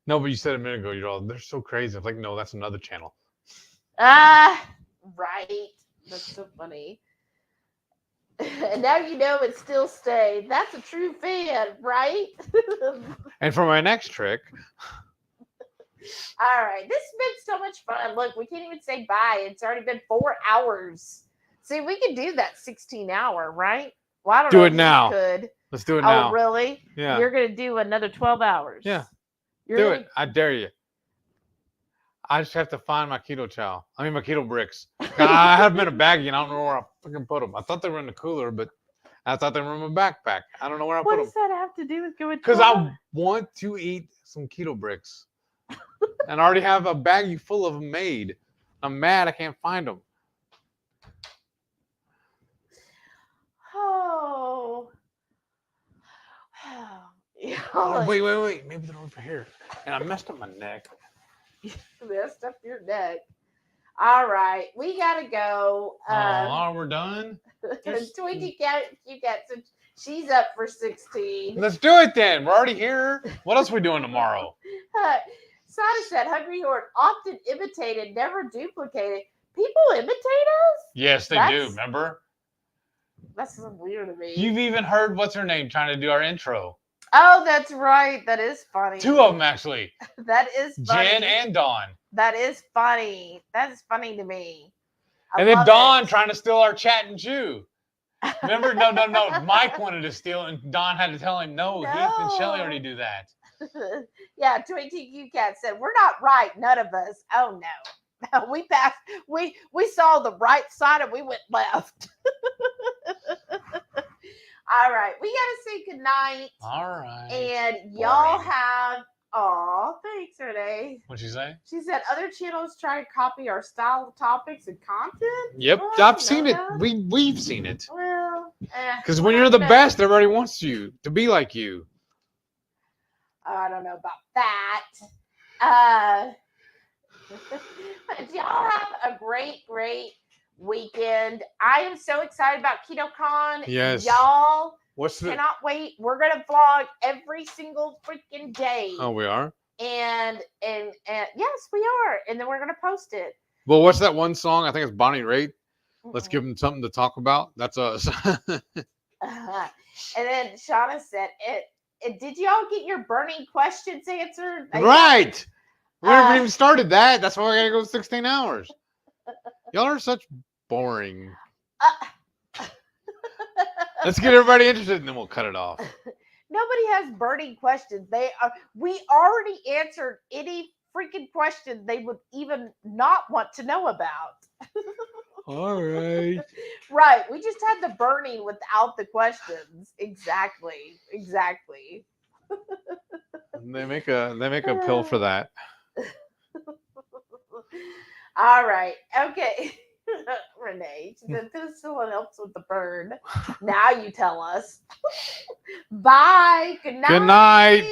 No, but you said a minute ago, you're all, they're so crazy. I'm like, no, that's another channel. Right. That's so funny. And now you know it still stays. That's a true fan, right? And for my next trick. All right. This has been so much fun. Look, we can't even say bye. It's already been 4 hours. See, we could do that 16-hour, right? Well, I don't know. Do it now. Could. Let's do it now. Oh, really? Yeah. You're going to do another 12 hours. Yeah. You're Do gonna... it. I dare you. I just have to find my keto chow. I mean, my keto bricks. I have them in a baggie, and I don't know where I fucking put them. I thought they were in the cooler, but I thought they were in my backpack. I don't know where I put them. What does that have to do with going? Because I want to eat some keto bricks, and I already have a baggie full of them made. I'm mad I can't find them. Oh. Yeah, Oh, wait. Maybe they're over here. And I messed up my neck. Messed up your neck. All right, we gotta go. We're done. 20 Cat, she's up for 16. Let's do it then. We're already here. What else are we doing tomorrow? Sara said, HungryHorde often imitated, never duplicated. People imitate us? Yes, they do. Remember? That's so weird to me. You've even heard what's her name trying to do our intro. Oh, that's right. That is funny. 2 of them actually. That is funny. Jen and Dawn. That is funny. That is funny to me. And then Dawn trying to steal our chat and chew. Remember? No. Mike wanted to steal, and Dawn had to tell him, no. Heath and Shelly already do that. Yeah, 22 Cat said, we're not right. None of us. Oh, no. We passed. We saw the right side and we went left. All right. We got to say goodnight. All right. And y'all have... Oh, thanks, Renee. What'd she say? She said other channels try to copy our style of topics and content. Yep, Well, I've seen it. We've seen it. Well, because when you're the best, everybody wants you to be like you. I don't know about that. But y'all have a great weekend. I am so excited about KetoCon. Yes. Y'all. What's the... Cannot wait. We're gonna vlog every single freaking day. Oh, we are? And yes, we are. And then we're gonna post it. Well, what's that one song? I think it's Bonnie Raitt. Let's give them something to talk about. That's us. And then Shauna said, did y'all get your burning questions answered? Right. We haven't even started that. That's why we gotta go 16 hours. Y'all are such boring. Let's get everybody interested, and then we'll cut it off. Nobody has burning questions. We already answered any freaking question they would even not want to know about. All right. Right. We just had the burning without the questions. Exactly. And they make a pill for that. All right. Okay. Renee, she said penicillin helps with the burn. Now you tell us. Bye. Good night. Good night.